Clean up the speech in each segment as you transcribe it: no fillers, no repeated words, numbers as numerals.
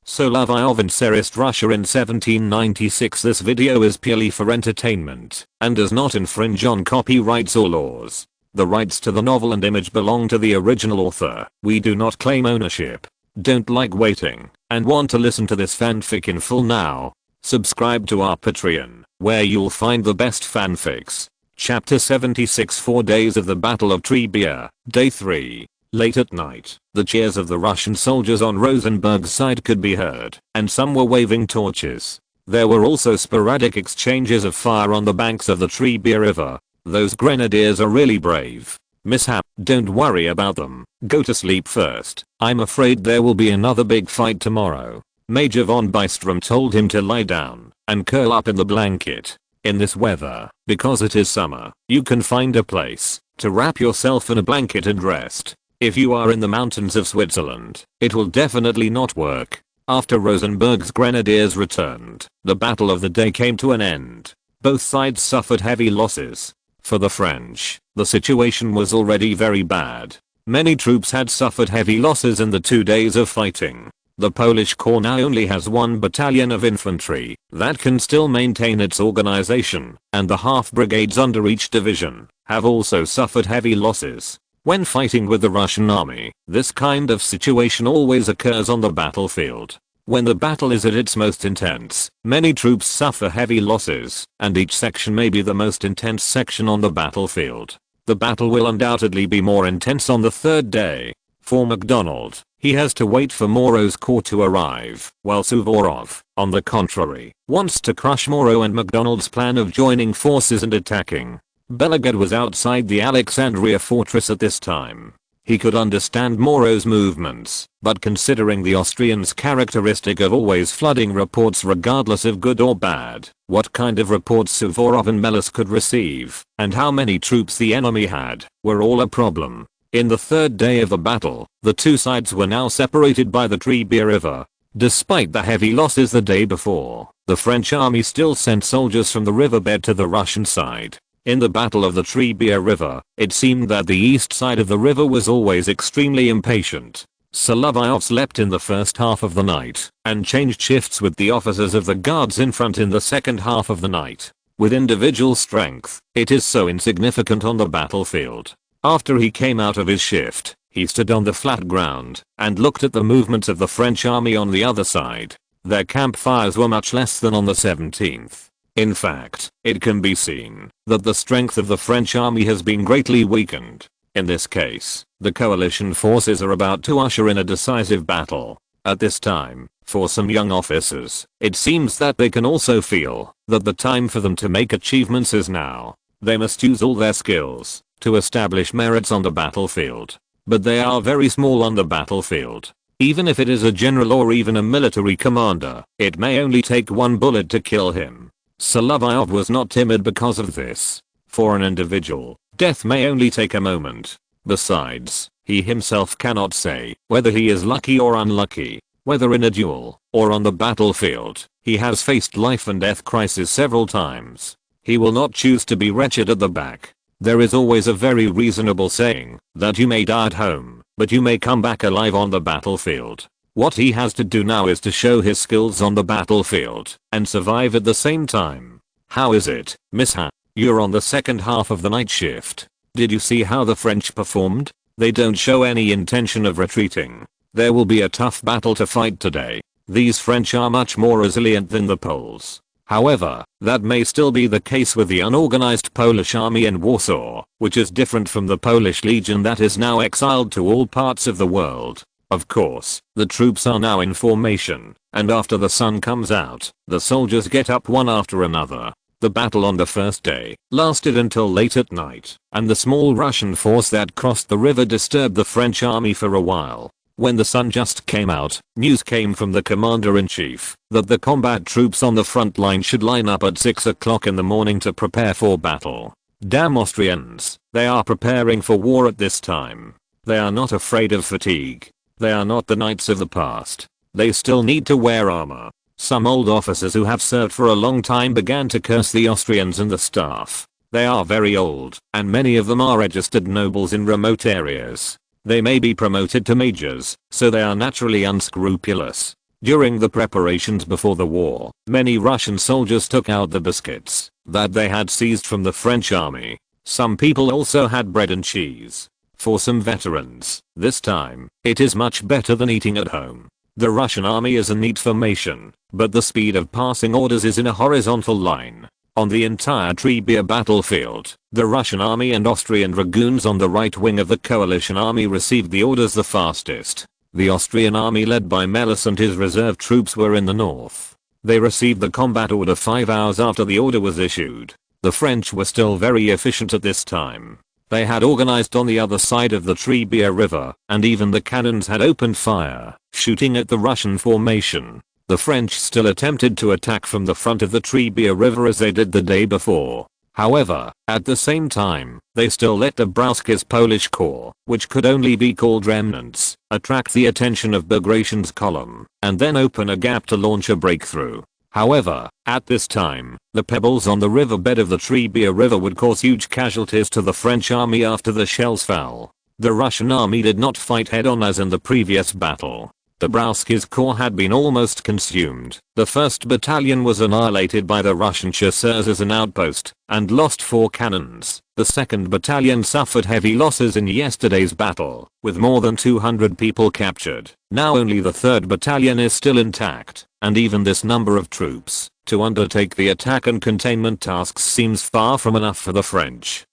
Solovyov in Tsarist Russia in 1796. This video is purely for entertainment and does not infringe on copyrights or laws. The rights to the novel and image belong to the original author. We do not claim ownership. Don't like waiting and want to listen to this fanfic in full now? Subscribe to our Patreon, where you'll find the best fanfics. Chapter 76, 4 Days of the Battle of Trebia, Day 3. Late at night, the cheers of the Russian soldiers on Rosenberg's side could be heard, and some were waving torches. There were also sporadic exchanges of fire on the banks of the Trebia River. Those grenadiers are really brave. Mishap, don't worry about them. Go to sleep first. I'm afraid there will be another big fight tomorrow. Major von Bystrom told him to lie down and curl up in the blanket. In this weather, because it is summer, you can find a place to wrap yourself in a blanket and rest. If you are in the mountains of Switzerland, it will definitely not work. After Rosenberg's grenadiers returned, the battle of the day came to an end. Both sides suffered heavy losses. For the French, the situation was already very bad. Many troops had suffered heavy losses in the 2 days of fighting. The Polish Corps now only has 1 battalion of infantry that can still maintain its organization, and the half brigades under each division have also suffered heavy losses. When fighting with the Russian army, this kind of situation always occurs on the battlefield. When the battle is at its most intense, many troops suffer heavy losses, and each section may be the most intense section on the battlefield. The battle will undoubtedly be more intense on the 3rd day. For MacDonald, he has to wait for Moreau's corps to arrive, while Suvorov, on the contrary, wants to crush Moreau and MacDonald's plan of joining forces and attacking. Bellegarde was outside the Alexandria fortress at this time. He could understand Moreau's movements, but considering the Austrians' characteristic of always flooding reports regardless of good or bad, what kind of reports Suvorov and Melas could receive, and how many troops the enemy had, were all a problem. In the 3rd day of the battle, the two sides were now separated by the Trebia River. Despite the heavy losses the day before, the French army still sent soldiers from the riverbed to the Russian side. In the Battle of the Trebia River, it seemed that the east side of the river was always extremely impatient. Solovyov slept in the first half of the night and changed shifts with the officers of the guards in front in the second half of the night. With individual strength, it is so insignificant on the battlefield. After he came out of his shift, he stood on the flat ground and looked at the movements of the French army on the other side. Their campfires were much less than on the 17th. In fact, it can be seen that the strength of the French army has been greatly weakened. In this case, the coalition forces are about to usher in a decisive battle. At this time, for some young officers, it seems that they can also feel that the time for them to make achievements is now. They must use all their skills to establish merits on the battlefield. But they are very small on the battlefield. Even if it is a general or even a military commander, it may only take one bullet to kill him. Solovyov was not timid because of this. For an individual, death may only take a moment. Besides, he himself cannot say whether he is lucky or unlucky, whether in a duel or on the battlefield. He has faced life and death crises several times. He will not choose to be wretched at the back. There is always a very reasonable saying that you may die at home, but you may come back alive on the battlefield. What he has to do now is to show his skills on the battlefield and survive at the same time. How is it, Mishap? You're on the second half of the night shift. Did you see how the French performed? They don't show any intention of retreating. There will be a tough battle to fight today. These French are much more resilient than the Poles. However, that may still be the case with the unorganized Polish army in Warsaw, which is different from the Polish Legion that is now exiled to all parts of the world. Of course, the troops are now in formation, and after the sun comes out, the soldiers get up one after another. The battle on the first day lasted until late at night, and the small Russian force that crossed the river disturbed the French army for a while. When the sun just came out, news came from the commander-in-chief that the combat troops on the front line should line up at 6 o'clock in the morning to prepare for battle. Damn Austrians, they are preparing for war at this time. They are not afraid of fatigue. They are not the knights of the past. They still need to wear armor. Some old officers who have served for a long time began to curse the Austrians and the staff. They are very old, and many of them are registered nobles in remote areas. They may be promoted to majors, so they are naturally unscrupulous. During the preparations before the war, many Russian soldiers took out the biscuits that they had seized from the French army. Some people also had bread and cheese. For some veterans, this time, it is much better than eating at home. The Russian army is a neat formation, but the speed of passing orders is in a horizontal line. On the entire Trebia battlefield, the Russian army and Austrian dragoons on the right wing of the coalition army received the orders the fastest. The Austrian army led by Melas and his reserve troops were in the north. They received the combat order 5 hours after the order was issued. The French were still very efficient at this time. They had organized on the other side of the Trebia River, and even the cannons had opened fire, shooting at the Russian formation. The French still attempted to attack from the front of the Trebia River as they did the day before. However, at the same time, they still let Dobrowski's Polish corps, which could only be called remnants, attract the attention of Bagration's column, and then open a gap to launch a breakthrough. However, at this time, the pebbles on the riverbed of the Trebia River would cause huge casualties to the French army after the shells fell. The Russian army did not fight head-on as in the previous battle. Dobrowski's corps had been almost consumed. The 1st Battalion was annihilated by the Russian chasseurs as an outpost, and lost 4 cannons. The 2nd Battalion suffered heavy losses in yesterday's battle, with more than 200 people captured. Now only the 3rd Battalion is still intact, and even this number of troops, to undertake the attack and containment tasks seems far from enough for the French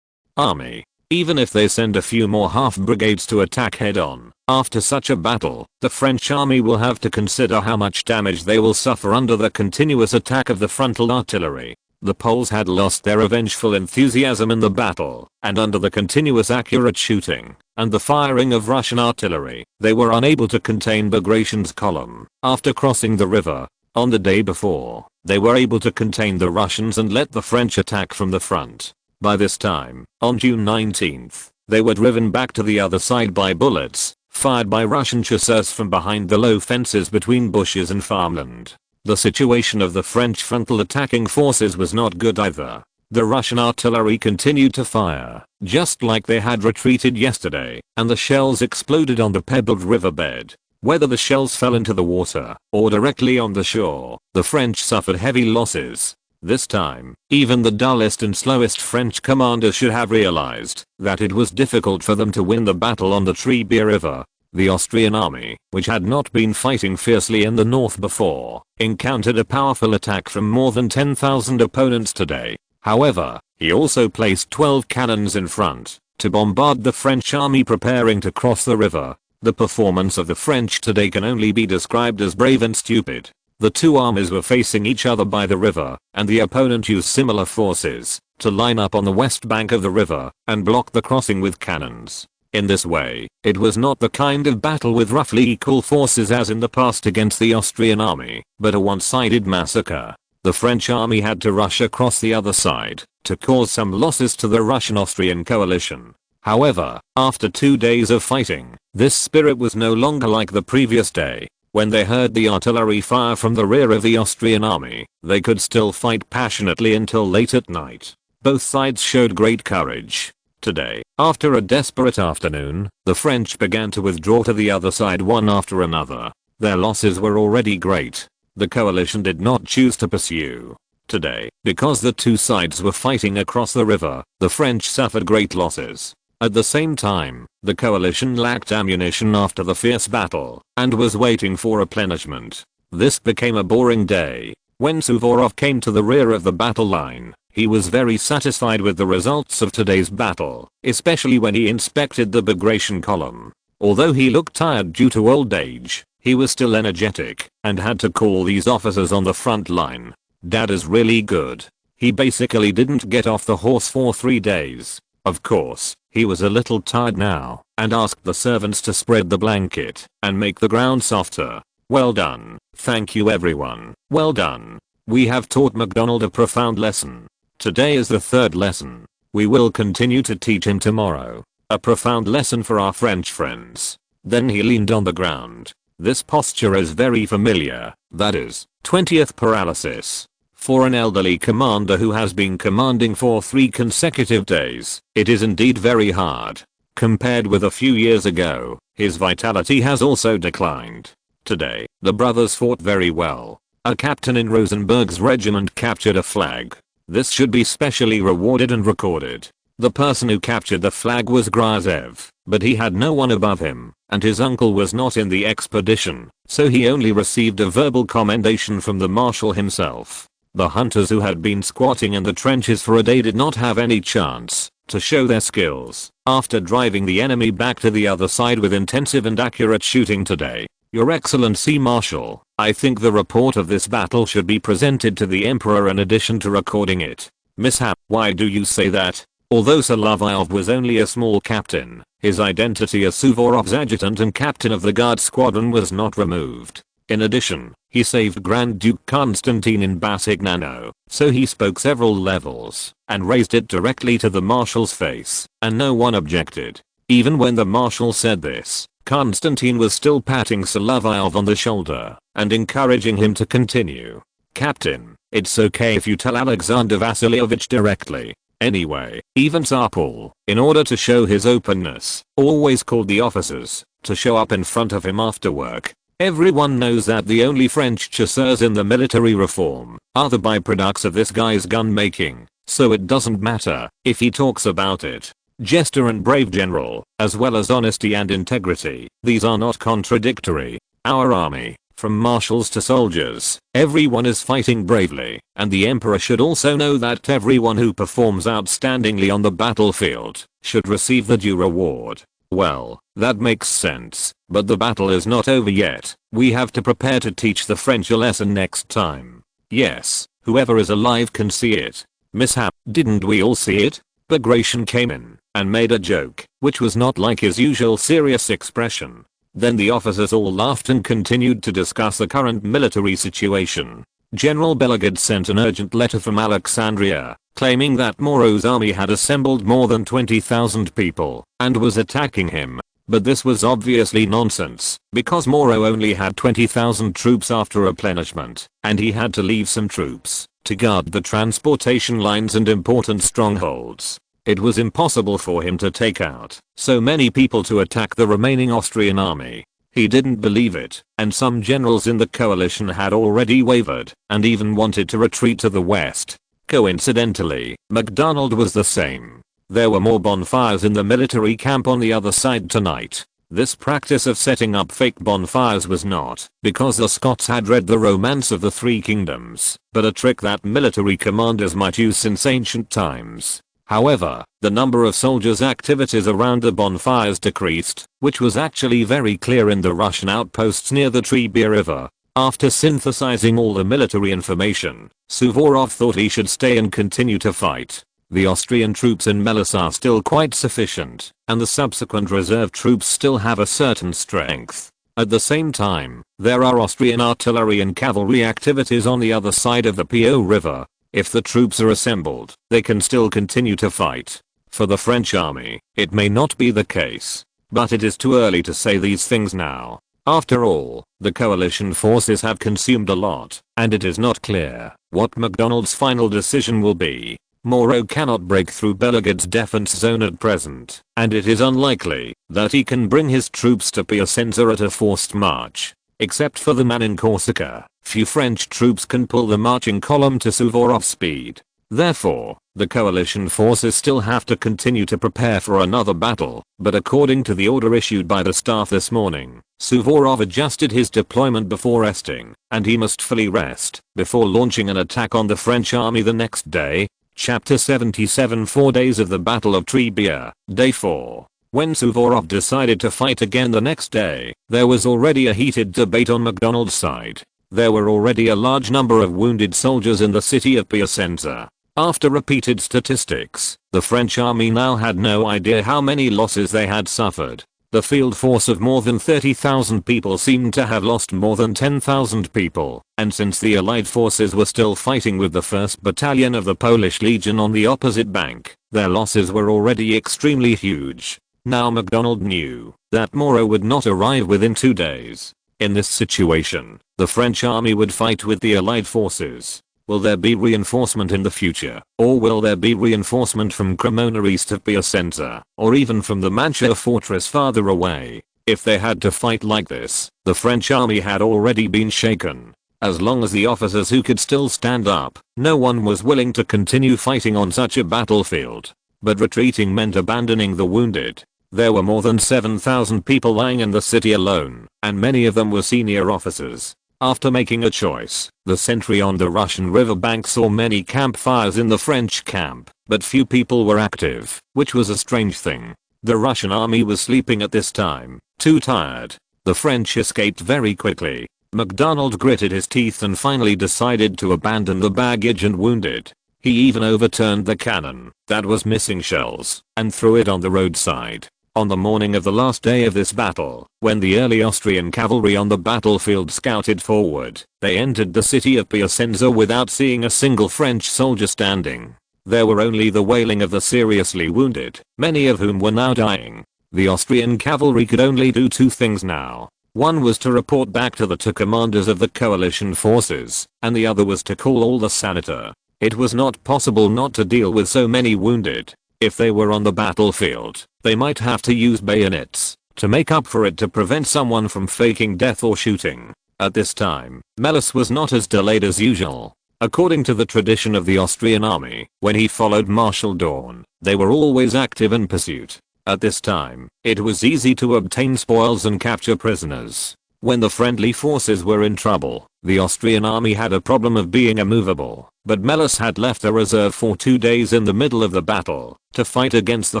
army. Even if they send a few more half brigades to attack head-on, after such a battle, the French army will have to consider how much damage they will suffer under the continuous attack of the frontal artillery. The Poles had lost their revengeful enthusiasm in the battle, and under the continuous accurate shooting and the firing of Russian artillery, they were unable to contain Bagration's column. After crossing the river, on the day before, they were able to contain the Russians and let the French attack from the front. By this time, on June 19th, they were driven back to the other side by bullets, fired by Russian chasseurs from behind the low fences between bushes and farmland. The situation of the French frontal attacking forces was not good either. The Russian artillery continued to fire, just like they had retreated yesterday, and the shells exploded on the pebbled riverbed. Whether the shells fell into the water, or directly on the shore, the French suffered heavy losses. This time, even the dullest and slowest French commanders should have realized that it was difficult for them to win the battle on the Trebia River. The Austrian army, which had not been fighting fiercely in the north before, encountered a powerful attack from more than 10,000 opponents today. However, he also placed 12 cannons in front to bombard the French army preparing to cross the river. The performance of the French today can only be described as brave and stupid. The two armies were facing each other by the river, and the opponent used similar forces to line up on the west bank of the river and block the crossing with cannons. In this way, it was not the kind of battle with roughly equal forces as in the past against the Austrian army, but a one-sided massacre. The French army had to rush across the other side to cause some losses to the Russian-Austrian coalition. However, after 2 days of fighting, this spirit was no longer like the previous day. When they heard the artillery fire from the rear of the Austrian army, they could still fight passionately until late at night. Both sides showed great courage. Today, after a desperate afternoon, the French began to withdraw to the other side one after another. Their losses were already great. The coalition did not choose to pursue. Today, because the two sides were fighting across the river, the French suffered great losses. At the same time, the coalition lacked ammunition after the fierce battle, and was waiting for replenishment. This became a boring day. When Suvorov came to the rear of the battle line, he was very satisfied with the results of today's battle, especially when he inspected the Bagration column. Although he looked tired due to old age, he was still energetic, and had to call these officers on the front line. "Dad is really good. He basically didn't get off the horse for 3 days. Of course, he was a little tired now, and asked the servants to spread the blanket and make the ground softer. Well done. Thank you everyone. Well done. We have taught MacDonald a profound lesson. Today is the 3rd lesson. We will continue to teach him tomorrow. A profound lesson for our French friends." Then he leaned on the ground. This posture is very familiar, that is, 20th paralysis. For an elderly commander who has been commanding for 3 consecutive days, it is indeed very hard. Compared with a few years ago, his vitality has also declined. Today, the brothers fought very well. A captain in Rosenberg's regiment captured a flag. This should be specially rewarded and recorded. The person who captured the flag was Grazev, but he had no one above him, and his uncle was not in the expedition, so he only received a verbal commendation from the marshal himself. The hunters who had been squatting in the trenches for a day did not have any chance to show their skills after driving the enemy back to the other side with intensive and accurate shooting today. Your Excellency Marshal, I think the report of this battle should be presented to the Emperor in addition to recording it. Mishap, why do you say that? Although Solovyov was only a small captain, his identity as Suvorov's adjutant and captain of the guard squadron was not removed. In addition, he saved Grand Duke Constantine in Basignano, so he spoke several levels and raised it directly to the marshal's face, and no one objected. Even when the marshal said this, Constantine was still patting Solovyov on the shoulder and encouraging him to continue. Captain, it's okay if you tell Alexander Vasilyevich directly. Anyway, even Tsar Paul, in order to show his openness, always called the officers to show up in front of him after work. Everyone knows that the only French chasseurs in the military reform are the byproducts of this guy's gun making, so it doesn't matter if he talks about it. Jester and brave general, as well as honesty and integrity, these are not contradictory. Our army, from marshals to soldiers, everyone is fighting bravely, and the emperor should also know that everyone who performs outstandingly on the battlefield should receive the due reward. Well, that makes sense, but the battle is not over yet. We have to prepare to teach the French a lesson next time. Yes, whoever is alive can see it. Mishap, didn't we all see it? Bagration came in and made a joke, which was not like his usual serious expression. Then the officers all laughed and continued to discuss the current military situation. General Belagard sent an urgent letter from Alexandria, claiming that Moreau's army had assembled more than 20,000 people and was attacking him. But this was obviously nonsense, because Moreau only had 20,000 troops after replenishment, and he had to leave some troops to guard the transportation lines and important strongholds. It was impossible for him to take out so many people to attack the remaining Austrian army. He didn't believe it, and some generals in the coalition had already wavered and even wanted to retreat to the west. Coincidentally, MacDonald was the same. There were more bonfires in the military camp on the other side tonight. This practice of setting up fake bonfires was not because the Scots had read the Romance of the Three Kingdoms, but a trick that military commanders might use since ancient times. However, the number of soldiers' activities around the bonfires decreased, which was actually very clear in the Russian outposts near the Trebia River. After synthesizing all the military information, Suvorov thought he should stay and continue to fight. The Austrian troops in Melis are still quite sufficient, and the subsequent reserve troops still have a certain strength. At the same time, there are Austrian artillery and cavalry activities on the other side of the Po River. If the troops are assembled, they can still continue to fight. For the French army, it may not be the case. But it is too early to say these things now. After all, the coalition forces have consumed a lot, and it is not clear what MacDonald's final decision will be. Moreau cannot break through Bellegarde's defense zone at present, and it is unlikely that he can bring his troops to Piacenza at a forced march. Except for the man in Corsica, few French troops can pull the marching column to Suvorov's speed. Therefore, the coalition forces still have to continue to prepare for another battle, but according to the order issued by the staff this morning, Suvorov adjusted his deployment before resting, and he must fully rest before launching an attack on the French army the next day. Chapter 77 4 Days of the Battle of Trebia, Day 4. When Suvorov decided to fight again the next day, there was already a heated debate on MacDonald's side. There were already a large number of wounded soldiers in the city of Piacenza. After repeated statistics, the French army now had no idea how many losses they had suffered. The field force of more than 30,000 people seemed to have lost more than 10,000 people, and since the Allied forces were still fighting with the 1st Battalion of the Polish Legion on the opposite bank, their losses were already extremely huge. Now MacDonald knew that Moreau would not arrive within 2 days. In this situation, the French army would fight with the Allied forces. Will there be reinforcement in the future, or will there be reinforcement from Cremona east of Piacenza, or even from the Mantua fortress farther away? If they had to fight like this, the French army had already been shaken. As long as the officers who could still stand up, no one was willing to continue fighting on such a battlefield. But retreating meant abandoning the wounded. There were more than 7,000 people lying in the city alone, and many of them were senior officers. After making a choice, the sentry on the Russian riverbank saw many campfires in the French camp, but few people were active, which was a strange thing. The Russian army was sleeping at this time, too tired. The French escaped very quickly. MacDonald gritted his teeth and finally decided to abandon the baggage and wounded. He even overturned the cannon that was missing shells and threw it on the roadside. On the morning of the last day of this battle, when the early Austrian cavalry on the battlefield scouted forward, they entered the city of Piacenza without seeing a single French soldier standing. There were only the wailing of the seriously wounded, many of whom were now dying. The Austrian cavalry could only do two things now. One was to report back to the two commanders of the coalition forces, and the other was to call all the senator. It was not possible not to deal with so many wounded. If they were on the battlefield, they might have to use bayonets to make up for it to prevent someone from faking death or shooting. At this time, Melas was not as delayed as usual. According to the tradition of the Austrian army, when he followed Marshal Daun, they were always active in pursuit. At this time, it was easy to obtain spoils and capture prisoners. When the friendly forces were in trouble, the Austrian army had a problem of being immovable, but Melas had left a reserve for 2 days in the middle of the battle to fight against the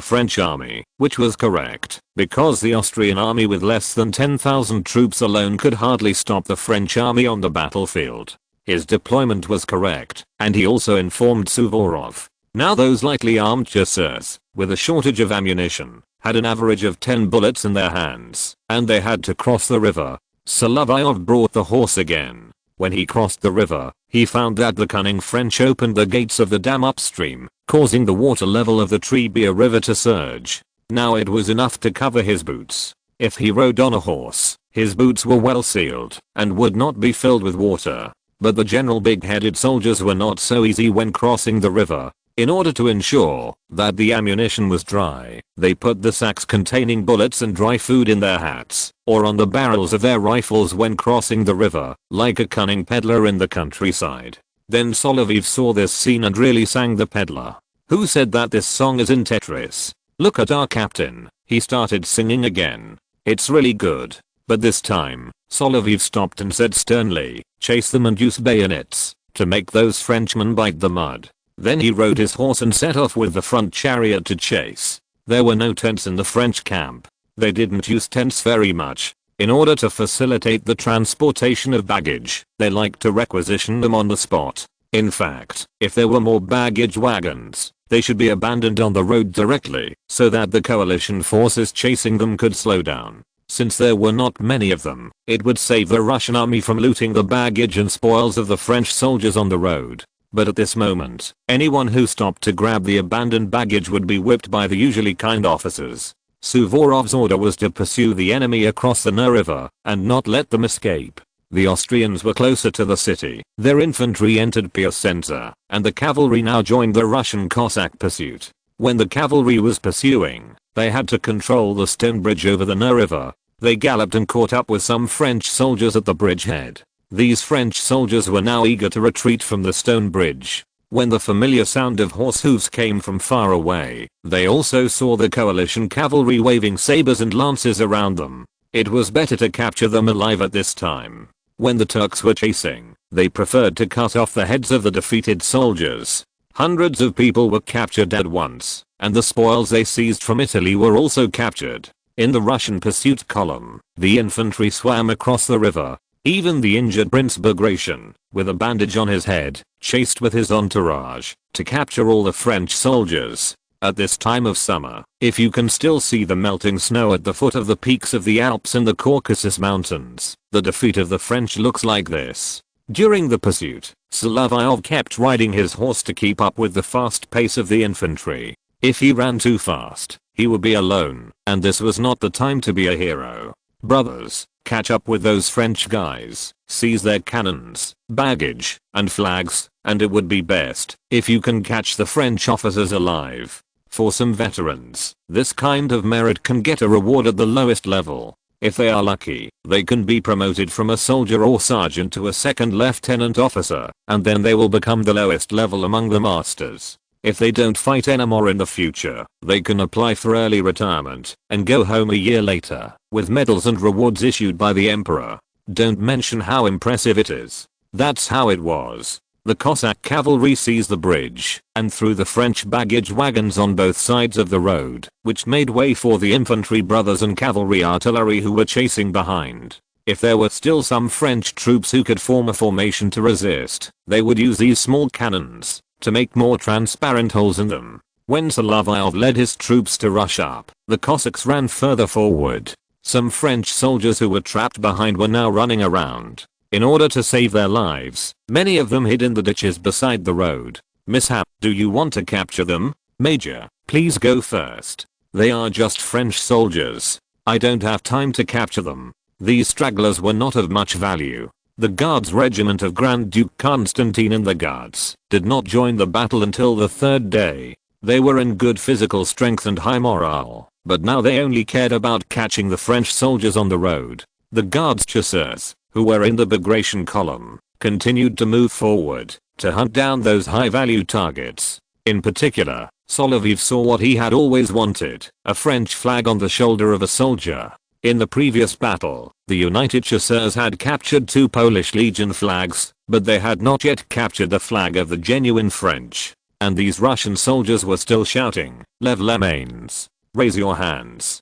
French army, which was correct, because the Austrian army with less than 10,000 troops alone could hardly stop the French army on the battlefield. His deployment was correct, and he also informed Sólovyov. Now those lightly armed chasseurs, with a shortage of ammunition, had an average of 10 bullets in their hands, and they had to cross the river. Solovyov brought the horse again. When he crossed the river, he found that the cunning French opened the gates of the dam upstream, causing the water level of the Trebia River to surge. Now it was enough to cover his boots. If he rode on a horse, his boots were well sealed and would not be filled with water. But the general big-headed soldiers were not so easy when crossing the river. In order to ensure that the ammunition was dry, they put the sacks containing bullets and dry food in their hats, or on the barrels of their rifles when crossing the river, like a cunning peddler in the countryside. Then Solovyov saw this scene and really sang the peddler. Who said that this song is in Tetris? Look at our captain, he started singing again. It's really good. But this time, Solovyov stopped and said sternly, chase them and use bayonets to make those Frenchmen bite the mud. Then he rode his horse and set off with the front chariot to chase. There were no tents in the French camp. They didn't use tents very much. In order to facilitate the transportation of baggage, they liked to requisition them on the spot. In fact, if there were more baggage wagons, they should be abandoned on the road directly, so that the coalition forces chasing them could slow down. Since there were not many of them, it would save the Russian army from looting the baggage and spoils of the French soldiers on the road. But at this moment, anyone who stopped to grab the abandoned baggage would be whipped by the usually kind officers. Suvorov's order was to pursue the enemy across the Ner River and not let them escape. The Austrians were closer to the city. Their infantry entered Piacenza, and the cavalry now joined the Russian Cossack pursuit. When the cavalry was pursuing, they had to control the stone bridge over the Ner River. They galloped and caught up with some French soldiers at the bridgehead. These French soldiers were now eager to retreat from the stone bridge. When the familiar sound of horse hooves came from far away, they also saw the coalition cavalry waving sabers and lances around them. It was better to capture them alive at this time. When the Turks were chasing, they preferred to cut off the heads of the defeated soldiers. Hundreds of people were captured at once, and the spoils they seized from Italy were also captured. In the Russian pursuit column, the infantry swam across the river. Even the injured Prince Bagration, with a bandage on his head, chased with his entourage to capture all the French soldiers. At this time of summer, if you can still see the melting snow at the foot of the peaks of the Alps in the Caucasus Mountains, the defeat of the French looks like this. During the pursuit, Solovyov kept riding his horse to keep up with the fast pace of the infantry. If he ran too fast, he would be alone, and this was not the time to be a hero. Brothers, catch up with those French guys, seize their cannons, baggage, and flags, and it would be best if you can catch the French officers alive. For some veterans, this kind of merit can get a reward at the lowest level. If they are lucky, they can be promoted from a soldier or sergeant to a second lieutenant officer, and then they will become the lowest level among the masters. If they don't fight anymore in the future, they can apply for early retirement and go home a year later with medals and rewards issued by the emperor. Don't mention how impressive it is. That's how it was. The Cossack cavalry seized the bridge and threw the French baggage wagons on both sides of the road, which made way for the infantry brothers and cavalry artillery who were chasing behind. If there were still some French troops who could form a formation to resist, they would use these small cannons to make more transparent holes in them. When Solovyov led his troops to rush up, the Cossacks ran further forward. Some French soldiers who were trapped behind were now running around. In order to save their lives, many of them hid in the ditches beside the road. Mishap, do you want to capture them? Major, please go first. They are just French soldiers. I don't have time to capture them. These stragglers were not of much value. The Guards regiment of Grand Duke Constantine and the Guards did not join the battle until the third day. They were in good physical strength and high morale, but now they only cared about catching the French soldiers on the road. The Guards chasseurs, who were in the Bagration column, continued to move forward to hunt down those high-value targets. In particular, Solovyov saw what he had always wanted, a French flag on the shoulder of a soldier. In the previous battle, the United Chasseurs had captured 2 Polish Legion flags, but they had not yet captured the flag of the genuine French. And these Russian soldiers were still shouting, "Lève les mains. Raise your hands.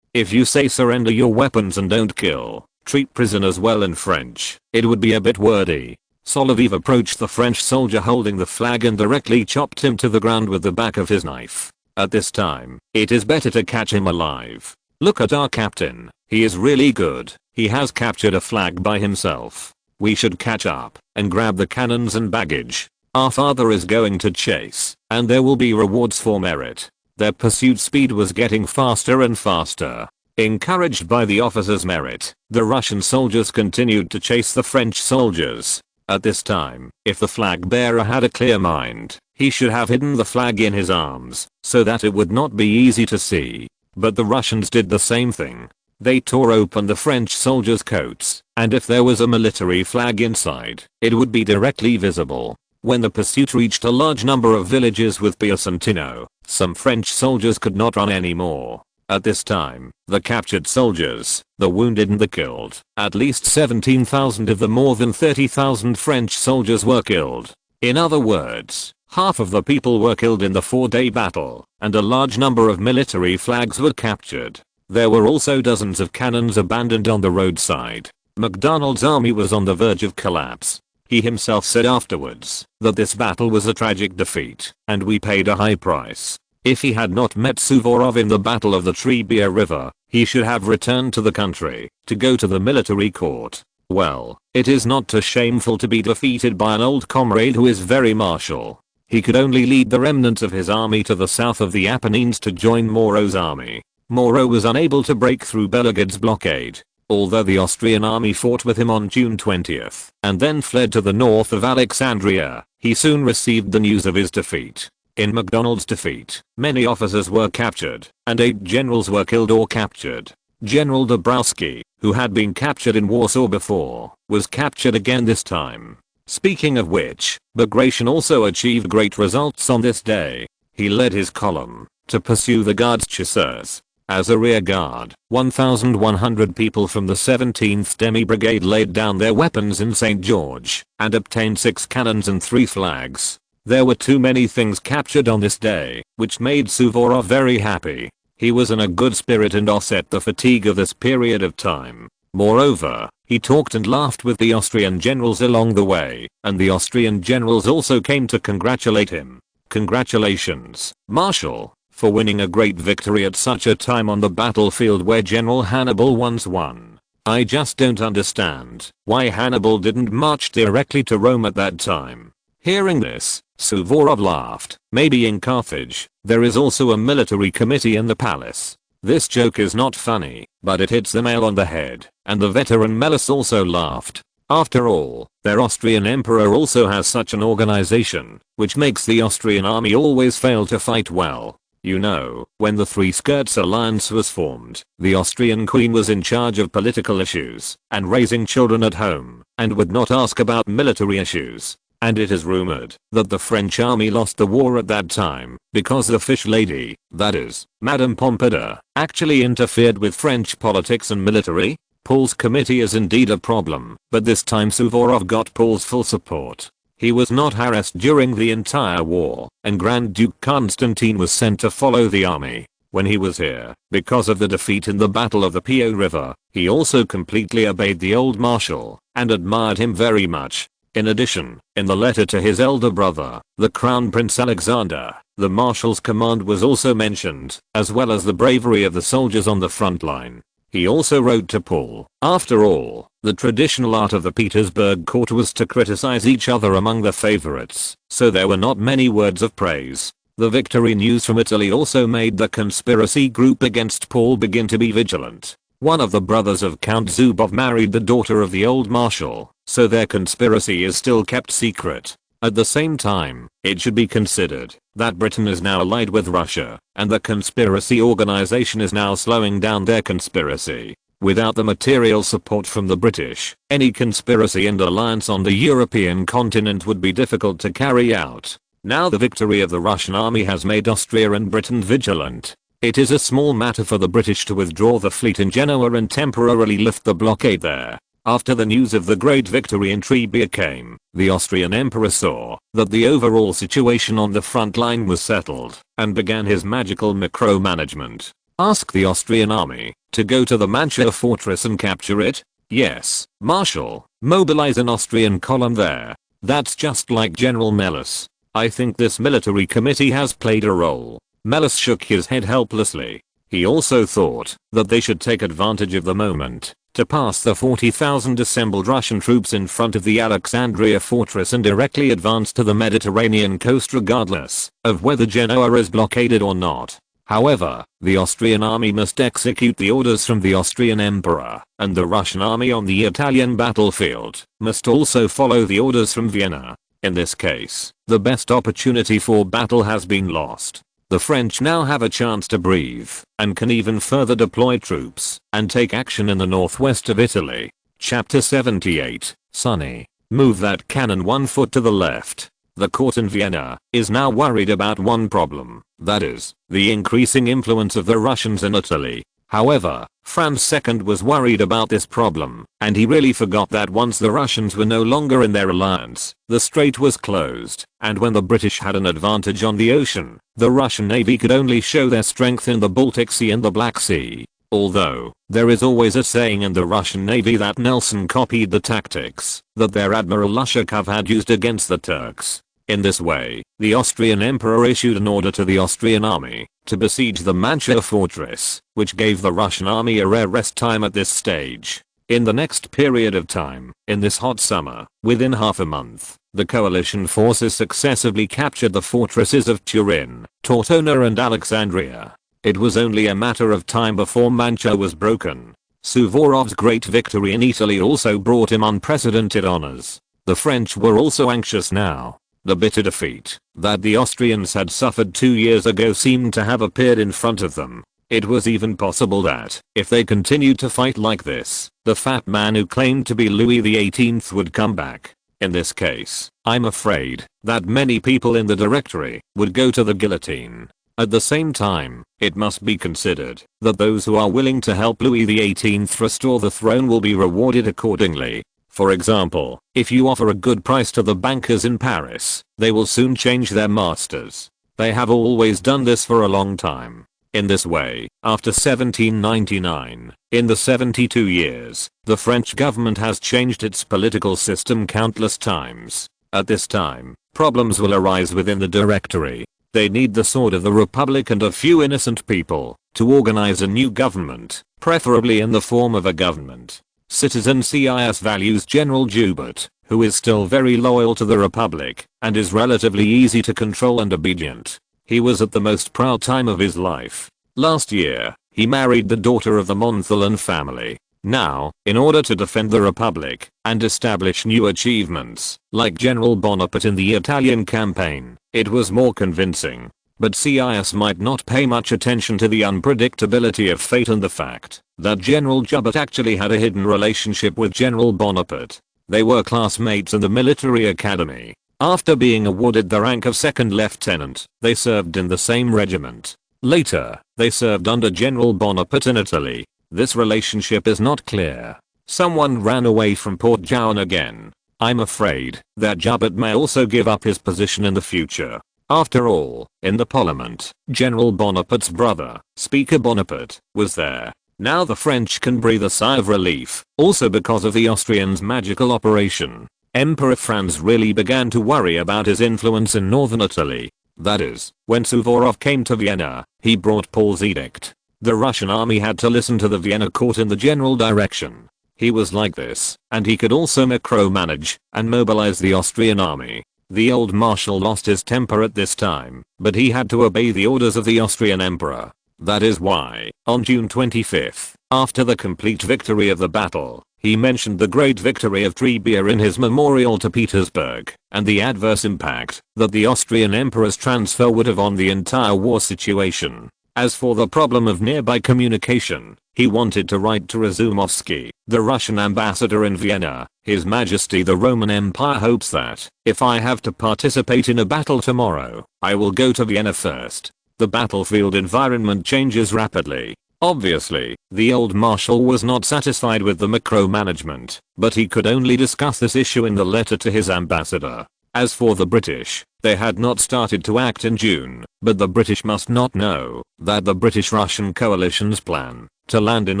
If you say surrender your weapons and don't kill, treat prisoners well in French, it would be a bit wordy." Solovyov approached the French soldier holding the flag and directly chopped him to the ground with the back of his knife. At this time, it is better to catch him alive. Look at our captain, he is really good, he has captured a flag by himself. We should catch up and grab the cannons and baggage. Our father is going to chase, and there will be rewards for merit. Their pursuit speed was getting faster and faster. Encouraged by the officer's merit, the Russian soldiers continued to chase the French soldiers. At this time, if the flag bearer had a clear mind, he should have hidden the flag in his arms, so that it would not be easy to see. But the Russians did the same thing. They tore open the French soldiers' coats, and if there was a military flag inside, it would be directly visible. When the pursuit reached a large number of villages with Piacentino, some French soldiers could not run anymore. At this time, the captured soldiers, the wounded and the killed, at least 17,000 of the more than 30,000 French soldiers were killed. In other words, half of the people were killed in the 4-day battle, and a large number of military flags were captured. There were also dozens of cannons abandoned on the roadside. MacDonald's army was on the verge of collapse. He himself said afterwards that this battle was a tragic defeat, and we paid a high price. If he had not met Suvorov in the Battle of the Trebia River, he should have returned to the country to go to the military court. Well, it is not too shameful to be defeated by an old comrade who is very martial. He could only lead the remnant of his army to the south of the Apennines to join Moro's army. Moro was unable to break through Belograd's blockade, although the Austrian army fought with him on June 20th and then fled to the north of Alexandria. He soon received the news of his defeat. In MacDonald's defeat, many officers were captured, and 8 generals were killed or captured. General Dabrowski, who had been captured in Warsaw before, was captured again this time. Speaking of which, Bagration also achieved great results on this day. He led his column to pursue the Guards chasseurs. As a rear guard, 1,100 people from the 17th Demi Brigade laid down their weapons in St. George and obtained 6 cannons and 3 flags. There were too many things captured on this day, which made Suvorov very happy. He was in a good spirit and offset the fatigue of this period of time. Moreover, he talked and laughed with the Austrian generals along the way, and the Austrian generals also came to congratulate him. Congratulations, Marshal, for winning a great victory at such a time on the battlefield where General Hannibal once won. I just don't understand why Hannibal didn't march directly to Rome at that time. Hearing this, Suvorov laughed. Maybe in Carthage, there is also a military committee in the palace. This joke is not funny, but it hits the nail on the head, and the veteran Melas also laughed. After all, their Austrian emperor also has such an organization, which makes the Austrian army always fail to fight well. You know, when the Three Skirts Alliance was formed, the Austrian queen was in charge of political issues and raising children at home and would not ask about military issues. And it is rumored that the French army lost the war at that time because the fish lady, that is, Madame Pompadour, actually interfered with French politics and military. Paul's committee is indeed a problem, but this time Suvorov got Paul's full support. He was not harassed during the entire war, and Grand Duke Constantine was sent to follow the army. When he was here, because of the defeat in the Battle of the Po River, he also completely obeyed the old marshal and admired him very much. In addition, in the letter to his elder brother, the Crown Prince Alexander, the marshal's command was also mentioned, as well as the bravery of the soldiers on the front line. He also wrote to Paul, after all, the traditional art of the Petersburg court was to criticize each other among the favorites, so there were not many words of praise. The victory news from Italy also made the conspiracy group against Paul begin to be vigilant. One of the brothers of Count Zubov married the daughter of the old marshal, so their conspiracy is still kept secret. At the same time, it should be considered that Britain is now allied with Russia, and the conspiracy organization is now slowing down their conspiracy. Without the material support from the British, any conspiracy and alliance on the European continent would be difficult to carry out. Now the victory of the Russian army has made Austria and Britain vigilant. It is a small matter for the British to withdraw the fleet in Genoa and temporarily lift the blockade there. After the news of the great victory in Trebia came, the Austrian emperor saw that the overall situation on the front line was settled and began his magical micromanagement. Ask the Austrian army to go to the Mantua fortress and capture it? Yes, Marshal, mobilize an Austrian column there. That's just like General Melas. I think this military committee has played a role. Melas shook his head helplessly. He also thought that they should take advantage of the moment to pass the 40,000 assembled Russian troops in front of the Alexandria fortress and directly advance to the Mediterranean coast regardless of whether Genoa is blockaded or not. However, the Austrian army must execute the orders from the Austrian emperor, and the Russian army on the Italian battlefield must also follow the orders from Vienna. In this case, the best opportunity for battle has been lost. The French now have a chance to breathe and can even further deploy troops and take action in the northwest of Italy. Chapter 78, Sonny. Move that cannon 1 foot to the left. The court in Vienna is now worried about one problem, that is, the increasing influence of the Russians in Italy. However, Franz II was worried about this problem, and he really forgot that once the Russians were no longer in their alliance, the strait was closed, and when the British had an advantage on the ocean, the Russian Navy could only show their strength in the Baltic Sea and the Black Sea. Although, there is always a saying in the Russian Navy that Nelson copied the tactics that their Admiral Lushakov had used against the Turks. In this way, the Austrian emperor issued an order to the Austrian army to besiege the Mantua fortress, which gave the Russian army a rare rest time at this stage. In the next period of time, in this hot summer, within half a month, the coalition forces successively captured the fortresses of Turin, Tortona and Alexandria. It was only a matter of time before Mantua was broken. Suvorov's great victory in Italy also brought him unprecedented honors. The French were also anxious now. The bitter defeat that the Austrians had suffered 2 years ago seemed to have appeared in front of them. It was even possible that, if they continued to fight like this, the fat man who claimed to be Louis XVIII would come back. In this case, I'm afraid that many people in the Directory would go to the guillotine. At the same time, it must be considered that those who are willing to help Louis XVIII restore the throne will be rewarded accordingly. For example, if you offer a good price to the bankers in Paris, they will soon change their masters. They have always done this for a long time. In this way, after 1799, in the 72 years, the French government has changed its political system countless times. At this time, problems will arise within the Directory. They need the sword of the Republic and a few innocent people to organize a new government, preferably in the form of a government. Citizen CIS values General Joubert, who is still very loyal to the Republic and is relatively easy to control and obedient. He was at the most proud time of his life. Last year, he married the daughter of the Montholon family. Now, in order to defend the Republic and establish new achievements, like General Bonaparte in the Italian campaign, it was more convincing. but CIS might not pay much attention to the unpredictability of fate and the fact that General Joubert actually had a hidden relationship with General Bonaparte. They were classmates in the military academy. After being awarded the rank of second lieutenant, they served in the same regiment. Later, they served under General Bonaparte in Italy. This relationship is not clear. Someone ran away from Port Jaun again. I'm afraid that Joubert may also give up his position in the future. After all, in the parliament, General Bonaparte's brother, Speaker Bonaparte, was there. Now the French can breathe a sigh of relief, also because of the Austrians' magical operation. Emperor Franz really began to worry about his influence in northern Italy. That is, when Suvorov came to Vienna, he brought Paul's edict. The Russian army had to listen to the Vienna court in the general direction. He was like this, and he could also micromanage and mobilize the Austrian army. The old marshal lost his temper at this time, but he had to obey the orders of the Austrian emperor. That is why, on June 25th, after the complete victory of the battle, he mentioned the great victory of Trebia in his memorial to Petersburg, and the adverse impact that the Austrian emperor's transfer would have on the entire war situation. As for the problem of nearby communication, he wanted to write to Razumovsky, the Russian ambassador in Vienna, His Majesty the Roman Empire hopes that, if I have to participate in a battle tomorrow, I will go to Vienna first. The battlefield environment changes rapidly. Obviously, the old marshal was not satisfied with the micromanagement, but he could only discuss this issue in the letter to his ambassador. As for the British, they had not started to act in June, but the British must not know that the British-Russian coalition's plan to land in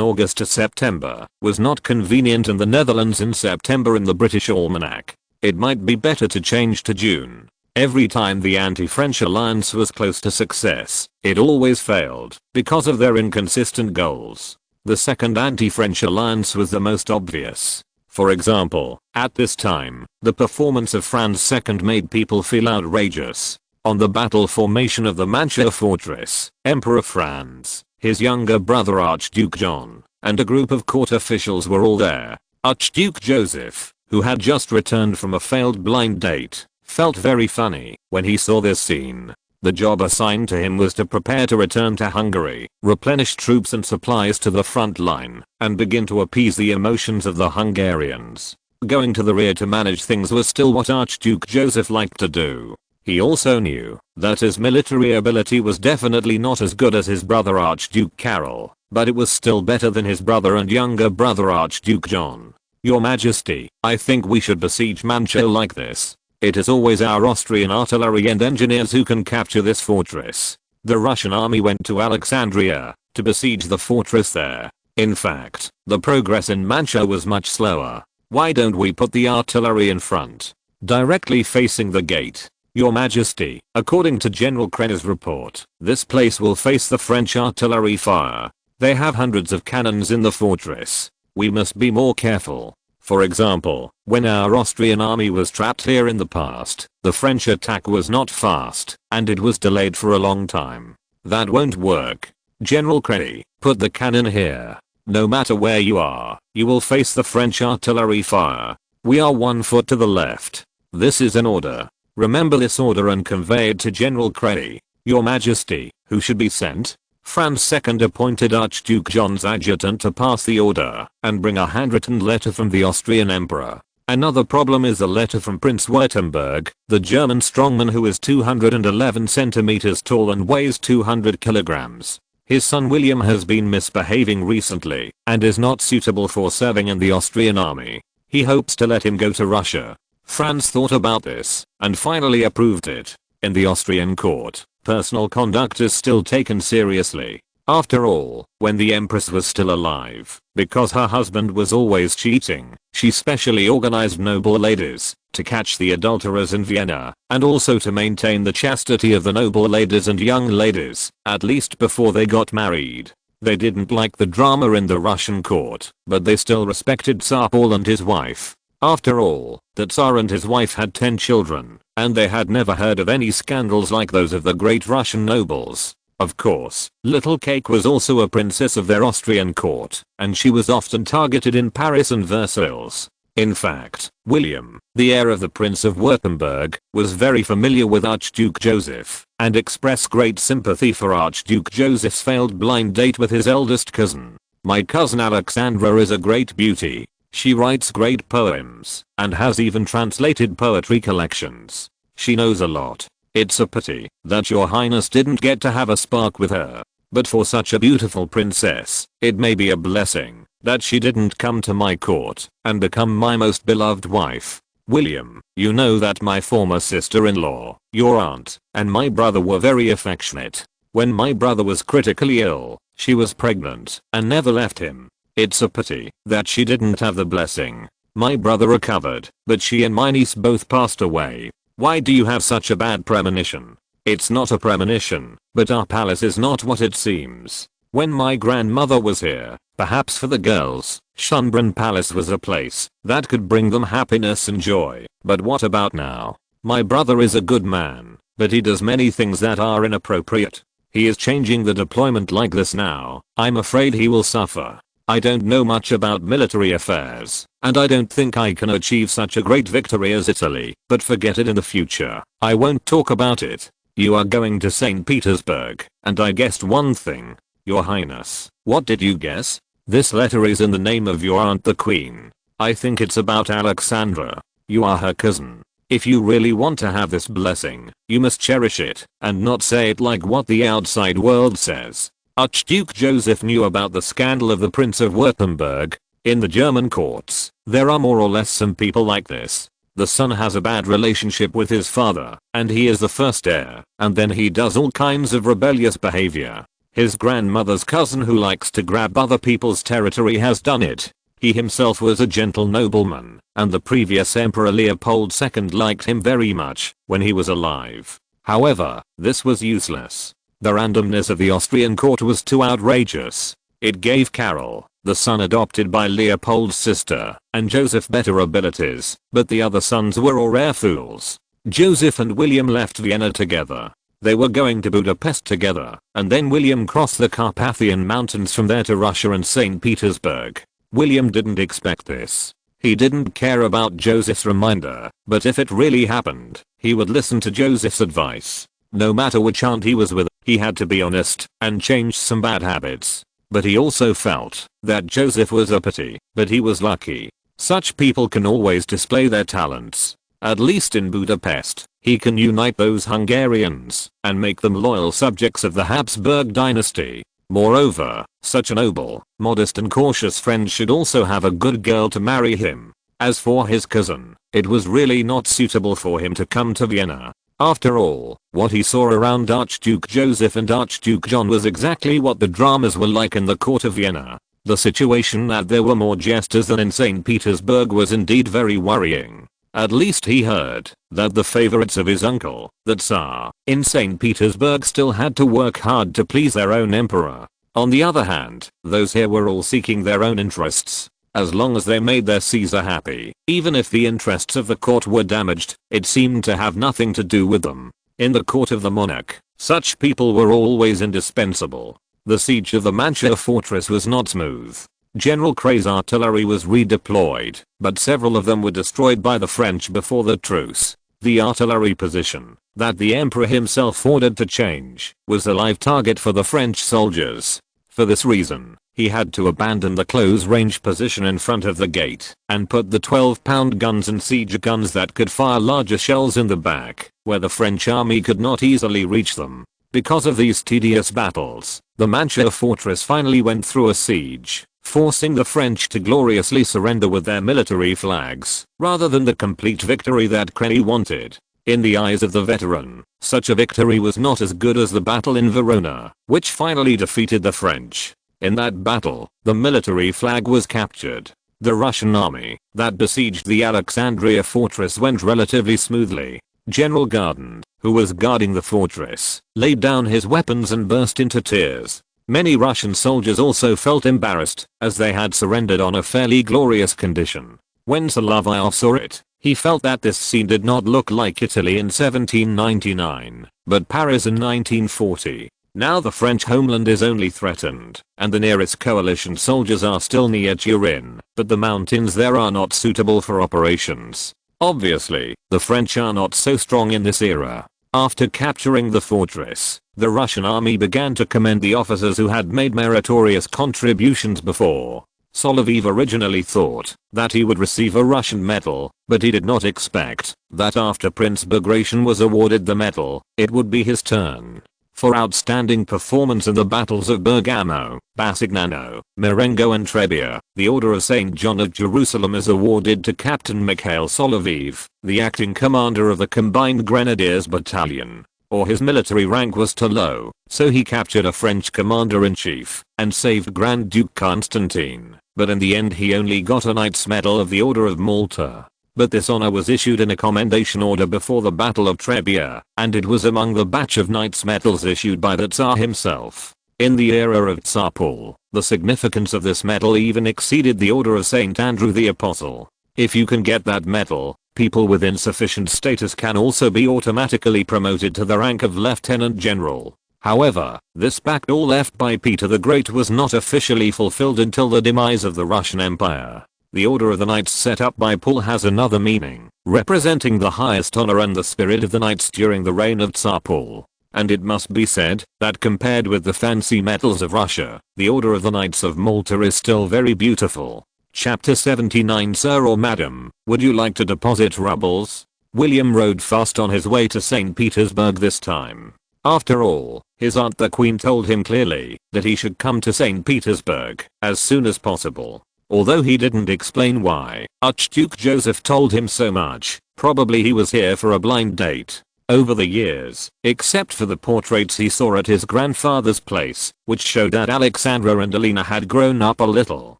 August to September was not convenient in the Netherlands in September in the British almanac. It might be better to change to June. Every time the anti-French alliance was close to success, it always failed because of their inconsistent goals. The second anti-French alliance was the most obvious. For example, at this time, the performance of Franz II made people feel outrageous. On the battle formation of the Mantua fortress, Emperor Franz, his younger brother Archduke John, and a group of court officials were all there. Archduke Joseph, who had just returned from a failed blind date, felt very funny when he saw this scene. The job assigned to him was to prepare to return to Hungary, replenish troops and supplies to the front line, and begin to appease the emotions of the Hungarians. Going to the rear to manage things was still what Archduke Joseph liked to do. He also knew that his military ability was definitely not as good as his brother Archduke Karol, but it was still better than his brother and younger brother Archduke John. Your Majesty, I think we should besiege Mantua like this. It is always our Austrian artillery and engineers who can capture this fortress. The Russian army went to Alexandria to besiege the fortress there. In fact, the progress in Mantua was much slower. Why don't we put the artillery in front, directly facing the gate? Your Majesty, according to General Krenner's report, this place will face the French artillery fire. They have hundreds of cannons in the fortress. We must be more careful. For example, when our Austrian army was trapped here in the past, the French attack was not fast, and it was delayed for a long time. That won't work. General Krenner, put the cannon here. No matter where you are, you will face the French artillery fire. We are 1 foot to the left. This is an order. Remember this order and convey it to General Krenner. Your Majesty, who should be sent? Franz II appointed Archduke John's adjutant to pass the order and bring a handwritten letter from the Austrian Emperor. Another problem is a letter from Prince Württemberg, the German strongman who is 211 centimeters tall and weighs 200 kilograms. His son William has been misbehaving recently and is not suitable for serving in the Austrian army. He hopes to let him go to Russia. Franz thought about this and finally approved it. In the Austrian court, personal conduct is still taken seriously. After all, when the Empress was still alive, because her husband was always cheating, she specially organized noble ladies to catch the adulterers in Vienna, and also to maintain the chastity of the noble ladies and young ladies, at least before they got married. They didn't like the drama in the Russian court, but they still respected Tsar Paul and his wife. After all, the Tsar and his wife had 10 children, and they had never heard of any scandals like those of the great Russian nobles. Of course, Little Cake was also a princess of their Austrian court, and she was often targeted in Paris and Versailles. In fact, William, the heir of the Prince of Württemberg, was very familiar with Archduke Joseph and expressed great sympathy for Archduke Joseph's failed blind date with his eldest cousin. My cousin Alexandra is a great beauty. She writes great poems and has even translated poetry collections. She knows a lot. It's a pity that your highness didn't get to have a spark with her. But for such a beautiful princess, it may be a blessing that she didn't come to my court and become my most beloved wife. William, you know that my former sister-in-law, your aunt, and my brother were very affectionate. When my brother was critically ill, she was pregnant and never left him. It's a pity that she didn't have the blessing. My brother recovered, but she and my niece both passed away. Why do you have such a bad premonition? It's not a premonition, but our palace is not what it seems. When my grandmother was here, perhaps for the girls, Schönbrunn Palace was a place that could bring them happiness and joy. But what about now? My brother is a good man, but he does many things that are inappropriate. He is changing the deployment like this now. I'm afraid he will suffer. I don't know much about military affairs, and I don't think I can achieve such a great victory as Italy, but forget it in the future. I won't talk about it. You are going to St. Petersburg, and I guessed one thing. Your Highness, what did you guess? This letter is in the name of your aunt the Queen. I think it's about Alexandra. You are her cousin. If you really want to have this blessing, you must cherish it, and not say it like what the outside world says. Archduke Joseph knew about the scandal of the Prince of Württemberg. In the German courts, there are more or less some people like this. The son has a bad relationship with his father, and he is the first heir, and then he does all kinds of rebellious behavior. His grandmother's cousin who likes to grab other people's territory has done it. He himself was a gentle nobleman, and the previous Emperor Leopold II liked him very much when he was alive. However, this was useless. The randomness of the Austrian court was too outrageous. It gave Carol, the son adopted by Leopold's sister, and Joseph better abilities, but the other sons were all rare fools. Joseph and William left Vienna together. They were going to Budapest together, and then William crossed the Carpathian Mountains from there to Russia and St. Petersburg. William didn't expect this. He didn't care about Joseph's reminder, but if it really happened, he would listen to Joseph's advice. No matter which aunt he was with, he had to be honest and change some bad habits. But he also felt that Joseph was a pity, but he was lucky. Such people can always display their talents. At least in Budapest, he can unite those Hungarians and make them loyal subjects of the Habsburg dynasty. Moreover, such a noble, modest and cautious friend should also have a good girl to marry him. As for his cousin, it was really not suitable for him to come to Vienna. After all, what he saw around Archduke Joseph and Archduke John was exactly what the dramas were like in the court of Vienna. The situation that there were more jesters than in St. Petersburg was indeed very worrying. At least he heard that the favorites of his uncle, the Tsar, in St. Petersburg still had to work hard to please their own emperor. On the other hand, those here were all seeking their own interests. As long as they made their Caesar happy, even if the interests of the court were damaged, it seemed to have nothing to do with them. In the court of the monarch, such people were always indispensable. The siege of the Mantua fortress was not smooth. General Kray's artillery was redeployed, but several of them were destroyed by the French before the truce. The artillery position, that the emperor himself ordered to change, was a live target for the French soldiers. For this reason, he had to abandon the close-range position in front of the gate and put the 12-pound guns and siege guns that could fire larger shells in the back, where the French army could not easily reach them. Because of these tedious battles, the Mantua fortress finally went through a siege, forcing the French to gloriously surrender with their military flags, rather than the complete victory that Kray wanted. In the eyes of the veteran, such a victory was not as good as the battle in Verona, which finally defeated the French. In that battle, the military flag was captured. The Russian army that besieged the Alexandria fortress went relatively smoothly. General Gardin, who was guarding the fortress, laid down his weapons and burst into tears. Many Russian soldiers also felt embarrassed, as they had surrendered on a fairly glorious condition. When Solovyov saw it, he felt that this scene did not look like Italy in 1799, but Paris in 1940. Now the French homeland is only threatened, and the nearest coalition soldiers are still near Turin, but the mountains there are not suitable for operations. Obviously, the French are not so strong in this era. After capturing the fortress, the Russian army began to commend the officers who had made meritorious contributions before. Solovyov originally thought that he would receive a Russian medal, but he did not expect that after Prince Bagration was awarded the medal, it would be his turn. For outstanding performance in the battles of Bergamo, Bassignano, Marengo and Trebia, the Order of St. John of Jerusalem is awarded to Captain Mikhail Solovyov, the acting commander of the Combined Grenadiers Battalion. Or his military rank was too low, so he captured a French commander-in-chief and saved Grand Duke Constantine, but in the end he only got a Knight's Medal of the Order of Malta. But this honor was issued in a commendation order before the Battle of Trebia, and it was among the batch of Knight's medals issued by the Tsar himself. In the era of Tsar Paul, the significance of this medal even exceeded the Order of St. Andrew the Apostle. If you can get that medal, people with insufficient status can also be automatically promoted to the rank of Lieutenant General. However, this backdoor left by Peter the Great was not officially fulfilled until the demise of the Russian Empire. The Order of the Knights set up by Paul has another meaning, representing the highest honor and the spirit of the knights during the reign of Tsar Paul. And it must be said that compared with the fancy medals of Russia, the Order of the Knights of Malta is still very beautiful. Chapter 79 Sir or Madam, would you like to deposit rubles? William rode fast on his way to St. Petersburg this time. After all, his aunt the Queen told him clearly that he should come to St. Petersburg as soon as possible. Although he didn't explain why, Archduke Joseph told him so much, probably he was here for a blind date. Over the years, except for the portraits he saw at his grandfather's place, which showed that Alexandra and Alina had grown up a little,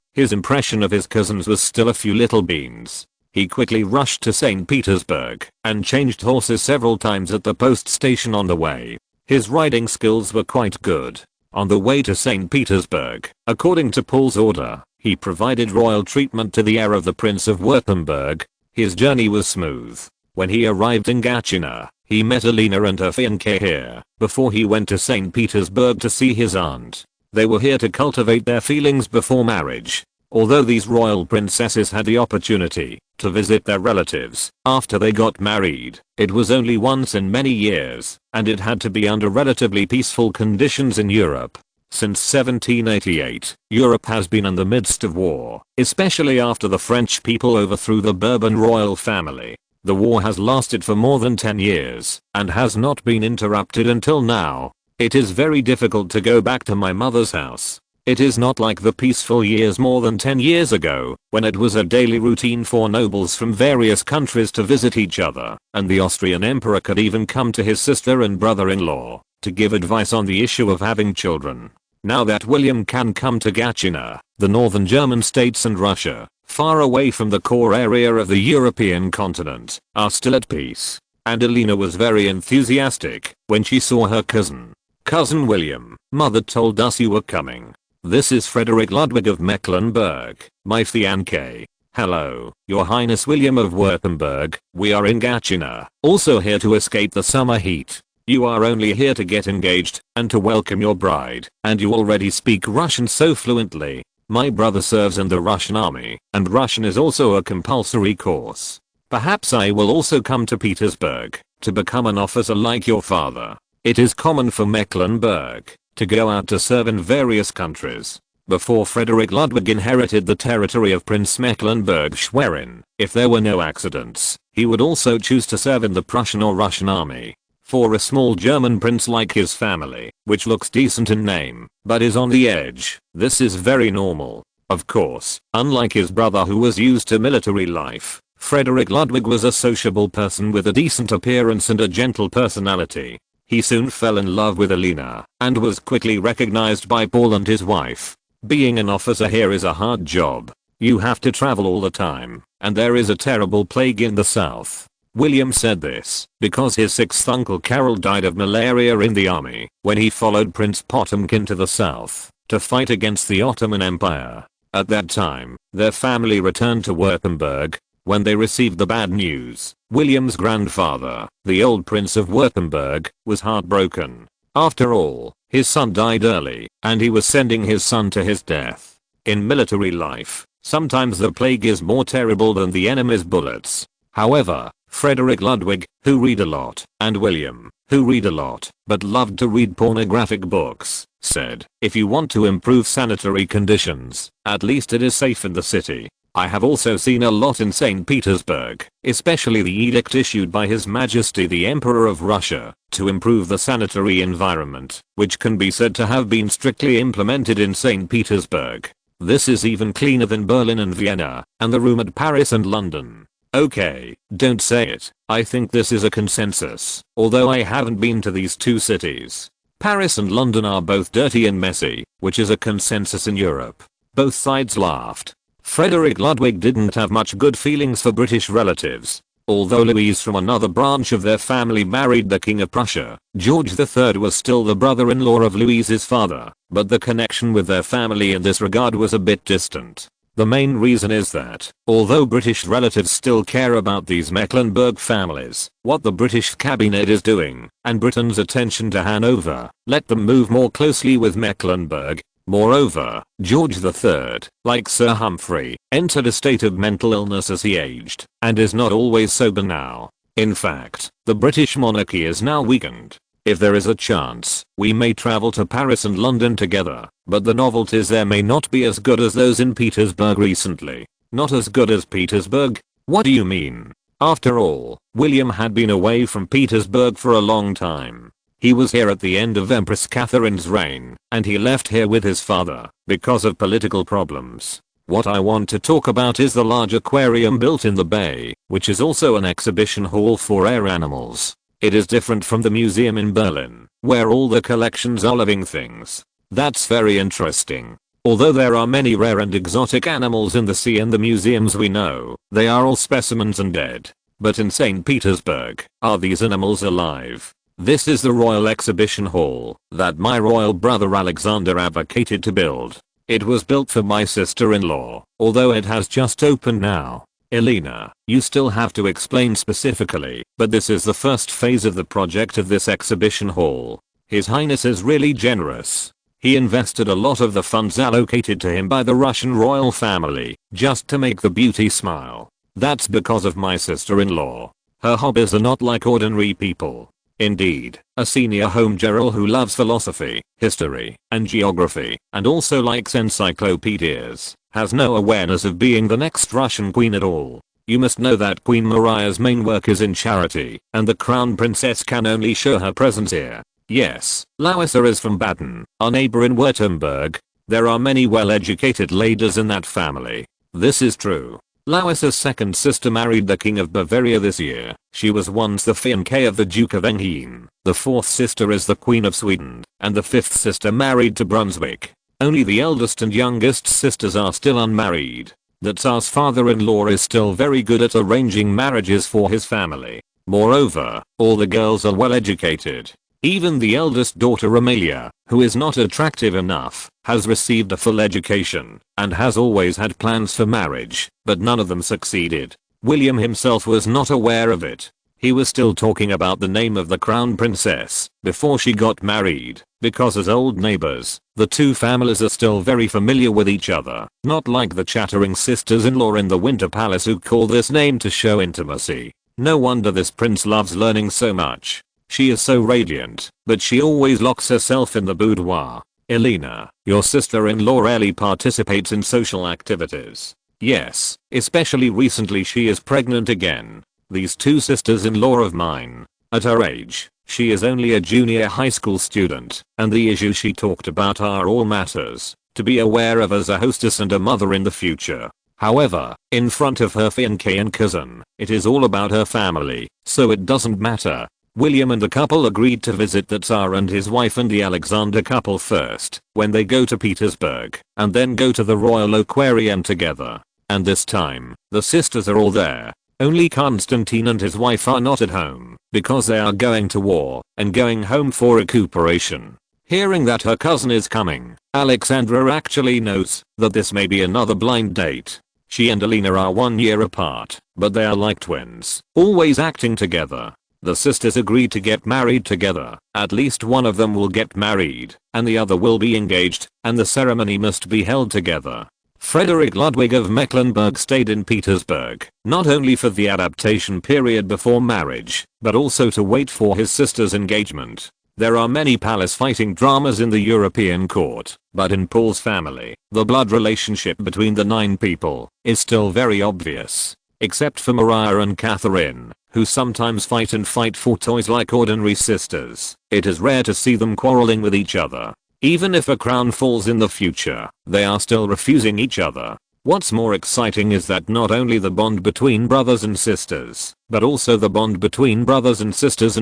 his impression of his cousins was still a few little beans. He quickly rushed to St. Petersburg and changed horses several times at the post station on the way. His riding skills were quite good. On the way to St. Petersburg, according to Paul's order, he provided royal treatment to the heir of the Prince of Württemberg. His journey was smooth. When he arrived in Gatchina, he met Alina and her fiancé here before he went to St. Petersburg to see his aunt. They were here to cultivate their feelings before marriage. Although these royal princesses had the opportunity to visit their relatives after they got married, it was only once in many years, and it had to be under relatively peaceful conditions in Europe. Since 1788, Europe has been in the midst of war, especially after the French people overthrew the Bourbon royal family. The war has lasted for more than 10 years, and has not been interrupted until now. It is very difficult to go back to my mother's house. It is not like the peaceful years more than 10 years ago, when it was a daily routine for nobles from various countries to visit each other, and the Austrian emperor could even come to his sister and brother-in-law to give advice on the issue of having children. Now that William can come to Gatchina, the northern German states and Russia, far away from the core area of the European continent, are still at peace. And Alina was very enthusiastic when she saw her cousin. Cousin William, mother told us you were coming. This is Frederick Ludwig of Mecklenburg, my fiancé. Hello, Your Highness William of Württemberg, we are in Gatchina, also here to escape the summer heat. You are only here to get engaged and to welcome your bride, and you already speak Russian so fluently. My brother serves in the Russian army, and Russian is also a compulsory course. Perhaps I will also come to Petersburg to become an officer like your father. It is common for Mecklenburg to go out to serve in various countries. Before Frederick Ludwig inherited the territory of Prince Mecklenburg-Schwerin, if there were no accidents, he would also choose to serve in the Prussian or Russian army. For a small German prince like his family, which looks decent in name, but is on the edge, this is very normal. Of course, unlike his brother who was used to military life, Frederick Ludwig was a sociable person with a decent appearance and a gentle personality. He soon fell in love with Alina, and was quickly recognized by Paul and his wife. Being an officer here is a hard job. You have to travel all the time, and there is a terrible plague in the south. William said this because his sixth uncle Carol died of malaria in the army when he followed Prince Potemkin to the south to fight against the Ottoman Empire. At that time, their family returned to Württemberg. When they received the bad news, William's grandfather, the old Prince of Württemberg, was heartbroken. After all, his son died early, and he was sending his son to his death. In military life, sometimes the plague is more terrible than the enemy's bullets. However, Frederick Ludwig, who read a lot, and William, who read a lot, but loved to read pornographic books, said, if you want to improve sanitary conditions, at least it is safe in the city. I have also seen a lot in St. Petersburg, especially the edict issued by His Majesty the Emperor of Russia, to improve the sanitary environment, which can be said to have been strictly implemented in St. Petersburg. This is even cleaner than Berlin and Vienna, and the room at Paris and London. Okay, don't say it, I think this is a consensus, although I haven't been to these two cities. Paris and London are both dirty and messy, which is a consensus in Europe. Both sides laughed. Frederick Ludwig didn't have much good feelings for British relatives. Although Louise from another branch of their family married the King of Prussia, George III was still the brother-in-law of Louise's father, but the connection with their family in this regard was a bit distant. The main reason is that, although British relatives still care about these Mecklenburg families, what the British cabinet is doing, and Britain's attention to Hanover, let them move more closely with Mecklenburg. Moreover, George III, like Sir Humphrey, entered a state of mental illness as he aged, and is not always sober now. In fact, the British monarchy is now weakened. If there is a chance, we may travel to Paris and London together, but the novelties there may not be as good as those in Petersburg recently. Not as good as Petersburg? What do you mean? After all, William had been away from Petersburg for a long time. He was here at the end of Empress Catherine's reign, and he left here with his father, because of political problems. What I want to talk about is the large aquarium built in the bay, which is also an exhibition hall for air animals. It is different from the museum in Berlin, where all the collections are living things. That's very interesting. Although there are many rare and exotic animals in the sea and the museums we know, they are all specimens and dead. But in St. Petersburg, are these animals alive? This is the Royal Exhibition Hall that my royal brother Alexander advocated to build. It was built for my sister-in-law, although it has just opened now. Elena, you still have to explain specifically, but this is the first phase of the project of this exhibition hall. His Highness is really generous. He invested a lot of the funds allocated to him by the Russian royal family, just to make the beauty smile. That's because of my sister-in-law. Her hobbies are not like ordinary people. Indeed, a senior home general who loves philosophy, history, and geography, and also likes encyclopedias, has no awareness of being the next Russian queen at all. You must know that Queen Maria's main work is in charity, and the crown princess can only show her presence here. Yes, Larissa is from Baden, our neighbor in Württemberg. There are many well-educated ladies in that family. This is true. Larissa's second sister married the King of Bavaria this year. She was once the fiancée of the Duke of Enghien. The fourth sister is the Queen of Sweden, and the fifth sister married to Brunswick. Only the eldest and youngest sisters are still unmarried. The Tsar's father-in-law is still very good at arranging marriages for his family. Moreover, all the girls are well educated. Even the eldest daughter Amalia, who is not attractive enough, has received a full education, and has always had plans for marriage, but none of them succeeded. William himself was not aware of it. He was still talking about the name of the crown princess before she got married, because as old neighbors, the two families are still very familiar with each other, not like the chattering sisters-in-law in the Winter Palace who call this name to show intimacy. No wonder this prince loves learning so much. She is so radiant, but she always locks herself in the boudoir. Elena, your sister-in-law rarely participates in social activities. Yes, especially recently she is pregnant again. These two sisters-in-law of mine. At her age, she is only a junior high school student, and the issues she talked about are all matters to be aware of as a hostess and a mother in the future. However, in front of her fiancé and cousin, it is all about her family, so it doesn't matter. William and the couple agreed to visit the Tsar and his wife and the Alexander couple first, when they go to Petersburg, and then go to the Royal Aquarium together. And this time, the sisters are all there. Only Constantine and his wife are not at home, because they are going to war, and going home for recuperation. Hearing that her cousin is coming, Alexandra actually knows that this may be another blind date. She and Alina are 1 year apart, but they are like twins, always acting together. The sisters agree to get married together. At least one of them will get married, and the other will be engaged, and the ceremony must be held together. Frederick Ludwig of Mecklenburg stayed in Petersburg, not only for the adaptation period before marriage, but also to wait for his sister's engagement. There are many palace fighting dramas in the European court, but in Paul's family, the blood relationship between the 9 people is still very obvious. Except for Maria and Catherine, who sometimes fight for toys like ordinary sisters. It is rare to see them quarreling with each other. Even if a crown falls in the future, they are still refusing each other. What's more exciting is that not only the bond between brothers and sisters, but also the bond between brothers and sisters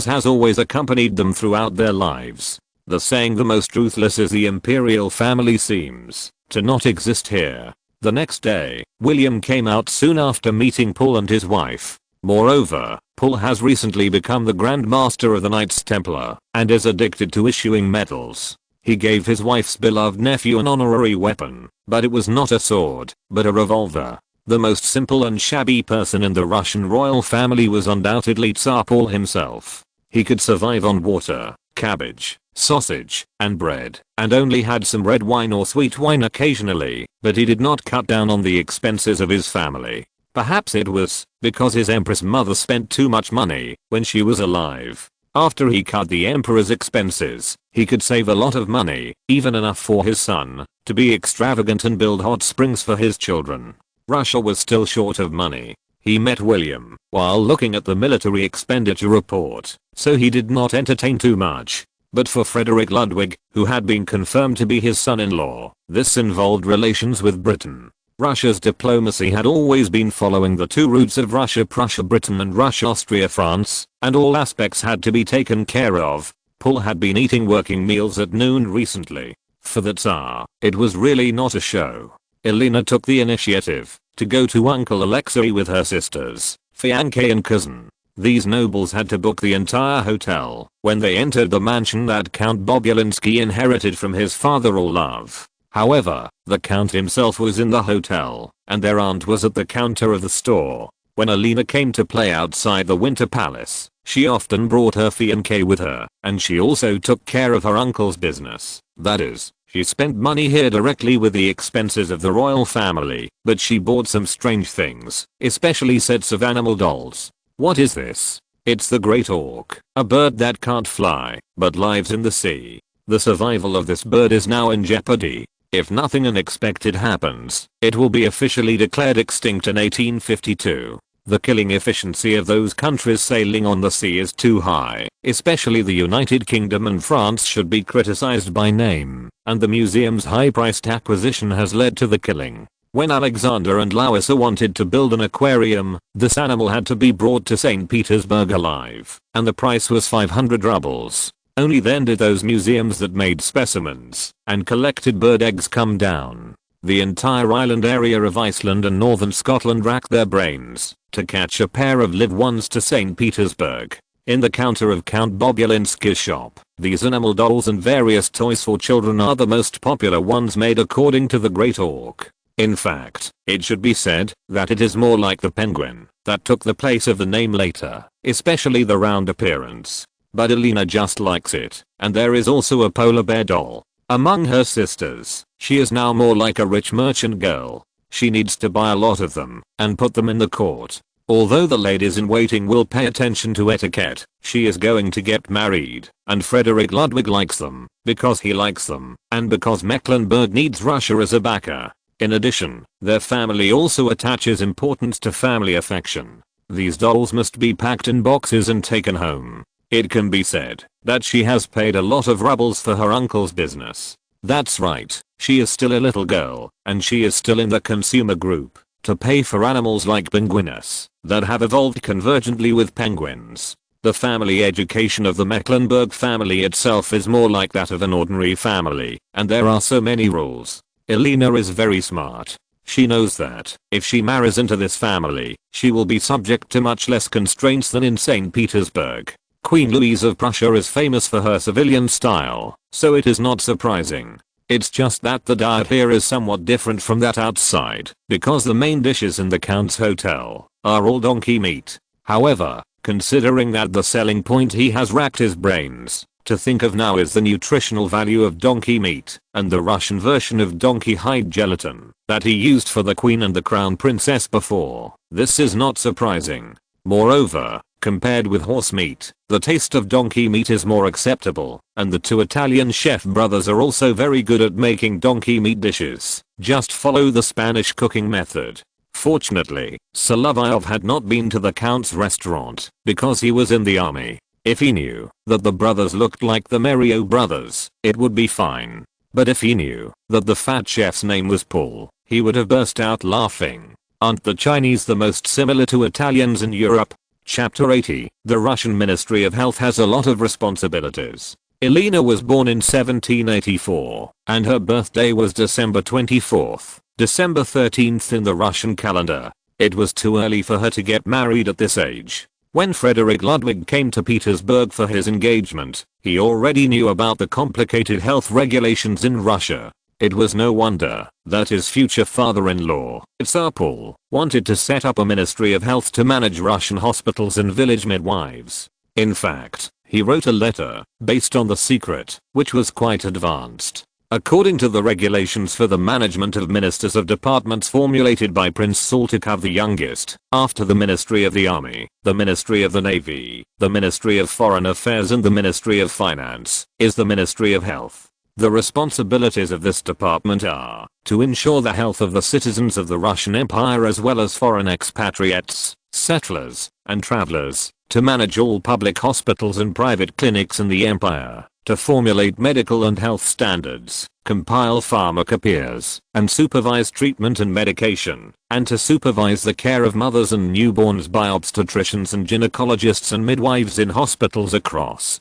has always accompanied them throughout their lives. The saying "the most ruthless is the imperial family" seems to not exist here. The next day, William came out soon after meeting Paul and his wife. Moreover, Paul has recently become the Grand Master of the Knights Templar and is addicted to issuing medals. He gave his wife's beloved nephew an honorary weapon, but it was not a sword, but a revolver. The most simple and shabby person in the Russian royal family was undoubtedly Tsar Paul himself. He could survive on water, cabbage, sausage, and bread, and only had some red wine or sweet wine occasionally, but he did not cut down on the expenses of his family. Perhaps it was because his empress mother spent too much money when she was alive. After he cut the emperor's expenses, he could save a lot of money, even enough for his son to be extravagant and build hot springs for his children. Russia was still short of money. He met William while looking at the military expenditure report, so he did not entertain too much. But for Frederick Ludwig, who had been confirmed to be his son-in-law, this involved relations with Britain. Russia's diplomacy had always been following the 2 routes of Russia-Prussia-Britain and Russia-Austria-France, and all aspects had to be taken care of. Paul had been eating working meals at noon recently. For the Tsar, it was really not a show. Elena took the initiative to go to Uncle Alexei with her sisters, fiancé and cousin. These nobles had to book the entire hotel when they entered the mansion that Count Bobulinski inherited from his father Orlov. However, the count himself was in the hotel, and their aunt was at the counter of the store. When Alina came to play outside the Winter Palace, she often brought her fiancé with her, and she also took care of her uncle's business. That is, she spent money here directly with the expenses of the royal family, but she bought some strange things, especially sets of animal dolls. What is this? It's the great auk, a bird that can't fly, but lives in the sea. The survival of this bird is now in jeopardy. If nothing unexpected happens, it will be officially declared extinct in 1852. The killing efficiency of those countries sailing on the sea is too high, especially the United Kingdom and France should be criticized by name, and the museum's high-priced acquisition has led to the killing. When Alexander and Larissa wanted to build an aquarium, this animal had to be brought to St. Petersburg alive, and the price was 500 rubles. Only then did those museums that made specimens and collected bird eggs come down. The entire island area of Iceland and northern Scotland racked their brains to catch a pair of live ones to St. Petersburg. In the counter of Count Bobulinski's shop, these animal dolls and various toys for children are the most popular ones made according to the Great Auk. In fact, it should be said that it is more like the penguin that took the place of the name later, especially the round appearance. But Elena just likes it, and there is also a polar bear doll. Among her sisters, she is now more like a rich merchant girl. She needs to buy a lot of them and put them in the court. Although the ladies in waiting will pay attention to etiquette, she is going to get married, and Frederick Ludwig likes them, because he likes them, and because Mecklenburg needs Russia as a backer. In addition, their family also attaches importance to family affection. These dolls must be packed in boxes and taken home. It can be said that she has paid a lot of rubles for her uncle's business. That's right, she is still a little girl, and she is still in the consumer group, to pay for animals like penguins that have evolved convergently with penguins. The family education of the Mecklenburg family itself is more like that of an ordinary family, and there are so many rules. Elena is very smart. She knows that if she marries into this family, she will be subject to much less constraints than in St. Petersburg. Queen Louise of Prussia is famous for her civilian style, so it is not surprising. It's just that the diet here is somewhat different from that outside, because the main dishes in the Count's hotel are all donkey meat. However, considering that the selling point he has racked his brains to think of now is the nutritional value of donkey meat and the Russian version of donkey hide gelatin that he used for the queen and the crown princess before. This is not surprising. Moreover, compared with horse meat, the taste of donkey meat is more acceptable, and the two Italian chef brothers are also very good at making donkey meat dishes. Just follow the Spanish cooking method. Fortunately, Solovyov had not been to the Count's restaurant because he was in the army. If he knew that the brothers looked like the Mario brothers, it would be fine. But if he knew that the fat chef's name was Paul, he would have burst out laughing. Aren't the Chinese the most similar to Italians in Europe? Chapter 80. The Russian Ministry of Health has a lot of responsibilities. Elena was born in 1784, and her birthday was December 24th, December 13th in the Russian calendar. It was too early for her to get married at this age. When Frederick Ludwig came to Petersburg for his engagement, he already knew about the complicated health regulations in Russia. It was no wonder that his future father-in-law, Tsar Paul, wanted to set up a Ministry of Health to manage Russian hospitals and village midwives. In fact, he wrote a letter based on the secret, which was quite advanced. According to the regulations for the management of ministers of departments formulated by Prince Sólovyov the youngest, after the Ministry of the Army, the Ministry of the Navy, the Ministry of Foreign Affairs and the Ministry of Finance, is the Ministry of Health. The responsibilities of this department are to ensure the health of the citizens of the Russian Empire as well as foreign expatriates, settlers, and travelers, to manage all public hospitals and private clinics in the empire, to formulate medical and health standards, compile pharmacopoeias, and supervise treatment and medication, and to supervise the care of mothers and newborns by obstetricians and gynecologists and midwives in hospitals across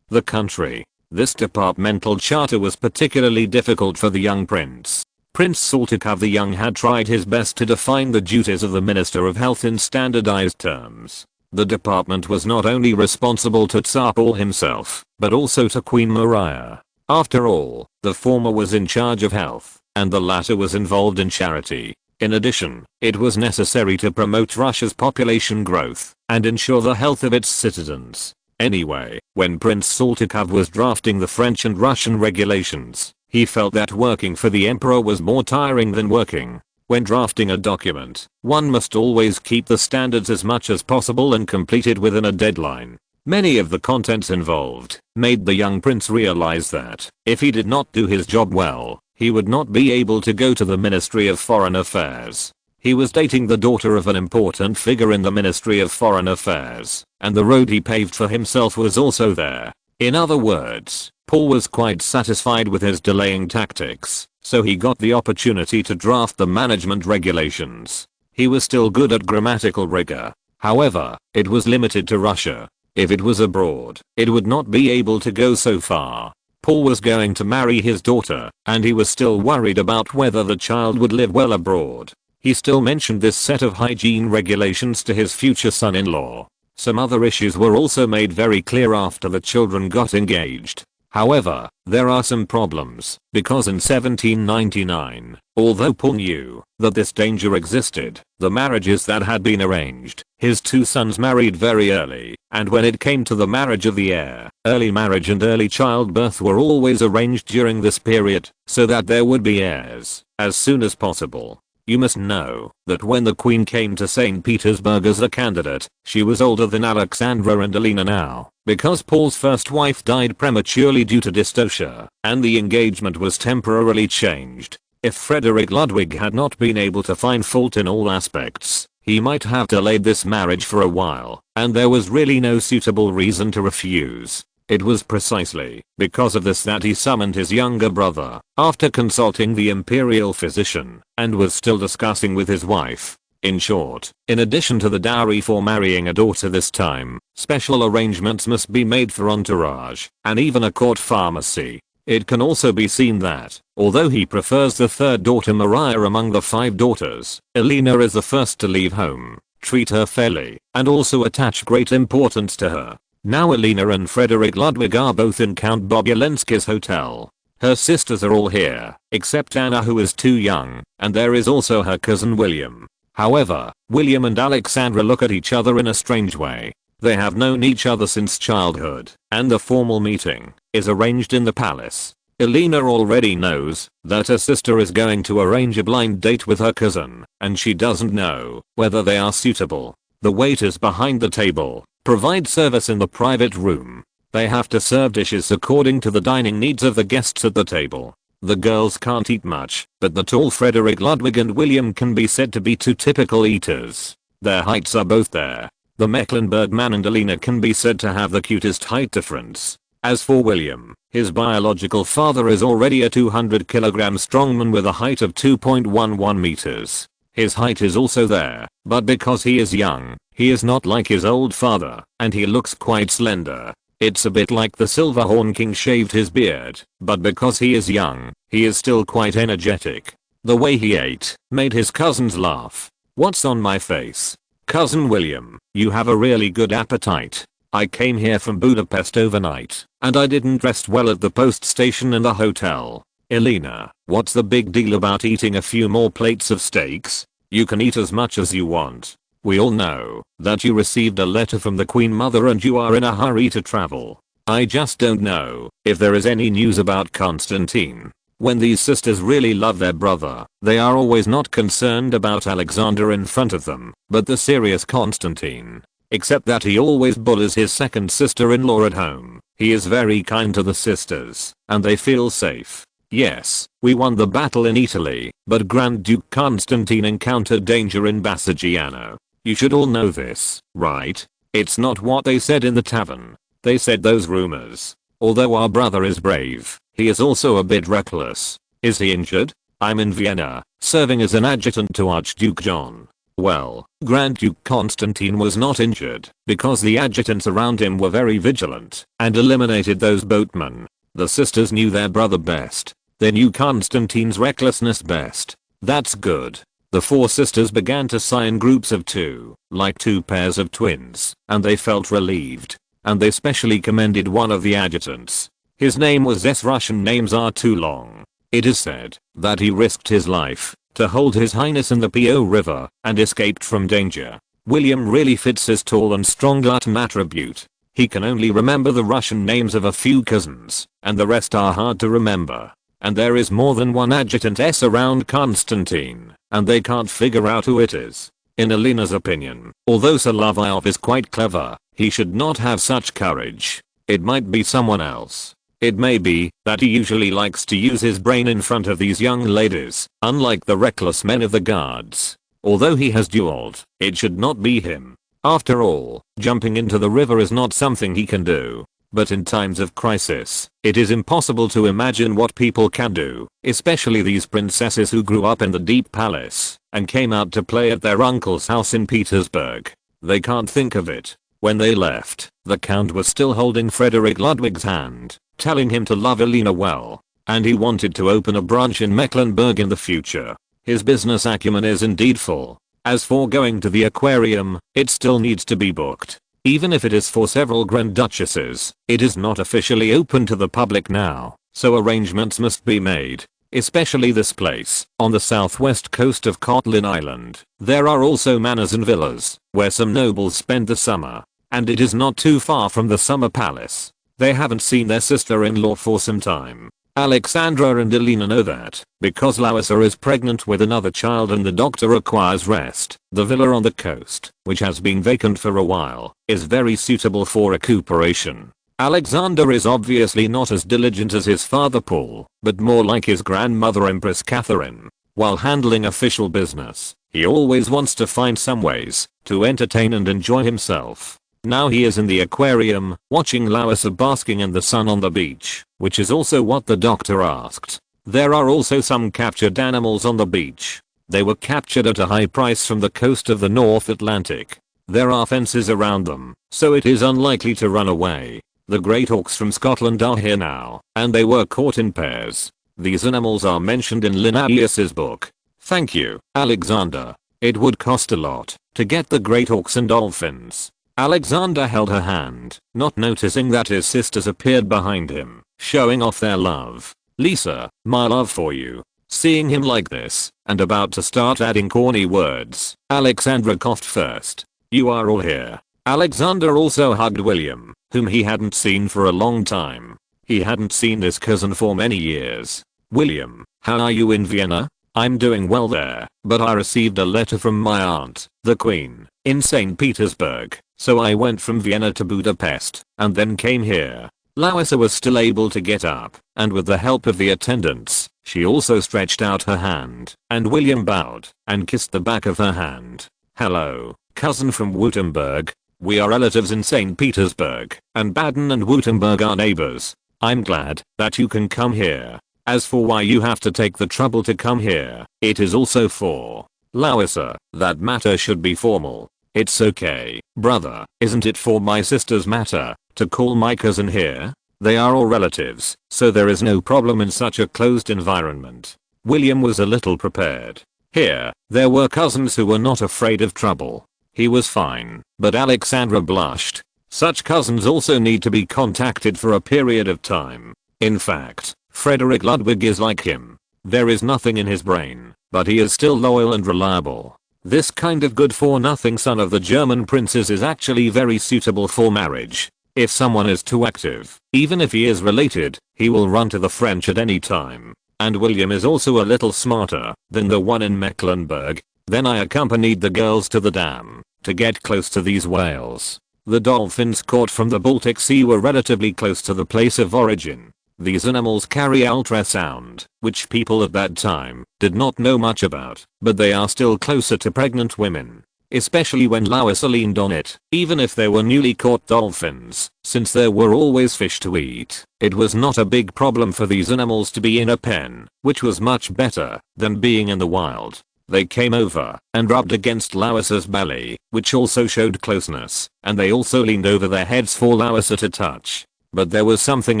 the country. This departmental charter was particularly difficult for the young prince. Prince Sólovyov the Young had tried his best to define the duties of the Minister of Health in standardized terms. The department was not only responsible to Tsar Paul himself, but also to Queen Maria. After all, the former was in charge of health, and the latter was involved in charity. In addition, it was necessary to promote Russia's population growth and ensure the health of its citizens. Anyway, when Prince Sólovyov was drafting the French and Russian regulations, he felt that working for the emperor was more tiring than working. When drafting a document, one must always keep the standards as much as possible and complete it within a deadline. Many of the contents involved made the young prince realize that if he did not do his job well, he would not be able to go to the Ministry of Foreign Affairs. He was dating the daughter of an important figure in the Ministry of Foreign Affairs, and the road he paved for himself was also there. In other words, Paul was quite satisfied with his delaying tactics, so he got the opportunity to draft the management regulations. He was still good at grammatical rigor. However, it was limited to Russia. If it was abroad, it would not be able to go so far. Paul was going to marry his daughter, and he was still worried about whether the child would live well abroad. He still mentioned this set of hygiene regulations to his future son-in-law. Some other issues were also made very clear after the children got engaged. However, there are some problems, because in 1799, although Paul knew that this danger existed, the marriages that had been arranged, his two sons married very early, and when it came to the marriage of the heir, early marriage and early childbirth were always arranged during this period, so that there would be heirs as soon as possible. You must know that when the queen came to St. Petersburg as a candidate, she was older than Alexandra and Elena now, because Paul's first wife died prematurely due to dystocia, and the engagement was temporarily changed. If Frederick Ludwig had not been able to find fault in all aspects, he might have delayed this marriage for a while, and there was really no suitable reason to refuse. It was precisely because of this that he summoned his younger brother, after consulting the imperial physician, and was still discussing with his wife. In short, in addition to the dowry for marrying a daughter this time, special arrangements must be made for entourage, and even a court pharmacy. It can also be seen that, although he prefers the third daughter Maria among the 5 daughters, Elena is the first to leave home, treat her fairly, and also attach great importance to her. Now Elena and Frederick Ludwig are both in Count Bobulensky's hotel. Her sisters are all here, except Anna, who is too young, and there is also her cousin William. However, William and Alexandra look at each other in a strange way. They have known each other since childhood, and the formal meeting is arranged in the palace. Elena already knows that her sister is going to arrange a blind date with her cousin, and she doesn't know whether they are suitable. The waiters behind the table provide service in the private room. They have to serve dishes according to the dining needs of the guests at the table. The girls can't eat much, but the tall Frederick Ludwig and William can be said to be two typical eaters. Their heights are both there. The Mecklenburg man and Elena can be said to have the cutest height difference. As for William, his biological father is already a 200 kg strongman with a height of 2.11 meters. His height is also there, but because he is young, he is not like his old father, and he looks quite slender. It's a bit like the Silverhorn King shaved his beard, but because he is young, he is still quite energetic. The way he ate made his cousins laugh. "What's on my face? Cousin William, you have a really good appetite. I came here from Budapest overnight, and I didn't rest well at the post station and the hotel." "Elena, what's the big deal about eating a few more plates of steaks? You can eat as much as you want. We all know that you received a letter from the Queen Mother and you are in a hurry to travel. I just don't know if there is any news about Constantine." When these sisters really love their brother, they are always not concerned about Alexander in front of them, but the serious Constantine. Except that he always bullies his second sister-in-law at home. He is very kind to the sisters, and they feel safe. "Yes, we won the battle in Italy, but Grand Duke Constantine encountered danger in Bassigiano. You should all know this, right? It's not what they said in the tavern. They said those rumors. Although our brother is brave, he is also a bit reckless. Is he injured? I'm in Vienna, serving as an adjutant to Archduke John." Well, Grand Duke Constantine was not injured, because the adjutants around him were very vigilant, and eliminated those boatmen. The sisters knew their brother best. They knew Constantine's recklessness best. That's good. The four sisters began to sigh in groups of two, like two pairs of twins, and they felt relieved. And they specially commended one of the adjutants. His name was S. Russian names are too long. It is said that he risked his life to hold His Highness in the Po River and escaped from danger. William really fits his tall and strong Latin attribute. He can only remember the Russian names of a few cousins, and the rest are hard to remember. And there is more than one adjutant S around Constantine, and they can't figure out who it is. In Elena's opinion, although Solovyov is quite clever, he should not have such courage. It might be someone else. It may be that he usually likes to use his brain in front of these young ladies, unlike the reckless men of the guards. Although he has dueled, it should not be him. After all, jumping into the river is not something he can do. But in times of crisis, it is impossible to imagine what people can do, especially these princesses who grew up in the deep palace and came out to play at their uncle's house in Petersburg. They can't think of it. When they left, the count was still holding Frederick Ludwig's hand, telling him to love Elena well, and he wanted to open a branch in Mecklenburg in the future. His business acumen is indeed full. As for going to the aquarium, it still needs to be booked. Even if it is for several grand duchesses, it is not officially open to the public now, so arrangements must be made. Especially this place, on the southwest coast of Kotlin Island. There are also manors and villas, where some nobles spend the summer. And it is not too far from the summer palace. They haven't seen their sister-in-law for some time. Alexandra and Elena know that, because Larissa is pregnant with another child and the doctor requires rest. The villa on the coast, which has been vacant for a while, is very suitable for recuperation. Alexander is obviously not as diligent as his father Paul, but more like his grandmother Empress Catherine. While handling official business, he always wants to find some ways to entertain and enjoy himself. Now he is in the aquarium, watching Larissa basking in the sun on the beach, which is also what the doctor asked. There are also some captured animals on the beach. They were captured at a high price from the coast of the North Atlantic. There are fences around them, so it is unlikely to run away. The great hawks from Scotland are here now, and they were caught in pairs. These animals are mentioned in Linnaeus's book. Thank you, Alexander. It would cost a lot to get the great hawks and dolphins. Alexander held her hand, not noticing that his sisters appeared behind him, showing off their love. "Lisa, my love for you." Seeing him like this, and about to start adding corny words, Alexandra coughed first. "You are all here. Alexander also hugged William, whom he hadn't seen for a long time. He hadn't seen his cousin for many years. "William, how are you in Vienna?" "I'm doing well there, but I received a letter from my aunt, the Queen, in St. Petersburg, so I went from Vienna to Budapest, and then came here." Larissa was still able to get up, and with the help of the attendants, she also stretched out her hand, and William bowed and kissed the back of her hand. "Hello, cousin from Württemberg. We are relatives in St. Petersburg, and Baden and Württemberg are neighbors. I'm glad that you can come here. As for why you have to take the trouble to come here, it is also for Larissa, that matter should be formal. It's okay, brother, isn't it for my sister's matter, to call my cousin here? They are all relatives, so there is no problem in such a closed environment." William was a little prepared. Here, there were cousins who were not afraid of trouble. He was fine, but Alexandra blushed. Such cousins also need to be contacted for a period of time. In fact, Frederick Ludwig is like him. There is nothing in his brain, but he is still loyal and reliable. This kind of good-for-nothing son of the German princes is actually very suitable for marriage. If someone is too active, even if he is related, he will run to the French at any time. And William is also a little smarter than the one in Mecklenburg. Then I accompanied the girls to the dam to get close to these whales. The dolphins caught from the Baltic Sea were relatively close to the place of origin. These animals carry ultrasound, which people at that time did not know much about, but they are still closer to pregnant women. Especially when Larissa leaned on it, even if they were newly caught dolphins, since there were always fish to eat. It was not a big problem for these animals to be in a pen, which was much better than being in the wild. They came over and rubbed against Larissa's belly, which also showed closeness, and they also leaned over their heads for Larissa to touch. But there was something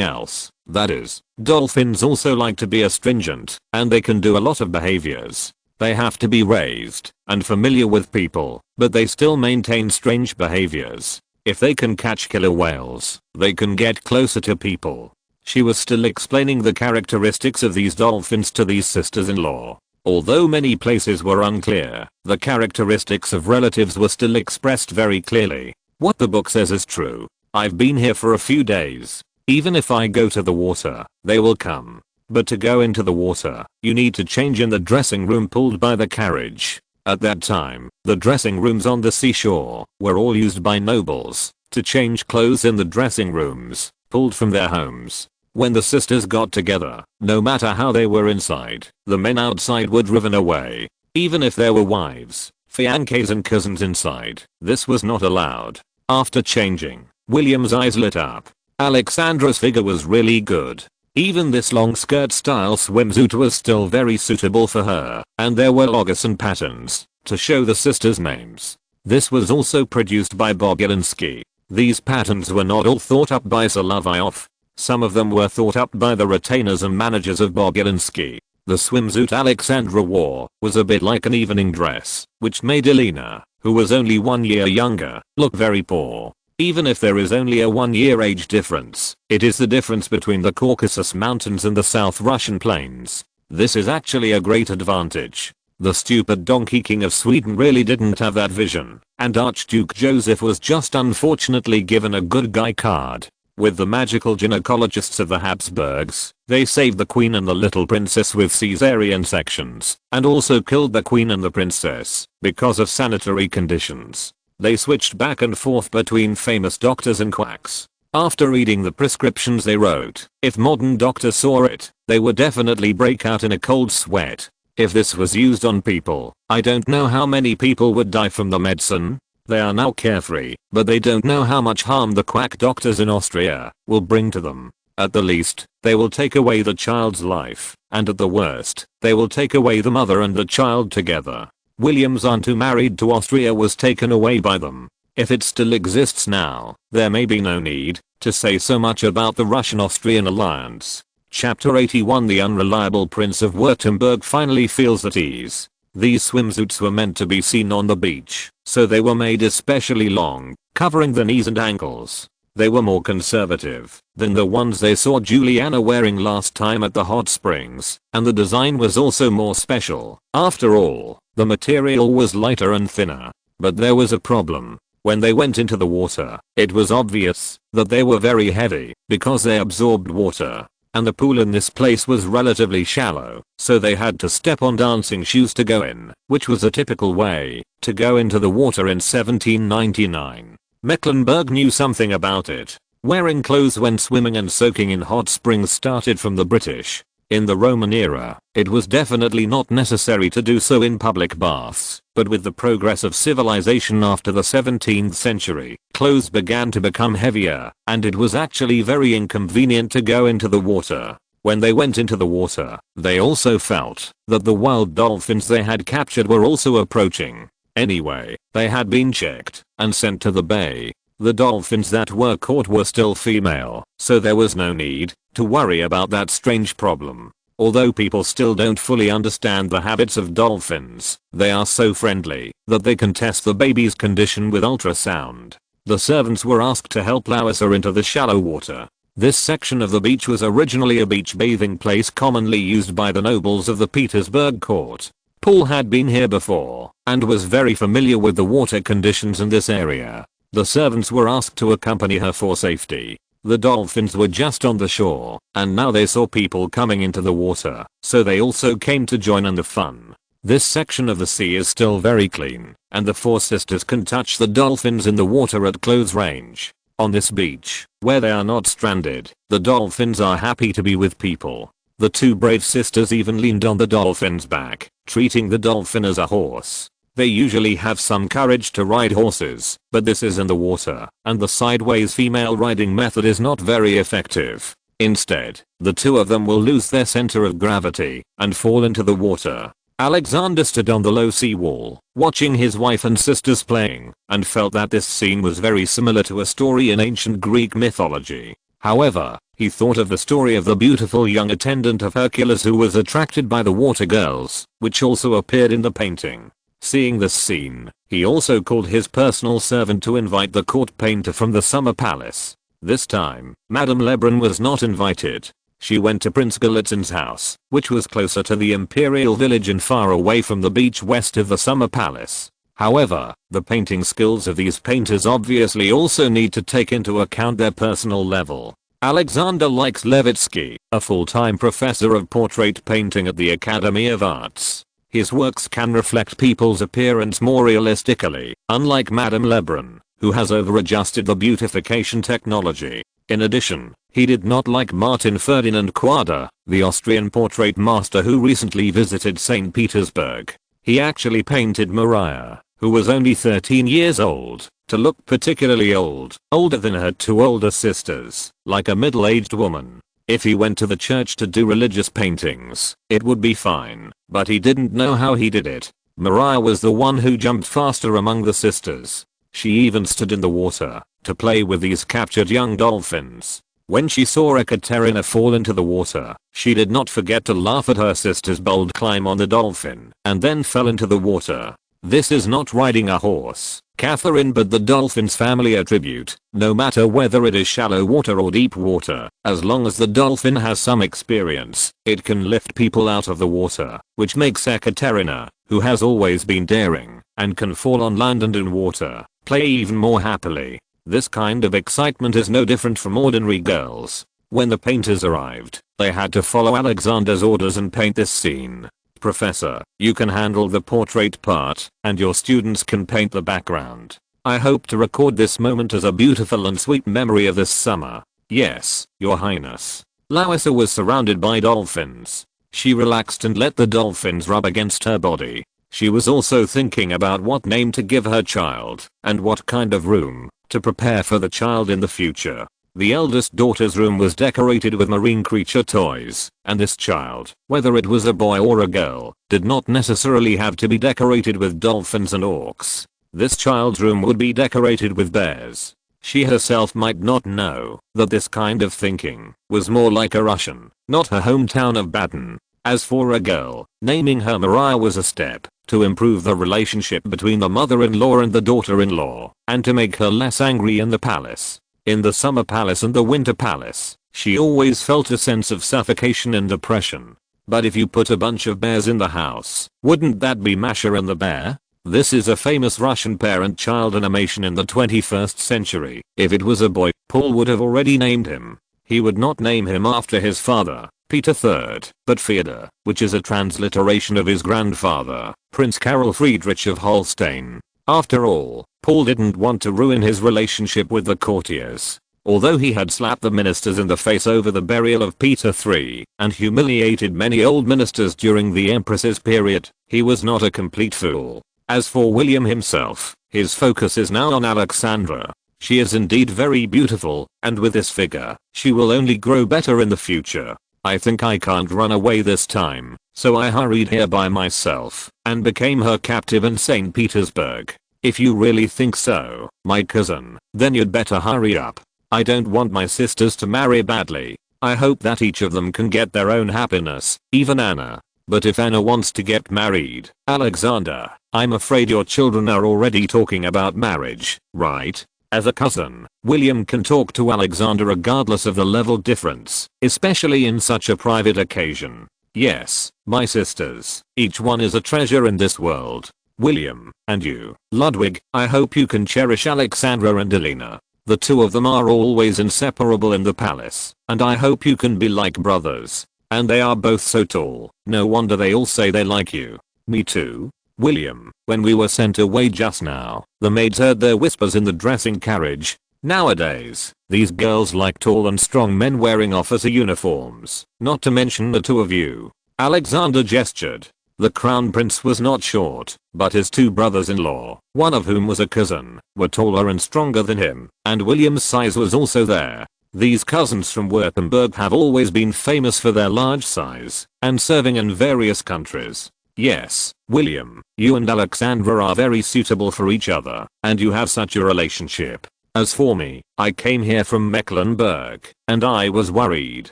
else, that is, dolphins also like to be astringent, and they can do a lot of behaviors. They have to be raised and familiar with people, but they still maintain strange behaviors. If they can catch killer whales, they can get closer to people. She was still explaining the characteristics of these dolphins to these sisters-in-law. Although many places were unclear, the characteristics of relatives were still expressed very clearly. What the book says is true. I've been here for a few days. Even if I go to the water, they will come. But to go into the water, you need to change in the dressing room pulled by the carriage. At that time, the dressing rooms on the seashore were all used by nobles to change clothes in the dressing rooms, pulled from their homes. When the sisters got together, no matter how they were inside, the men outside were driven away. Even if there were wives, fiancés and cousins inside, this was not allowed. After changing, William's eyes lit up. Alexandra's figure was really good. Even this long skirt style swimsuit was still very suitable for her, and there were logos and patterns to show the sisters' names. This was also produced by Bobulinski. These patterns were not all thought up by Solovyov. Some of them were thought up by the retainers and managers of Bobulinski. The swimsuit Alexandra wore was a bit like an evening dress, which made Elena, who was only 1 year younger, look very poor. Even if there is only a 1-year age difference, it is the difference between the Caucasus Mountains and the South Russian plains. This is actually a great advantage. The stupid donkey king of Sweden really didn't have that vision, and Archduke Joseph was just unfortunately given a good guy card. With the magical gynecologists of the Habsburgs, they saved the queen and the little princess with cesarean sections, and also killed the queen and the princess because of sanitary conditions. They switched back and forth between famous doctors and quacks. After reading the prescriptions they wrote, if modern doctors saw it, they would definitely break out in a cold sweat. If this was used on people, I don't know how many people would die from the medicine. They are now carefree, but they don't know how much harm the quack doctors in Austria will bring to them. At the least, they will take away the child's life, and at the worst, they will take away the mother and the child together. William's aunt who married to Austria was taken away by them. If it still exists now, there may be no need to say so much about the Russian-Austrian alliance. Chapter 81 The unreliable Prince of Württemberg finally feels at ease. These swimsuits were meant to be seen on the beach, so they were made especially long, covering the knees and ankles. They were more conservative than the ones they saw Juliana wearing last time at the hot springs, and the design was also more special. After all, the material was lighter and thinner. But there was a problem. When they went into the water, it was obvious that they were very heavy because they absorbed water. And the pool in this place was relatively shallow, so they had to step on dancing shoes to go in, which was a typical way to go into the water in 1799. Mecklenburg knew something about it. Wearing clothes when swimming and soaking in hot springs started from the British. In the Roman era, it was definitely not necessary to do so in public baths, but with the progress of civilization after the 17th century, clothes began to become heavier, and it was actually very inconvenient to go into the water. When they went into the water, they also felt that the wild dolphins they had captured were also approaching. Anyway, they had been checked and sent to the bay. The dolphins that were caught were still female, so there was no need to worry about that strange problem. Although people still don't fully understand the habits of dolphins, they are so friendly that they can test the baby's condition with ultrasound. The servants were asked to help lower her into the shallow water. This section of the beach was originally a beach bathing place commonly used by the nobles of the Petersburg court. Paul had been here before and was very familiar with the water conditions in this area. The servants were asked to accompany her for safety. The dolphins were just on the shore, and now they saw people coming into the water, so they also came to join in the fun. This section of the sea is still very clean, and the four sisters can touch the dolphins in the water at close range. On this beach, where they are not stranded, the dolphins are happy to be with people. The two brave sisters even leaned on the dolphin's back, treating the dolphin as a horse. They usually have some courage to ride horses, but this is in the water, and the sideways female riding method is not very effective. Instead, the two of them will lose their center of gravity and fall into the water. Alexander stood on the low seawall, watching his wife and sisters playing, and felt that this scene was very similar to a story in ancient Greek mythology. However, he thought of the story of the beautiful young attendant of Hercules who was attracted by the water girls, which also appeared in the painting. Seeing this scene, he also called his personal servant to invite the court painter from the summer palace. This time, Madame Lebrun was not invited. She went to Prince Galitzyn's house, which was closer to the imperial village and far away from the beach west of the summer palace. However, the painting skills of these painters obviously also need to take into account their personal level. Alexander likes Levitsky, a full-time professor of portrait painting at the Academy of Arts. His works can reflect people's appearance more realistically, unlike Madame Lebrun, who has over-adjusted the beautification technology. In addition, he did not like Martin Ferdinand Quader, the Austrian portrait master who recently visited St. Petersburg. He actually painted Maria, who was only 13 years old, to look particularly old, older than her two older sisters, like a middle-aged woman. If he went to the church to do religious paintings, it would be fine, but he didn't know how he did it. Maria was the one who jumped faster among the sisters. She even stood in the water to play with these captured young dolphins. When she saw Ekaterina fall into the water, she did not forget to laugh at her sister's bold climb on the dolphin and then fell into the water. This is not riding a horse, Catherine, but the dolphin's family attribute, no matter whether it is shallow water or deep water, as long as the dolphin has some experience, it can lift people out of the water, which makes Ekaterina, who has always been daring and can fall on land and in water, play even more happily. This kind of excitement is no different from ordinary girls. When the painters arrived, they had to follow Alexander's orders and paint this scene. Professor, you can handle the portrait part, and your students can paint the background. I hope to record this moment as a beautiful and sweet memory of this summer. Yes, Your Highness. Larissa was surrounded by dolphins. She relaxed and let the dolphins rub against her body. She was also thinking about what name to give her child, and what kind of room to prepare for the child in the future. The eldest daughter's room was decorated with marine creature toys, and this child, whether it was a boy or a girl, did not necessarily have to be decorated with dolphins and orcs. This child's room would be decorated with bears. She herself might not know that this kind of thinking was more like a Russian, not her hometown of Baden. As for a girl, naming her Maria was a step to improve the relationship between the mother-in-law and the daughter-in-law, and to make her less angry in the palace. In the summer palace and the winter palace, she always felt a sense of suffocation and depression. But if you put a bunch of bears in the house, wouldn't that be Masha and the bear? This is a famous Russian parent-child animation in the 21st century. If it was a boy, Paul would have already named him. He would not name him after his father, Peter III, but Fyodor, which is a transliteration of his grandfather, Prince Karol Friedrich of Holstein. After all, Paul didn't want to ruin his relationship with the courtiers. Although he had slapped the ministers in the face over the burial of Peter III and humiliated many old ministers during the Empress's period, he was not a complete fool. As for William himself, his focus is now on Alexandra. She is indeed very beautiful, and with this figure, she will only grow better in the future. I think I can't run away this time, so I hurried here by myself and became her captive in St. Petersburg. If you really think so, my cousin, then you'd better hurry up. I don't want my sisters to marry badly. I hope that each of them can get their own happiness, even Anna. But if Anna wants to get married, Alexander, I'm afraid your children are already talking about marriage, right? As a cousin, William can talk to Alexander regardless of the level difference, especially in such a private occasion. Yes, my sisters, each one is a treasure in this world. William, and you, Ludwig, I hope you can cherish Alexandra and Elena. The two of them are always inseparable in the palace, and I hope you can be like brothers. And they are both so tall, no wonder they all say they like you. Me too. William, when we were sent away just now, the maids heard their whispers in the dressing carriage. Nowadays, these girls like tall and strong men wearing officer uniforms, not to mention the two of you. Alexander gestured. The crown prince was not short, but his two brothers-in-law, one of whom was a cousin, were taller and stronger than him, and William's size was also there. These cousins from Württemberg have always been famous for their large size and serving in various countries. Yes, William, you and Alexandra are very suitable for each other, and you have such a relationship. As for me, I came here from Mecklenburg, and I was worried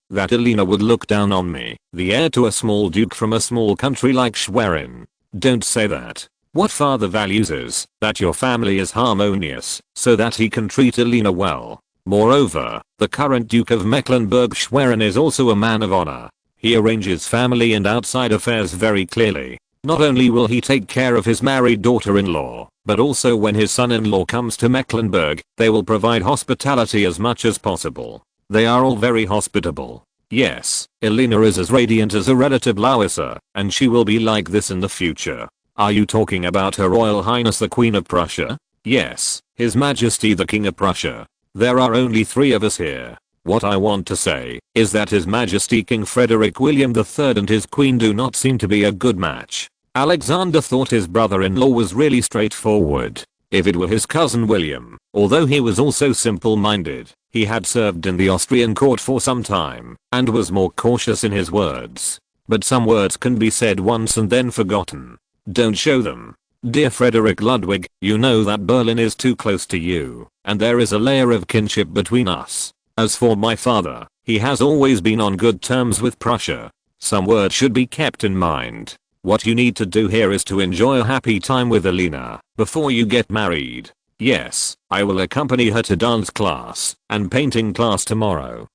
that Elena would look down on me, the heir to a small duke from a small country like Schwerin. Don't say that. What father values is that your family is harmonious, so that he can treat Elena well. Moreover, the current Duke of Mecklenburg-Schwerin is also a man of honor. He arranges family and outside affairs very clearly. Not only will he take care of his married daughter-in-law, but also when his son-in-law comes to Mecklenburg, they will provide hospitality as much as possible. They are all very hospitable. Yes, Elena is as radiant as a relative Larissa, and she will be like this in the future. Are you talking about Her Royal Highness the Queen of Prussia? Yes, His Majesty the King of Prussia. There are only 3 of us here. What I want to say is that His Majesty King Frederick William III and his queen do not seem to be a good match. Alexander thought his brother-in-law was really straightforward. If it were his cousin William, although he was also simple-minded, he had served in the Austrian court for some time and was more cautious in his words. But some words can be said once and then forgotten. Don't show them. Dear Frederick Ludwig, you know that Berlin is too close to you, and there is a layer of kinship between us. As for my father, he has always been on good terms with Prussia. Some words should be kept in mind. What you need to do here is to enjoy a happy time with Elena before you get married. Yes, I will accompany her to dance class and painting class tomorrow.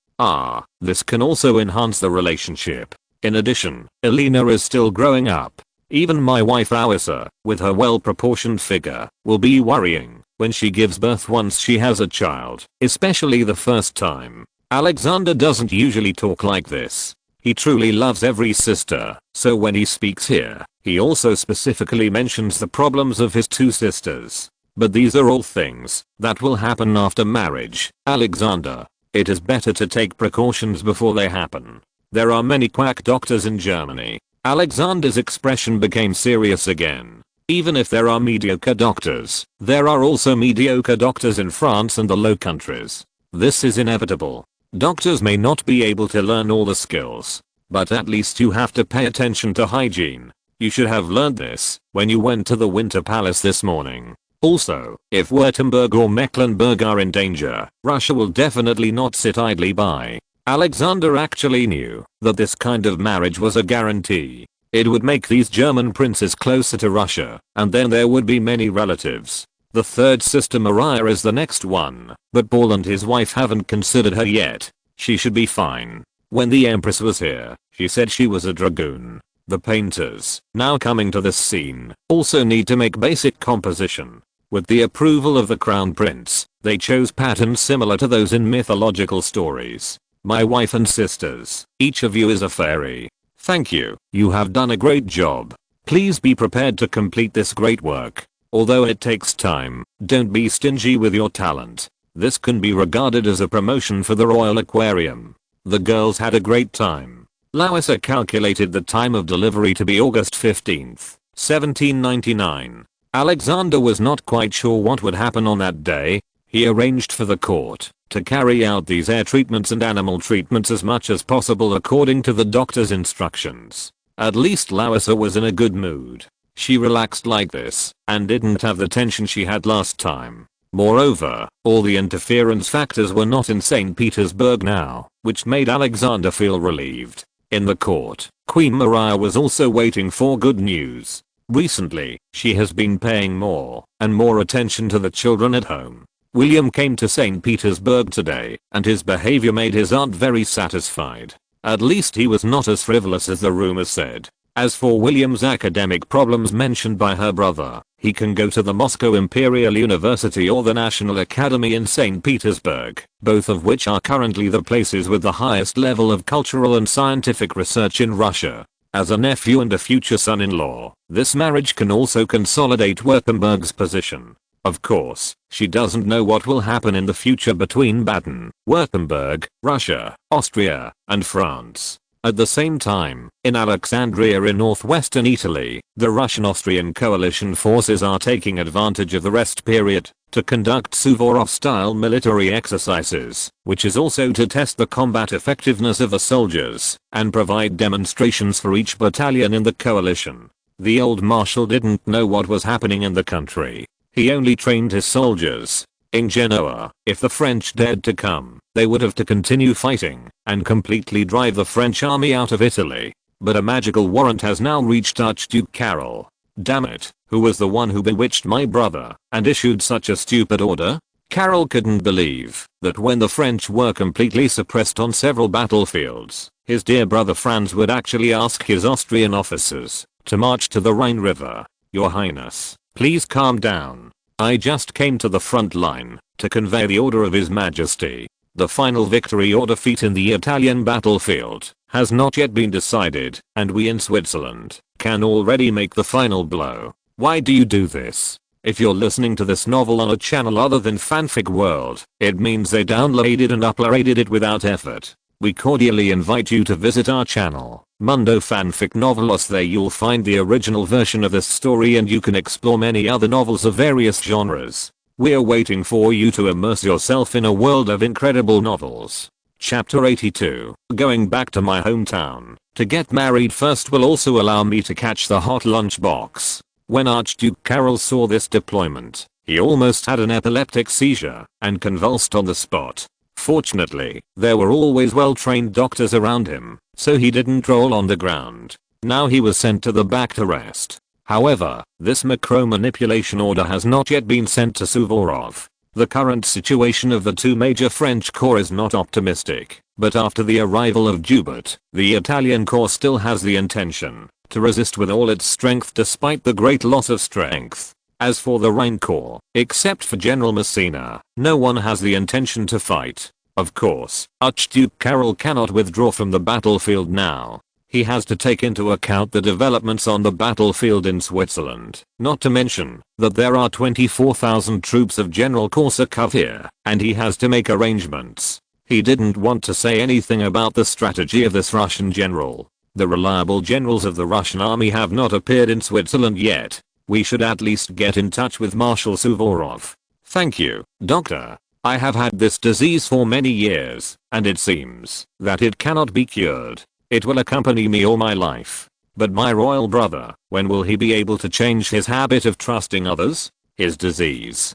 This can also enhance the relationship. In addition, Elena is still growing up. Even my wife Larissa, with her well-proportioned figure, will be worrying when she gives birth once she has a child, especially the first time. Alexander doesn't usually talk like this. He truly loves every sister, so when he speaks here, he also specifically mentions the problems of his 2 sisters. But these are all things that will happen after marriage, Alexander. It is better to take precautions before they happen. There are many quack doctors in Germany. Alexander's expression became serious again. Even if there are mediocre doctors, there are also mediocre doctors in France and the Low Countries. This is inevitable. Doctors may not be able to learn all the skills, but at least you have to pay attention to hygiene. You should have learned this when you went to the Winter Palace this morning. Also, if Württemberg or Mecklenburg are in danger, Russia will definitely not sit idly by. Alexander actually knew that this kind of marriage was a guarantee. It would make these German princes closer to Russia, and then there would be many relatives. The 3rd sister Maria is the next one, but Paul and his wife haven't considered her yet. She should be fine. When the Empress was here, she said she was a dragoon. The painters, now coming to this scene, also need to make basic composition. With the approval of the crown prince, they chose patterns similar to those in mythological stories. My wife and sisters, each of you is a fairy. Thank you, you have done a great job. Please be prepared to complete this great work. Although it takes time, don't be stingy with your talent. This can be regarded as a promotion for the Royal Aquarium. The girls had a great time. Larissa calculated the time of delivery to be August 15th, 1799. Alexander was not quite sure what would happen on that day. He arranged for the court to carry out these air treatments and animal treatments as much as possible according to the doctor's instructions. At least Larissa was in a good mood. She relaxed like this and didn't have the tension she had last time. Moreover, all the interference factors were not in St. Petersburg now, which made Alexander feel relieved. In the court, Queen Maria was also waiting for good news. Recently, she has been paying more and more attention to the children at home. William came to St. Petersburg today, and his behavior made his aunt very satisfied. At least he was not as frivolous as the rumors said. As for William's academic problems mentioned by her brother, he can go to the Moscow Imperial University or the National Academy in St. Petersburg, both of which are currently the places with the highest level of cultural and scientific research in Russia. As a nephew and a future son-in-law, this marriage can also consolidate Württemberg's position. Of course, she doesn't know what will happen in the future between Baden, Württemberg, Russia, Austria, and France. At the same time, in Alexandria in northwestern Italy, the Russian-Austrian coalition forces are taking advantage of the rest period to conduct Suvorov-style military exercises, which is also to test the combat effectiveness of the soldiers and provide demonstrations for each battalion in the coalition. The old marshal didn't know what was happening in the country. He only trained his soldiers. In Genoa, if the French dared to come, they would have to continue fighting and completely drive the French army out of Italy. But a magical warrant has now reached Archduke Carol. Damn it, who was the one who bewitched my brother and issued such a stupid order? Carol couldn't believe that when the French were completely suppressed on several battlefields, his dear brother Franz would actually ask his Austrian officers to march to the Rhine River. Your Highness, please calm down. I just came to the front line to convey the order of His Majesty. The final victory or defeat in the Italian battlefield has not yet been decided, and we in Switzerland can already make the final blow. Why do you do this? If you're listening to this novel on a channel other than Fanfic World, it means they downloaded and uploaded it without effort. We cordially invite you to visit our channel, Mundo Fanfic Novelos. There you'll find the original version of this story and you can explore many other novels of various genres. We're waiting for you to immerse yourself in a world of incredible novels. Chapter 82. Going back to my hometown to get married first will also allow me to catch the hot lunchbox. When Archduke Carol saw this deployment, he almost had an epileptic seizure and convulsed on the spot. Fortunately, there were always well-trained doctors around him, so he didn't roll on the ground. Now he was sent to the back to rest. However, this macro-manipulation order has not yet been sent to Suvorov. The current situation of the two major French corps is not optimistic, but after the arrival of Joubert, the Italian corps still has the intention to resist with all its strength despite the great loss of strength. As for the Rhine Corps, except for General Messina, no one has the intention to fight. Of course, Archduke Carol cannot withdraw from the battlefield now. He has to take into account the developments on the battlefield in Switzerland, not to mention that there are 24,000 troops of General Korsakov here, and he has to make arrangements. He didn't want to say anything about the strategy of this Russian general. The reliable generals of the Russian army have not appeared in Switzerland yet. We should at least get in touch with Marshal Suvorov. Thank you, doctor. I have had this disease for many years, and it seems that it cannot be cured. It will accompany me all my life. But my royal brother, when will he be able to change his habit of trusting others? His disease,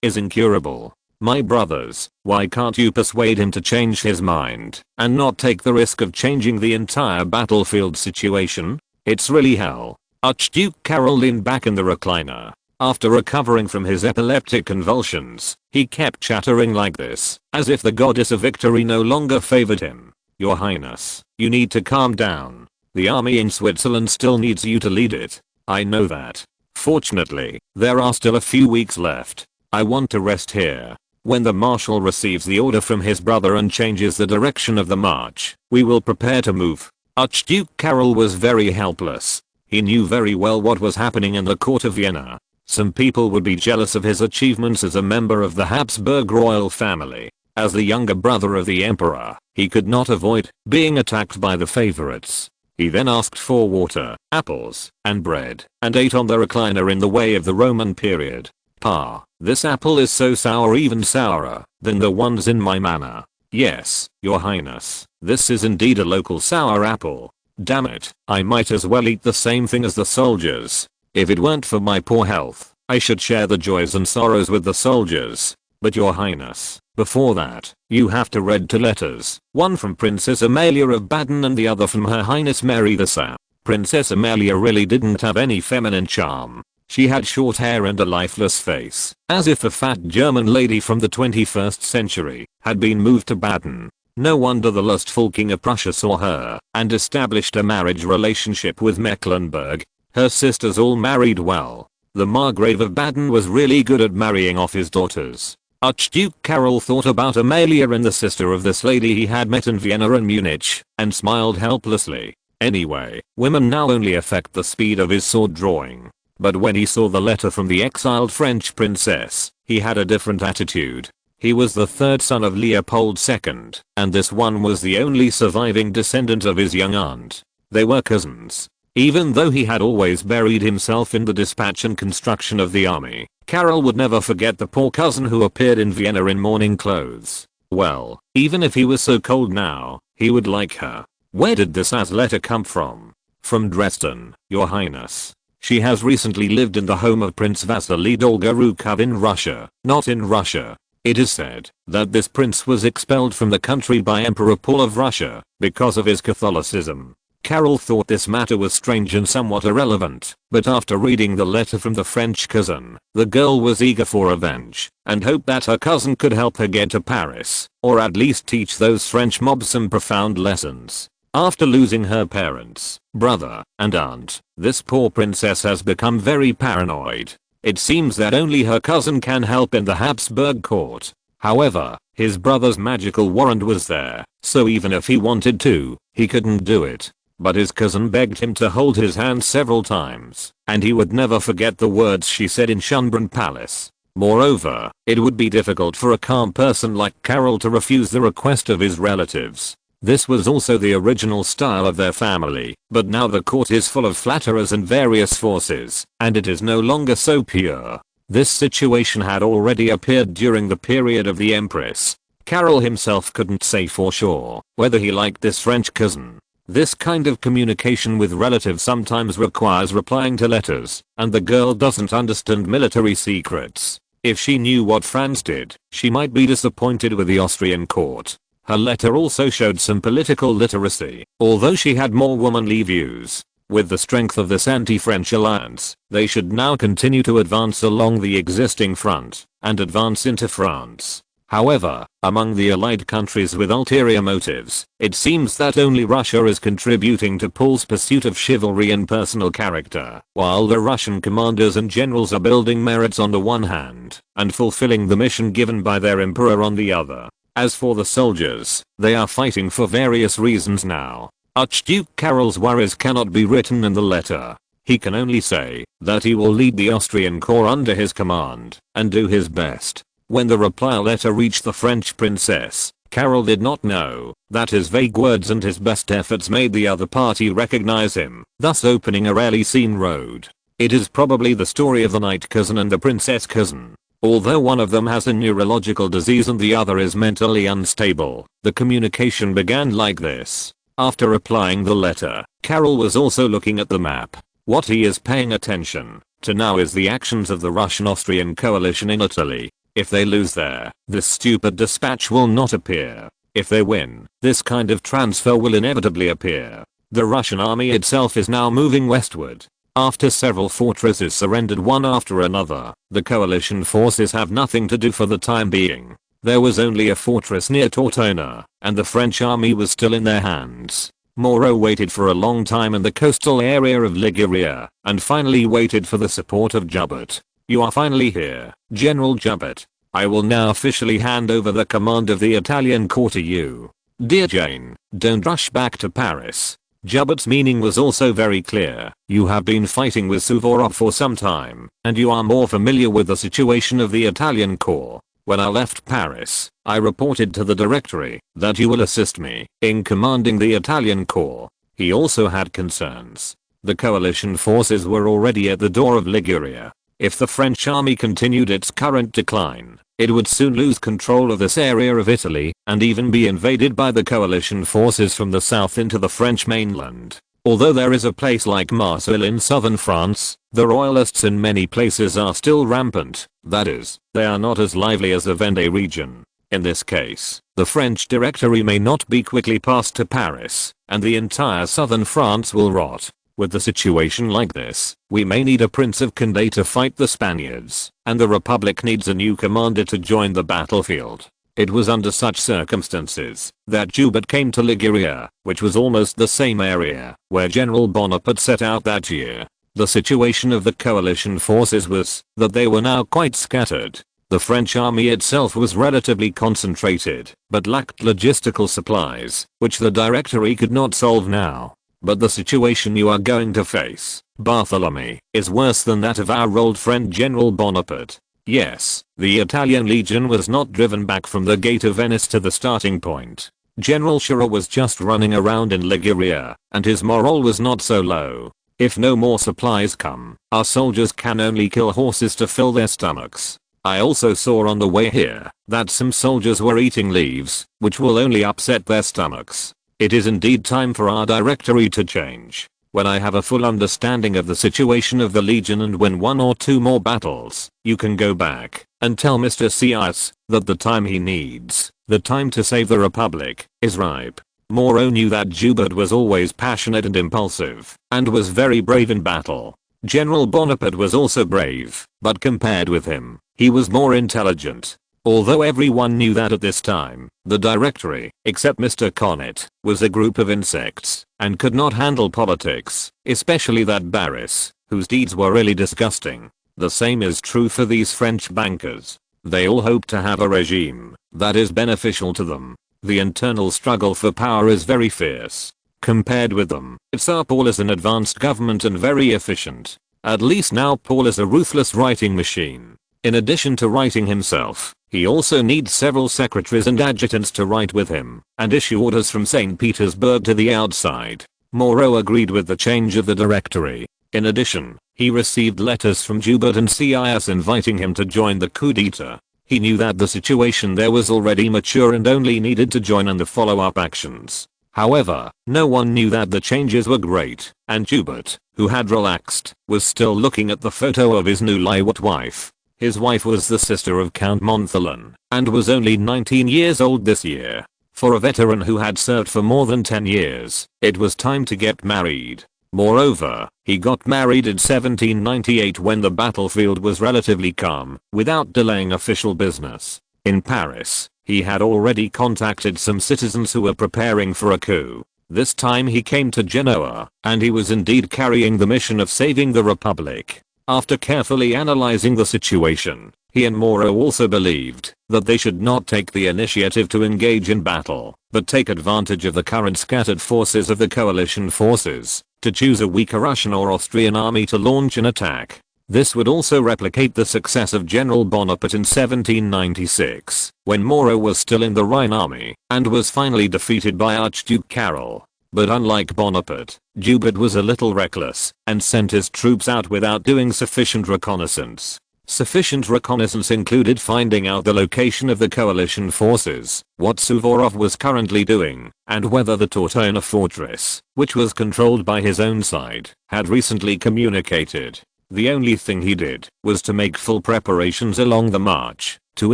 is incurable. My brothers, why can't you persuade him to change his mind and not take the risk of changing the entire battlefield situation? It's really hell. Archduke Carol leaned back in the recliner. After recovering from his epileptic convulsions, he kept chattering like this, as if the goddess of victory no longer favored him. Your Highness, you need to calm down. The army in Switzerland still needs you to lead it. I know that. Fortunately, there are still a few weeks left. I want to rest here. When the marshal receives the order from his brother and changes the direction of the march, we will prepare to move. Archduke Karol was very helpless. He knew very well what was happening in the court of Vienna. Some people would be jealous of his achievements as a member of the Habsburg royal family. As the younger brother of the emperor, he could not avoid being attacked by the favorites. He then asked for water, apples, and bread, and ate on the recliner in the way of the Roman period. "Pa, this apple is so sour, even sourer than the ones in my manor." "Yes, your highness, this is indeed a local sour apple. Damn it, I might as well eat the same thing as the soldiers. If it weren't for my poor health, I should share the joys and sorrows with the soldiers. But your highness, before that, you have to read 2 letters, one from Princess Amalia of Baden and the other from Her Highness Mary the Sap." Princess Amalia really didn't have any feminine charm. She had short hair and a lifeless face, as if a fat German lady from the 21st century had been moved to Baden. No wonder the lustful King of Prussia saw her and established a marriage relationship with Mecklenburg. Her sisters all married well. The Margrave of Baden was really good at marrying off his daughters. Archduke Karol thought about Amalia and the sister of this lady he had met in Vienna and Munich, and smiled helplessly. Anyway, women now only affect the speed of his sword drawing. But when he saw the letter from the exiled French princess, he had a different attitude. He was the 3rd son of Leopold II, and this one was the only surviving descendant of his young aunt. They were cousins. Even though he had always buried himself in the dispatch and construction of the army, Karol would never forget the poor cousin who appeared in Vienna in mourning clothes. Well, even if he was so cold now, he would like her. "Where did this letter come from?" "From Dresden, your highness. She has recently lived in the home of Prince Vasily Dolgorukov in Russia, not in Russia. It is said that this prince was expelled from the country by Emperor Paul of Russia because of his Catholicism." Karol thought this matter was strange and somewhat irrelevant, but after reading the letter from the French cousin, the girl was eager for revenge, and hoped that her cousin could help her get to Paris, or at least teach those French mobs some profound lessons. After losing her parents, brother, and aunt, this poor princess has become very paranoid. It seems that only her cousin can help in the Habsburg court. However, his brother's magical wand was there, so even if he wanted to, he couldn't do it. But his cousin begged him to hold his hand several times, and he would never forget the words she said in Schönbrunn Palace. Moreover, it would be difficult for a calm person like Karol to refuse the request of his relatives. This was also the original style of their family, but now the court is full of flatterers and various forces, and it is no longer so pure. This situation had already appeared during the period of the Empress. Karol himself couldn't say for sure whether he liked this French cousin. This kind of communication with relatives sometimes requires replying to letters, and the girl doesn't understand military secrets. If she knew what France did, she might be disappointed with the Austrian court. Her letter also showed some political literacy, although she had more womanly views. With the strength of this anti-French alliance, they should now continue to advance along the existing front, and advance into France. However, among the allied countries with ulterior motives, it seems that only Russia is contributing to Paul's pursuit of chivalry and personal character, while the Russian commanders and generals are building merits on the one hand, and fulfilling the mission given by their emperor on the other. As for the soldiers, they are fighting for various reasons now. Archduke Karol's worries cannot be written in the letter. He can only say that he will lead the Austrian corps under his command, and do his best. When the reply letter reached the French princess, Karol did not know that his vague words and his best efforts made the other party recognize him, thus opening a rarely seen road. It is probably the story of the knight cousin and the princess cousin. Although one of them has a neurological disease and the other is mentally unstable, the communication began like this. After replying the letter, Karol was also looking at the map. What he is paying attention to now is the actions of the Russian-Austrian coalition in Italy. If they lose there, this stupid dispatch will not appear. If they win, this kind of transfer will inevitably appear. The Russian army itself is now moving westward. After several fortresses surrendered one after another, the coalition forces have nothing to do for the time being. There was only a fortress near Tortona, and the French army was still in their hands. Moro waited for a long time in the coastal area of Liguria, and finally waited for the support of Joubert. "You are finally here, General Joubert. I will now officially hand over the command of the Italian corps to you. Dear Jane, don't rush back to Paris." Joubert's meaning was also very clear. "You have been fighting with Suvorov for some time, and you are more familiar with the situation of the Italian corps. When I left Paris, I reported to the Directory that you will assist me in commanding the Italian corps." He also had concerns. The coalition forces were already at the door of Liguria. If the French army continued its current decline, it would soon lose control of this area of Italy and even be invaded by the coalition forces from the south into the French mainland. Although there is a place like Marseille in southern France, the royalists in many places are still rampant, that is, they are not as lively as the Vendée region. In this case, the French Directory may not be quickly passed to Paris, and the entire southern France will rot. With the situation like this, we may need a Prince of Condé to fight the Spaniards, and the Republic needs a new commander to join the battlefield. It was under such circumstances that Joubert came to Liguria, which was almost the same area where General Bonaparte set out that year. The situation of the coalition forces was that they were now quite scattered. The French army itself was relatively concentrated, but lacked logistical supplies, which the Directory could not solve now. But the situation you are going to face, Bartholomew, is worse than that of our old friend General Bonaparte. Yes, the Italian legion was not driven back from the gate of Venice to the starting point. General Scherer was just running around in Liguria, and his morale was not so low. If no more supplies come, our soldiers can only kill horses to fill their stomachs. I also saw on the way here that some soldiers were eating leaves, which will only upset their stomachs. It is indeed time for our Directory to change. When I have a full understanding of the situation of the Legion and win one or two more battles, you can go back and tell Mr. Sias that the time he needs, the time to save the Republic, is ripe. Moreau knew that Joubert was always passionate and impulsive, and was very brave in battle. General Bonaparte was also brave, but compared with him, he was more intelligent. Although everyone knew that at this time, the Directory, except Mr. Connet, was a group of insects, and could not handle politics, especially that Barras, whose deeds were really disgusting. The same is true for these French bankers. They all hope to have a regime that is beneficial to them. The internal struggle for power is very fierce. Compared with them, Tsar Paul is an advanced government and very efficient. At least now Paul is a ruthless writing machine. In addition to writing himself, he also needs several secretaries and adjutants to write with him and issue orders from St. Petersburg to the outside. Moreau agreed with the change of the Directory. In addition, he received letters from Joubert and Sias inviting him to join the coup d'etat. He knew that the situation there was already mature and only needed to join in the follow-up actions. However, no one knew that the changes were great, and Joubert, who had relaxed, was still looking at the photo of his new Liwat wife. His wife was the sister of Count Montholon, and was only 19 years old this year. For a veteran who had served for more than 10 years, it was time to get married. Moreover, he got married in 1798 when the battlefield was relatively calm, without delaying official business. In Paris, he had already contacted some citizens who were preparing for a coup. This time he came to Genoa, and he was indeed carrying the mission of saving the Republic. After carefully analyzing the situation, he and Moreau also believed that they should not take the initiative to engage in battle, but take advantage of the current scattered forces of the coalition forces, to choose a weaker Russian or Austrian army to launch an attack. This would also replicate the success of General Bonaparte in 1796, when Moreau was still in the Rhine army, and was finally defeated by Archduke Carol. But unlike Bonaparte, Joubert was a little reckless, and sent his troops out without doing sufficient reconnaissance. Sufficient reconnaissance included finding out the location of the coalition forces, what Suvorov was currently doing, and whether the Tortona fortress, which was controlled by his own side, had recently communicated. The only thing he did was to make full preparations along the march, to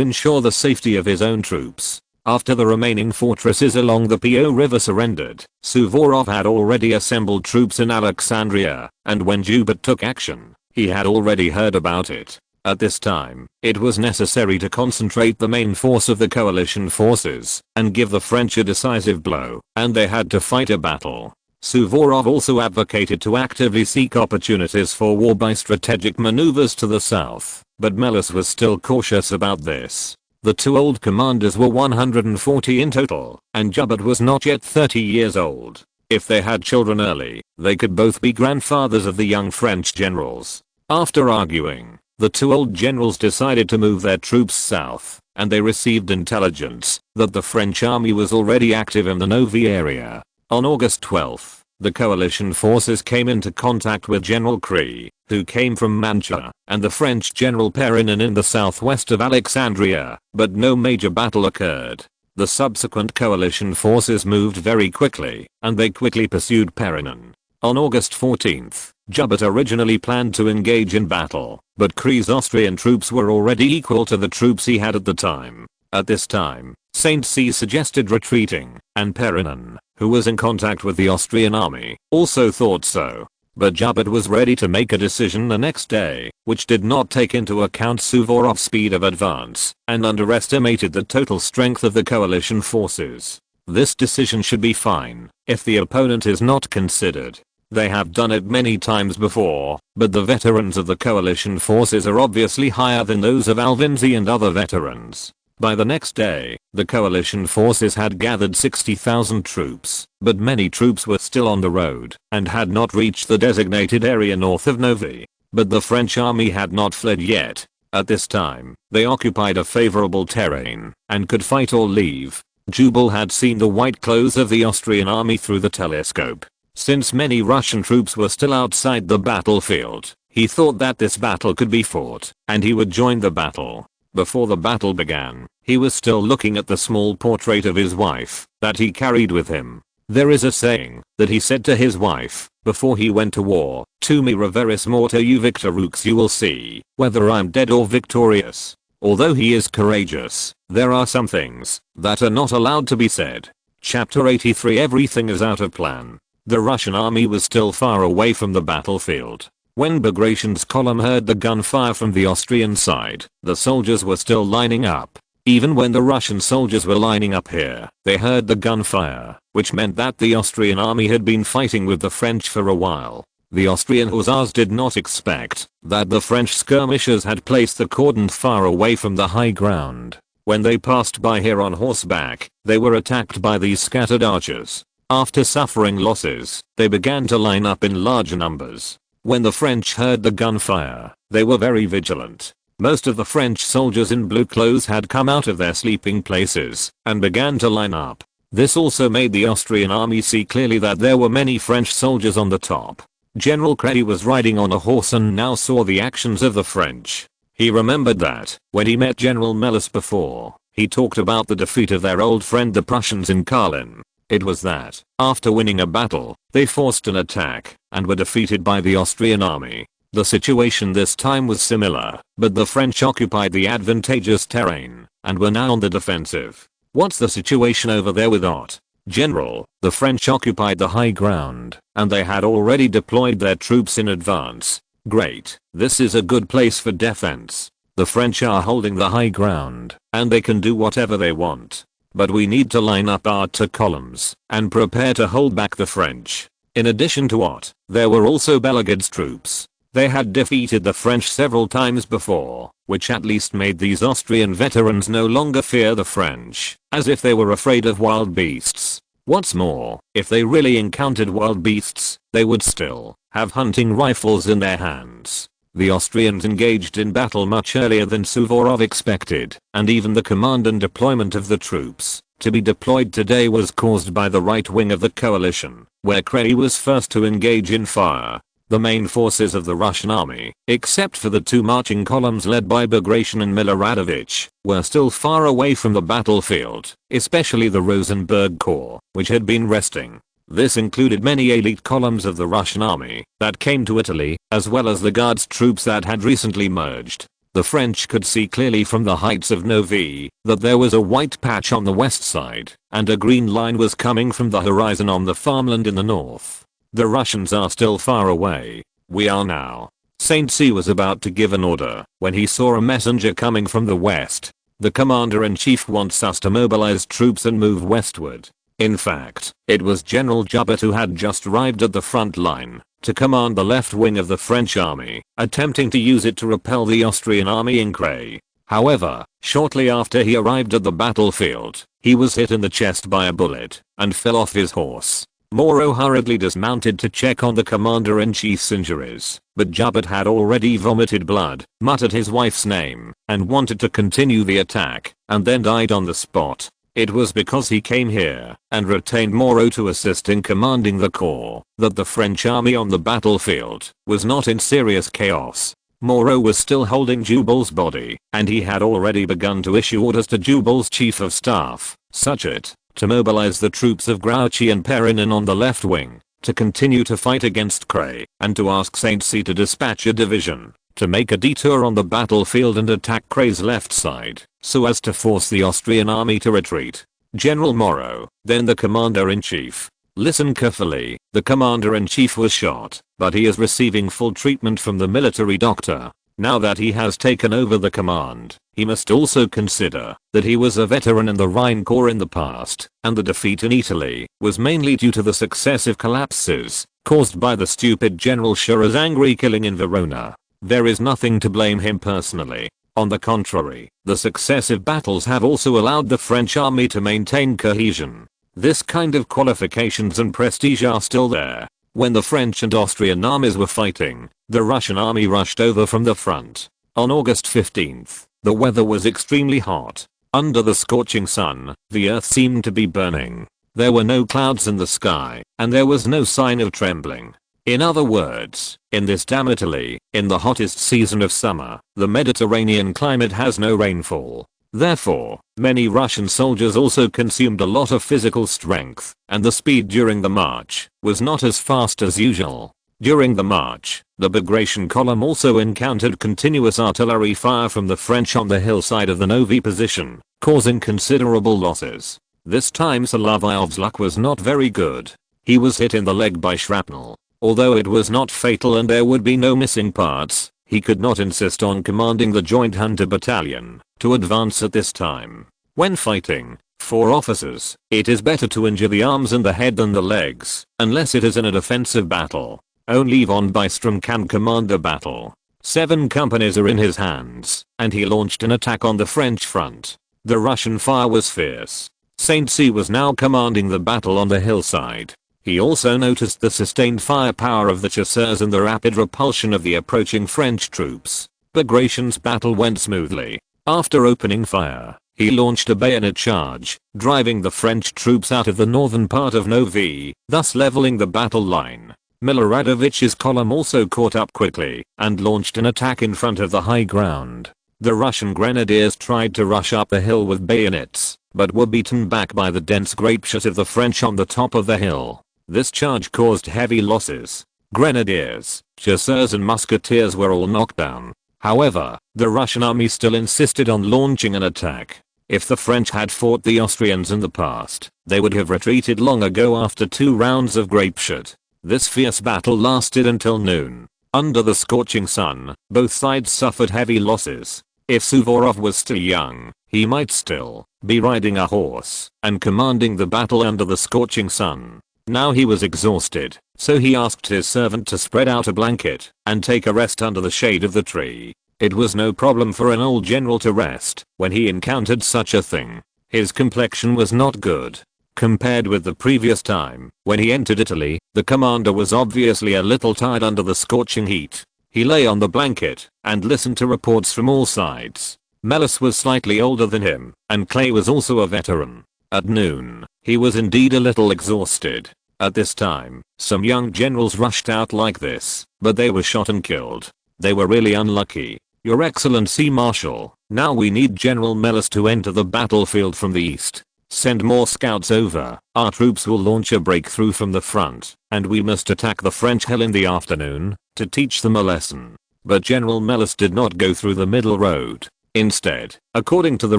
ensure the safety of his own troops. After the remaining fortresses along the Po River surrendered, Suvorov had already assembled troops in Alexandria, and when Joubert took action, he had already heard about it. At this time, it was necessary to concentrate the main force of the coalition forces and give the French a decisive blow, and they had to fight a battle. Suvorov also advocated to actively seek opportunities for war by strategic maneuvers to the south, but Melas was still cautious about this. The two old commanders were 140 in total, and Joubert was not yet 30 years old. If they had children early, they could both be grandfathers of the young French generals. After arguing, the two old generals decided to move their troops south, and they received intelligence that the French army was already active in the Novi area. On August 12, the coalition forces came into contact with General Cree, who came from Mantua, and the French General Perronin in the southwest of Alexandria, but no major battle occurred. The subsequent coalition forces moved very quickly, and they quickly pursued Perronin. On August 14th, Joubert originally planned to engage in battle, but Cree's Austrian troops were already equal to the troops he had at the time. At this time, Saint Cyr suggested retreating, and Perronin, who was in contact with the Austrian army, also thought so. But Joubert was ready to make a decision the next day, which did not take into account Suvorov's speed of advance, and underestimated the total strength of the coalition forces. This decision should be fine, if the opponent is not considered. They have done it many times before, but the veterans of the coalition forces are obviously higher than those of Alvinzi and other veterans. By the next day, the coalition forces had gathered 60,000 troops, but many troops were still on the road and had not reached the designated area north of Novi. But the French army had not fled yet. At this time, they occupied a favorable terrain and could fight or leave. Jubal had seen the white clothes of the Austrian army through the telescope. Since many Russian troops were still outside the battlefield, he thought that this battle could be fought, and he would join the battle. Before the battle began, he was still looking at the small portrait of his wife that he carried with him. There is a saying that he said to his wife before he went to war, "To me reveris morta you victorux, you will see whether I'm dead or victorious." Although he is courageous, there are some things that are not allowed to be said. Chapter 83. Everything is out of plan. The Russian army was still far away from the battlefield. When Bagration's column heard the gunfire from the Austrian side, the soldiers were still lining up. Even when the Russian soldiers were lining up here, they heard the gunfire, which meant that the Austrian army had been fighting with the French for a while. The Austrian hussars did not expect that the French skirmishers had placed the cordon far away from the high ground. When they passed by here on horseback, they were attacked by these scattered archers. After suffering losses, they began to line up in large numbers. When the French heard the gunfire, they were very vigilant. Most of the French soldiers in blue clothes had come out of their sleeping places and began to line up. This also made the Austrian army see clearly that there were many French soldiers on the top. General Credy was riding on a horse and now saw the actions of the French. He remembered that, when he met General Melas before, he talked about the defeat of their old friend the Prussians in Karlin. It was that, after winning a battle, they forced an attack and were defeated by the Austrian army. The situation this time was similar, but the French occupied the advantageous terrain and were now on the defensive. What's the situation over there with Ott? General, the French occupied the high ground, and they had already deployed their troops in advance. Great, this is a good place for defense. The French are holding the high ground, and they can do whatever they want. But we need to line up our two columns and prepare to hold back the French. In addition to Ott, there were also Bellegarde's troops. They had defeated the French several times before, which at least made these Austrian veterans no longer fear the French, as if they were afraid of wild beasts. What's more, if they really encountered wild beasts, they would still have hunting rifles in their hands. The Austrians engaged in battle much earlier than Suvorov expected, and even the command and deployment of the troops to be deployed today was caused by the right wing of the coalition, where Credy was first to engage in fire. The main forces of the Russian army, except for the two marching columns led by Bagration and Miloradovich, were still far away from the battlefield, especially the Rosenberg Corps, which had been resting. This included many elite columns of the Russian army that came to Italy, as well as the Guards troops that had recently merged. The French could see clearly from the heights of Novi that there was a white patch on the west side, and a green line was coming from the horizon on the farmland in the north. The Russians are still far away. We are now Saint C was about to give an order when he saw a messenger coming from the west. The commander-in-chief wants us to mobilize troops and move westward. In fact, it was General Joubert who had just arrived at the front line to command the left wing of the French army, attempting to use it to repel the Austrian army in Cray. However, shortly after he arrived at the battlefield, he was hit in the chest by a bullet and fell off his horse. Moreau hurriedly dismounted to check on the commander-in-chief's injuries, but Joubert had already vomited blood, muttered his wife's name, and wanted to continue the attack, and then died on the spot. It was because he came here and retained Moreau to assist in commanding the corps that the French army on the battlefield was not in serious chaos. Moreau was still holding Joubel's body, and he had already begun to issue orders to Joubel's chief of staff, Suchet, to mobilize the troops of Grouchy and Perrinin on the left wing, to continue to fight against Cray, and to ask Saint C to dispatch a division to make a detour on the battlefield and attack Cray's left side, so as to force the Austrian army to retreat. General Moreau, then the commander-in-chief. Listen carefully, the commander-in-chief was shot, but he is receiving full treatment from the military doctor. Now that he has taken over the command, he must also consider that he was a veteran in the Rhine Corps in the past, and the defeat in Italy was mainly due to the successive collapses caused by the stupid General Schurer's angry killing in Verona. There is nothing to blame him personally. On the contrary, the successive battles have also allowed the French army to maintain cohesion. This kind of qualifications and prestige are still there. When the French and Austrian armies were fighting, the Russian army rushed over from the front. On August 15th, the weather was extremely hot. Under the scorching sun, the earth seemed to be burning. There were no clouds in the sky, and there was no sign of trembling. In other words, in this damn Italy, in the hottest season of summer, the Mediterranean climate has no rainfall. Therefore, many Russian soldiers also consumed a lot of physical strength, and the speed during the march was not as fast as usual. During the march, the Bagration column also encountered continuous artillery fire from the French on the hillside of the Novi position, causing considerable losses. This time Solovyov's luck was not very good. He was hit in the leg by shrapnel. Although it was not fatal and there would be no missing parts, he could not insist on commanding the Joint Hunter Battalion to advance at this time. When fighting, for officers, it is better to injure the arms and the head than the legs, unless it is in a defensive battle. Only von Bystrom can command the battle. 7 companies are in his hands, and he launched an attack on the French front. The Russian fire was fierce. Saint C was now commanding the battle on the hillside. He also noticed the sustained firepower of the chasseurs and the rapid repulsion of the approaching French troops. Bagration's battle went smoothly. After opening fire, he launched a bayonet charge, driving the French troops out of the northern part of Novi, thus leveling the battle line. Miloradovich's column also caught up quickly and launched an attack in front of the high ground. The Russian grenadiers tried to rush up the hill with bayonets, but were beaten back by the dense grapeshot of the French on the top of the hill. This charge caused heavy losses. Grenadiers, chasseurs and musketeers were all knocked down. However, the Russian army still insisted on launching an attack. If the French had fought the Austrians in the past, they would have retreated long ago after 2 rounds of grapeshot. This fierce battle lasted until noon. Under the scorching sun, both sides suffered heavy losses. If Suvorov was still young, he might still be riding a horse and commanding the battle under the scorching sun. Now he was exhausted, so he asked his servant to spread out a blanket and take a rest under the shade of the tree. It was no problem for an old general to rest when he encountered such a thing. His complexion was not good. Compared with the previous time, when he entered Italy, the commander was obviously a little tired under the scorching heat. He lay on the blanket and listened to reports from all sides. Melas was slightly older than him, and Clay was also a veteran. At noon, he was indeed a little exhausted. At this time, some young generals rushed out like this, but they were shot and killed. They were really unlucky. Your Excellency Marshal, now we need General Melas to enter the battlefield from the east. Send more scouts over. Our troops will launch a breakthrough from the front, and we must attack the French hill in the afternoon to teach them a lesson. But General Melas did not go through the middle road. Instead, according to the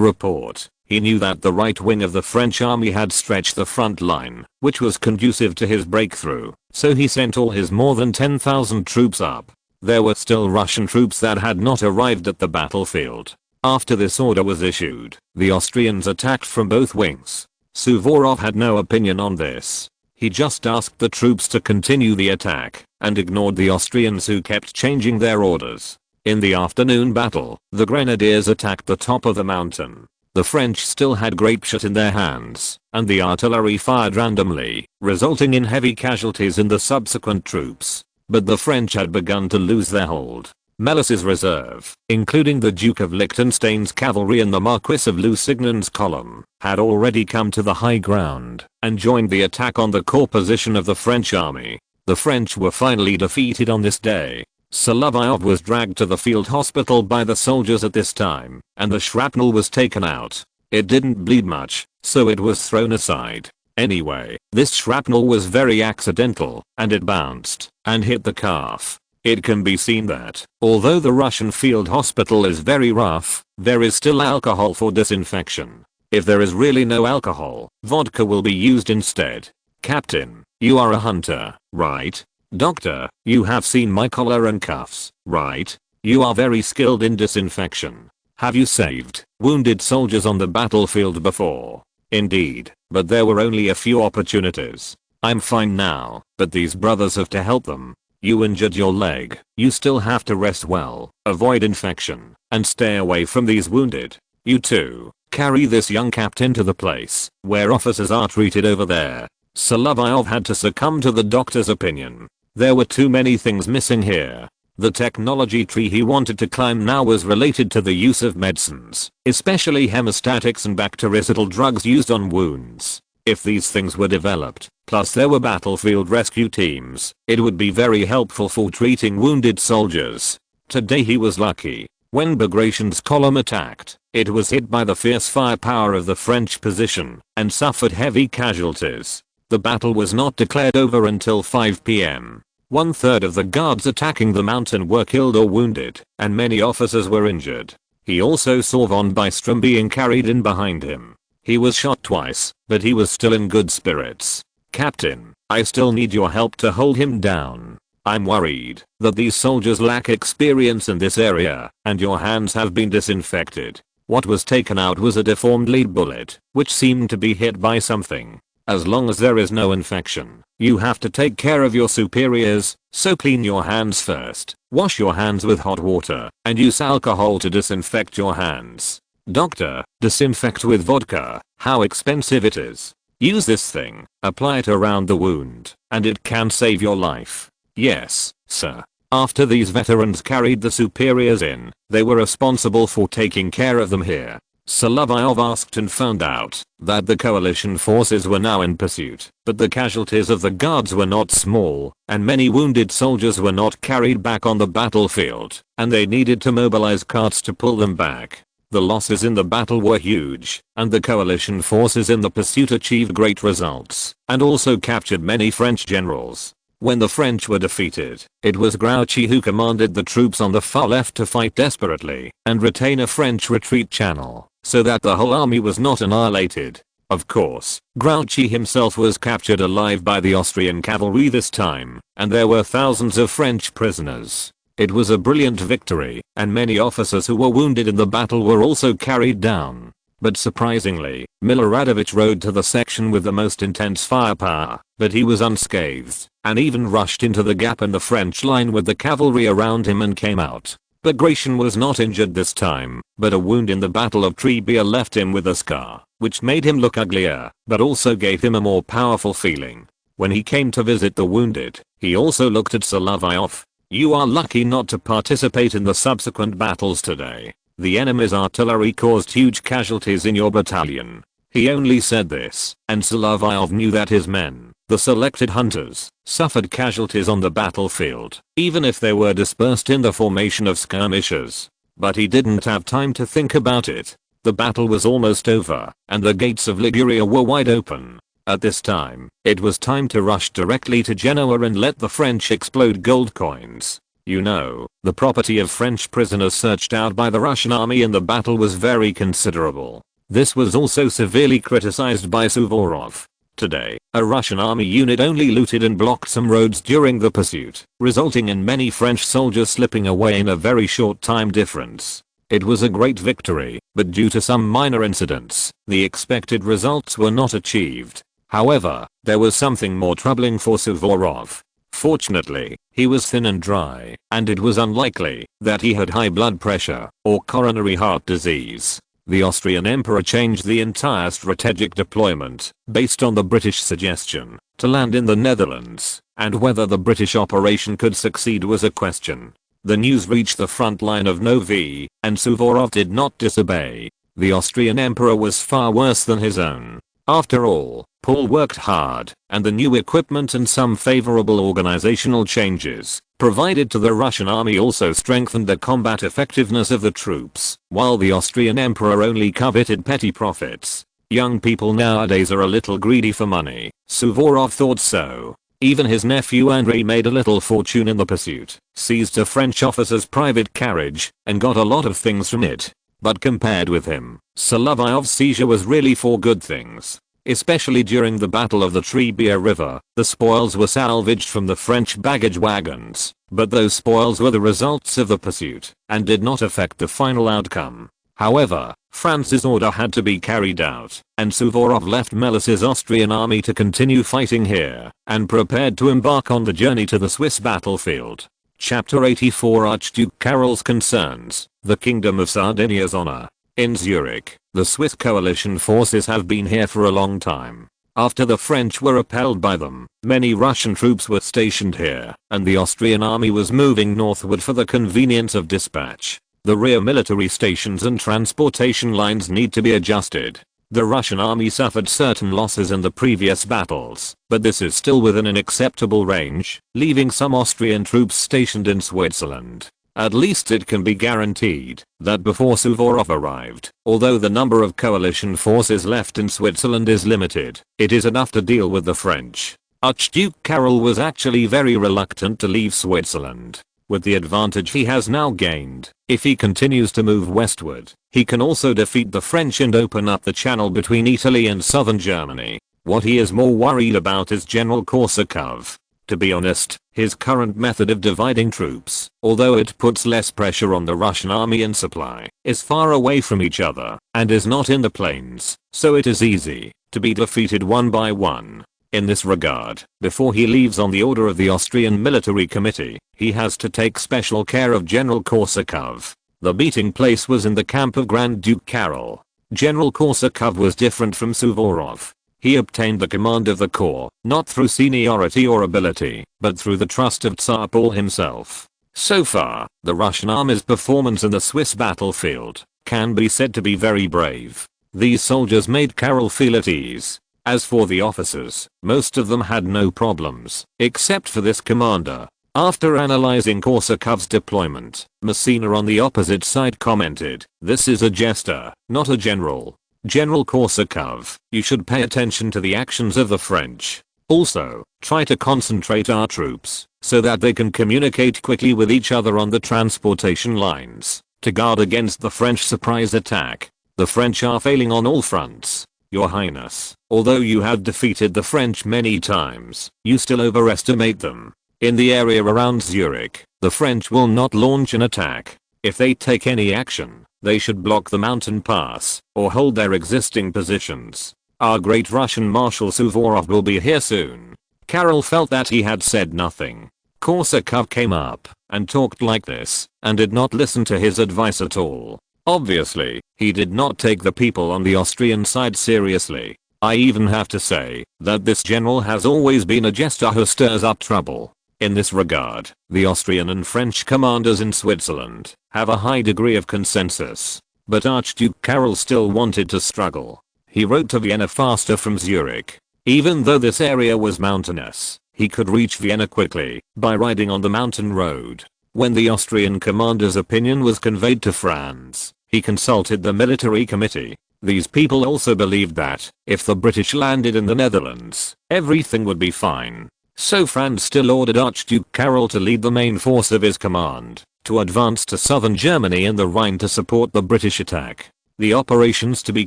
report, he knew that the right wing of the French army had stretched the front line, which was conducive to his breakthrough, so he sent all his more than 10,000 troops up. there were still Russian troops that had not arrived at the battlefield. After this order was issued, the Austrians attacked from both wings. Suvorov had no opinion on this. He just asked the troops to continue the attack and ignored the Austrians who kept changing their orders. In the afternoon battle, the grenadiers attacked the top of the mountain. The French still had grapeshot in their hands, and the artillery fired randomly, resulting in heavy casualties in the subsequent troops. But the French had begun to lose their hold. Melis's reserve, including the Duke of Liechtenstein's cavalry and the Marquis of Lusignan's column, had already come to the high ground and joined the attack on the core position of the French army. The French were finally defeated on this day. Solovyov was dragged to the field hospital by the soldiers at this time, and the shrapnel was taken out. It didn't bleed much, so it was thrown aside. Anyway, this shrapnel was very accidental, and it bounced and hit the calf. It can be seen that, although the Russian field hospital is very rough, there is still alcohol for disinfection. If there is really no alcohol, vodka will be used instead. Captain, you are a hunter, right? Doctor, you have seen my collar and cuffs, right? You are very skilled in disinfection. Have you saved wounded soldiers on the battlefield before? Indeed, but there were only a few opportunities. I'm fine now, but these brothers have to help them. You injured your leg, you still have to rest well, avoid infection, and stay away from these wounded. You too, carry this young captain to the place where officers are treated over there. Solovyov had to succumb to the doctor's opinion. There were too many things missing here. The technology tree he wanted to climb now was related to the use of medicines, especially hemostatics and bactericidal drugs used on wounds. If these things were developed, plus there were battlefield rescue teams, it would be very helpful for treating wounded soldiers. Today he was lucky. When Bagration's column attacked, it was hit by the fierce firepower of the French position and suffered heavy casualties. The battle was not declared over until 5 p.m. 1/3 of the guards attacking the mountain were killed or wounded, and many officers were injured. He also saw von Bystrom being carried in behind him. He was shot twice, but he was still in good spirits. Captain, I still need your help to hold him down. I'm worried that these soldiers lack experience in this area, and your hands have been disinfected. What was taken out was a deformed lead bullet, which seemed to be hit by something. As long as there is no infection, you have to take care of your superiors, so clean your hands first, wash your hands with hot water, and use alcohol to disinfect your hands. Doctor, disinfect with vodka, how expensive it is. Use this thing, apply it around the wound, and it can save your life. Yes, sir. After these veterans carried the superiors in, they were responsible for taking care of them here. Solovyov asked and found out that the coalition forces were now in pursuit, but the casualties of the guards were not small, and many wounded soldiers were not carried back on the battlefield, and they needed to mobilize carts to pull them back. The losses in the battle were huge, and the coalition forces in the pursuit achieved great results, and also captured many French generals. When the French were defeated, it was Grouchy who commanded the troops on the far left to fight desperately and retain a French retreat channel, so that the whole army was not annihilated. Of course, Grouchy himself was captured alive by the Austrian cavalry this time, and there were thousands of French prisoners. It was a brilliant victory, and many officers who were wounded in the battle were also carried down. But surprisingly, Miloradovich rode to the section with the most intense firepower, but he was unscathed, and even rushed into the gap in the French line with the cavalry around him and came out. Bagration was not injured this time, but a wound in the Battle of Trebia left him with a scar, which made him look uglier, but also gave him a more powerful feeling. When he came to visit the wounded, he also looked at Solovyov. You are lucky not to participate in the subsequent battles today. The enemy's artillery caused huge casualties in your battalion. He only said this, and Solovyov knew that his men, the selected hunters, suffered casualties on the battlefield, even if they were dispersed in the formation of skirmishers. But he didn't have time to think about it. The battle was almost over, and the gates of Liguria were wide open. At this time, it was time to rush directly to Genoa and let the French explode gold coins. You know, the property of French prisoners searched out by the Russian army in the battle was very considerable. This was also severely criticized by Suvorov. Today, a Russian army unit only looted and blocked some roads during the pursuit, resulting in many French soldiers slipping away in a very short time difference. It was a great victory, but due to some minor incidents, the expected results were not achieved. However, there was something more troubling for Suvorov. Fortunately, he was thin and dry, and it was unlikely that he had high blood pressure or coronary heart disease. The Austrian Emperor changed the entire strategic deployment, based on the British suggestion, to land in the Netherlands, and whether the British operation could succeed was a question. The news reached the front line of Novi, and Suvorov did not disobey. The Austrian Emperor was far worse than his own. After all, Paul worked hard, and the new equipment and some favorable organizational changes provided to the Russian army also strengthened the combat effectiveness of the troops, while the Austrian Emperor only coveted petty profits. Young people nowadays are a little greedy for money. Suvorov thought so. Even his nephew Andrei made a little fortune in the pursuit, seized a French officer's private carriage, and got a lot of things from it. But compared with him, Solovyov's seizure was really for good things. Especially during the Battle of the Trebia River, the spoils were salvaged from the French baggage wagons, but those spoils were the results of the pursuit, and did not affect the final outcome. However, France's order had to be carried out, and Suvorov left Melis's Austrian army to continue fighting here, and prepared to embark on the journey to the Swiss battlefield. Chapter 84 Archduke Karol's Concerns, the Kingdom of Sardinia's Honor. In Zurich, the Swiss coalition forces have been here for a long time. After the French were repelled by them, many Russian troops were stationed here, and the Austrian army was moving northward for the convenience of dispatch. The rear military stations and transportation lines need to be adjusted. The Russian army suffered certain losses in the previous battles, but this is still within an acceptable range, leaving some Austrian troops stationed in Switzerland. At least it can be guaranteed that before Suvorov arrived, although the number of coalition forces left in Switzerland is limited, it is enough to deal with the French. Archduke Karol was actually very reluctant to leave Switzerland. With the advantage he has now gained, if he continues to move westward, he can also defeat the French and open up the channel between Italy and southern Germany. What he is more worried about is General Korsakov. To be honest, his current method of dividing troops, although it puts less pressure on the Russian army and supply, is far away from each other, and is not in the plains, so it is easy to be defeated one by one. In this regard, before he leaves on the order of the Austrian Military Committee, he has to take special care of General Korsakov. The meeting place was in the camp of Grand Duke Karol. General Korsakov was different from Suvorov. He obtained the command of the corps, not through seniority or ability, but through the trust of Tsar Paul himself. So far, the Russian army's performance in the Swiss battlefield can be said to be very brave. These soldiers made Karol feel at ease. As for the officers, most of them had no problems, except for this commander. After analyzing Korsakov's deployment, Messina on the opposite side commented, "This is a jester, not a general. General Korsakov, you should pay attention to the actions of the French. Also, try to concentrate our troops, so that they can communicate quickly with each other on the transportation lines, to guard against the French surprise attack. The French are failing on all fronts. Your Highness, although you have defeated the French many times, you still overestimate them. In the area around Zurich, the French will not launch an attack. If they take any action, they should block the mountain pass, or hold their existing positions. Our great Russian Marshal Suvorov will be here soon." Karol felt that he had said nothing. Korsakov came up and talked like this, and did not listen to his advice at all. Obviously, he did not take the people on the Austrian side seriously. I even have to say that this general has always been a jester who stirs up trouble. In this regard, the Austrian and French commanders in Switzerland have a high degree of consensus. But Archduke Karol still wanted to struggle. He wrote to Vienna faster from Zurich. Even though this area was mountainous, he could reach Vienna quickly by riding on the mountain road. When the Austrian commander's opinion was conveyed to Franz, he consulted the military committee. These people also believed that, if the British landed in the Netherlands, everything would be fine. So Franz still ordered Archduke Karol to lead the main force of his command, to advance to southern Germany and the Rhine to support the British attack. The operations to be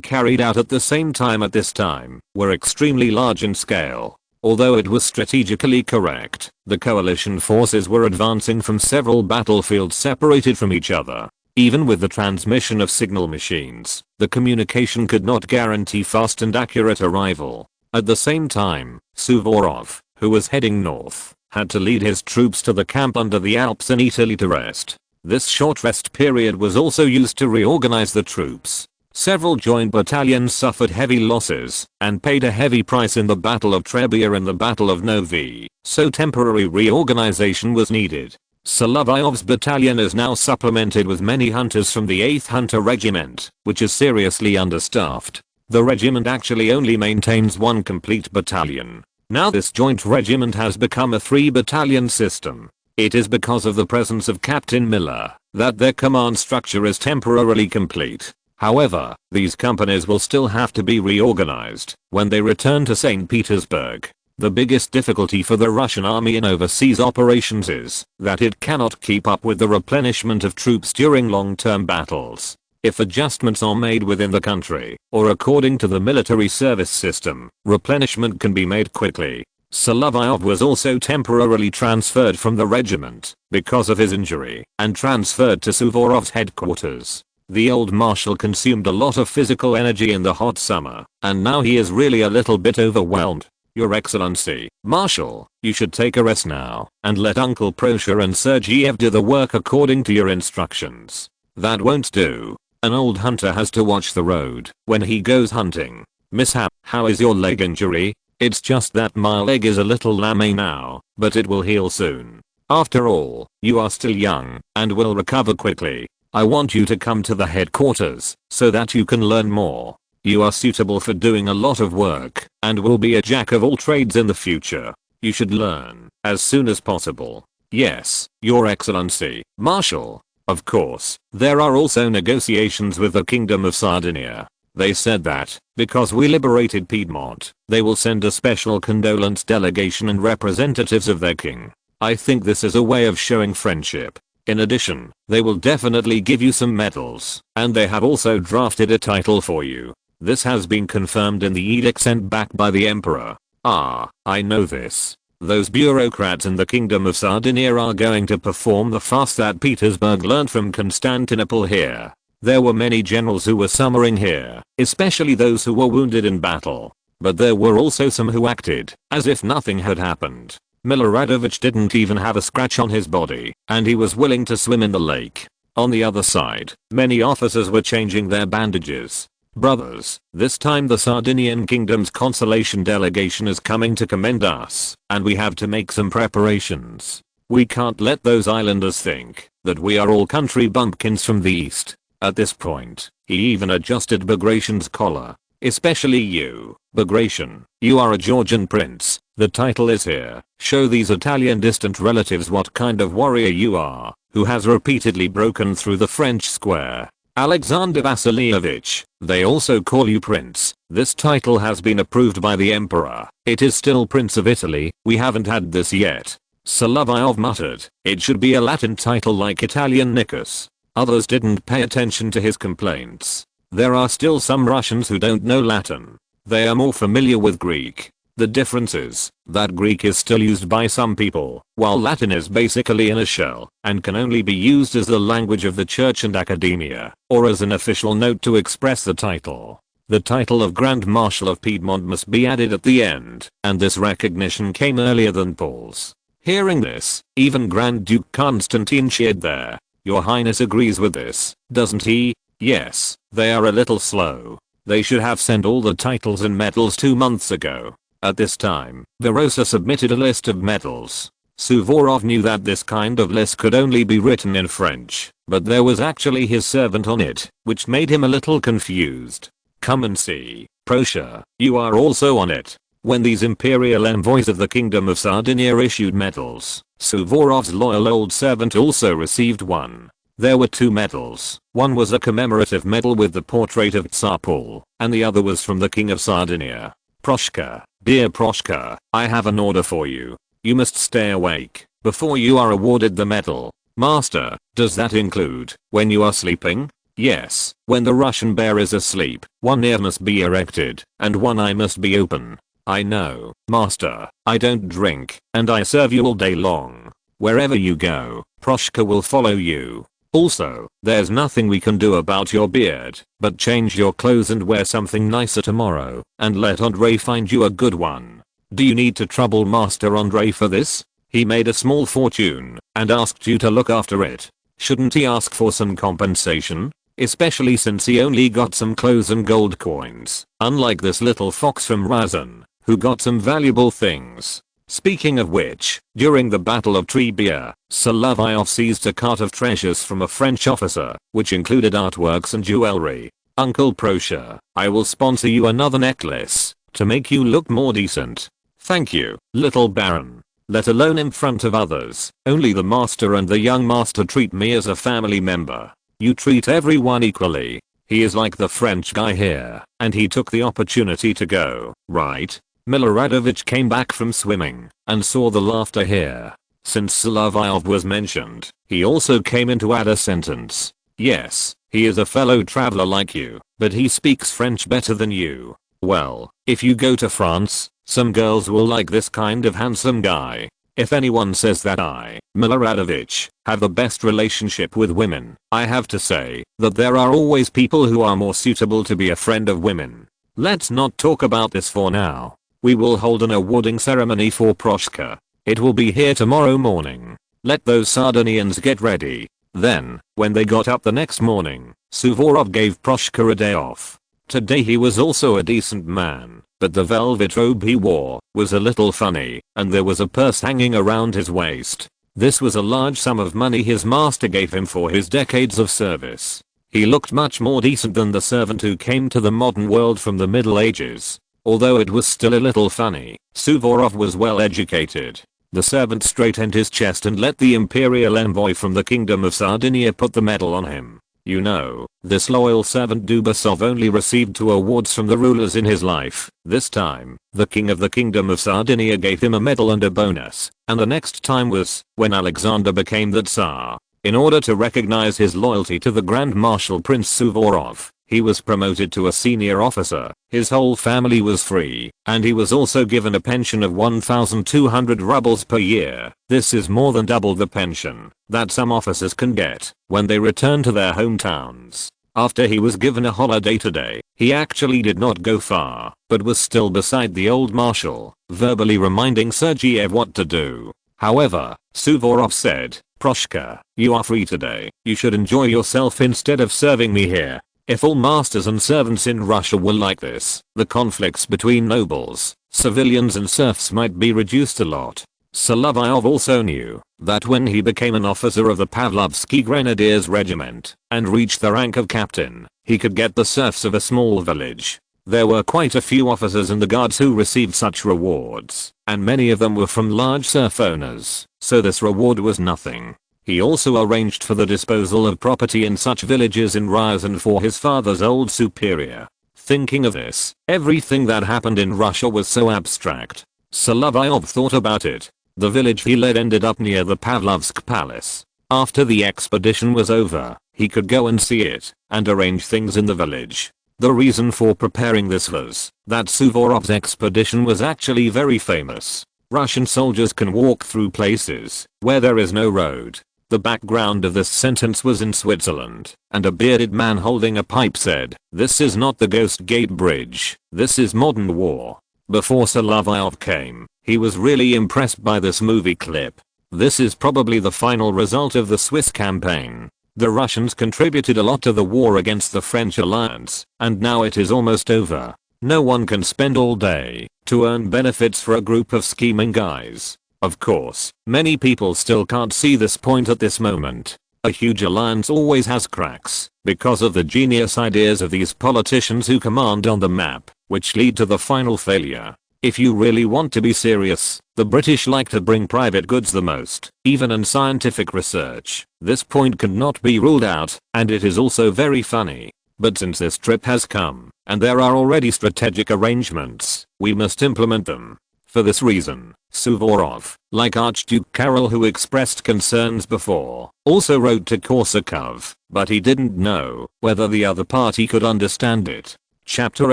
carried out at the same time at this time were extremely large in scale. Although it was strategically correct, the coalition forces were advancing from several battlefields separated from each other. Even with the transmission of signal machines, the communication could not guarantee fast and accurate arrival. At the same time, Suvorov, who was heading north, had to lead his troops to the camp under the Alps in Italy to rest. This short rest period was also used to reorganize the troops. Several joint battalions suffered heavy losses and paid a heavy price in the Battle of Trebia and the Battle of Novi, so temporary reorganization was needed. Solovyov's battalion is now supplemented with many hunters from the 8th Hunter Regiment, which is seriously understaffed. The regiment actually only maintains one complete battalion. Now this joint regiment has become a 3-battalion system. It is because of the presence of Captain Miller that their command structure is temporarily complete. However, these companies will still have to be reorganized when they return to St. Petersburg. The biggest difficulty for the Russian army in overseas operations is that it cannot keep up with the replenishment of troops during long-term battles. If adjustments are made within the country, or according to the military service system, replenishment can be made quickly. Solovyov was also temporarily transferred from the regiment because of his injury and transferred to Suvorov's headquarters. The old marshal consumed a lot of physical energy in the hot summer, and now he is really a little bit overwhelmed. Your Excellency, Marshal, you should take a rest now and let Uncle Prosher and Sergeyev do the work according to your instructions. That won't do. An old hunter has to watch the road when he goes hunting. Mishap, how is your leg injury? It's just that my leg is a little lame now, but it will heal soon. After all, you are still young and will recover quickly. I want you to come to the headquarters so that you can learn more. You are suitable for doing a lot of work and will be a jack of all trades in the future. You should learn as soon as possible. Yes, Your Excellency, Marshal. Of course, there are also negotiations with the Kingdom of Sardinia. They said that, because we liberated Piedmont, they will send a special condolence delegation and representatives of their king. I think this is a way of showing friendship. In addition, they will definitely give you some medals, and they have also drafted a title for you. This has been confirmed in the edict sent back by the Emperor. Ah, I know this. Those bureaucrats in the Kingdom of Sardinia are going to perform the fast that Petersburg learned from Constantinople here. There were many generals who were summering here, especially those who were wounded in battle. But there were also some who acted as if nothing had happened. Miloradovich didn't even have a scratch on his body, and he was willing to swim in the lake. On the other side, many officers were changing their bandages. Brothers, this time the Sardinian Kingdom's consolation delegation is coming to commend us, and we have to make some preparations. We can't let those islanders think that we are all country bumpkins from the east. At this point, he even adjusted Bagration's collar. Especially you, Bagration. You are a Georgian prince. The title is here. Show these Italian distant relatives what kind of warrior you are, who has repeatedly broken through the French square. Alexander Vasilievich, they also call you prince. This title has been approved by the emperor. It is still Prince of Italy. We haven't had this yet. Solovyov muttered. It should be a Latin title like Italian Nikos. Others didn't pay attention to his complaints. There are still some Russians who don't know Latin. They are more familiar with Greek. The difference is that Greek is still used by some people, while Latin is basically in a shell and can only be used as the language of the church and academia, or as an official note to express the title. The title of Grand Marshal of Piedmont must be added at the end, and this recognition came earlier than Paul's. Hearing this, even Grand Duke Constantine cheered there. Your Highness agrees with this, doesn't he? Yes, they are a little slow. They should have sent all the titles and medals 2 months ago. At this time, Verosa submitted a list of medals. Suvorov knew that this kind of list could only be written in French, but there was actually his servant on it, which made him a little confused. Come and see, Prosher, you are also on it. When these imperial envoys of the Kingdom of Sardinia issued medals, Suvorov's loyal old servant also received one. There were 2 medals. One was a commemorative medal with the portrait of Tsar Paul, and the other was from the King of Sardinia. Proshka, dear Proshka, I have an order for you. You must stay awake before you are awarded the medal. Master, does that include when you are sleeping? Yes, when the Russian bear is asleep, one ear must be erected, and one eye must be open. I know, master, I don't drink, and I serve you all day long. Wherever you go, Proshka will follow you. Also, there's nothing we can do about your beard, but change your clothes and wear something nicer tomorrow, and let Andrei find you a good one. Do you need to trouble Master Andrei for this? He made a small fortune, and asked you to look after it. Shouldn't he ask for some compensation? Especially since he only got some clothes and gold coins, unlike this little fox from Rouen, who got some valuable things. Speaking of which, during the Battle of Trebia, Solovyov seized a cart of treasures from a French officer, which included artworks and jewelry. Uncle Prosher, I will sponsor you another necklace, to make you look more decent. Thank you, little baron. Let alone in front of others, only the master and the young master treat me as a family member. You treat everyone equally. He is like the French guy here, and he took the opportunity to go, right? Miloradovich came back from swimming, and saw the laughter here. Since Solovyov was mentioned, he also came in to add a sentence. Yes, he is a fellow traveler like you, but he speaks French better than you. Well, if you go to France, some girls will like this kind of handsome guy. If anyone says that I, Miloradovich, have the best relationship with women, I have to say that there are always people who are more suitable to be a friend of women. Let's not talk about this for now. We will hold an awarding ceremony for Proshka. It will be here tomorrow morning. Let those Sardinians get ready. Then, when they got up the next morning, Suvorov gave Proshka a day off. Today he was also a decent man, but the velvet robe he wore was a little funny, and there was a purse hanging around his waist. This was a large sum of money his master gave him for his decades of service. He looked much more decent than the servant who came to the modern world from the Middle Ages. Although it was still a little funny, Suvorov was well educated. The servant straightened his chest and let the imperial envoy from the Kingdom of Sardinia put the medal on him. You know, this loyal servant Dubasov only received 2 awards from the rulers in his life. This time, the king of the Kingdom of Sardinia gave him a medal and a bonus, and the next time was when Alexander became the Tsar. In order to recognize his loyalty to the Grand Marshal Prince Suvorov, he was promoted to a senior officer, his whole family was free, and he was also given a pension of 1,200 rubles per year. This is more than double the pension that some officers can get when they return to their hometowns. After he was given a holiday today, he actually did not go far, but was still beside the old marshal, verbally reminding Sergeyev what to do. However, Suvorov said, Proshka, you are free today, you should enjoy yourself instead of serving me here. If all masters and servants in Russia were like this, the conflicts between nobles, civilians and serfs might be reduced a lot. Solovyov also knew that when he became an officer of the Pavlovsky Grenadiers Regiment and reached the rank of captain, he could get the serfs of a small village. There were quite a few officers in the guards who received such rewards, and many of them were from large serf owners, so this reward was nothing. He also arranged for the disposal of property in such villages in Rouen for his father's old superior. Thinking of this, everything that happened in Russia was so abstract. Solovyov thought about it. The village he led ended up near the Pavlovsk Palace. After the expedition was over, he could go and see it, and arrange things in the village. The reason for preparing this was that Suvorov's expedition was actually very famous. Russian soldiers can walk through places where there is no road. The background of this sentence was in Switzerland, and a bearded man holding a pipe said, "This is not the Ghost Gate Bridge, this is modern war." Before Solovyov came, he was really impressed by this movie clip. This is probably the final result of the Swiss campaign. The Russians contributed a lot to the war against the French alliance, and now it is almost over. No one can spend all day to earn benefits for a group of scheming guys. Of course, many people still can't see this point at this moment. A huge alliance always has cracks because of the genius ideas of these politicians who command on the map, which lead to the final failure. If you really want to be serious, the British like to bring private goods the most, even in scientific research. This point cannot be ruled out, and it is also very funny. But since this trip has come, and there are already strategic arrangements, we must implement them. For this reason, Suvorov, like Archduke Karol who expressed concerns before, also wrote to Korsakov, but he didn't know whether the other party could understand it. Chapter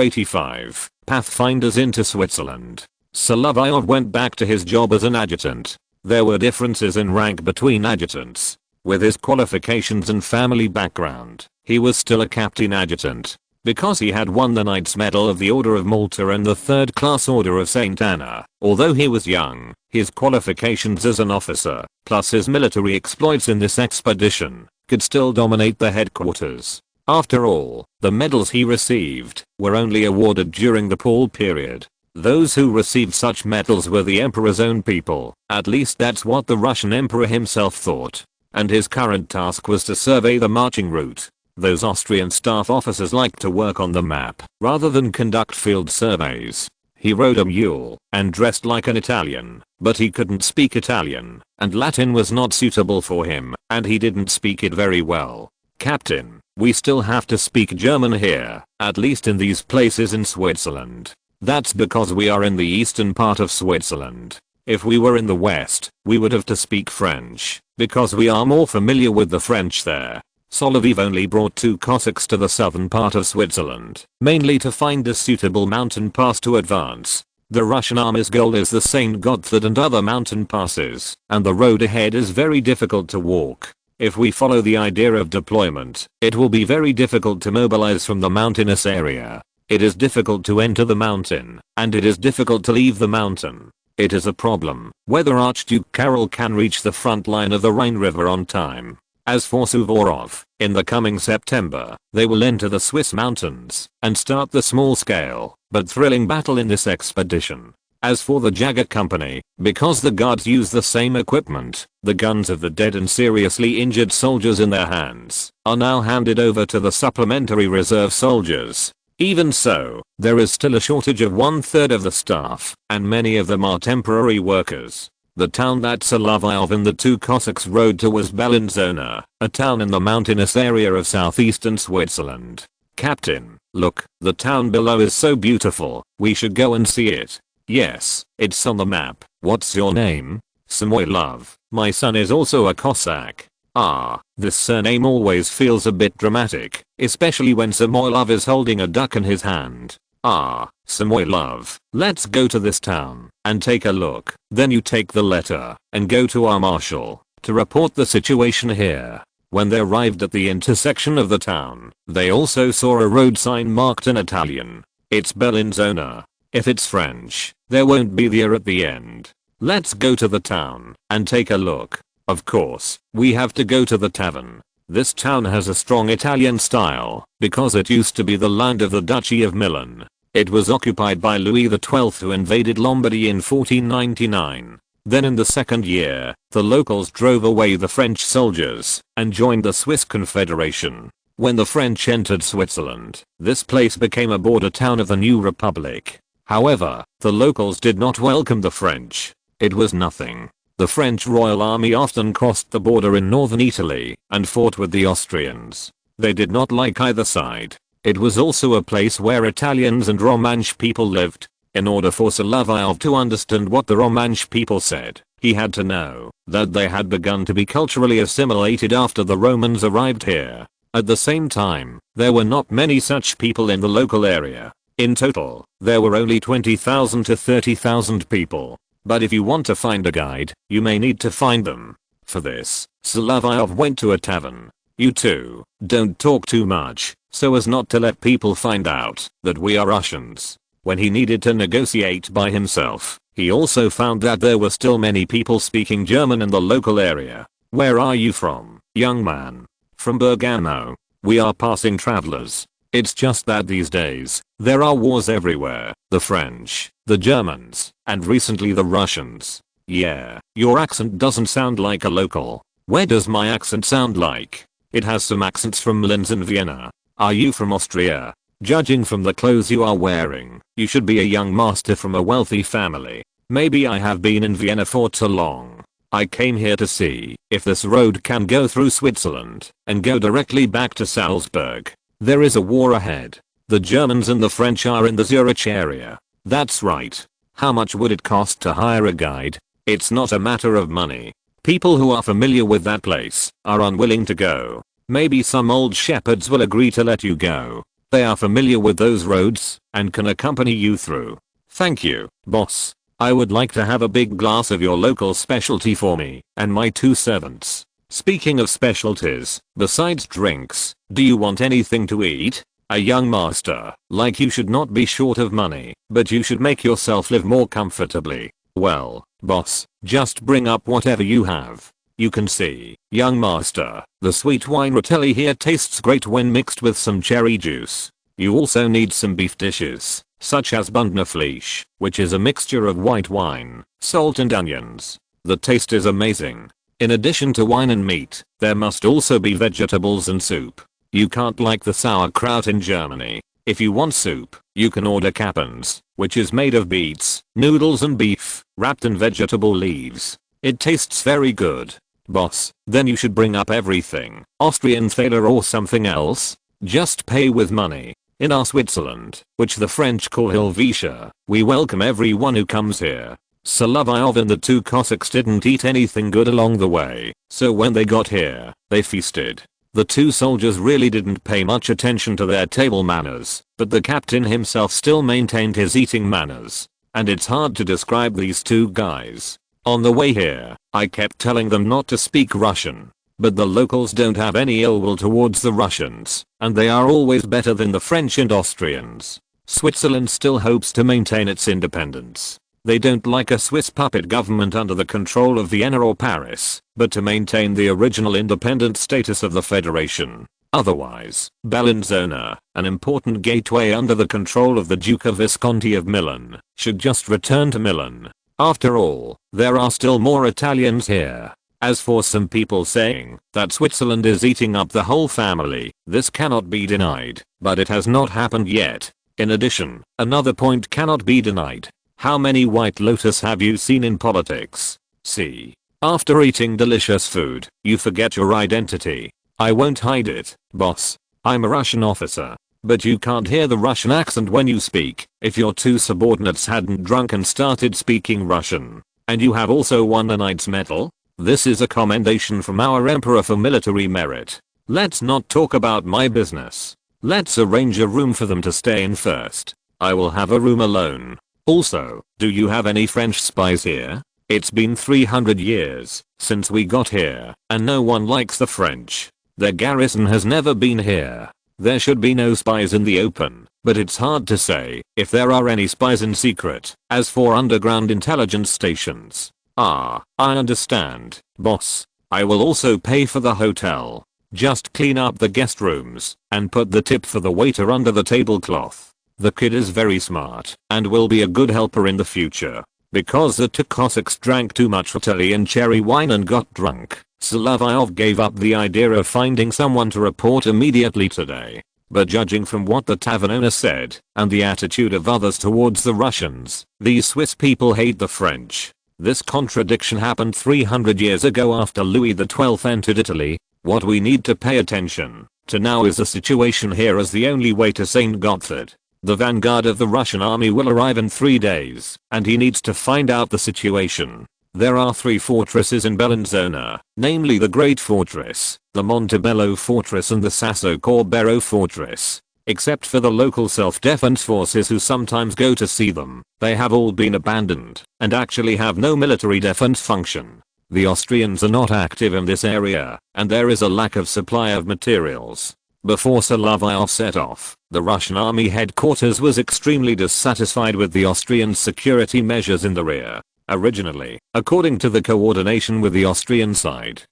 85, Pathfinders into Switzerland. Solovyov went back to his job as an adjutant. There were differences in rank between adjutants. With his qualifications and family background, he was still a captain adjutant. Because he had won the Knight's Medal of the Order of Malta and the 3rd Class Order of St. Anna, although he was young, his qualifications as an officer, plus his military exploits in this expedition, could still dominate the headquarters. After all, the medals he received were only awarded during the Paul period. Those who received such medals were the emperor's own people, at least that's what the Russian emperor himself thought. And his current task was to survey the marching route. Those Austrian staff officers liked to work on the map rather than conduct field surveys. He rode a mule and dressed like an Italian, but he couldn't speak Italian, and Latin was not suitable for him, and he didn't speak it very well. Captain, we still have to speak German here, at least in these places in Switzerland. That's because we are in the eastern part of Switzerland. If we were in the west, we would have to speak French, because we are more familiar with the French there. Solovyov only brought 2 Cossacks to the southern part of Switzerland, mainly to find a suitable mountain pass to advance. The Russian army's goal is the St. Gotthard and other mountain passes, and the road ahead is very difficult to walk. If we follow the idea of deployment, it will be very difficult to mobilize from the mountainous area. It is difficult to enter the mountain, and it is difficult to leave the mountain. It is a problem whether Archduke Karol can reach the front line of the Rhine River on time. As for Suvorov, in the coming September, they will enter the Swiss mountains and start the small-scale but thrilling battle in this expedition. As for the Jager Company, because the guards use the same equipment, the guns of the dead and seriously injured soldiers in their hands are now handed over to the supplementary reserve soldiers. Even so, there is still a shortage of 1/3 of the staff, and many of them are temporary workers. The town that Solovyov and the 2 Cossacks rode to was Bellinzona, a town in the mountainous area of southeastern Switzerland. Captain, look, the town below is so beautiful, we should go and see it. Yes, it's on the map. What's your name? Samoylov. My son is also a Cossack. Ah, this surname always feels a bit dramatic, especially when Samoylov is holding a duck in his hand. Ah, Samoylov, let's go to this town and take a look. Then you take the letter and go to our marshal to report the situation here. When they arrived at the intersection of the town, they also saw a road sign marked in Italian. It's Bellinzona. If it's French, there won't be there at the end. Let's go to the town and take a look. Of course, we have to go to the tavern. This town has a strong Italian style because it used to be the land of the Duchy of Milan. It was occupied by Louis XII who invaded Lombardy in 1499. Then in the second year, the locals drove away the French soldiers and joined the Swiss Confederation. When the French entered Switzerland, this place became a border town of the new republic. However, the locals did not welcome the French. It was nothing. The French Royal Army often crossed the border in northern Italy and fought with the Austrians. They did not like either side. It was also a place where Italians and Romansh people lived. In order for Solovyov to understand what the Romansh people said, he had to know that they had begun to be culturally assimilated after the Romans arrived here. At the same time, there were not many such people in the local area. In total, there were only 20,000 to 30,000 people. But if you want to find a guide, you may need to find them. For this, Solovyov went to a tavern. You two, don't talk too much, so as not to let people find out that we are Russians. When he needed to negotiate by himself, he also found that there were still many people speaking German in the local area. Where are you from, young man? From Bergamo. We are passing travelers. It's just that these days, there are wars everywhere. The French, the Germans, and recently the Russians. Yeah, your accent doesn't sound like a local. Where does my accent sound like? It has some accents from Linz and Vienna. Are you from Austria? Judging from the clothes you are wearing, you should be a young master from a wealthy family. Maybe I have been in Vienna for too long. I came here to see if this road can go through Switzerland and go directly back to Salzburg. There is a war ahead. The Germans and the French are in the Zurich area. That's right. How much would it cost to hire a guide? It's not a matter of money. People who are familiar with that place are unwilling to go. Maybe some old shepherds will agree to let you go. They are familiar with those roads and can accompany you through. Thank you, boss. I would like to have a big glass of your local specialty for me and my 2 servants. Speaking of specialties, besides drinks, do you want anything to eat? A young master, like you should not be short of money, but you should make yourself live more comfortably. Well, boss, just bring up whatever you have. You can see, young master, the sweet wine rotelli here tastes great when mixed with some cherry juice. You also need some beef dishes, such as Bundnerfleisch, which is a mixture of white wine, salt and onions. The taste is amazing. In addition to wine and meat, there must also be vegetables and soup. You can't like the sauerkraut in Germany. If you want soup, you can order Kappens, which is made of beets, noodles and beef, wrapped in vegetable leaves. It tastes very good. Boss, then you should bring up everything. Austrian thaler or something else. Just pay with money. In our Switzerland, which the French call Helvetia, we welcome everyone who comes here. Solovyov and the 2 Cossacks didn't eat anything good along the way, so when they got here, they feasted. The 2 soldiers really didn't pay much attention to their table manners, but the captain himself still maintained his eating manners. And it's hard to describe these 2 guys. On the way here, I kept telling them not to speak Russian. But the locals don't have any ill will towards the Russians, and they are always better than the French and Austrians. Switzerland still hopes to maintain its independence. They don't like a Swiss puppet government under the control of Vienna or Paris, but to maintain the original independent status of the Federation. Otherwise, Bellinzona, an important gateway under the control of the Duke of Visconti of Milan, should just return to Milan. After all, there are still more Italians here. As for some people saying that Switzerland is eating up the whole family, this cannot be denied, but it has not happened yet. In addition, another point cannot be denied. How many White Lotus have you seen in politics? See. After eating delicious food, you forget your identity. I won't hide it, boss. I'm a Russian officer. But you can't hear the Russian accent when you speak if your 2 subordinates hadn't drunk and started speaking Russian. And you have also won a Knight's Medal? This is a commendation from our emperor for military merit. Let's not talk about my business. Let's arrange a room for them to stay in first. I will have a room alone. Also, do you have any French spies here? It's been 300 years since we got here, and no one likes the French. Their garrison has never been here. There should be no spies in the open, but it's hard to say if there are any spies in secret. As for underground intelligence stations, I understand, boss. I will also pay for the hotel. Just clean up the guest rooms and put the tip for the waiter under the tablecloth. The kid is very smart and will be a good helper in the future. Because the 2 Cossacks drank too much rotelli and cherry wine and got drunk, Solovyov gave up the idea of finding someone to report immediately today. But judging from what the tavern owner said and the attitude of others towards the Russians, these Swiss people hate the French. This contradiction happened 300 years ago after Louis XII entered Italy. What we need to pay attention to now is the situation here as the only way to St. Gothard. The vanguard of the Russian army will arrive in 3 days, and he needs to find out the situation. There are 3 fortresses in Bellinzona, namely the Great Fortress, the Montebello Fortress and the Sasso Corbero Fortress. Except for the local self-defense forces who sometimes go to see them, they have all been abandoned, and actually have no military defense function. The Austrians are not active in this area, and there is a lack of supply of materials. Before Solovyov set off, the Russian army headquarters was extremely dissatisfied with the Austrian security measures in the rear. Originally, according to the coordination with the Austrian side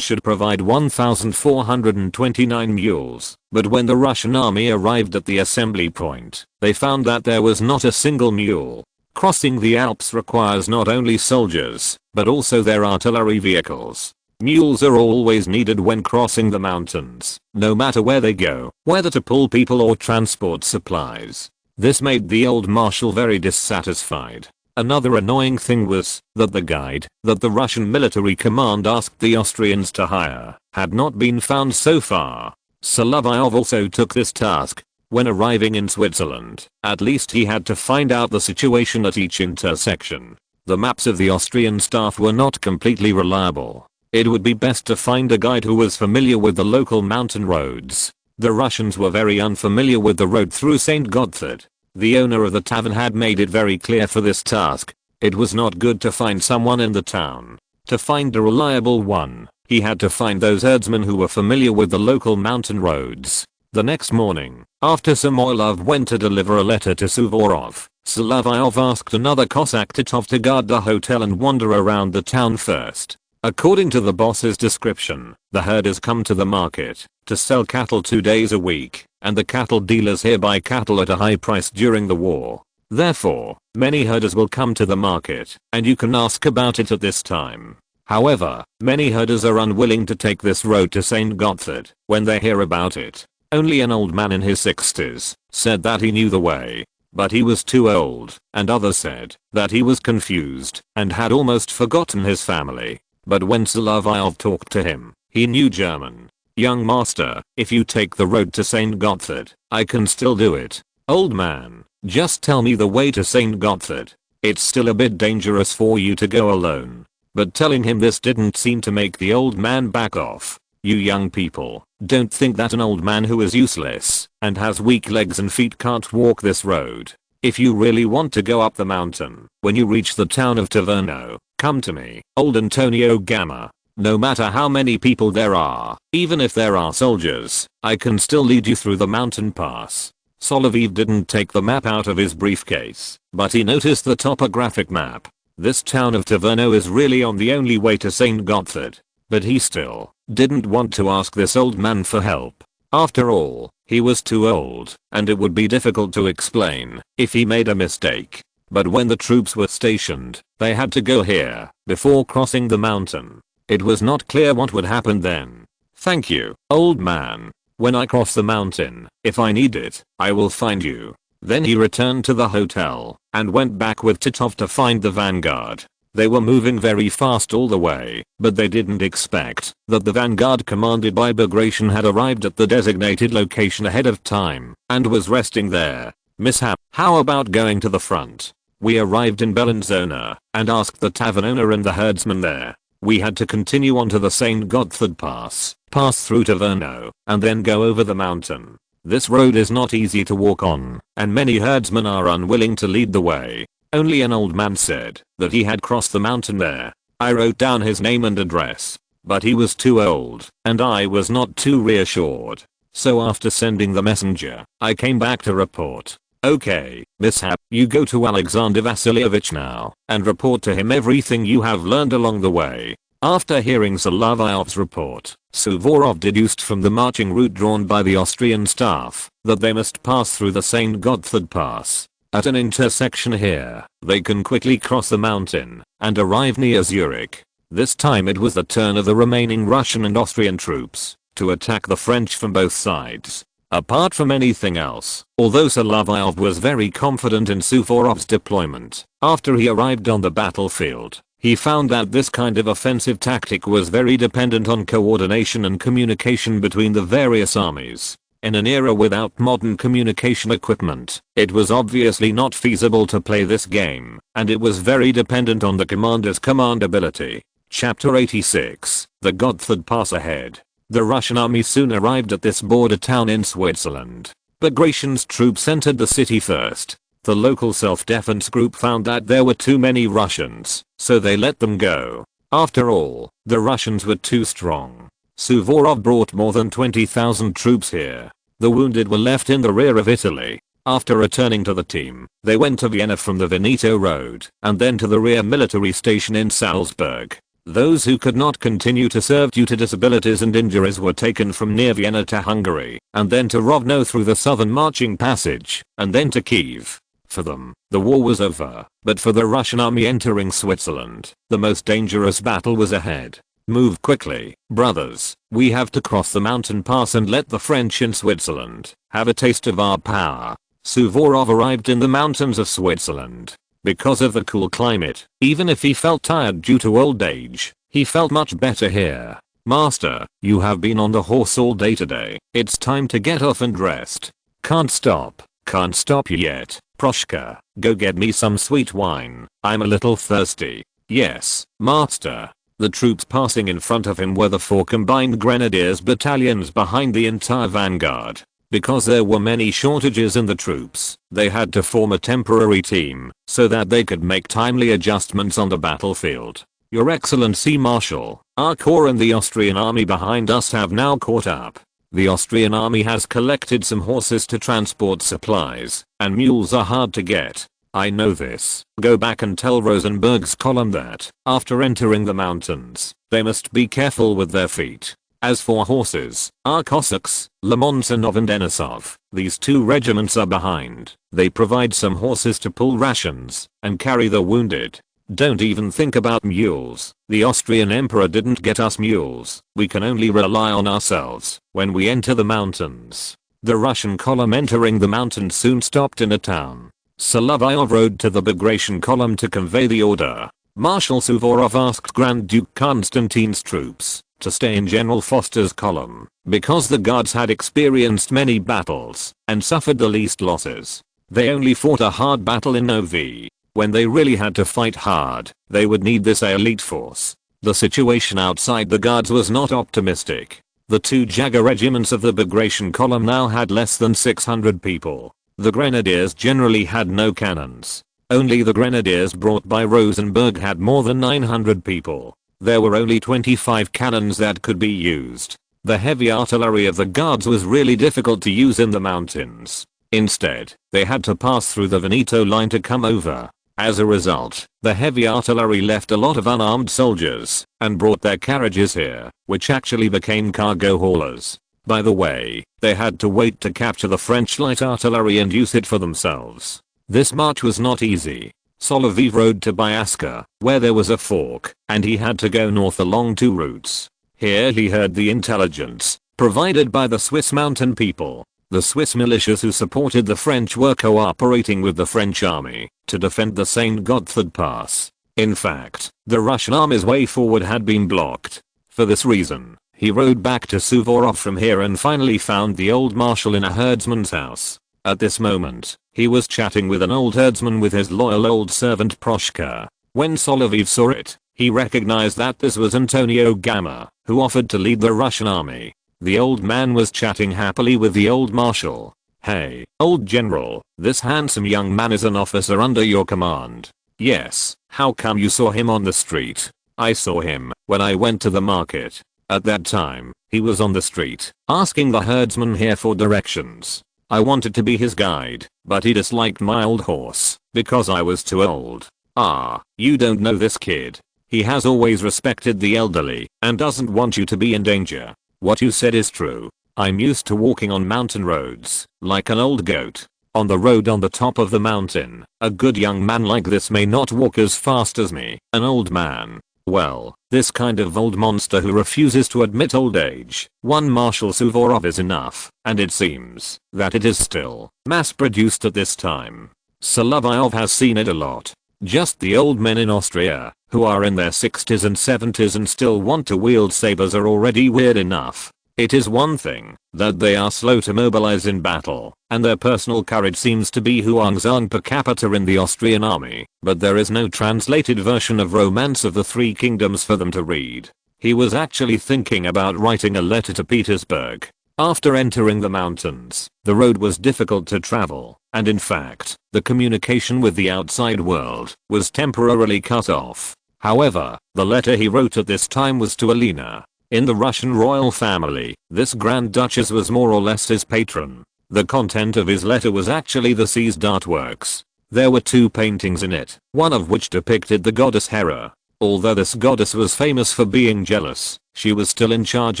should provide 1,429 mules, but when the Russian army arrived at the assembly point, they found that there was not a single mule. Crossing the Alps requires not only soldiers, but also their artillery vehicles. Mules are always needed when crossing the mountains, no matter where they go, whether to pull people or transport supplies. This made the old marshal very dissatisfied. Another annoying thing was that the guide that the Russian military command asked the Austrians to hire had not been found so far. Solovyov also took this task. When arriving in Switzerland, at least he had to find out the situation at each intersection. The maps of the Austrian staff were not completely reliable. It would be best to find a guide who was familiar with the local mountain roads. The Russians were very unfamiliar with the road through St. Gotthard. The owner of the tavern had made it very clear for this task. It was not good to find someone in the town. To find a reliable one, he had to find those herdsmen who were familiar with the local mountain roads. The next morning, after Samoylov went to deliver a letter to Suvorov, Solovyov asked another Cossack Titov to guard the hotel and wander around the town first. According to the boss's description, the herders come to the market to sell cattle 2 days a week, and the cattle dealers here buy cattle at a high price during the war. Therefore, many herders will come to the market, and you can ask about it at this time. However, many herders are unwilling to take this road to St. Gotthard when they hear about it. Only an old man in his 60s said that he knew the way, but he was too old, and others said that he was confused and had almost forgotten his family. But when Solovyov talked to him, he knew German. "Young master, if you take the road to St. Gotthard, I can still do it. Old man, just tell me the way to St. Gotthard. It's still a bit dangerous for you to go alone." But telling him this didn't seem to make the old man back off. "You young people, don't think that an old man who is useless and has weak legs and feet can't walk this road. If you really want to go up the mountain, when you reach the town of Taverno, come to me, old Antonio Gamma. No matter how many people there are, even if there are soldiers, I can still lead you through the mountain pass." Solovyov didn't take the map out of his briefcase, but he noticed the topographic map. This town of Taverno is really on the only way to St. Gotthard. But he still didn't want to ask this old man for help. After all, he was too old, and it would be difficult to explain if he made a mistake. But when the troops were stationed, they had to go here before crossing the mountain. It was not clear what would happen then. "Thank you, old man. When I cross the mountain, if I need it, I will find you." Then he returned to the hotel and went back with Titov to find the vanguard. They were moving very fast all the way, but they didn't expect that the vanguard commanded by Bagration had arrived at the designated location ahead of time and was resting there. "Mishap, how about going to the front?" "We arrived in Bellinzona and asked the tavern owner and the herdsman there. We had to continue on to the St. Gotthard pass through Taverno, and then go over the mountain. This road is not easy to walk on, and many herdsmen are unwilling to lead the way. Only an old man said that he had crossed the mountain there. I wrote down his name and address, but he was too old, and I was not too reassured. So after sending the messenger, I came back to report." "Okay, Mishap, you go to Alexander Vasilievich now and report to him everything you have learned along the way." After hearing Solovyov's report, Suvorov deduced from the marching route drawn by the Austrian staff that they must pass through the St. Gotthard Pass. At an intersection here, they can quickly cross the mountain and arrive near Zurich. This time it was the turn of the remaining Russian and Austrian troops to attack the French from both sides. Apart from anything else, although Solovyov was very confident in Suvorov's deployment, after he arrived on the battlefield, he found that this kind of offensive tactic was very dependent on coordination and communication between the various armies. In an era without modern communication equipment, it was obviously not feasible to play this game, and it was very dependent on the commander's command ability. Chapter 86, The Gotthard Pass ahead. The Russian army soon arrived at this border town in Switzerland. Bagration's troops entered the city first. The local self-defense group found that there were too many Russians, so they let them go. After all, the Russians were too strong. Suvorov brought more than 20,000 troops here. The wounded were left in the rear of Italy. After returning to the team, they went to Vienna from the Veneto road and then to the rear military station in Salzburg. Those who could not continue to serve due to disabilities and injuries were taken from near Vienna to Hungary and then to Rovno through the southern marching passage and then to Kiev. For them, the war was over, but for the Russian army entering Switzerland, the most dangerous battle was ahead. "Move quickly, brothers. We have to cross the mountain pass and let the French in Switzerland have a taste of our power." Suvorov arrived in the mountains of Switzerland. Because of the cool climate, even if he felt tired due to old age, he felt much better here. "Master, you have been on the horse all day today. It's time to get off and rest." Can't stop. Can't stop yet. Proshka, go get me some sweet wine. I'm a little thirsty. Yes, master. The troops passing in front of him were the 4 combined grenadiers battalions behind the entire vanguard. Because there were many shortages in the troops, they had to form a temporary team so that they could make timely adjustments on the battlefield. Your Excellency Marshal, our corps and the Austrian army behind us have now caught up. The Austrian army has collected some horses to transport supplies, and mules are hard to get. I know this. Go back and tell Rosenberg's column that, after entering the mountains, they must be careful with their feet. As for horses, our Cossacks, Lermontov and Denisov, these 2 regiments are behind. They provide some horses to pull rations and carry the wounded. Don't even think about mules. The Austrian Emperor didn't get us mules. We can only rely on ourselves when we enter the mountains. The Russian column entering the mountains soon stopped in a town. Solovyov rode to the Bagration column to convey the order. Marshal Suvorov asked Grand Duke Konstantin's troops to stay in General Foster's column because the Guards had experienced many battles and suffered the least losses. They only fought a hard battle in Novi. When they really had to fight hard, they would need this elite force. The situation outside the Guards was not optimistic. The 2 Jager regiments of the Bagration column now had less than 600 people. The Grenadiers generally had no cannons. Only the Grenadiers brought by Rosenberg had more than 900 people. There were only 25 cannons that could be used. The heavy artillery of the Guards was really difficult to use in the mountains. Instead, they had to pass through the Veneto line to come over. As a result, the heavy artillery left a lot of unarmed soldiers and brought their carriages here, which actually became cargo haulers. By the way, they had to wait to capture the French light artillery and use it for themselves. This march was not easy. Solovyov rode to Byaska, where there was a fork, and he had to go north along 2 routes. Here he heard the intelligence provided by the Swiss mountain people. The Swiss militias who supported the French were cooperating with the French army to defend the St. Gotthard Pass. In fact, the Russian army's way forward had been blocked. For this reason, he rode back to Suvorov from here and finally found the old marshal in a herdsman's house. At this moment, he was chatting with an old herdsman with his loyal old servant Proshka. When Solovyov saw it, he recognized that this was Antonio Gamma, who offered to lead the Russian army. The old man was chatting happily with the old marshal. Hey, old general, this handsome young man is an officer under your command. Yes, how come you saw him on the street? I saw him when I went to the market. At that time, he was on the street, asking the herdsman here for directions. I wanted to be his guide, but he disliked my old horse, because I was too old. Ah, you don't know this kid. He has always respected the elderly, and doesn't want you to be in danger. What you said is true. I'm used to walking on mountain roads, like an old goat. On the road on the top of the mountain, a good young man like this may not walk as fast as me, an old man. Well, this kind of old monster who refuses to admit old age, one Marshal Suvorov is enough, and it seems that it is still mass-produced at this time. Solovyov has seen it a lot. Just the old men in Austria, who are in their 60s and 70s and still want to wield sabers are already weird enough. It is one thing that they are slow to mobilize in battle, and their personal courage seems to be Huangzhang per capita in the Austrian army, but there is no translated version of Romance of the Three Kingdoms for them to read. He was actually thinking about writing a letter to Petersburg. After entering the mountains, the road was difficult to travel, and in fact, the communication with the outside world was temporarily cut off. However, the letter he wrote at this time was to Alina. In the Russian royal family, this Grand Duchess was more or less his patron. The content of his letter was actually the seized artworks. There were two paintings in it, one of which depicted the goddess Hera. Although this goddess was famous for being jealous, she was still in charge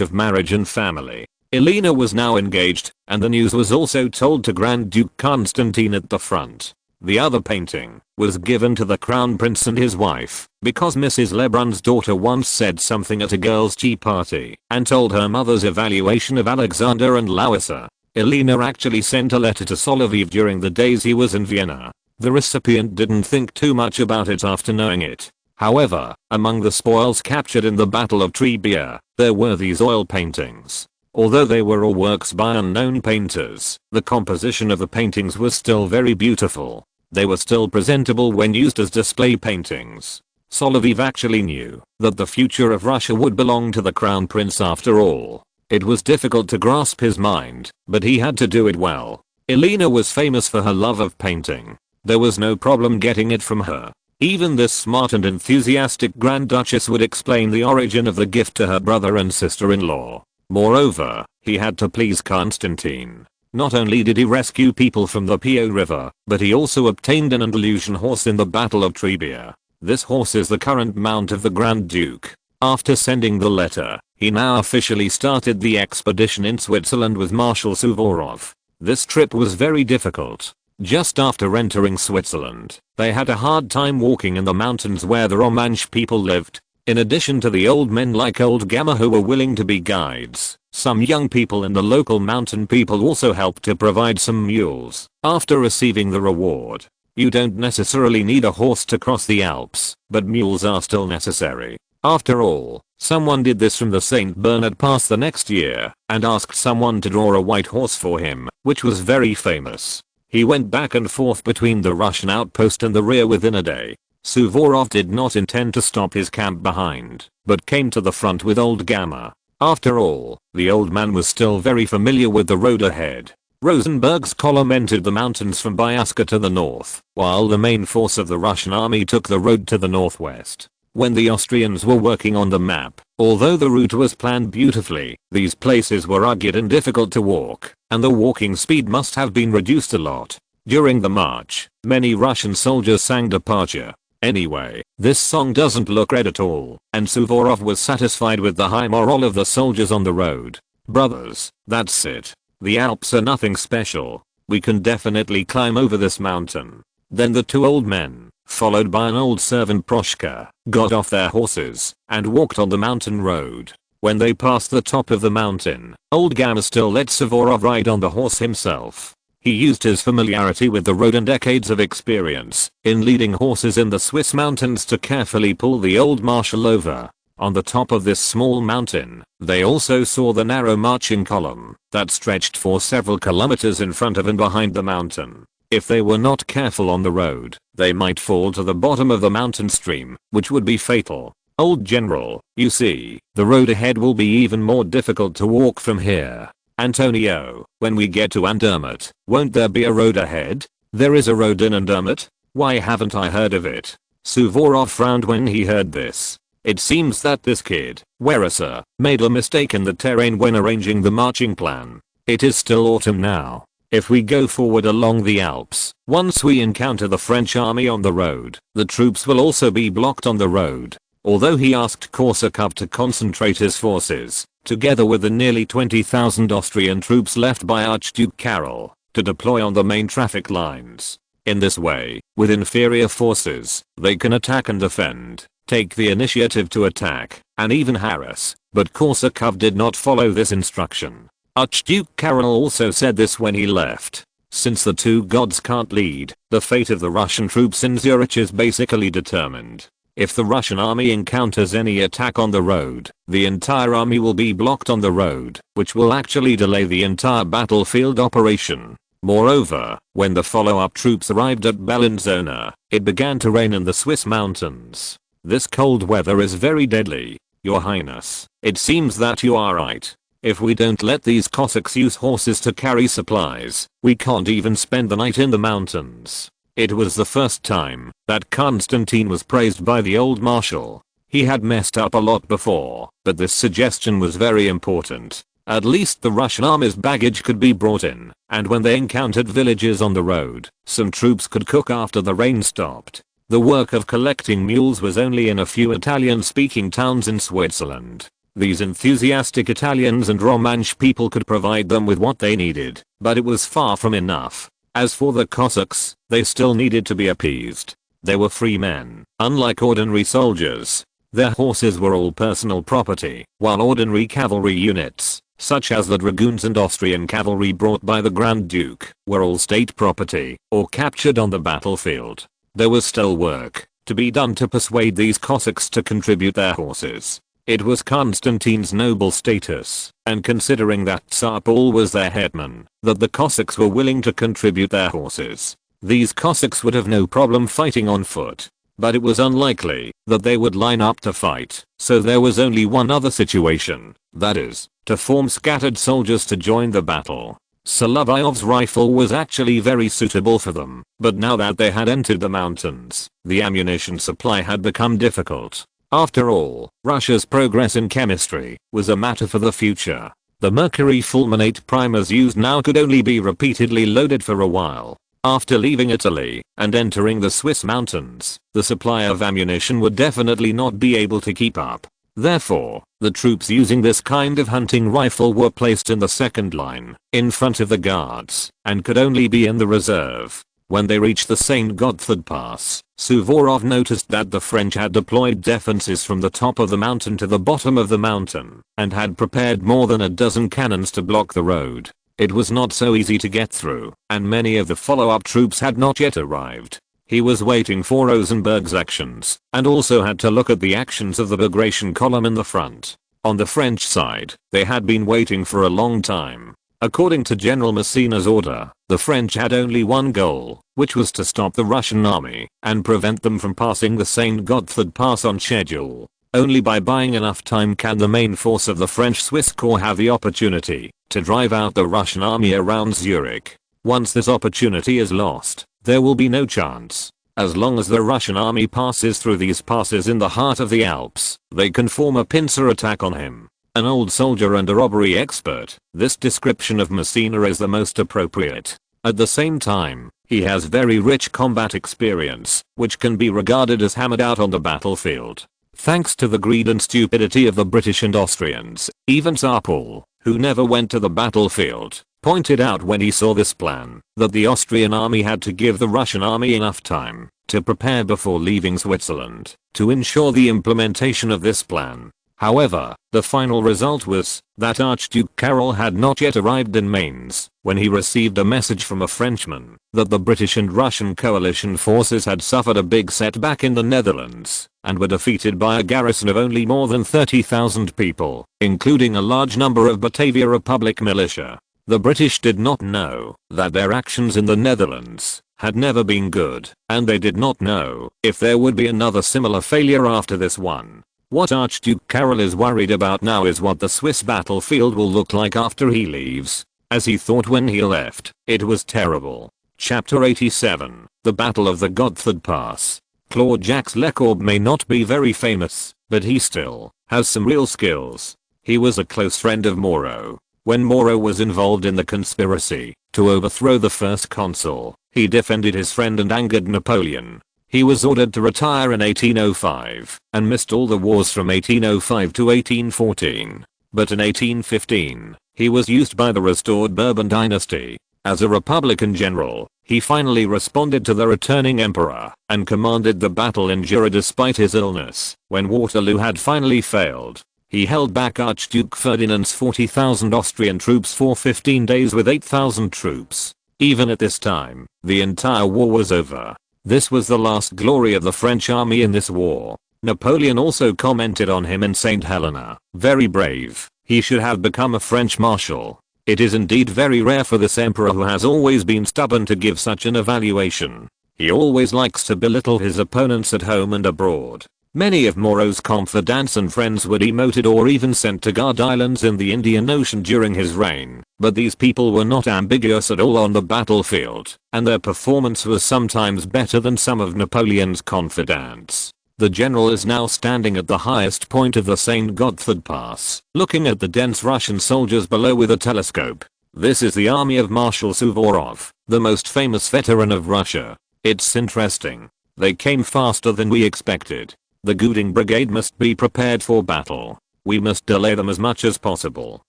of marriage and family. Elena was now engaged, and the news was also told to Grand Duke Constantine at the front. The other painting was given to the Crown Prince and his wife, because Mrs. Lebrun's daughter once said something at a girls' tea party and told her mother's evaluation of Alexander and Larissa. Elena actually sent a letter to Solovyov during the days he was in Vienna. The recipient didn't think too much about it after knowing it. However, among the spoils captured in the Battle of Trebia, there were these oil paintings. Although they were all works by unknown painters, the composition of the paintings was still very beautiful. They were still presentable when used as display paintings. Solovyov actually knew that the future of Russia would belong to the crown prince after all. It was difficult to grasp his mind, but he had to do it well. Elena was famous for her love of painting. There was no problem getting it from her. Even this smart and enthusiastic Grand Duchess would explain the origin of the gift to her brother and sister-in-law. Moreover, he had to please Constantine. Not only did he rescue people from the Po River, but he also obtained an Andalusian horse in the Battle of Trebia. This horse is the current mount of the Grand Duke. After sending the letter, he now officially started the expedition in Switzerland with Marshal Suvorov. This trip was very difficult. Just after entering Switzerland, they had a hard time walking in the mountains where the Romansh people lived. In addition to the old men like Old Gamma who were willing to be guides, some young people and the local mountain people also helped to provide some mules. After receiving the reward, you don't necessarily need a horse to cross the Alps, but mules are still necessary. After all, someone did this from the St. Bernard Pass the next year and asked someone to draw a white horse for him, which was very famous. He went back and forth between the Russian outpost and the rear within a day. Suvorov did not intend to stop his camp behind, but came to the front with Old Gamma. After all, the old man was still very familiar with the road ahead. Rosenberg's column entered the mountains from Byaska to the north, while the main force of the Russian army took the road to the northwest. When the Austrians were working on the map, although the route was planned beautifully, these places were rugged and difficult to walk, and the walking speed must have been reduced a lot. During the march, many Russian soldiers sang Departure. Anyway, this song doesn't look red at all, and Suvorov was satisfied with the high morale of the soldiers on the road. Brothers, that's it. The Alps are nothing special. We can definitely climb over this mountain. Then the two old men, followed by an old servant Proshka, got off their horses and walked on the mountain road. When they passed the top of the mountain, Old Gamma still let Suvorov ride on the horse himself. He used his familiarity with the road and decades of experience in leading horses in the Swiss mountains to carefully pull the old marshal over. On the top of this small mountain, they also saw the narrow marching column that stretched for several kilometers in front of and behind the mountain. If they were not careful on the road, they might fall to the bottom of the mountain stream, which would be fatal. Old General, you see, the road ahead will be even more difficult to walk from here. Antonio, when we get to Andermatt, won't there be a road ahead? There is a road in Andermatt? Why haven't I heard of it? Suvorov frowned when he heard this. It seems that this kid, Werasa, made a mistake in the terrain when arranging the marching plan. It is still autumn now. If we go forward along the Alps, once we encounter the French army on the road, the troops will also be blocked on the road. Although he asked Korsakov to concentrate his forces, together with the nearly 20,000 Austrian troops left by Archduke Karol, to deploy on the main traffic lines. In this way, with inferior forces, they can attack and defend, take the initiative to attack, and even harass, but Korsakov did not follow this instruction. Archduke Karol also said this when he left. Since the two gods can't lead, the fate of the Russian troops in Zurich is basically determined. If the Russian army encounters any attack on the road, the entire army will be blocked on the road, which will actually delay the entire battlefield operation. Moreover, when the follow-up troops arrived at Bellinzona, it began to rain in the Swiss mountains. This cold weather is very deadly, Your Highness. It seems that you are right. If we don't let these Cossacks use horses to carry supplies, we can't even spend the night in the mountains. It was the first time that Constantine was praised by the old marshal. He had messed up a lot before, but this suggestion was very important. At least the Russian army's baggage could be brought in, and when they encountered villages on the road, some troops could cook after the rain stopped. The work of collecting mules was only in a few Italian-speaking towns in Switzerland. These enthusiastic Italians and Romansh people could provide them with what they needed, but it was far from enough. As for the Cossacks, they still needed to be appeased. They were free men, unlike ordinary soldiers. Their horses were all personal property, while ordinary cavalry units, such as the dragoons and Austrian cavalry brought by the Grand Duke, were all state property, or captured on the battlefield. There was still work to be done to persuade these Cossacks to contribute their horses. It was Constantine's noble status, and considering that Tsar Paul was their headman, that the Cossacks were willing to contribute their horses. These Cossacks would have no problem fighting on foot. But it was unlikely that they would line up to fight, so there was only one other situation, that is, to form scattered soldiers to join the battle. Solovyov's rifle was actually very suitable for them, but now that they had entered the mountains, the ammunition supply had become difficult. After all, Russia's progress in chemistry was a matter for the future. The mercury fulminate primers used now could only be repeatedly loaded for a while. After leaving Italy and entering the Swiss mountains, the supply of ammunition would definitely not be able to keep up. Therefore, the troops using this kind of hunting rifle were placed in the second line, in front of the guards, and could only be in the reserve. When they reached the St. Gotthard Pass, Suvorov noticed that the French had deployed defenses from the top of the mountain to the bottom of the mountain, and had prepared more than a dozen cannons to block the road. It was not so easy to get through, and many of the follow-up troops had not yet arrived. He was waiting for Rosenberg's actions, and also had to look at the actions of the Bagration column in the front. On the French side, they had been waiting for a long time. According to General Massena's order, the French had only one goal, which was to stop the Russian army and prevent them from passing the St. Gotthard Pass on schedule. Only by buying enough time can the main force of the French-Swiss Corps have the opportunity to drive out the Russian army around Zurich. Once this opportunity is lost, there will be no chance. As long as the Russian army passes through these passes in the heart of the Alps, they can form a pincer attack on him. An old soldier and a robbery expert, this description of Massena is the most appropriate. At the same time, he has very rich combat experience, which can be regarded as hammered out on the battlefield. Thanks to the greed and stupidity of the British and Austrians, even Tsar Paul, who never went to the battlefield, pointed out when he saw this plan that the Austrian army had to give the Russian army enough time to prepare before leaving Switzerland to ensure the implementation of this plan. However, the final result was that Archduke Karol had not yet arrived in Mainz when he received a message from a Frenchman that the British and Russian coalition forces had suffered a big setback in the Netherlands and were defeated by a garrison of only more than 30,000 people, including a large number of Batavia Republic militia. The British did not know that their actions in the Netherlands had never been good, and they did not know if there would be another similar failure after this one. What Archduke Karol is worried about now is what the Swiss battlefield will look like after he leaves. As he thought when he left, it was terrible. Chapter 87, The Battle of the Gotthard Pass. Claude Jacques Lecourbe may not be very famous, but he still has some real skills. He was a close friend of Moreau. When Moreau was involved in the conspiracy to overthrow the first consul, he defended his friend and angered Napoleon. He was ordered to retire in 1805 and missed all the wars from 1805 to 1814. But in 1815, he was used by the restored Bourbon dynasty. As a Republican general, he finally responded to the returning emperor and commanded the battle in Jura despite his illness. When Waterloo had finally failed, he held back Archduke Ferdinand's 40,000 Austrian troops for 15 days with 8,000 troops. Even at this time, the entire war was over. This was the last glory of the French army in this war. Napoleon also commented on him in St. Helena. Very brave. He should have become a French marshal. It is indeed very rare for this emperor who has always been stubborn to give such an evaluation. He always likes to belittle his opponents at home and abroad. Many of Moreau's confidants and friends were demoted or even sent to guard islands in the Indian Ocean during his reign, but these people were not ambiguous at all on the battlefield, and their performance was sometimes better than some of Napoleon's confidants. The general is now standing at the highest point of the St. Gotthard Pass, looking at the dense Russian soldiers below with a telescope. This is the army of Marshal Suvorov, the most famous veteran of Russia. It's interesting. They came faster than we expected. The Guding Brigade must be prepared for battle. We must delay them as much as possible.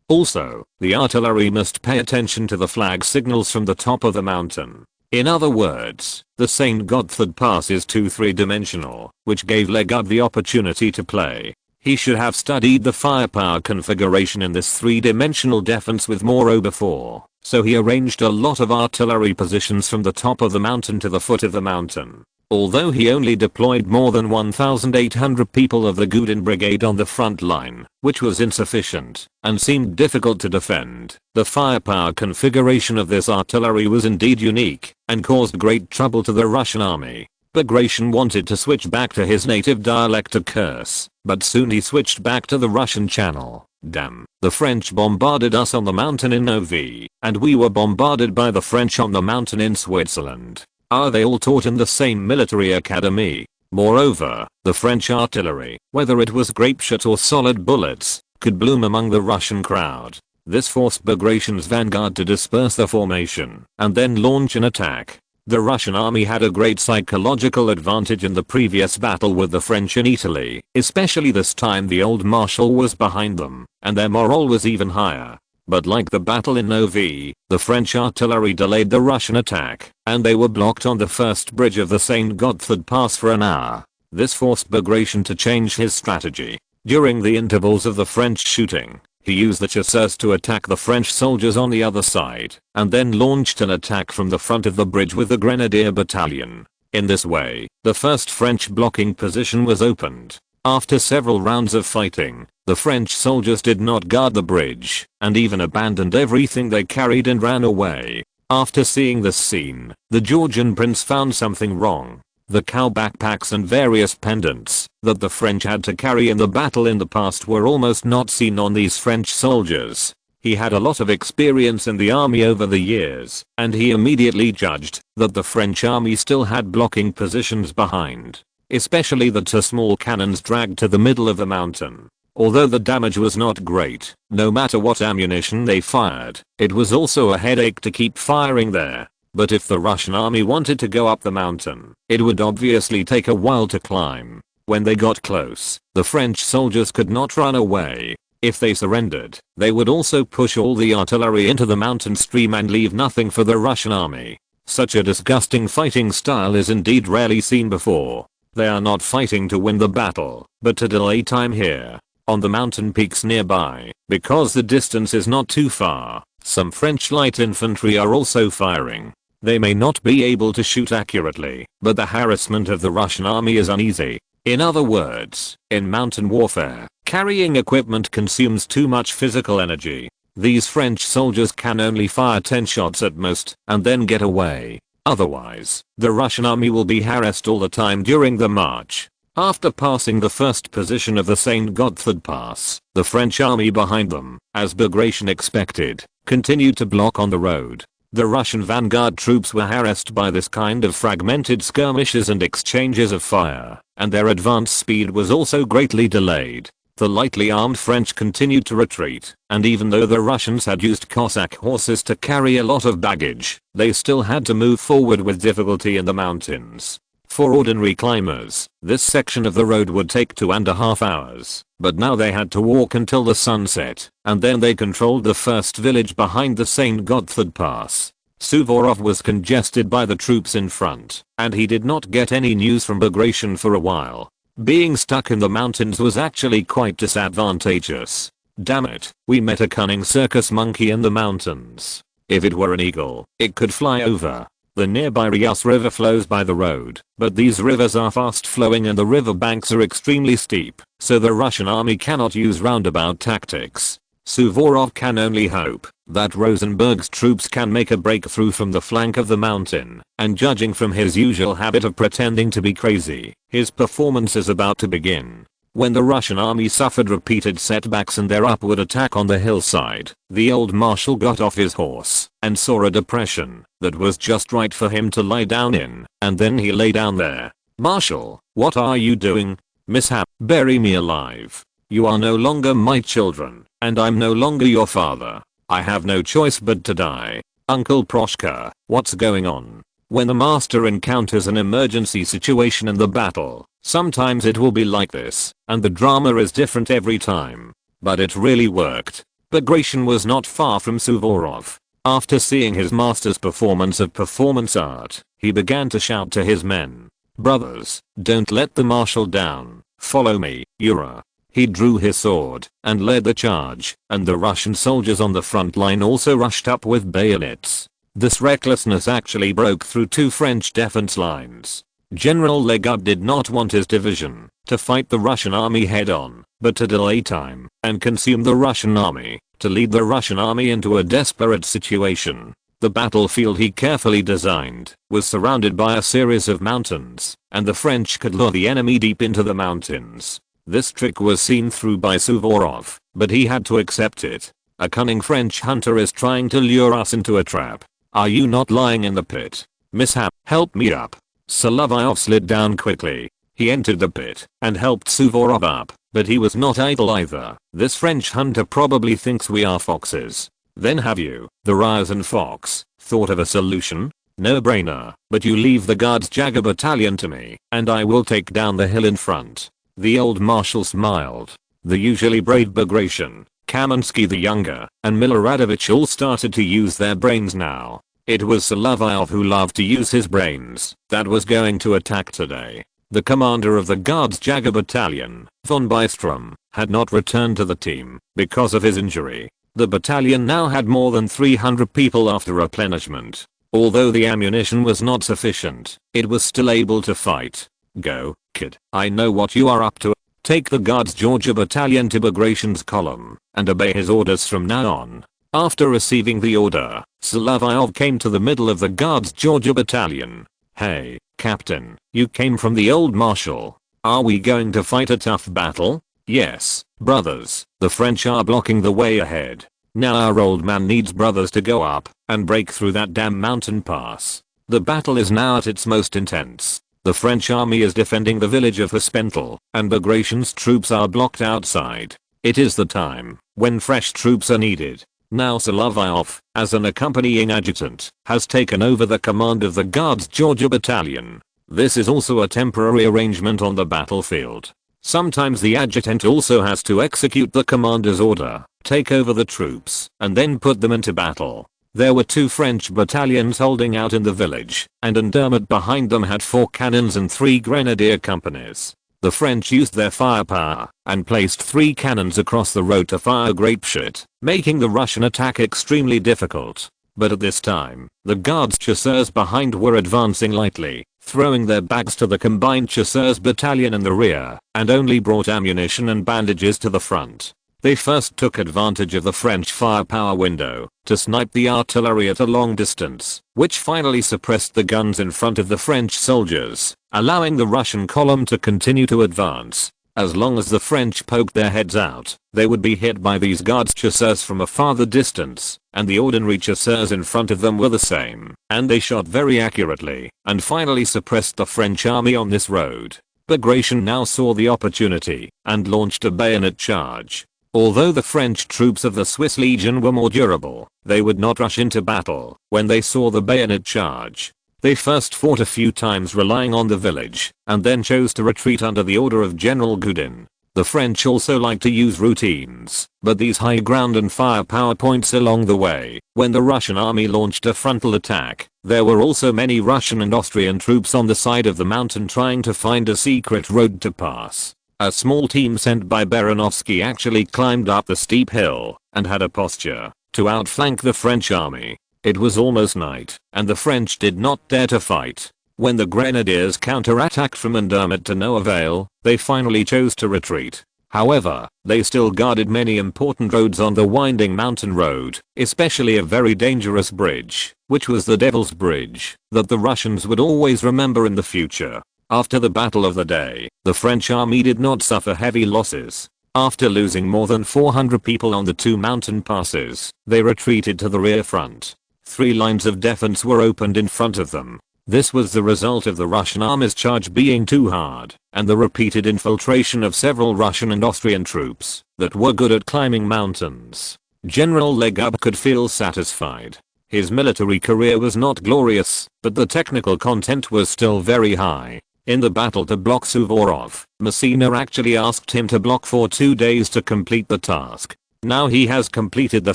Also, the artillery must pay attention to the flag signals from the top of the mountain. In other words, the St. Gotthard Pass is too three-dimensional, which gave Legard the opportunity to play. He should have studied the firepower configuration in this three-dimensional defense with Moreau before, so he arranged a lot of artillery positions from the top of the mountain to the foot of the mountain. Although he only deployed more than 1,800 people of the Gudin Brigade on the front line, which was insufficient and seemed difficult to defend, the firepower configuration of this artillery was indeed unique and caused great trouble to the Russian army. Bagration wanted to switch back to his native dialect of Kursk, but soon he switched back to the Russian channel. Damn, the French bombarded us on the mountain in Novi, and we were bombarded by the French on the mountain in Switzerland. Are they all taught in the same military academy? Moreover, the French artillery, whether it was grapeshot or solid bullets, could bloom among the Russian crowd. This forced Bagration's vanguard to disperse the formation and then launch an attack. The Russian army had a great psychological advantage in the previous battle with the French in Italy, especially this time the old marshal was behind them, and their morale was even higher. But like the battle in Novi, the French artillery delayed the Russian attack, and they were blocked on the first bridge of the St. Gottfried Pass for an hour. This forced Bagration to change his strategy. During the intervals of the French shooting, he used the chasseurs to attack the French soldiers on the other side, and then launched an attack from the front of the bridge with the Grenadier Battalion. In this way, the first French blocking position was opened. After several rounds of fighting, the French soldiers did not guard the bridge, and even abandoned everything they carried and ran away. After seeing this scene, the Georgian prince found something wrong. The cow backpacks and various pendants that the French had to carry in the battle in the past were almost not seen on these French soldiers. He had a lot of experience in the army over the years, and he immediately judged that the French army still had blocking positions behind, especially the two small cannons dragged to the middle of the mountain. Although the damage was not great, no matter what ammunition they fired, it was also a headache to keep firing there. But if the Russian army wanted to go up the mountain, it would obviously take a while to climb. When they got close, the French soldiers could not run away. If they surrendered, they would also push all the artillery into the mountain stream and leave nothing for the Russian army. Such a disgusting fighting style is indeed rarely seen before. They are not fighting to win the battle, but to delay time here, on the mountain peaks nearby, because the distance is not too far. Some French light infantry are also firing. They may not be able to shoot accurately, but the harassment of the Russian army is uneasy. In other words, in mountain warfare, carrying equipment consumes too much physical energy. These French soldiers can only fire 10 shots at most and then get away. Otherwise, the Russian army will be harassed all the time during the march. After passing the first position of the St. Gottfried Pass, the French army behind them, as Bagration expected, continued to block on the road. The Russian vanguard troops were harassed by this kind of fragmented skirmishes and exchanges of fire, and their advance speed was also greatly delayed. The lightly armed French continued to retreat, and even though the Russians had used Cossack horses to carry a lot of baggage, they still had to move forward with difficulty in the mountains. For ordinary climbers, this section of the road would take 2.5 hours, but now they had to walk until the sun set, and then they controlled the first village behind the St. Gottfried Pass. Suvorov was congested by the troops in front, and he did not get any news from Bagration for a while. Being stuck in the mountains was actually quite disadvantageous. Damn it, we met a cunning circus monkey in the mountains. If it were an eagle, it could fly over. The nearby Rias River flows by the road, but these rivers are fast flowing and the river banks are extremely steep, so the Russian army cannot use roundabout tactics. Suvorov can only hope that Rosenberg's troops can make a breakthrough from the flank of the mountain, and judging from his usual habit of pretending to be crazy, his performance is about to begin. When the Russian army suffered repeated setbacks in their upward attack on the hillside, the old marshal got off his horse and saw a depression that was just right for him to lie down in, and then he lay down there. "Marshal, what are you doing? Mishap, bury me alive. You are no longer my children, and I'm no longer your father. I have no choice but to die. Uncle Proshka, what's going on?" When the master encounters an emergency situation in the battle, sometimes it will be like this, and the drama is different every time. But it really worked. Bagration was not far from Suvorov. After seeing his master's performance of performance art, he began to shout to his men, "Brothers, don't let the marshal down. Follow me, Yura." He drew his sword and led the charge, and the Russian soldiers on the front line also rushed up with bayonets. This recklessness actually broke through two French defense lines. General Legub did not want his division to fight the Russian army head-on, but to delay time and consume the Russian army, to lead the Russian army into a desperate situation. The battlefield he carefully designed was surrounded by a series of mountains, and the French could lure the enemy deep into the mountains. This trick was seen through by Sólovyov, but he had to accept it. A cunning French hunter is trying to lure us into a trap. Are you not lying in the pit? Mishap, help me up. Solovyov slid down quickly. He entered the pit and helped Sólovyov up, but he was not idle either. This French hunter probably thinks we are foxes. Then have you, the Ryazan fox, thought of a solution? No brainer, but you leave the Guards Jager battalion to me, and I will take down the hill in front. The old marshal smiled. The usually brave Bagration, Kamenský the Younger, and Miloradovich all started to use their brains now. It was Solovyov who loved to use his brains that was going to attack today. The commander of the Guards Jager battalion, von Bystrom, had not returned to the team because of his injury. The battalion now had more than 300 people after replenishment. Although the ammunition was not sufficient, it was still able to fight. Go, kid, I know what you are up to. Take the Guards Georgia battalion to Bagration's column and obey his orders from now on. After receiving the order, Solovyov came to the middle of the Guards Georgia battalion. Hey, Captain, you came from the old marshal. Are we going to fight a tough battle? Yes, brothers, the French are blocking the way ahead. Now our old man needs brothers to go up and break through that damn mountain pass. The battle is now at its most intense. The French army is defending the village of Hospental, and Bagration's troops are blocked outside. It is the time when fresh troops are needed. Now Solovyov, as an accompanying adjutant, has taken over the command of the Guards Georgia battalion. This is also a temporary arrangement on the battlefield. Sometimes the adjutant also has to execute the commander's order, take over the troops, and then put them into battle. There were 2 French battalions holding out in the village, and Andermatt behind them had 4 cannons and 3 grenadier companies. The French used their firepower and placed 3 cannons across the road to fire grapeshot, making the Russian attack extremely difficult. But at this time, the Guards chasseurs behind were advancing lightly, throwing their bags to the combined chasseurs battalion in the rear, and only brought ammunition and bandages to the front. They first took advantage of the French firepower window to snipe the artillery at a long distance, which finally suppressed the guns in front of the French soldiers, allowing the Russian column to continue to advance. As long as the French poked their heads out, they would be hit by these Guards chasseurs from a farther distance, and the ordinary chasseurs in front of them were the same, and they shot very accurately, and finally suppressed the French army on this road. Bagration now saw the opportunity, and launched a bayonet charge. Although the French troops of the Swiss Legion were more durable, they would not rush into battle when they saw the bayonet charge. They first fought a few times relying on the village, and then chose to retreat under the order of General Gudin. The French also like to use routines, but these high ground and firepower points along the way. When the Russian army launched a frontal attack, there were also many Russian and Austrian troops on the side of the mountain trying to find a secret road to pass. A small team sent by Baranovsky actually climbed up the steep hill and had a posture to outflank the French army. It was almost night, and the French did not dare to fight. When the grenadiers counterattacked from Andermatt to no avail, they finally chose to retreat. However, they still guarded many important roads on the winding mountain road, especially a very dangerous bridge, which was the Devil's Bridge, that the Russians would always remember in the future. After the battle of the day, the French army did not suffer heavy losses. After losing more than 400 people on the 2 mountain passes, they retreated to the rear front. 3 lines of defense were opened in front of them. This was the result of the Russian army's charge being too hard, and the repeated infiltration of several Russian and Austrian troops that were good at climbing mountains. General Legub could feel satisfied. His military career was not glorious, but the technical content was still very high. In the battle to block Suvorov, Messina actually asked him to block for 2 days to complete the task. Now he has completed the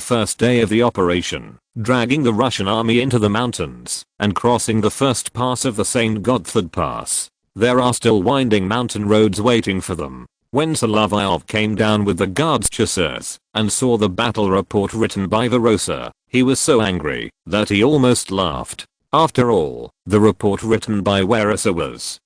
first day of the operation, dragging the Russian army into the mountains and crossing the first pass of the St. Gottfried Pass. There are still winding mountain roads waiting for them. When Solovyov came down with the Guards chasseurs and saw the battle report written by Varosa, he was so angry that he almost laughed. After all, the report written by Varosa was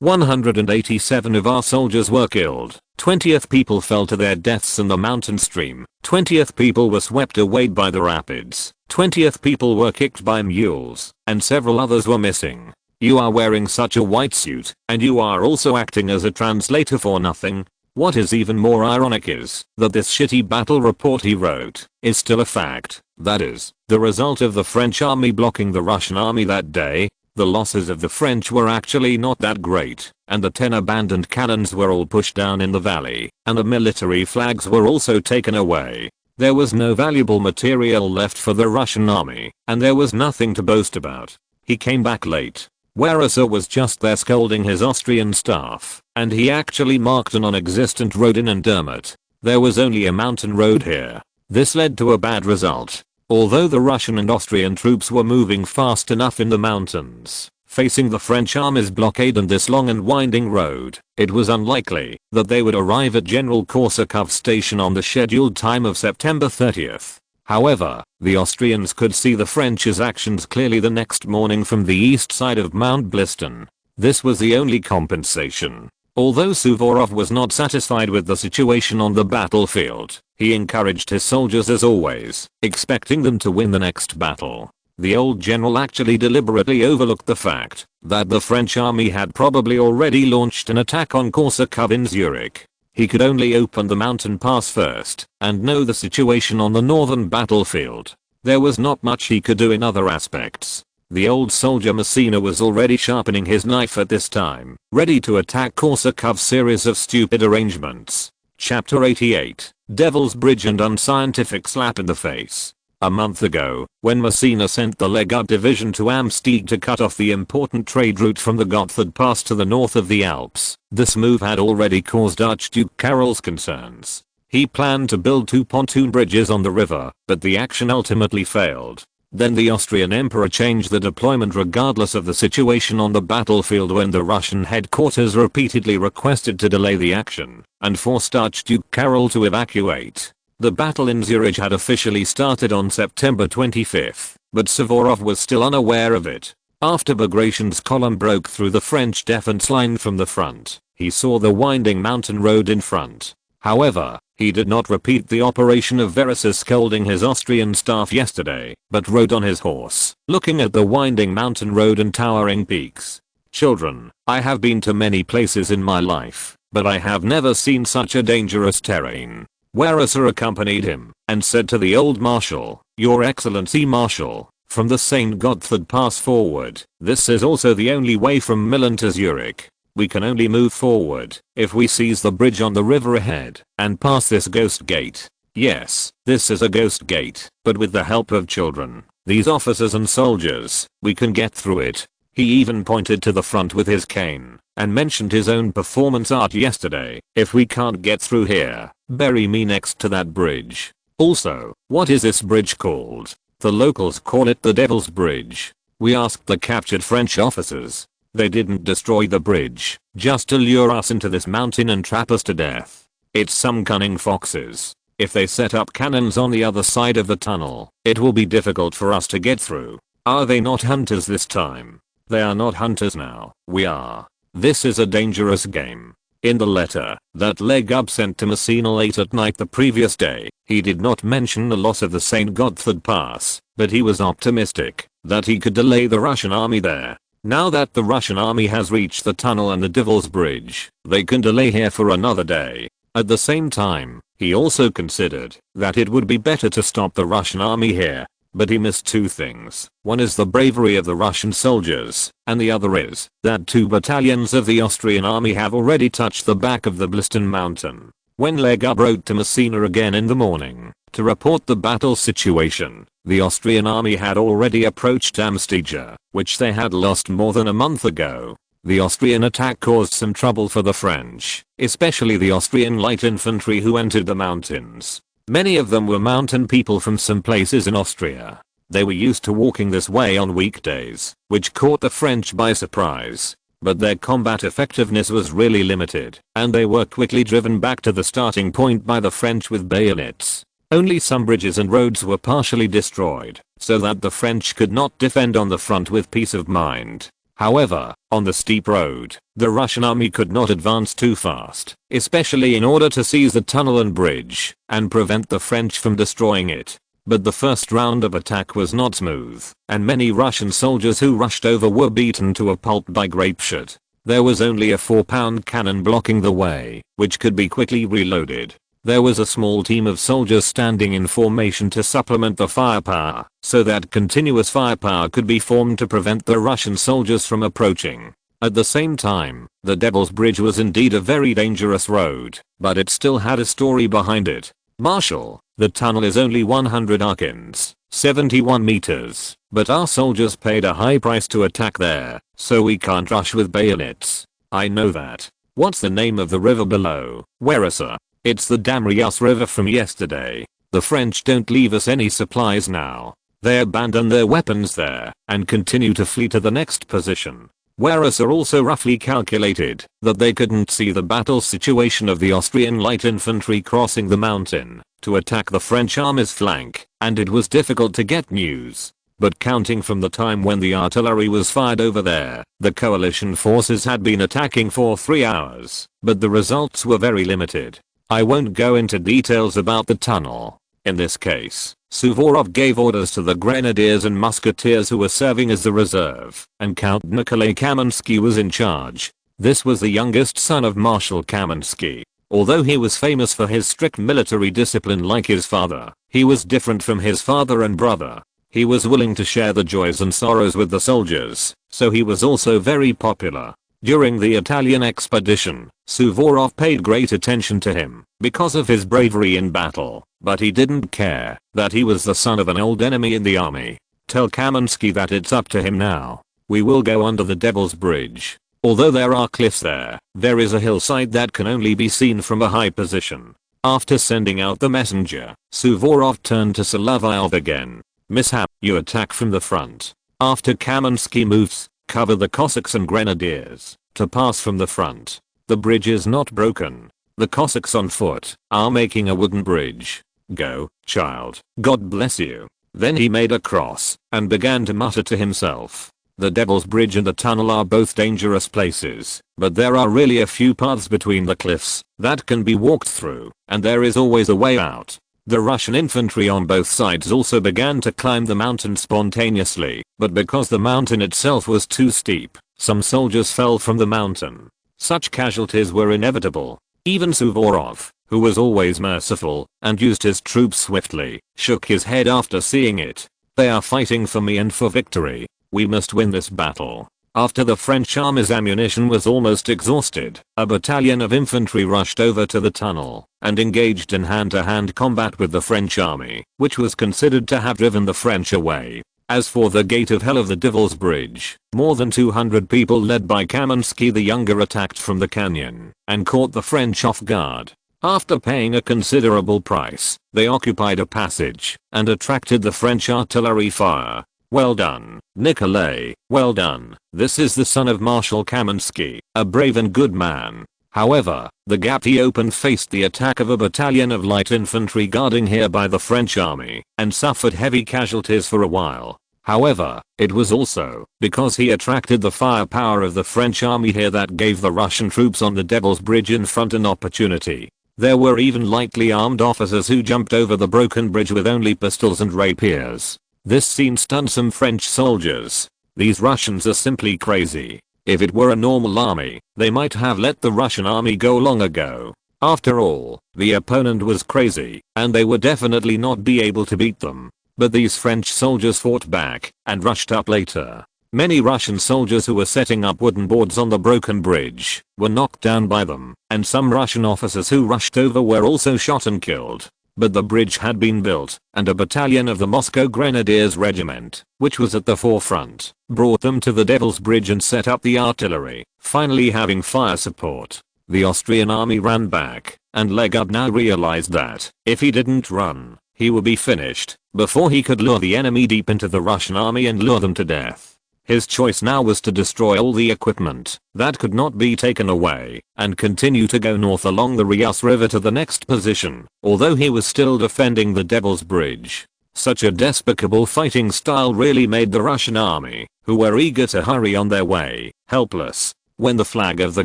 187 of our soldiers were killed. 20th people fell to their deaths in the mountain stream. 20th people were swept away by the rapids. 20th people were kicked by mules, and several others were missing. You are wearing such a white suit, and you are also acting as a translator for nothing. What is even more ironic is that this shitty battle report he wrote is still a fact. That is, the result of the French army blocking the Russian army that day. The losses of the French were actually not that great, and the 10 abandoned cannons were all pushed down in the valley, and the military flags were also taken away. There was no valuable material left for the Russian army, and there was nothing to boast about. He came back late. Wierusa was just there scolding his Austrian staff, and he actually marked a non-existent road in Andermatt. There was only a mountain road here. This led to a bad result. Although the Russian and Austrian troops were moving fast enough in the mountains, facing the French army's blockade and this long and winding road, it was unlikely that they would arrive at General Korsakov station on the scheduled time of September 30th. However, the Austrians could see the French's actions clearly the next morning from the east side of Mount Bliston. This was the only compensation. Although Suvorov was not satisfied with the situation on the battlefield, he encouraged his soldiers as always, expecting them to win the next battle. The old general actually deliberately overlooked the fact that the French army had probably already launched an attack on Korsakov in Zurich. He could only open the mountain pass first and know the situation on the northern battlefield. There was not much he could do in other aspects. The old soldier Messina was already sharpening his knife at this time, ready to attack Korsakov's series of stupid arrangements. Chapter 88, Devil's Bridge and Unscientific Slap in the Face. A month ago, when Messina sent the Legard division to Amsteeg to cut off the important trade route from the Gotthard Pass to the north of the Alps, this move had already caused Archduke Karol's concerns. He planned to build 2 pontoon bridges on the river, but the action ultimately failed. Then the Austrian Emperor changed the deployment regardless of the situation on the battlefield when the Russian headquarters repeatedly requested to delay the action and forced Archduke Karol to evacuate. The battle in Zurich had officially started on September 25th, but Suvorov was still unaware of it. After Bagration's column broke through the French defense line from the front, he saw the winding mountain road in front. However, he did not repeat the operation of Wierusa scolding his Austrian staff yesterday, but rode on his horse, looking at the winding mountain road and towering peaks. Children, I have been to many places in my life, but I have never seen such a dangerous terrain. Wierusa accompanied him and said to the old marshal, "Your Excellency Marshal, from the St. Gotthard Pass forward, this is also the only way from Milan to Zurich. We can only move forward if we seize the bridge on the river ahead and pass this ghost gate. Yes, this is a ghost gate, but with the help of children, these officers and soldiers, we can get through it." He even pointed to the front with his cane and mentioned his own performance art yesterday. "If we can't get through here, bury me next to that bridge." Also, what is this bridge called? The locals call it the Devil's Bridge. We asked the captured French officers. They didn't destroy the bridge, just to lure us into this mountain and trap us to death. It's some cunning foxes. If they set up cannons on the other side of the tunnel, it will be difficult for us to get through. Are they not hunters this time? They are not hunters now, we are. This is a dangerous game. In the letter that Legard sent to Messina late at night the previous day, he did not mention the loss of the St. Gotthard Pass, but he was optimistic that he could delay the Russian army there. Now that the Russian army has reached the tunnel and the Devil's Bridge, they can delay here for another day. At the same time, he also considered that it would be better to stop the Russian army here. But he missed 2 things. One is the bravery of the Russian soldiers, and the other is that 2 battalions of the Austrian army have already touched the back of the Bliston mountain. When Legard wrote to Messina again in the morning to report the battle situation, the Austrian army had already approached Amsteeg, which they had lost more than a month ago. The Austrian attack caused some trouble for the French, especially the Austrian light infantry who entered the mountains. Many of them were mountain people from some places in Austria. They were used to walking this way on weekdays, which caught the French by surprise. But their combat effectiveness was really limited, and they were quickly driven back to the starting point by the French with bayonets. Only some bridges and roads were partially destroyed, so that the French could not defend on the front with peace of mind. However, on the steep road, the Russian army could not advance too fast, especially in order to seize the tunnel and bridge, and prevent the French from destroying it. But the first round of attack was not smooth, and many Russian soldiers who rushed over were beaten to a pulp by grapeshot. There was only a 4-pound cannon blocking the way, which could be quickly reloaded. There was a small team of soldiers standing in formation to supplement the firepower, so that continuous firepower could be formed to prevent the Russian soldiers from approaching. At the same time, the Devil's Bridge was indeed a very dangerous road, but it still had a story behind it. Marshal, the tunnel is only 100 archins, 71 meters, but our soldiers paid a high price to attack there, so we can't rush with bayonets. I know that. What's the name of the river below? Weresa. It's the Damrias River from yesterday. The French don't leave us any supplies now. They abandon their weapons there and continue to flee to the next position. Weresa also roughly calculated that they couldn't see the battle situation of the Austrian light infantry crossing the mountain to attack the French army's flank, and it was difficult to get news. But counting from the time when the artillery was fired over there, the coalition forces had been attacking for 3 hours, but the results were very limited. I won't go into details about the tunnel. In this case, Suvorov gave orders to the grenadiers and musketeers who were serving as the reserve, and Count Nikolai Kamensky was in charge. This was the youngest son of Marshal Kamensky. Although he was famous for his strict military discipline like his father, he was different from his father and brother. He was willing to share the joys and sorrows with the soldiers, so he was also very popular. During the Italian expedition, Suvorov paid great attention to him because of his bravery in battle, but he didn't care that he was the son of an old enemy in the army. Tell Kamensky that it's up to him now. We will go under the Devil's Bridge. Although there are cliffs there is a hillside that can only be seen from a high position. After sending out the messenger, Suvorov turned to Solovyov again. Mishap, you attack from the front. After Kamensky moves, cover the Cossacks and grenadiers to pass from the front. The bridge is not broken. The Cossacks on foot are making a wooden bridge. Go, child. God bless you. Then he made a cross and began to mutter to himself. The Devil's Bridge and the tunnel are both dangerous places, but there are really a few paths between the cliffs that can be walked through, and there is always a way out. The Russian infantry on both sides also began to climb the mountain spontaneously, but because the mountain itself was too steep, some soldiers fell from the mountain. Such casualties were inevitable. Even Suvorov, who was always merciful and used his troops swiftly, shook his head after seeing it. They are fighting for me and for victory. We must win this battle. After the French army's ammunition was almost exhausted, a battalion of infantry rushed over to the tunnel and engaged in hand-to-hand combat with the French army, which was considered to have driven the French away. As for the Gate of Hell of the Devil's Bridge, more than 200 people led by Kamensky the Younger attacked from the canyon and caught the French off guard. After paying a considerable price, they occupied a passage and attracted the French artillery fire. Well done, Nikolai, well done. This is the son of Marshal Kamensky, a brave and good man. However, the gap he opened faced the attack of a battalion of light infantry guarding here by the French army, and suffered heavy casualties for a while. However, it was also because he attracted the firepower of the French army here that gave the Russian troops on the Devil's Bridge in front an opportunity. There were even lightly armed officers who jumped over the broken bridge with only pistols and rapiers. This scene stunned some French soldiers. These Russians are simply crazy. If it were a normal army, they might have let the Russian army go long ago. After all, the opponent was crazy, and they would definitely not be able to beat them. But these French soldiers fought back and rushed up later. Many Russian soldiers who were setting up wooden boards on the broken bridge were knocked down by them, and some Russian officers who rushed over were also shot and killed. But the bridge had been built, and a battalion of the Moscow Grenadiers Regiment, which was at the forefront, brought them to the Devil's Bridge and set up the artillery, finally having fire support. The Austrian army ran back, and Legub now realized that, if he didn't run, he would be finished, before he could lure the enemy deep into the Russian army and lure them to death. His choice now was to destroy all the equipment that could not be taken away and continue to go north along the Rias River to the next position, although he was still defending the Devil's Bridge. Such a despicable fighting style really made the Russian army who were eager to hurry on their way, helpless. When the flag of the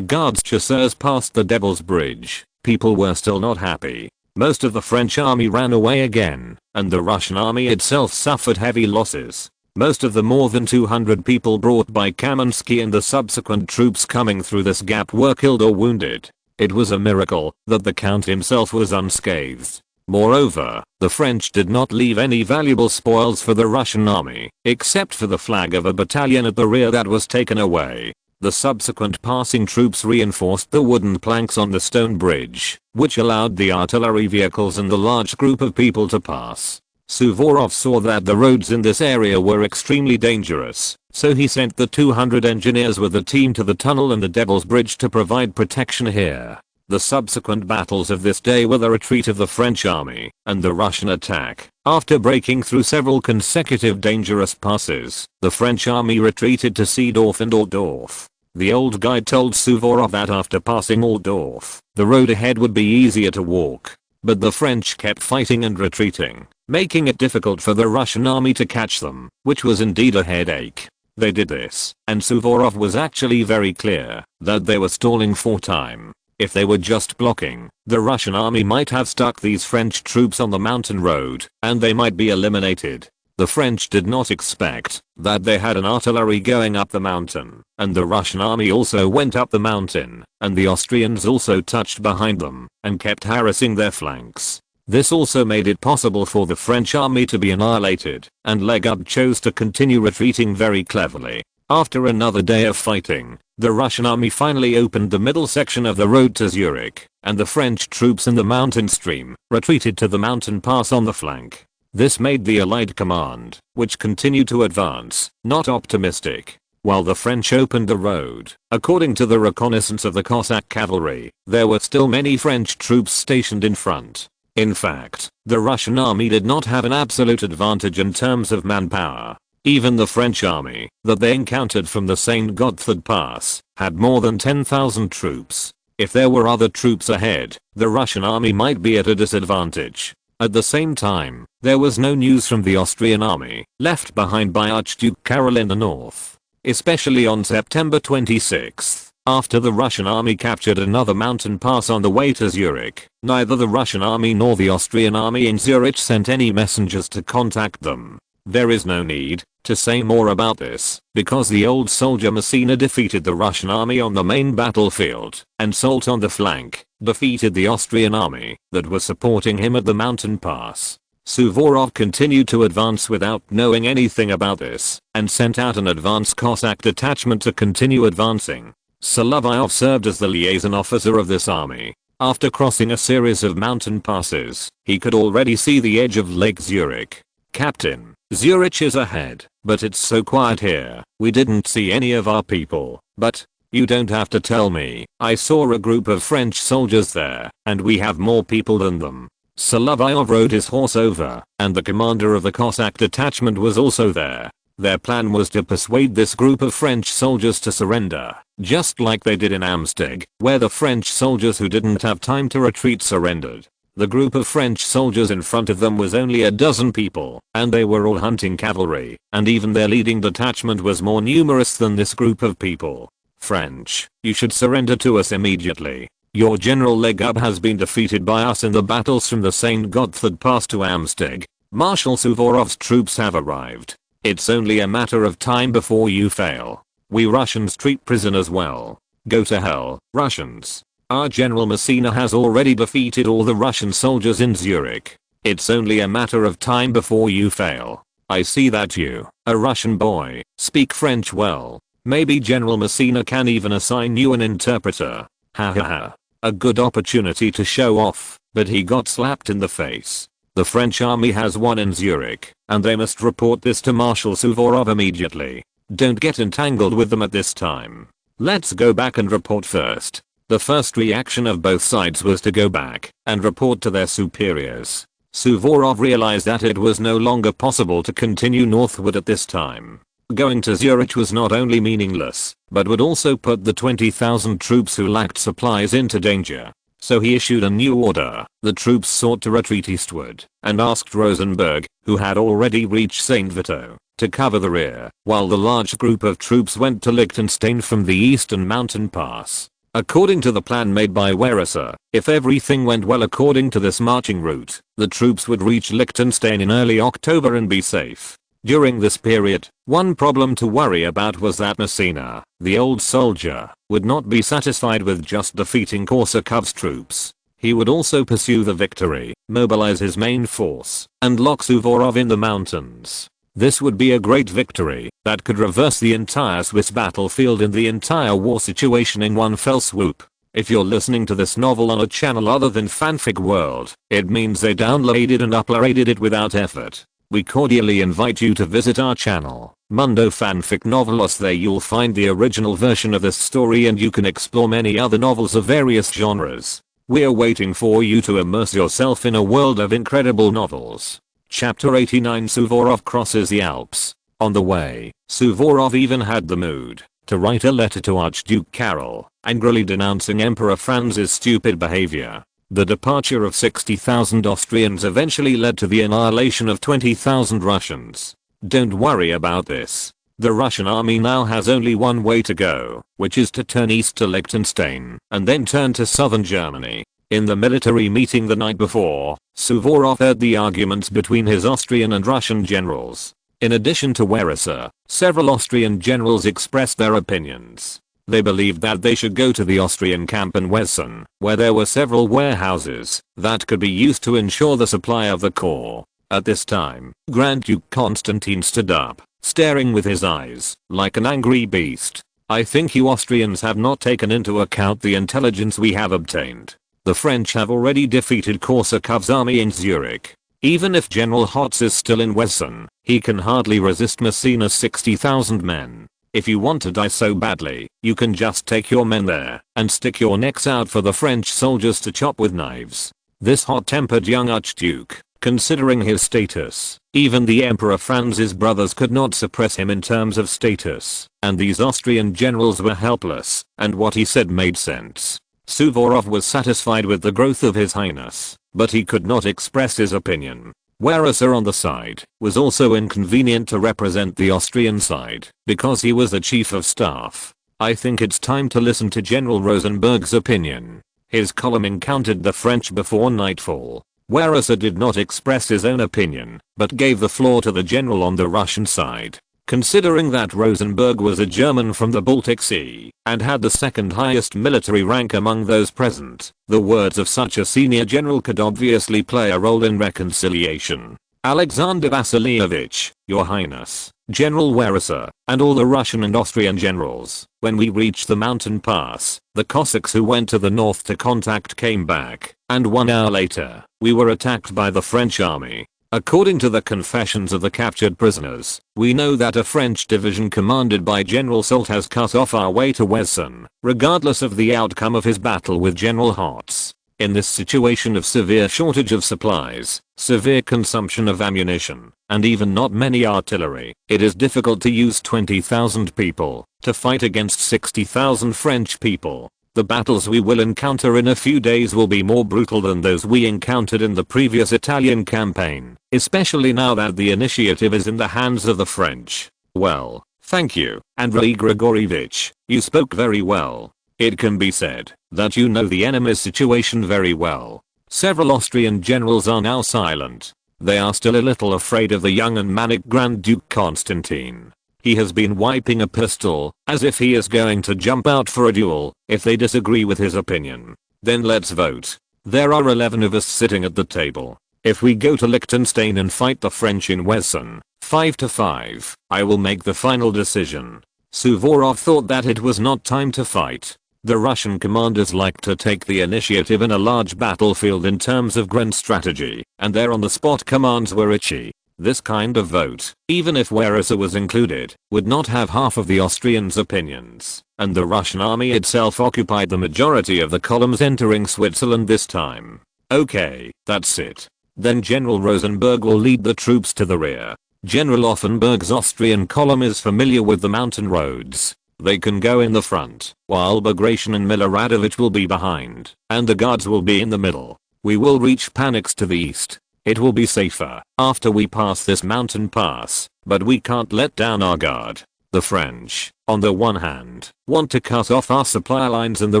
Guards Chasseurs passed the Devil's Bridge, people were still not happy. Most of the French army ran away again, and the Russian army itself suffered heavy losses. Most of the more than 200 people brought by Kaminsky and the subsequent troops coming through this gap were killed or wounded. It was a miracle that the Count himself was unscathed. Moreover, the French did not leave any valuable spoils for the Russian army, except for the flag of a battalion at the rear that was taken away. The subsequent passing troops reinforced the wooden planks on the stone bridge, which allowed the artillery vehicles and the large group of people to pass. Suvorov saw that the roads in this area were extremely dangerous, so he sent the 200 engineers with a team to the tunnel and the Devil's Bridge to provide protection here. The subsequent battles of this day were the retreat of the French army and the Russian attack. After breaking through several consecutive dangerous passes, the French army retreated to Seedorf and Altdorf. The old guide told Suvorov that after passing Altdorf, the road ahead would be easier to walk. But the French kept fighting and retreating, making it difficult for the Russian army to catch them, which was indeed a headache. They did this, and Suvorov was actually very clear that they were stalling for time. If they were just blocking, the Russian army might have stuck these French troops on the mountain road, and they might be eliminated. The French did not expect that they had an artillery going up the mountain, and the Russian army also went up the mountain, and the Austrians also touched behind them, and kept harassing their flanks. This also made it possible for the French army to be annihilated, and Legub chose to continue retreating very cleverly. After another day of fighting, the Russian army finally opened the middle section of the road to Zurich, and the French troops in the mountain stream retreated to the mountain pass on the flank. This made the Allied command, which continued to advance, not optimistic. While the French opened the road, according to the reconnaissance of the Cossack cavalry, there were still many French troops stationed in front. In fact, the Russian army did not have an absolute advantage in terms of manpower. Even the French army that they encountered from the St. Gothard Pass had more than 10,000 troops. If there were other troops ahead, the Russian army might be at a disadvantage. At the same time, there was no news from the Austrian army left behind by Archduke Karol in the north. Especially on September 26th, after the Russian army captured another mountain pass on the way to Zurich, neither the Russian army nor the Austrian army in Zurich sent any messengers to contact them. There is no need to say more about this, because the old soldier Massena defeated the Russian army on the main battlefield, and Soult on the flank defeated the Austrian army that was supporting him at the mountain pass. Suvorov continued to advance without knowing anything about this, and sent out an advance Cossack detachment to continue advancing. Solovyov served as the liaison officer of this army. After crossing a series of mountain passes, he could already see the edge of Lake Zurich. "Captain, Zurich is ahead, but it's so quiet here, we didn't see any of our people." "But you don't have to tell me. I saw a group of French soldiers there, and we have more people than them." Solovyov rode his horse over, and the commander of the Cossack detachment was also there. Their plan was to persuade this group of French soldiers to surrender, just like they did in Amsteg, where the French soldiers who didn't have time to retreat surrendered. The group of French soldiers in front of them was only a dozen people, and they were all hunting cavalry, and even their leading detachment was more numerous than this group of people. "French, you should surrender to us immediately. Your General Legub has been defeated by us in the battles from the St. Gothard Pass to Amsteg. Marshal Suvorov's troops have arrived. It's only a matter of time before you fail. We Russians treat prisoners well. Go to hell, Russians. Our General Massena has already defeated all the Russian soldiers in Zurich. It's only a matter of time before you fail. I see that you, a Russian boy, speak French well. Maybe General Massena can even assign you an interpreter." Ha ha ha. A good opportunity to show off, but he got slapped in the face. The French army has won in Zurich, and they must report this to Marshal Suvorov immediately. Don't get entangled with them at this time. Let's go back and report first. The first reaction of both sides was to go back and report to their superiors. Suvorov realized that it was no longer possible to continue northward at this time. Going to Zurich was not only meaningless, but would also put the 20,000 troops who lacked supplies into danger. So he issued a new order. The troops sought to retreat eastward, and asked Rosenberg, who had already reached St. Vito, to cover the rear, while the large group of troops went to Liechtenstein from the eastern mountain pass. According to the plan made by Weriser, if everything went well according to this marching route, the troops would reach Liechtenstein in early October and be safe. During this period, one problem to worry about was that Massena, the old soldier, would not be satisfied with just defeating Korsakov's troops. He would also pursue the victory, mobilize his main force, and lock Suvorov in the mountains. This would be a great victory that could reverse the entire Swiss battlefield and the entire war situation in one fell swoop. If you're listening to this novel on a channel other than Fanfic World, it means they downloaded and uploaded it without effort. We cordially invite you to visit our channel, Mundo Fanfic Novelos. There you'll find the original version of this story and you can explore many other novels of various genres. We're waiting for you to immerse yourself in a world of incredible novels. Chapter 89 Suvorov crosses the Alps. On the way, Suvorov even had the mood to write a letter to Archduke Karol, angrily denouncing Emperor Franz's stupid behavior. The departure of 60,000 Austrians eventually led to the annihilation of 20,000 Russians. Don't worry about this. The Russian army now has only one way to go, which is to turn east to Liechtenstein and then turn to southern Germany. In the military meeting the night before, Suvorov heard the arguments between his Austrian and Russian generals. In addition to Weriser, several Austrian generals expressed their opinions. They believed that they should go to the Austrian camp in Wesen, where there were several warehouses that could be used to ensure the supply of the corps. At this time, Grand Duke Constantine stood up, staring with his eyes like an angry beast. I think you Austrians have not taken into account the intelligence we have obtained. The French have already defeated Korsakov's army in Zurich. Even if General Hotz is still in Wesen, he can hardly resist Massena's 60,000 men. If you want to die so badly, you can just take your men there and stick your necks out for the French soldiers to chop with knives. This hot-tempered young Archduke, considering his status, even the Emperor Franz's brothers could not suppress him in terms of status, and these Austrian generals were helpless, and what he said made sense. Suvorov was satisfied with the growth of His Highness, but he could not express his opinion. Weriser on the side was also inconvenient to represent the Austrian side because he was the chief of staff. I think it's time to listen to General Rosenberg's opinion. His column encountered the French before nightfall. Weriser did not express his own opinion, but gave the floor to the general on the Russian side. Considering that Rosenberg was a German from the Baltic Sea and had the second highest military rank among those present, the words of such a senior general could obviously play a role in reconciliation. Alexander Vasilievich, Your Highness, General Weriser, and all the Russian and Austrian generals, when we reached the mountain pass, the Cossacks who went to the north to contact came back, and 1 hour later, we were attacked by the French army. According to the confessions of the captured prisoners, we know that a French division commanded by General Soult has cut off our way to Wesen, regardless of the outcome of his battle with General Hotz. In this situation of severe shortage of supplies, severe consumption of ammunition, and even not many artillery, it is difficult to use 20,000 people to fight against 60,000 French people. The battles we will encounter in a few days will be more brutal than those we encountered in the previous Italian campaign, especially now that the initiative is in the hands of the French. Well, thank you, Andrei Grigorievich, you spoke very well. It can be said that you know the enemy's situation very well. Several Austrian generals are now silent. They are still a little afraid of the young and manic Grand Duke Constantine. He has been wiping a pistol, as if he is going to jump out for a duel, if they disagree with his opinion. Then let's vote. There are 11 of us sitting at the table. If we go to Liechtenstein and fight the French in Wesen, 5-5, I will make the final decision. Suvorov thought that it was not time to fight. The Russian commanders like to take the initiative in a large battlefield in terms of grand strategy, and their on-the-spot commands were itchy. This kind of vote, even if Weriser was included, would not have half of the Austrians' opinions, and the Russian army itself occupied the majority of the columns entering Switzerland this time. Okay, that's it. Then General Rosenberg will lead the troops to the rear. General Offenberg's Austrian column is familiar with the mountain roads. They can go in the front, while Bagration and Miloradovich will be behind, and the guards will be in the middle. We will reach Panix to the east. It will be safer after we pass this mountain pass, but we can't let down our guard. The French, on the one hand, want to cut off our supply lines and the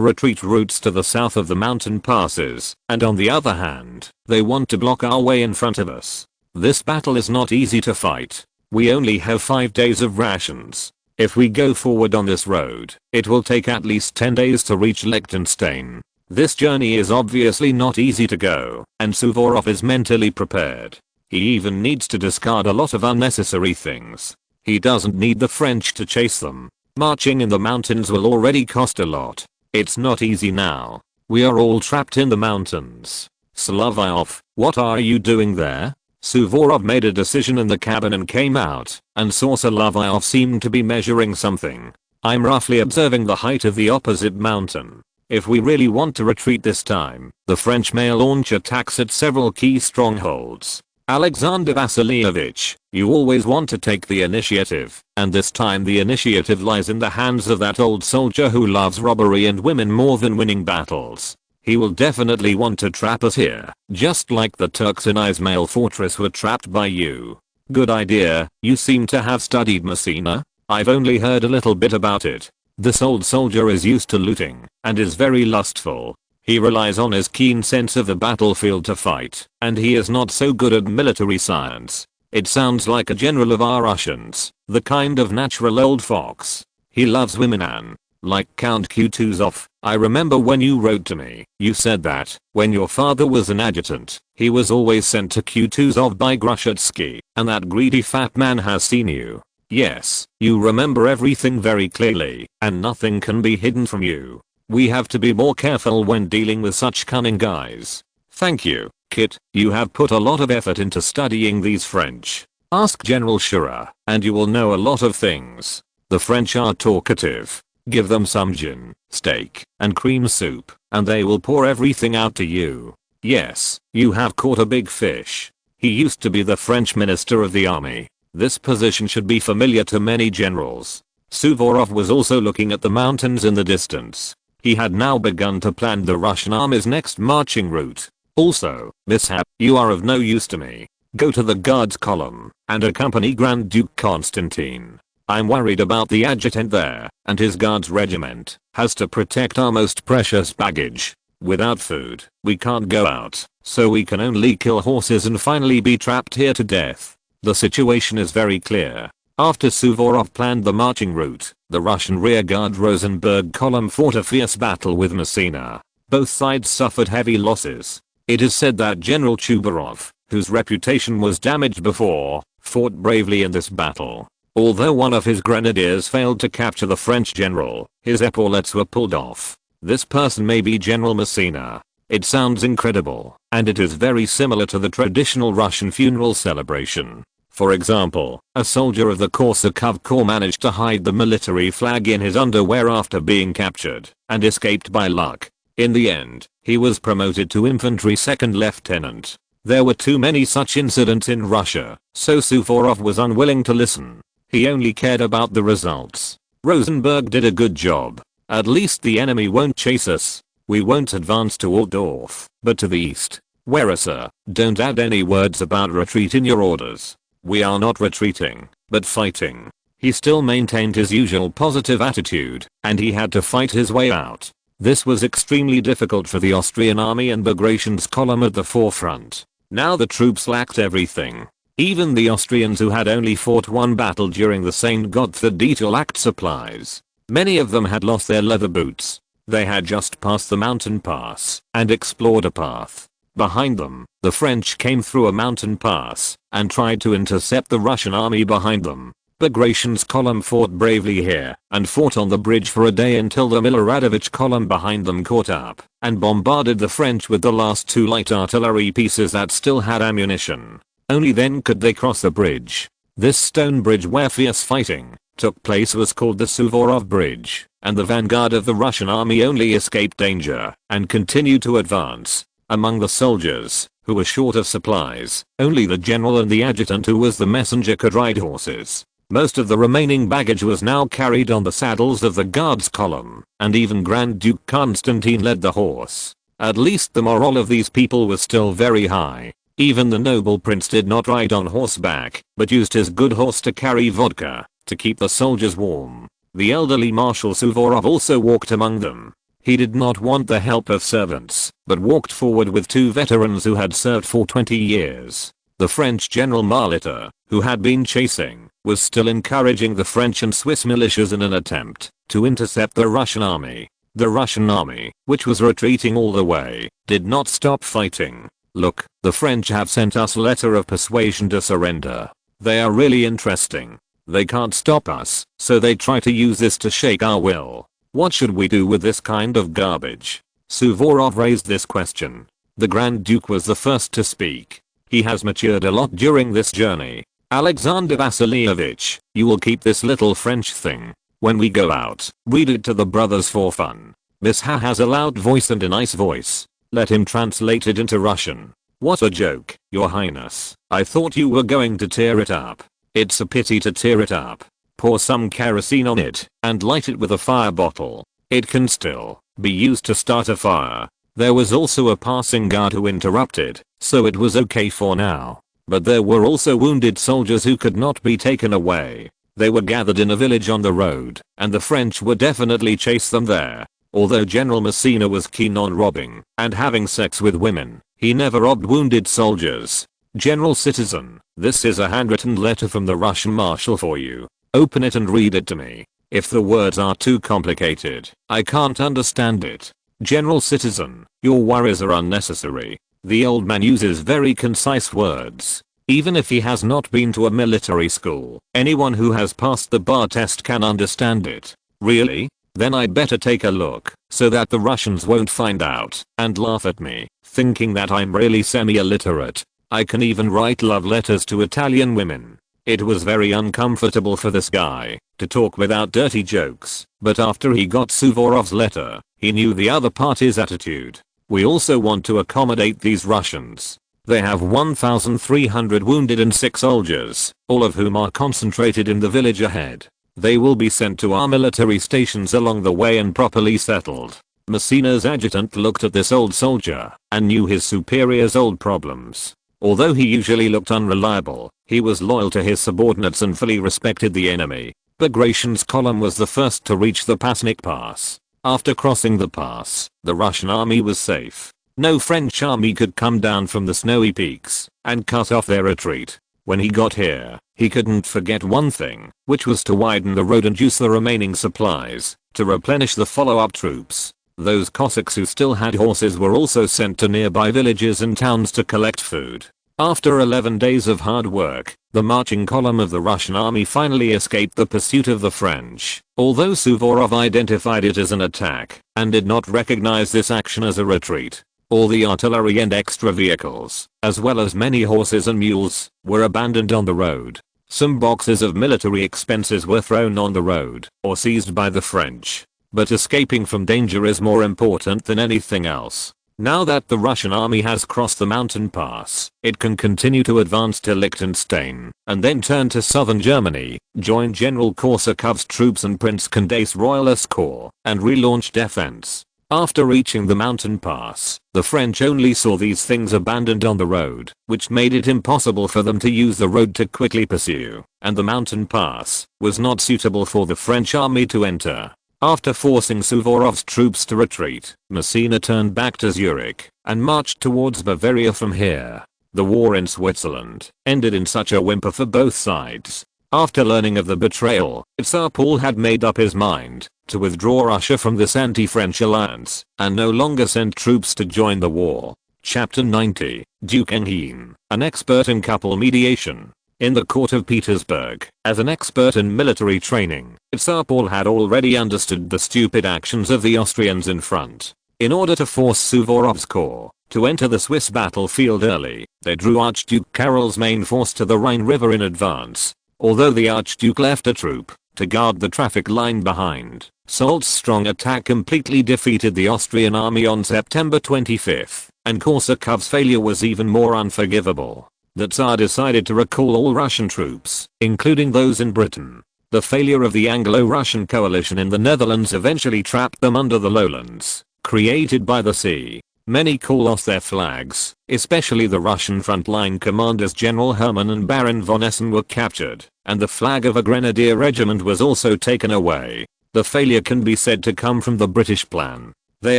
retreat routes to the south of the mountain passes, and on the other hand, they want to block our way in front of us. This battle is not easy to fight. We only have 5 days of rations. If we go forward on this road, it will take at least 10 days to reach Liechtenstein. This journey is obviously not easy to go, and Suvorov is mentally prepared. He even needs to discard a lot of unnecessary things. He doesn't need the French to chase them. Marching in the mountains will already cost a lot. It's not easy now. We are all trapped in the mountains. Solovyov, what are you doing there? Suvorov made a decision in the cabin and came out, and saw Solovyov seemed to be measuring something. I'm roughly observing the height of the opposite mountain. If we really want to retreat this time, the French may launch attacks at several key strongholds. Alexander Vasilyevich, you always want to take the initiative, and this time the initiative lies in the hands of that old soldier who loves robbery and women more than winning battles. He will definitely want to trap us here, just like the Turks in Izmail fortress were trapped by you. Good idea. You seem to have studied Messina. I've only heard a little bit about it. This old soldier is used to looting, and is very lustful. He relies on his keen sense of the battlefield to fight, and he is not so good at military science. It sounds like a general of our Russians, the kind of natural old fox. He loves women and, like Count Kutuzov, I remember when you wrote to me, you said that, when your father was an adjutant, he was always sent to Kutuzov by Grushatsky, and that greedy fat man has seen you. Yes, you remember everything very clearly, and nothing can be hidden from you. We have to be more careful when dealing with such cunning guys. Thank you, Kit, you have put a lot of effort into studying these French. Ask General Schurrer, and you will know a lot of things. The French are talkative. Give them some gin, steak, and cream soup, and they will pour everything out to you. Yes, you have caught a big fish. He used to be the French Minister of the Army. This position should be familiar to many generals. Suvorov was also looking at the mountains in the distance. He had now begun to plan the Russian army's next marching route. Also, mishap, you are of no use to me. Go to the guards column and accompany Grand Duke Constantine. I'm worried about the adjutant there, and his guards regiment has to protect our most precious baggage. Without food, we can't go out, so we can only kill horses and finally be trapped here to death. The situation is very clear. After Suvorov planned the marching route, the Russian rearguard Rosenberg column fought a fierce battle with Messina. Both sides suffered heavy losses. It is said that General Chubarov, whose reputation was damaged before, fought bravely in this battle. Although one of his grenadiers failed to capture the French general, his epaulettes were pulled off. This person may be General Messina. It sounds incredible, and it is very similar to the traditional Russian funeral celebration. For example, a soldier of the Korsakov Corps managed to hide the military flag in his underwear after being captured, and escaped by luck. In the end, he was promoted to infantry second lieutenant. There were too many such incidents in Russia, so Suvorov was unwilling to listen. He only cared about the results. Rosenberg did a good job. At least the enemy won't chase us. We won't advance to Altdorf, but to the east. Where, sir? Don't add any words about retreat in your orders. We are not retreating, but fighting. He still maintained his usual positive attitude, and he had to fight his way out. This was extremely difficult for the Austrian army and Bagration's column at the forefront. Now the troops lacked everything. Even the Austrians who had only fought one battle during the St. Gotthard lacked supplies. Many of them had lost their leather boots. They had just passed the mountain pass and explored a path. Behind them, the French came through a mountain pass and tried to intercept the Russian army behind them. Bagration's column fought bravely here and fought on the bridge for a day until the Miloradovich column behind them caught up and bombarded the French with the last 2 light artillery pieces that still had ammunition. Only then could they cross the bridge. This stone bridge where fierce fighting took place was called the Suvorov Bridge, and the vanguard of the Russian army only escaped danger and continued to advance. Among the soldiers, who were short of supplies, only the general and the adjutant who was the messenger could ride horses. Most of the remaining baggage was now carried on the saddles of the guards column, and even Grand Duke Constantine led the horse. At least the morale of these people was still very high. Even the noble prince did not ride on horseback, but used his good horse to carry vodka, to keep the soldiers warm. The elderly Marshal Suvorov also walked among them. He did not want the help of servants, but walked forward with two veterans who had served for 20 years. The French General Marlitter, who had been chasing, was still encouraging the French and Swiss militias in an attempt to intercept the Russian army. The Russian army, which was retreating all the way, did not stop fighting. Look, the French have sent us a letter of persuasion to surrender. They are really interesting. They can't stop us, so they try to use this to shake our will. What should we do with this kind of garbage? Suvorov raised this question. The Grand Duke was the first to speak. He has matured a lot during this journey. Alexander Vasilievich, you will keep this little French thing. When we go out, read it to the brothers for fun. Miss Ha has a loud voice and a nice voice. Let him translate it into Russian. What a joke, Your Highness. I thought you were going to tear it up. It's a pity to tear it up. Pour some kerosene on it and light it with a fire bottle. It can still be used to start a fire. There was also a passing guard who interrupted, so it was okay for now. But there were also wounded soldiers who could not be taken away. They were gathered in a village on the road, and the French would definitely chase them there. Although General Messina was keen on robbing and having sex with women, he never robbed wounded soldiers. General Citizen, this is a handwritten letter from the Russian Marshal for you. Open it and read it to me. If the words are too complicated, I can't understand it. General Citizen, your worries are unnecessary. The old man uses very concise words. Even if he has not been to a military school, anyone who has passed the bar test can understand it. Really? Then I'd better take a look, so that the Russians won't find out and laugh at me, thinking that I'm really semi-illiterate. I can even write love letters to Italian women. It was very uncomfortable for this guy to talk without dirty jokes, but after he got Suvorov's letter, he knew the other party's attitude. We also want to accommodate these Russians. They have 1,300 wounded and sick soldiers, all of whom are concentrated in the village ahead. They will be sent to our military stations along the way and properly settled. Messina's adjutant looked at this old soldier and knew his superior's old problems. Although he usually looked unreliable, he was loyal to his subordinates and fully respected the enemy. Bagration's column was the first to reach the Pasnik Pass. After crossing the pass, the Russian army was safe. No French army could come down from the snowy peaks and cut off their retreat. When he got here, he couldn't forget one thing, which was to widen the road and use the remaining supplies to replenish the follow-up troops. Those Cossacks who still had horses were also sent to nearby villages and towns to collect food. After 11 days of hard work, the marching column of the Russian army finally escaped the pursuit of the French, although Suvorov identified it as an attack and did not recognize this action as a retreat. All the artillery and extra vehicles, as well as many horses and mules, were abandoned on the road. Some boxes of military expenses were thrown on the road or seized by the French. But escaping from danger is more important than anything else. Now that the Russian army has crossed the mountain pass, it can continue to advance to Liechtenstein, and then turn to southern Germany, join General Korsakov's troops and Prince Conde's Royalist Corps, and relaunch defense. After reaching the mountain pass, the French only saw these things abandoned on the road, which made it impossible for them to use the road to quickly pursue, and the mountain pass was not suitable for the French army to enter. After forcing Suvorov's troops to retreat, Messina turned back to Zurich and marched towards Bavaria from here. The war in Switzerland ended in such a whimper for both sides. After learning of the betrayal, Tsar Paul had made up his mind to withdraw Russia from this anti-French alliance and no longer send troops to join the war. Chapter 90, Duke Enghin, an expert in couple mediation. In the court of Petersburg, as an expert in military training, Tsar Paul had already understood the stupid actions of the Austrians in front. In order to force Suvorov's corps to enter the Swiss battlefield early, they drew Archduke Karol's main force to the Rhine River in advance. Although the Archduke left a troop to guard the traffic line behind, Soult's strong attack completely defeated the Austrian army on September 25, and Korsakov's failure was even more unforgivable. The Tsar decided to recall all Russian troops, including those in Britain. The failure of the Anglo-Russian coalition in the Netherlands eventually trapped them under the lowlands created by the sea. Many call off their flags, especially the Russian frontline commanders General Hermann and Baron von Essen were captured, and the flag of a grenadier regiment was also taken away. The failure can be said to come from the British plan. They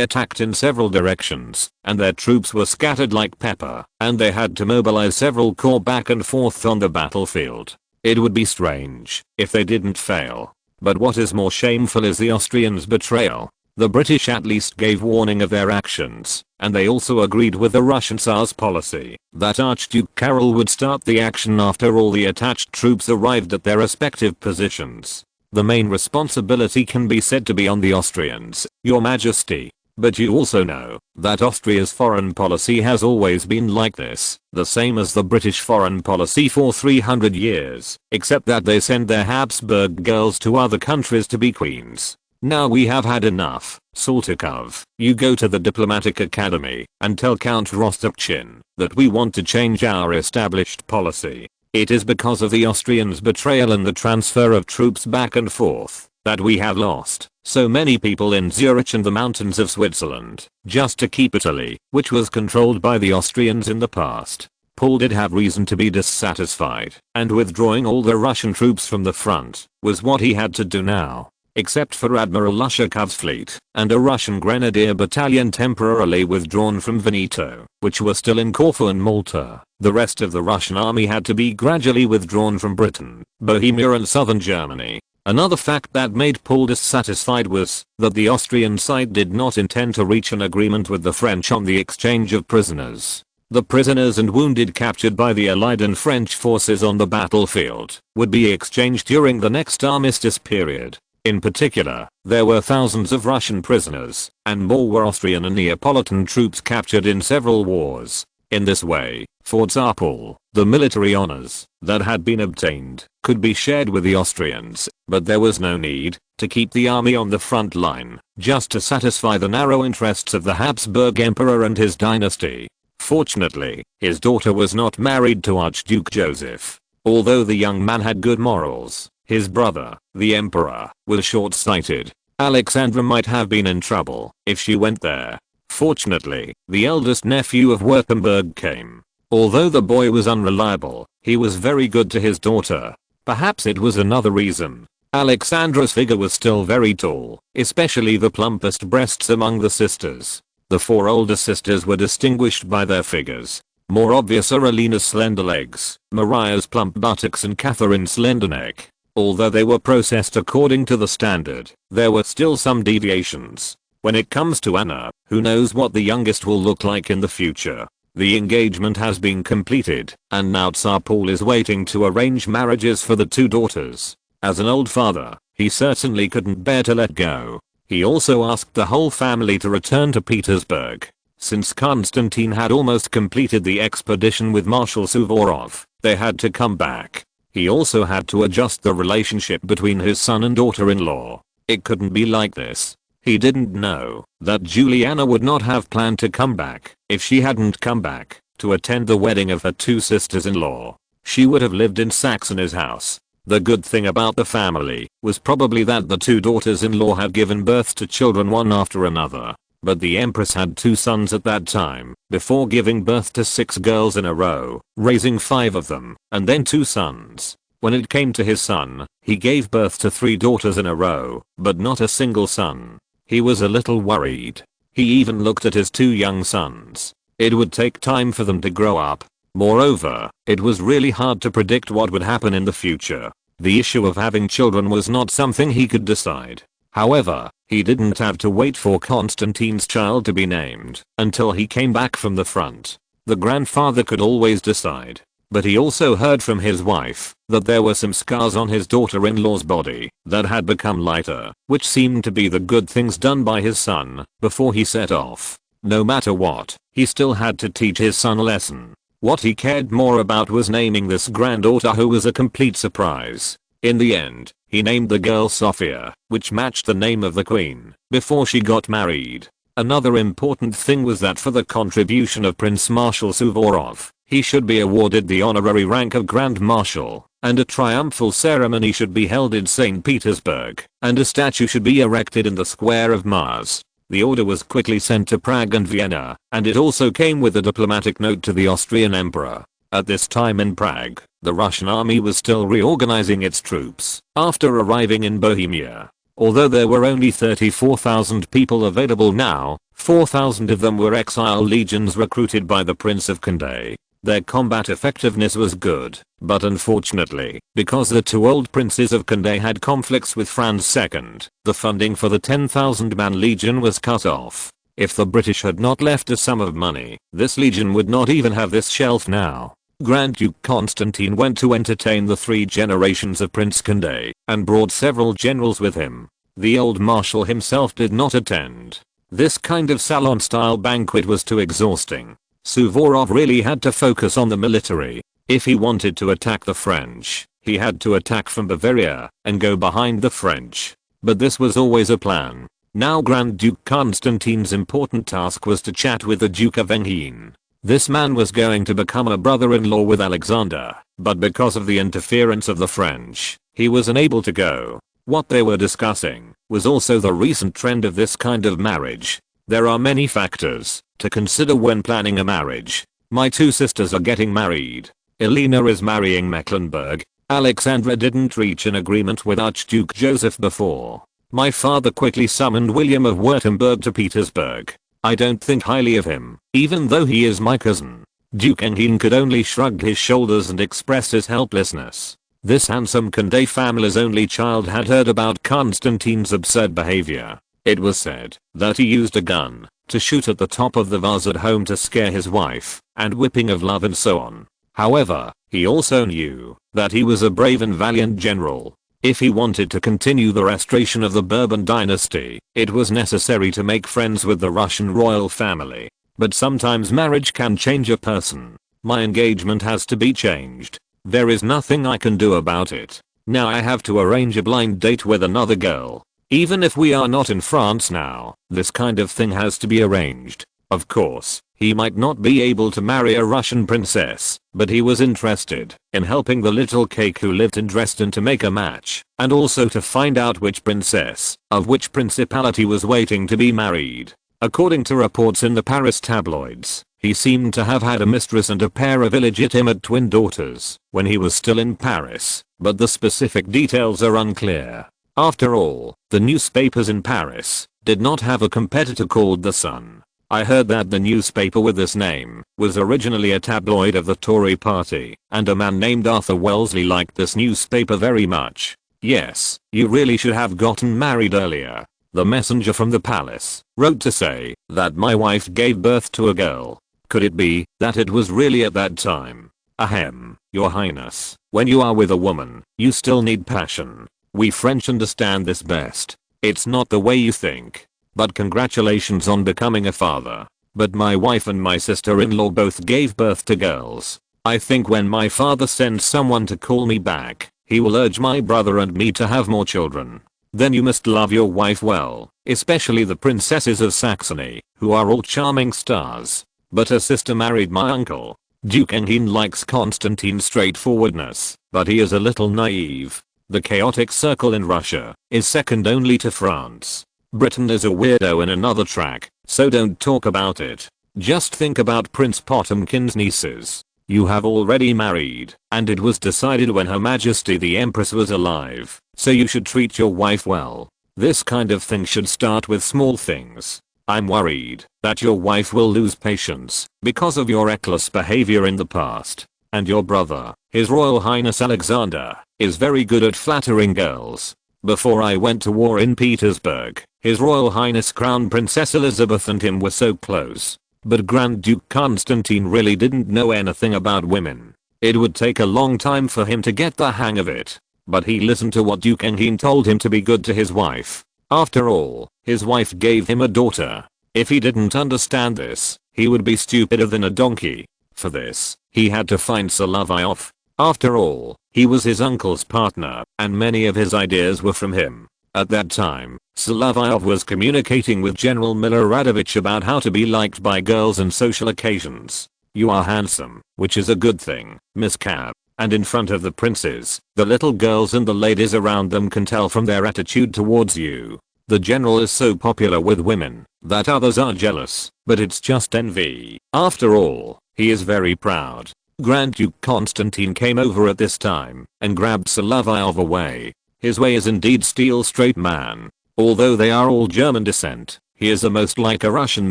attacked in several directions, and their troops were scattered like pepper, and they had to mobilize several corps back and forth on the battlefield. It would be strange if they didn't fail. But what is more shameful is the Austrians' betrayal. The British at least gave warning of their actions, and they also agreed with the Russian Tsar's policy that Archduke Karol would start the action after all the attached troops arrived at their respective positions. The main responsibility can be said to be on the Austrians, Your Majesty. But you also know that Austria's foreign policy has always been like this, the same as the British foreign policy for 300 years, except that they send their Habsburg girls to other countries to be queens. Now we have had enough, Sólovyov. You go to the diplomatic academy and tell Count Rostopchin that we want to change our established policy. It is because of the Austrians' betrayal and the transfer of troops back and forth that we have lost so many people in Zurich and the mountains of Switzerland just to keep Italy, which was controlled by the Austrians in the past. Paul did have reason to be dissatisfied, and withdrawing all the Russian troops from the front was what he had to do now. Except for Admiral Lushakov's fleet and a Russian grenadier battalion temporarily withdrawn from Veneto, which were still in Corfu and Malta, the rest of the Russian army had to be gradually withdrawn from Britain, Bohemia and southern Germany. Another fact that made Paul dissatisfied was that the Austrian side did not intend to reach an agreement with the French on the exchange of prisoners. The prisoners and wounded captured by the Allied and French forces on the battlefield would be exchanged during the next armistice period. In particular, there were thousands of Russian prisoners, and more were Austrian and Neapolitan troops captured in several wars. In this way, for Tsar Paul, the military honors that had been obtained could be shared with the Austrians, but there was no need to keep the army on the front line just to satisfy the narrow interests of the Habsburg Emperor and his dynasty. Fortunately, his daughter was not married to Archduke Joseph. Although the young man had good morals, his brother, the emperor, was short-sighted. Alexandra might have been in trouble if she went there. Fortunately, the eldest nephew of Württemberg came. Although the boy was unreliable, he was very good to his daughter. Perhaps it was another reason. Alexandra's figure was still very tall, especially the plumpest breasts among the sisters. The four older sisters were distinguished by their figures. More obvious are Alina's slender legs, Maria's plump buttocks and Catherine's slender neck. Although they were processed according to the standard, there were still some deviations. When it comes to Anna, who knows what the youngest will look like in the future? The engagement has been completed, and now Tsar Paul is waiting to arrange marriages for the two daughters. As an old father, he certainly couldn't bear to let go. He also asked the whole family to return to Petersburg. Since Constantine had almost completed the expedition with Marshal Suvorov, they had to come back. He also had to adjust the relationship between his son and daughter-in-law. It couldn't be like this. He didn't know that Juliana would not have planned to come back if she hadn't come back to attend the wedding of her two sisters-in-law. She would have lived in Saxony's house. The good thing about the family was probably that the two daughters-in-law had given birth to children one after another. But the Empress had two sons at that time, before giving birth to 6 girls in a row, raising 5 of them, and then 2 sons. When it came to his son, he gave birth to 3 daughters in a row, but not a single son. He was a little worried. He even looked at his 2 young sons. It would take time for them to grow up. Moreover, it was really hard to predict what would happen in the future. The issue of having children was not something he could decide. However, he didn't have to wait for Constantine's child to be named until he came back from the front. The grandfather could always decide. But he also heard from his wife that there were some scars on his daughter-in-law's body that had become lighter, which seemed to be the good things done by his son before he set off. No matter what, he still had to teach his son a lesson. What he cared more about was naming this granddaughter, who was a complete surprise. In the end, he named the girl Sophia, which matched the name of the queen, before she got married. Another important thing was that for the contribution of Prince Marshal Suvorov, he should be awarded the honorary rank of Grand Marshal, and a triumphal ceremony should be held in St. Petersburg, and a statue should be erected in the Square of Mars. The order was quickly sent to Prague and Vienna, and it also came with a diplomatic note to the Austrian emperor. At this time in Prague, the Russian army was still reorganizing its troops after arriving in Bohemia. Although there were only 34,000 people available now, 4,000 of them were exile legions recruited by the Prince of Condé. Their combat effectiveness was good, but unfortunately, because the two old princes of Condé had conflicts with Franz II, the funding for the 10,000-man legion was cut off. If the British had not left a sum of money, this legion would not even have this shelf now. Grand Duke Constantine went to entertain the three generations of Prince Condé, and brought several generals with him. The old marshal himself did not attend. This kind of salon-style banquet was too exhausting. Suvorov really had to focus on the military. If he wanted to attack the French, he had to attack from Bavaria and go behind the French. But this was always a plan. Now Grand Duke Constantine's important task was to chat with the Duke of Enghien. This man was going to become a brother-in-law with Alexander, but because of the interference of the French, he was unable to go. What they were discussing was also the recent trend of this kind of marriage. There are many factors to consider when planning a marriage. My two sisters are getting married. Elena is marrying Mecklenburg. Alexandra didn't reach an agreement with Archduke Joseph before. My father quickly summoned William of Württemberg to Petersburg. I don't think highly of him, even though he is my cousin. Duke Enghien could only shrug his shoulders and express his helplessness. This handsome Condé family's only child had heard about Constantine's absurd behavior. It was said that he used a gun to shoot at the top of the vase at home to scare his wife, and whipping of love and so on. However, he also knew that he was a brave and valiant general. If he wanted to continue the restoration of the Bourbon dynasty, it was necessary to make friends with the Russian royal family. But sometimes marriage can change a person. My engagement has to be changed. There is nothing I can do about it. Now I have to arrange a blind date with another girl. Even if we are not in France now, this kind of thing has to be arranged. Of course, he might not be able to marry a Russian princess, but he was interested in helping the little cake who lived in Dresden to make a match, and also to find out which princess of which principality was waiting to be married. According to reports in the Paris tabloids, he seemed to have had a mistress and a pair of illegitimate twin daughters when he was still in Paris, but the specific details are unclear. After all, the newspapers in Paris did not have a competitor called The Sun. I heard that the newspaper with this name was originally a tabloid of the Tory party, and a man named Arthur Wellesley liked this newspaper very much. Yes, you really should have gotten married earlier. The messenger from the palace wrote to say that my wife gave birth to a girl. Could it be that it was really at that time? Ahem, your highness, when you are with a woman, you still need passion. We French understand this best. It's not the way you think. But congratulations on becoming a father. But my wife and my sister-in-law both gave birth to girls. I think when my father sends someone to call me back, he will urge my brother and me to have more children. Then you must love your wife well, especially the princesses of Saxony, who are all charming stars. But her sister married my uncle. Duke Enghien likes Constantine's straightforwardness, but he is a little naive. The chaotic circle in Russia is second only to France. Britain is a weirdo in another track, so don't talk about it. Just think about Prince Potemkin's nieces. You have already married, and it was decided when Her Majesty the Empress was alive, so you should treat your wife well. This kind of thing should start with small things. I'm worried that your wife will lose patience because of your reckless behavior in the past. And your brother, His Royal Highness Alexander, is very good at flattering girls. Before I went to war in Petersburg, His Royal Highness Crown Princess Elizabeth and him were so close. But Grand Duke Constantine really didn't know anything about women. It would take a long time for him to get the hang of it. But he listened to what Duke Enghien told him to be good to his wife. After all, his wife gave him a daughter. If he didn't understand this, he would be stupider than a donkey. For this, he had to find Solovyov. After all, he was his uncle's partner, and many of his ideas were from him. At that time, Solovyov was communicating with General Miloradovich about how to be liked by girls and social occasions. You are handsome, which is a good thing, Miss Cab. And in front of the princes, the little girls and the ladies around them can tell from their attitude towards you. The general is so popular with women that others are jealous, but it's just envy. After all, he is very proud. Grand Duke Constantine came over at this time and grabbed Solovyov away. His way is indeed steel straight man. Although they are all German descent, he is the most like a Russian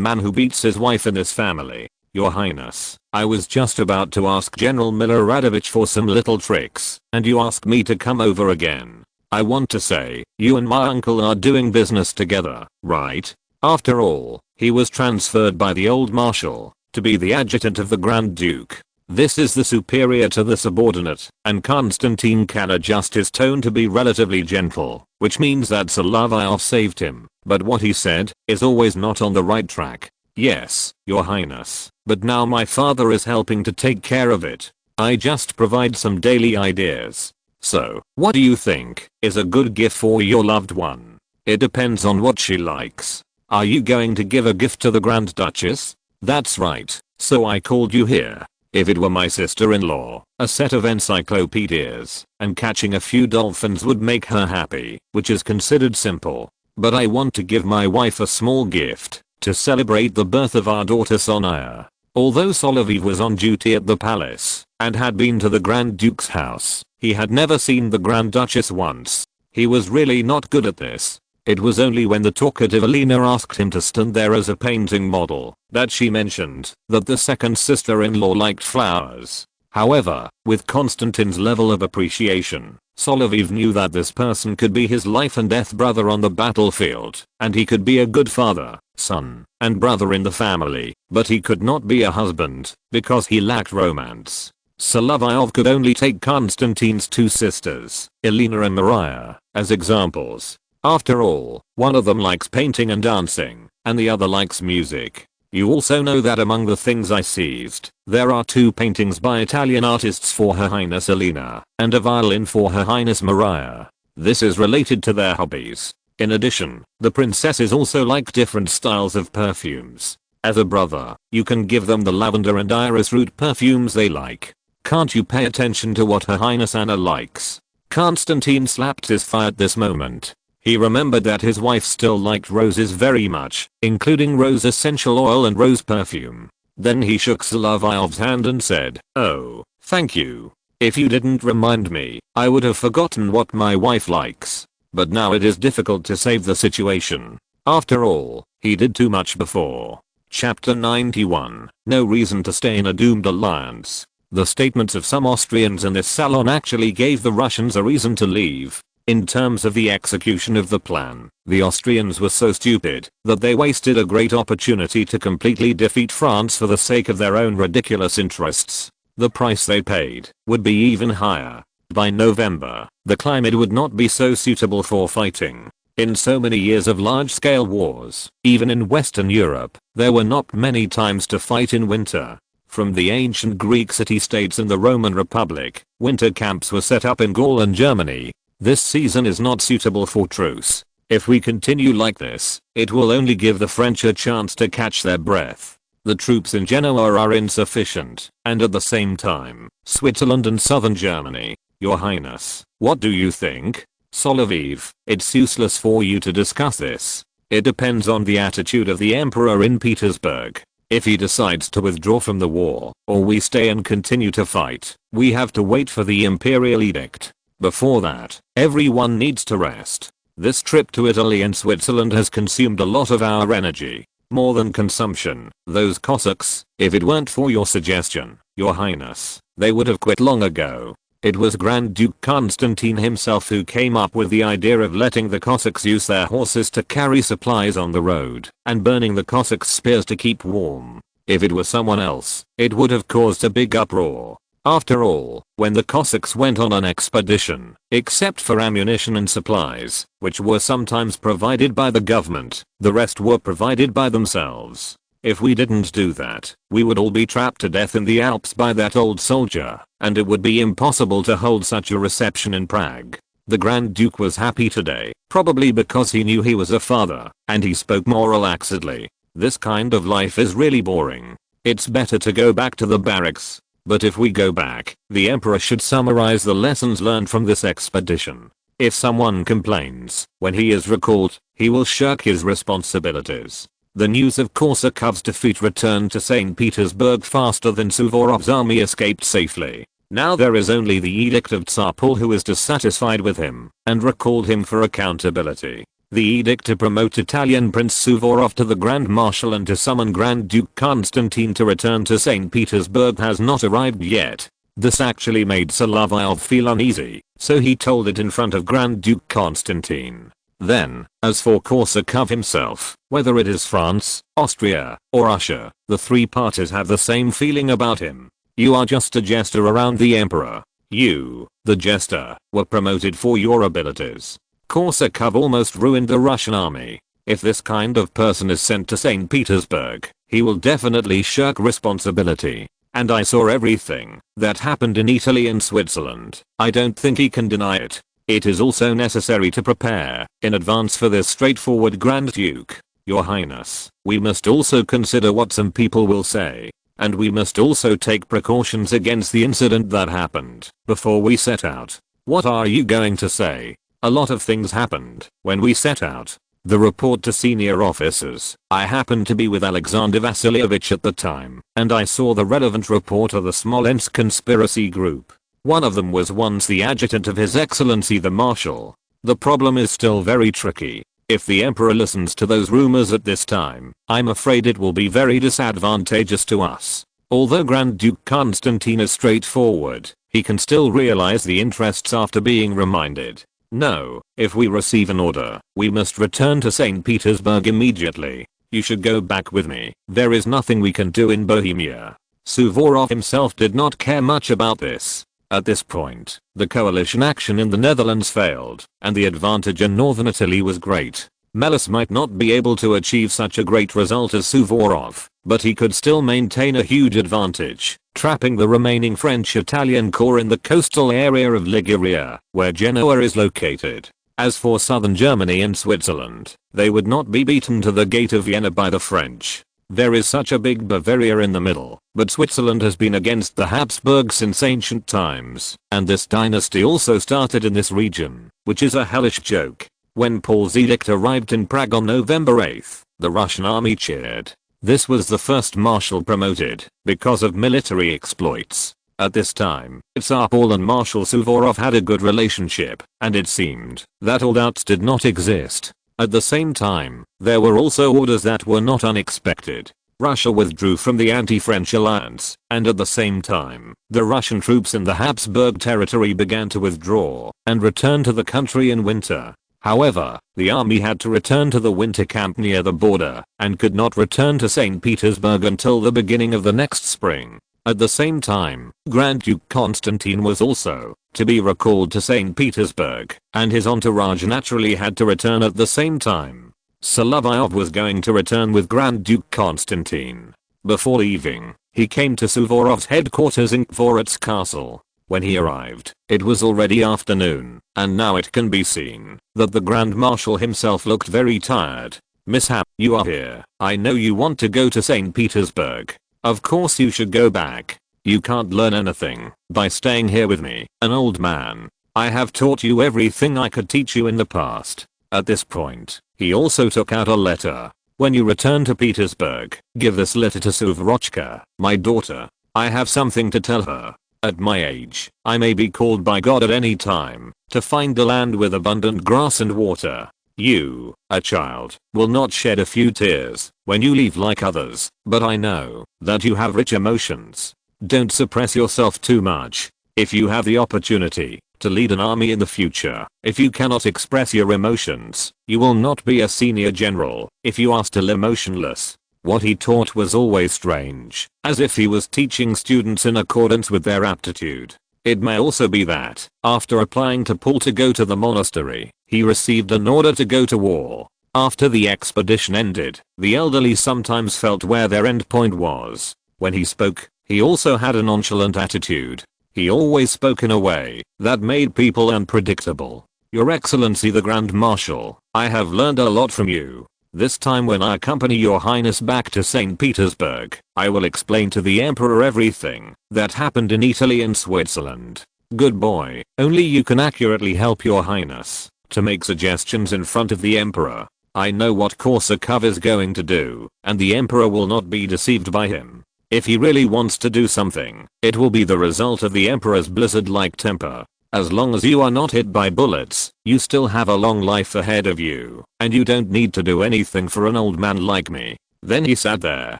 man who beats his wife in this family. Your Highness, I was just about to ask General Miloradovich for some little tricks, and you asked me to come over again. I want to say, you and my uncle are doing business together, right? After all, he was transferred by the old marshal to be the adjutant of the Grand Duke. This is the superior to the subordinate, and Constantine can adjust his tone to be relatively gentle, which means that Solovyov saved him, but what he said is always not on the right track. Yes, Your Highness, but now my father is helping to take care of it. I just provide some daily ideas. So, what do you think is a good gift for your loved one? It depends on what she likes. Are you going to give a gift to the Grand Duchess? That's right, so I called you here. If it were my sister-in-law, a set of encyclopedias and catching a few dolphins would make her happy, which is considered simple. But I want to give my wife a small gift to celebrate the birth of our daughter Sonia. Although Solovyov was on duty at the palace and had been to the Grand Duke's house, he had never seen the Grand Duchess once. He was really not good at this. It was only when the talkative Alina asked him to stand there as a painting model that she mentioned that the second sister-in-law liked flowers. However, with Constantine's level of appreciation, Solovyov knew that this person could be his life and death brother on the battlefield, and he could be a good father, son, and brother in the family, but he could not be a husband because he lacked romance. Solovyov could only take Constantine's two sisters, Elena and Maria, as examples. After all, one of them likes painting and dancing, and the other likes music. You also know that among the things I seized, there are 2 paintings by Italian artists for Her Highness Elena, and a violin for Her Highness Maria. This is related to their hobbies. In addition, the princesses also like different styles of perfumes. As a brother, you can give them the lavender and iris root perfumes they like. Can't you pay attention to what Her Highness Anna likes? Constantine slapped his thigh at this moment. He remembered that his wife still liked roses very much, including rose essential oil and rose perfume. Then he shook Solovyov's hand and said, "Oh, thank you. If you didn't remind me, I would have forgotten what my wife likes. But now it is difficult to save the situation. After all, he did too much before." Chapter 91. No reason to stay in a doomed alliance. The statements of some Austrians in this salon actually gave the Russians a reason to leave. In terms of the execution of the plan, the Austrians were so stupid that they wasted a great opportunity to completely defeat France for the sake of their own ridiculous interests. The price they paid would be even higher. By November, the climate would not be so suitable for fighting. In so many years of large-scale wars, even in Western Europe, there were not many times to fight in winter. From the ancient Greek city-states and the Roman Republic, winter camps were set up in Gaul and Germany. This season is not suitable for truce. If we continue like this, it will only give the French a chance to catch their breath. The troops in Genoa are insufficient, and at the same time, Switzerland and southern Germany. Your Highness, what do you think? Solovyov, it's useless for you to discuss this. It depends on the attitude of the Emperor in Petersburg. If he decides to withdraw from the war, or we stay and continue to fight, we have to wait for the imperial edict. Before that, everyone needs to rest. This trip to Italy and Switzerland has consumed a lot of our energy. More than consumption, those Cossacks, if it weren't for your suggestion, Your Highness, they would have quit long ago. It was Grand Duke Constantine himself who came up with the idea of letting the Cossacks use their horses to carry supplies on the road, and burning the Cossacks' spears to keep warm. If it were someone else, it would have caused a big uproar. After all, when the Cossacks went on an expedition, except for ammunition and supplies, which were sometimes provided by the government, the rest were provided by themselves. If we didn't do that, we would all be trapped to death in the Alps by that old soldier, and it would be impossible to hold such a reception in Prague. The Grand Duke was happy today, probably because he knew he was a father, and he spoke more relaxedly. This kind of life is really boring. It's better to go back to the barracks. But if we go back, the Emperor should summarize the lessons learned from this expedition. If someone complains when he is recalled, he will shirk his responsibilities. The news of Korsakov's defeat returned to St. Petersburg faster than Suvorov's army escaped safely. Now there is only the edict of Tsar Paul who is dissatisfied with him and recalled him for accountability. The edict to promote Italian Prince Suvorov to the Grand Marshal and to summon Grand Duke Constantine to return to St. Petersburg has not arrived yet. This actually made Solovyov feel uneasy, so he told it in front of Grand Duke Constantine. Then, as for Korsakov himself, whether it is France, Austria, or Russia, the three parties have the same feeling about him. You are just a jester around the emperor. You, the jester, were promoted for your abilities. Korsakov almost ruined the Russian army. If this kind of person is sent to St. Petersburg, he will definitely shirk responsibility. And I saw everything that happened in Italy and Switzerland. I don't think he can deny it. It is also necessary to prepare in advance for this straightforward Grand Duke. Your Highness, we must also consider what some people will say. And we must also take precautions against the incident that happened before we set out. What are you going to say? A lot of things happened when we set out. The report to senior officers. I happened to be with Alexander Vasilievich at the time, and I saw the relevant report of the Smolensk conspiracy group. One of them was once the adjutant of His Excellency the Marshal. The problem is still very tricky. If the Emperor listens to those rumors at this time, I'm afraid it will be very disadvantageous to us. Although Grand Duke Constantine is straightforward, he can still realize the interests after being reminded. No, if we receive an order, we must return to St. Petersburg immediately. You should go back with me. There is nothing we can do in Bohemia. Suvorov himself did not care much about this. At this point, the coalition action in the Netherlands failed, and the advantage in northern Italy was great. Melas might not be able to achieve such a great result as Suvorov, but he could still maintain a huge advantage, trapping the remaining French-Italian corps in the coastal area of Liguria, where Genoa is located. As for southern Germany and Switzerland, they would not be beaten to the gate of Vienna by the French. There is such a big Bavaria in the middle, but Switzerland has been against the Habsburgs since ancient times, and this dynasty also started in this region, which is a hellish joke. When Paul's edict arrived in Prague on November 8th, the Russian army cheered. This was the first marshal promoted, because of military exploits. At this time, Tsar Paul and Marshal Suvorov had a good relationship, and it seemed that all doubts did not exist. At the same time, there were also orders that were not unexpected. Russia withdrew from the anti-French alliance, and at the same time, the Russian troops in the Habsburg territory began to withdraw and return to the country in winter. However, the army had to return to the winter camp near the border and could not return to St. Petersburg until the beginning of the next spring. At the same time, Grand Duke Constantine was also to be recalled to St. Petersburg, and his entourage naturally had to return at the same time. Solovyov was going to return with Grand Duke Constantine. Before leaving, he came to Suvorov's headquarters in Kvorets Castle. When he arrived, it was already afternoon, and now it can be seen that the Grand Marshal himself looked very tired. "Mishap, you are here. I know you want to go to St. Petersburg. Of course you should go back. You can't learn anything by staying here with me, an old man. I have taught you everything I could teach you in the past." At this point, he also took out a letter. "When you return to Petersburg, give this letter to Suvrochka, my daughter. I have something to tell her. At my age, I may be called by God at any time to find a land with abundant grass and water. You, a child, will not shed a few tears when you leave like others, but I know that you have rich emotions. Don't suppress yourself too much. If you have the opportunity to lead an army in the future, if you cannot express your emotions, you will not be a senior general if you are still emotionless." What he taught was always strange, as if he was teaching students in accordance with their aptitude. It may also be that, after applying to Paul to go to the monastery, he received an order to go to war. After the expedition ended, the elderly sometimes felt where their end point was. When he spoke, he also had a nonchalant attitude. He always spoke in a way that made people unpredictable. "Your Excellency the Grand Marshal, I have learned a lot from you. This time when I accompany your highness back to St. Petersburg, I will explain to the emperor everything that happened in Italy and Switzerland. Good boy, only you can accurately help your highness to make suggestions in front of the emperor. I know what Korsakov is going to do, and the emperor will not be deceived by him. If he really wants to do something, it will be the result of the emperor's blizzard-like temper. As long as you are not hit by bullets, you still have a long life ahead of you, and you don't need to do anything for an old man like me. Then he sat there,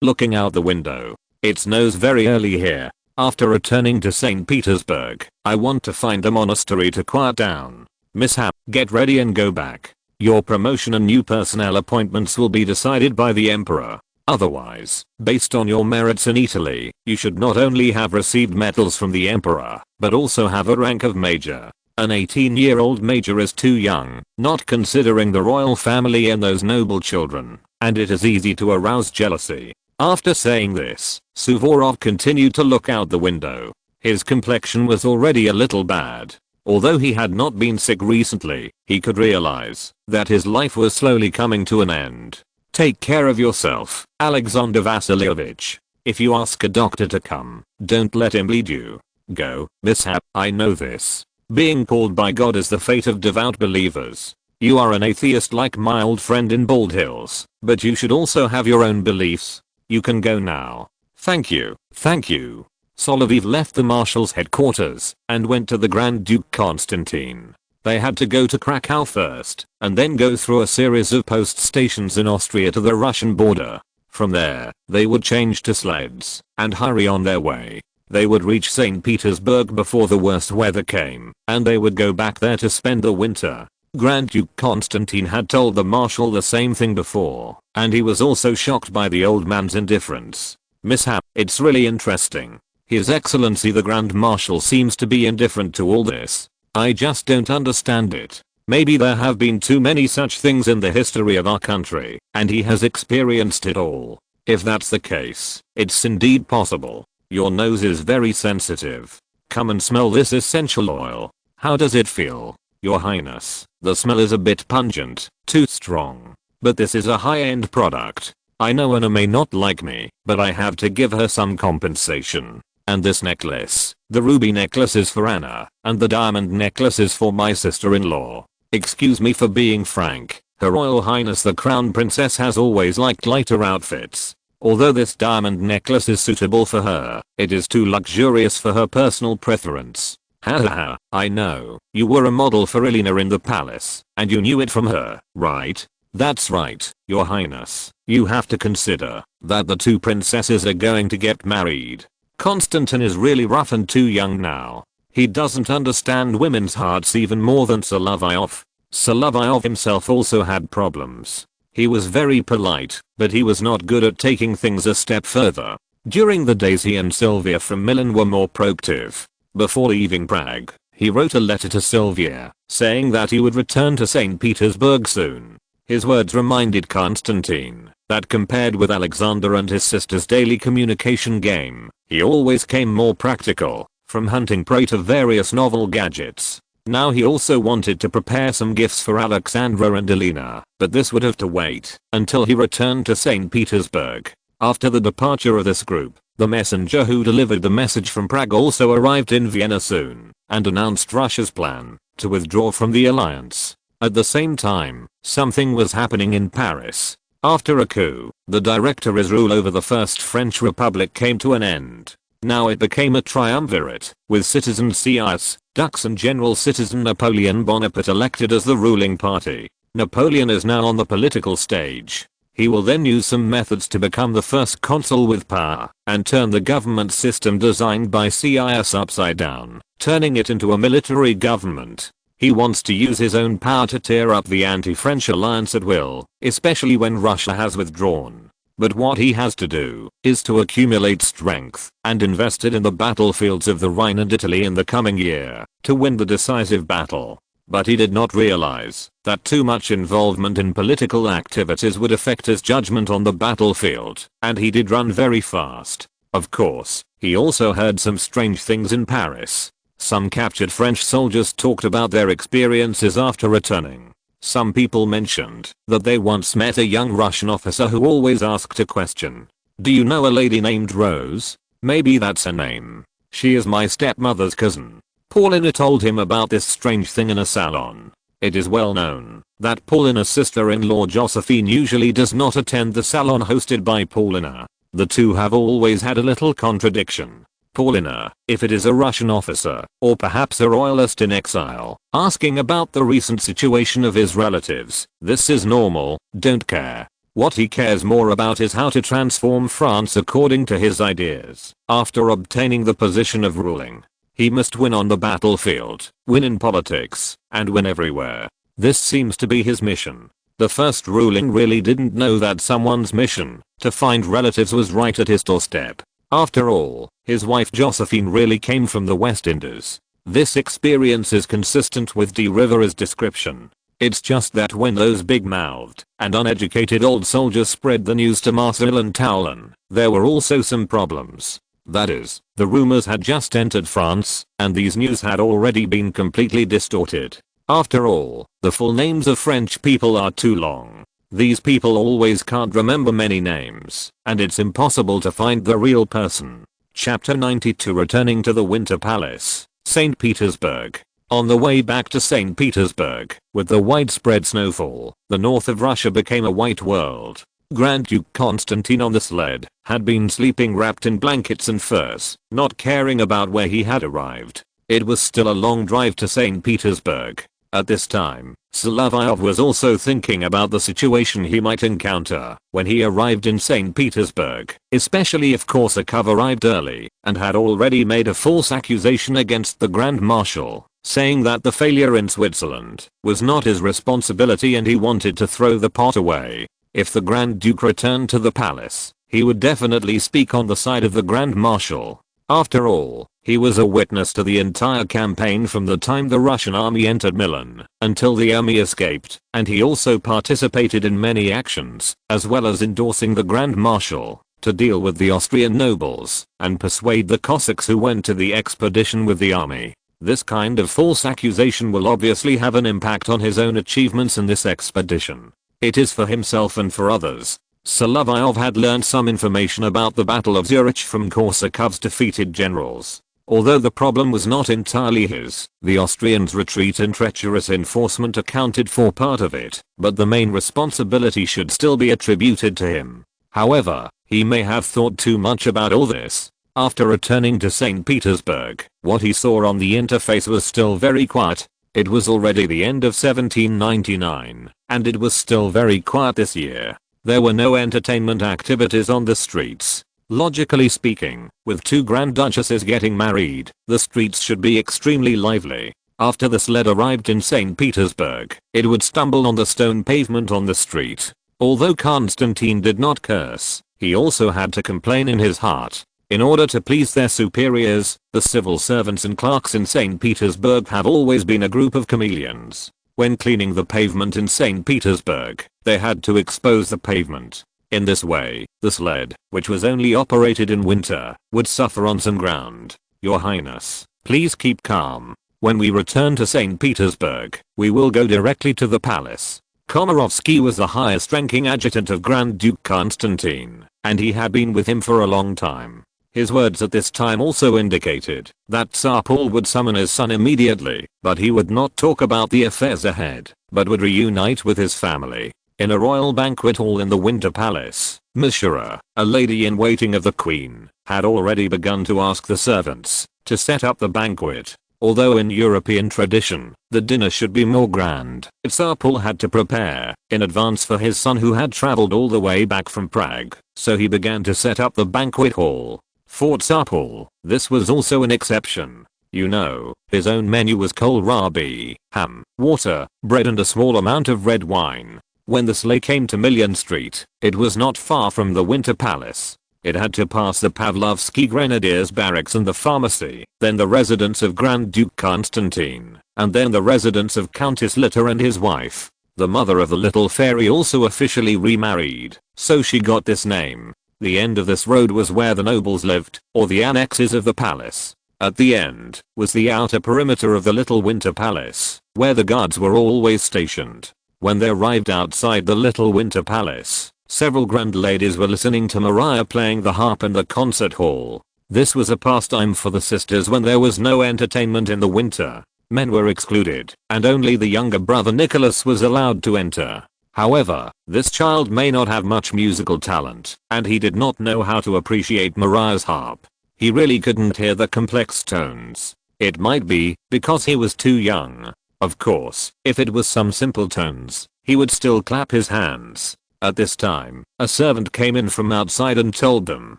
looking out the window. It snows very early here. After returning to St. Petersburg, I want to find a monastery to quiet down. Mishap, get ready and go back. Your promotion and new personnel appointments will be decided by the emperor. Otherwise, based on your merits in Italy, you should not only have received medals from the emperor, but also have a rank of major. An 18-year-old major is too young, not considering the royal family and those noble children, and it is easy to arouse jealousy. After saying this, Suvorov continued to look out the window. His complexion was already a little bad. Although he had not been sick recently, he could realize that his life was slowly coming to an end. Take care of yourself, Alexander Vasilievich. If you ask a doctor to come, don't let him lead you. Go, Mishap, I know this. Being called by God is the fate of devout believers. You are an atheist like my old friend in Bald Hills, but you should also have your own beliefs. You can go now. Thank you, thank you. Solovyov left the marshal's headquarters and went to the Grand Duke Constantine. They had to go to Krakow first, and then go through a series of post stations in Austria to the Russian border. From there, they would change to sleds and hurry on their way. They would reach St. Petersburg before the worst weather came, and they would go back there to spend the winter. Grand Duke Constantine had told the marshal the same thing before, and he was also shocked by the old man's indifference. Mishap, it's really interesting. His Excellency the Grand Marshal seems to be indifferent to all this. I just don't understand it. Maybe there have been too many such things in the history of our country, and he has experienced it all. If that's the case, it's indeed possible. Your nose is very sensitive. Come and smell this essential oil. How does it feel, Your Highness? The smell is a bit pungent, too strong. But this is a high-end product. I know Anna may not like me, but I have to give her some compensation. And this necklace, the ruby necklace is for Anna, and the diamond necklace is for my sister-in-law. Excuse me for being frank, Her Royal Highness the Crown Princess has always liked lighter outfits. Although this diamond necklace is suitable for her, it is too luxurious for her personal preference. Haha, I know, you were a model for Elena in the palace, and you knew it from her, right? That's right, Your Highness. You have to consider that the two princesses are going to get married. Konstantin is really rough and too young now. He doesn't understand women's hearts even more than Solovyov. Solovyov himself also had problems. He was very polite, but he was not good at taking things a step further. During the days he and Sylvia from Milan were more proactive. Before leaving Prague, he wrote a letter to Sylvia, saying that he would return to St. Petersburg soon. His words reminded Konstantin that compared with Alexander and his sister's daily communication game, he always came more practical, from hunting prey to various novel gadgets. Now he also wanted to prepare some gifts for Alexandra and Elena, but this would have to wait until he returned to St. Petersburg. After the departure of this group, the messenger who delivered the message from Prague also arrived in Vienna soon, and announced Russia's plan to withdraw from the alliance. At the same time, something was happening in Paris. After a coup, the Directory's rule over the First French Republic came to an end. Now it became a triumvirate, with citizen Sias, Dux and General Citizen Napoleon Bonaparte elected as the ruling party. Napoleon is now on the political stage. He will then use some methods to become the first consul with power, and turn the government system designed by Sias upside down, turning it into a military government. He wants to use his own power to tear up the anti-French alliance at will, especially when Russia has withdrawn. But what he has to do is to accumulate strength and invest it in the battlefields of the Rhine and Italy in the coming year to win the decisive battle. But he did not realize that too much involvement in political activities would affect his judgment on the battlefield, and he did run very fast. Of course, he also heard some strange things in Paris. Some captured French soldiers talked about their experiences after returning. Some people mentioned that they once met a young Russian officer who always asked a question. Do you know a lady named Rose? Maybe that's her name. She is my stepmother's cousin. Paulina told him about this strange thing in a salon. It is well known that Paulina's sister-in-law Josephine usually does not attend the salon hosted by Paulina. The two have always had a little contradiction. Paulina, if it is a Russian officer, or perhaps a royalist in exile, asking about the recent situation of his relatives, this is normal, don't care. What he cares more about is how to transform France according to his ideas. After obtaining the position of ruling, he must win on the battlefield, win in politics, and win everywhere. This seems to be his mission. The first ruling really didn't know that someone's mission, to find relatives, was right at his doorstep. After all, his wife Josephine really came from the West Indies. This experience is consistent with de Rivera's description. It's just that when those big-mouthed and uneducated old soldiers spread the news to Marcel and Taulan, there were also some problems. That is, the rumors had just entered France, and these news had already been completely distorted. After all, the full names of French people are too long. These people always can't remember many names, and it's impossible to find the real person. Chapter 92 Returning to the Winter Palace, St. Petersburg. On the way back to St. Petersburg, with the widespread snowfall, the north of Russia became a white world. Grand Duke Constantine on the sled had been sleeping wrapped in blankets and furs, not caring about where he had arrived. It was still a long drive to St. Petersburg. At this time, Solovyov was also thinking about the situation he might encounter when he arrived in St. Petersburg, especially if Korsakov arrived early and had already made a false accusation against the Grand Marshal, saying that the failure in Switzerland was not his responsibility and he wanted to throw the pot away. If the Grand Duke returned to the palace, he would definitely speak on the side of the Grand Marshal. After all, he was a witness to the entire campaign from the time the Russian army entered Milan until the army escaped, and he also participated in many actions, as well as endorsing the Grand Marshal to deal with the Austrian nobles and persuade the Cossacks who went to the expedition with the army. This kind of false accusation will obviously have an impact on his own achievements in this expedition. It is for himself and for others. Solovyov had learned some information about the Battle of Zurich from Korsakov's defeated generals. Although the problem was not entirely his, the Austrians' retreat and treacherous enforcement accounted for part of it, but the main responsibility should still be attributed to him. However, he may have thought too much about all this. After returning to St. Petersburg, what he saw on the interface was still very quiet. It was already the end of 1799, and it was still very quiet this year. There were no entertainment activities on the streets. Logically speaking, with two Grand Duchesses getting married, the streets should be extremely lively. After the sled arrived in St. Petersburg, it would stumble on the stone pavement on the street. Although Constantine did not curse, he also had to complain in his heart. In order to please their superiors, the civil servants and clerks in St. Petersburg have always been a group of chameleons. When cleaning the pavement in St. Petersburg, they had to expose the pavement. In this way, the sled, which was only operated in winter, would suffer on some ground. Your Highness, please keep calm. When we return to St. Petersburg, we will go directly to the palace. Komarovsky was the highest ranking adjutant of Grand Duke Constantine, and he had been with him for a long time. His words at this time also indicated that Tsar Paul would summon his son immediately, but he would not talk about the affairs ahead, but would reunite with his family. In a royal banquet hall in the Winter Palace, Mishra, a lady-in-waiting of the Queen, had already begun to ask the servants to set up the banquet. Although in European tradition, the dinner should be more grand, Tsar Paul had to prepare in advance for his son who had traveled all the way back from Prague, so he began to set up the banquet hall. For Tsar Paul, this was also an exception. You know, his own menu was kohlrabi, ham, water, bread and a small amount of red wine. When the sleigh came to Million Street, it was not far from the Winter Palace. It had to pass the Pavlovsky Grenadiers barracks and the pharmacy, then the residence of Grand Duke Constantine, and then the residence of Countess Lita and his wife. The mother of the little fairy also officially remarried, so she got this name. The end of this road was where the nobles lived, or the annexes of the palace. At the end was the outer perimeter of the little Winter Palace, where the guards were always stationed. When they arrived outside the little Winter Palace, several grand ladies were listening to Maria playing the harp in the concert hall. This was a pastime for the sisters when there was no entertainment in the winter. Men were excluded, and only the younger brother Nicholas was allowed to enter. However, this child may not have much musical talent, and he did not know how to appreciate Mariah's harp. He really couldn't hear the complex tones. It might be because he was too young. Of course, if it was some simple tones, he would still clap his hands. At this time, a servant came in from outside and told them,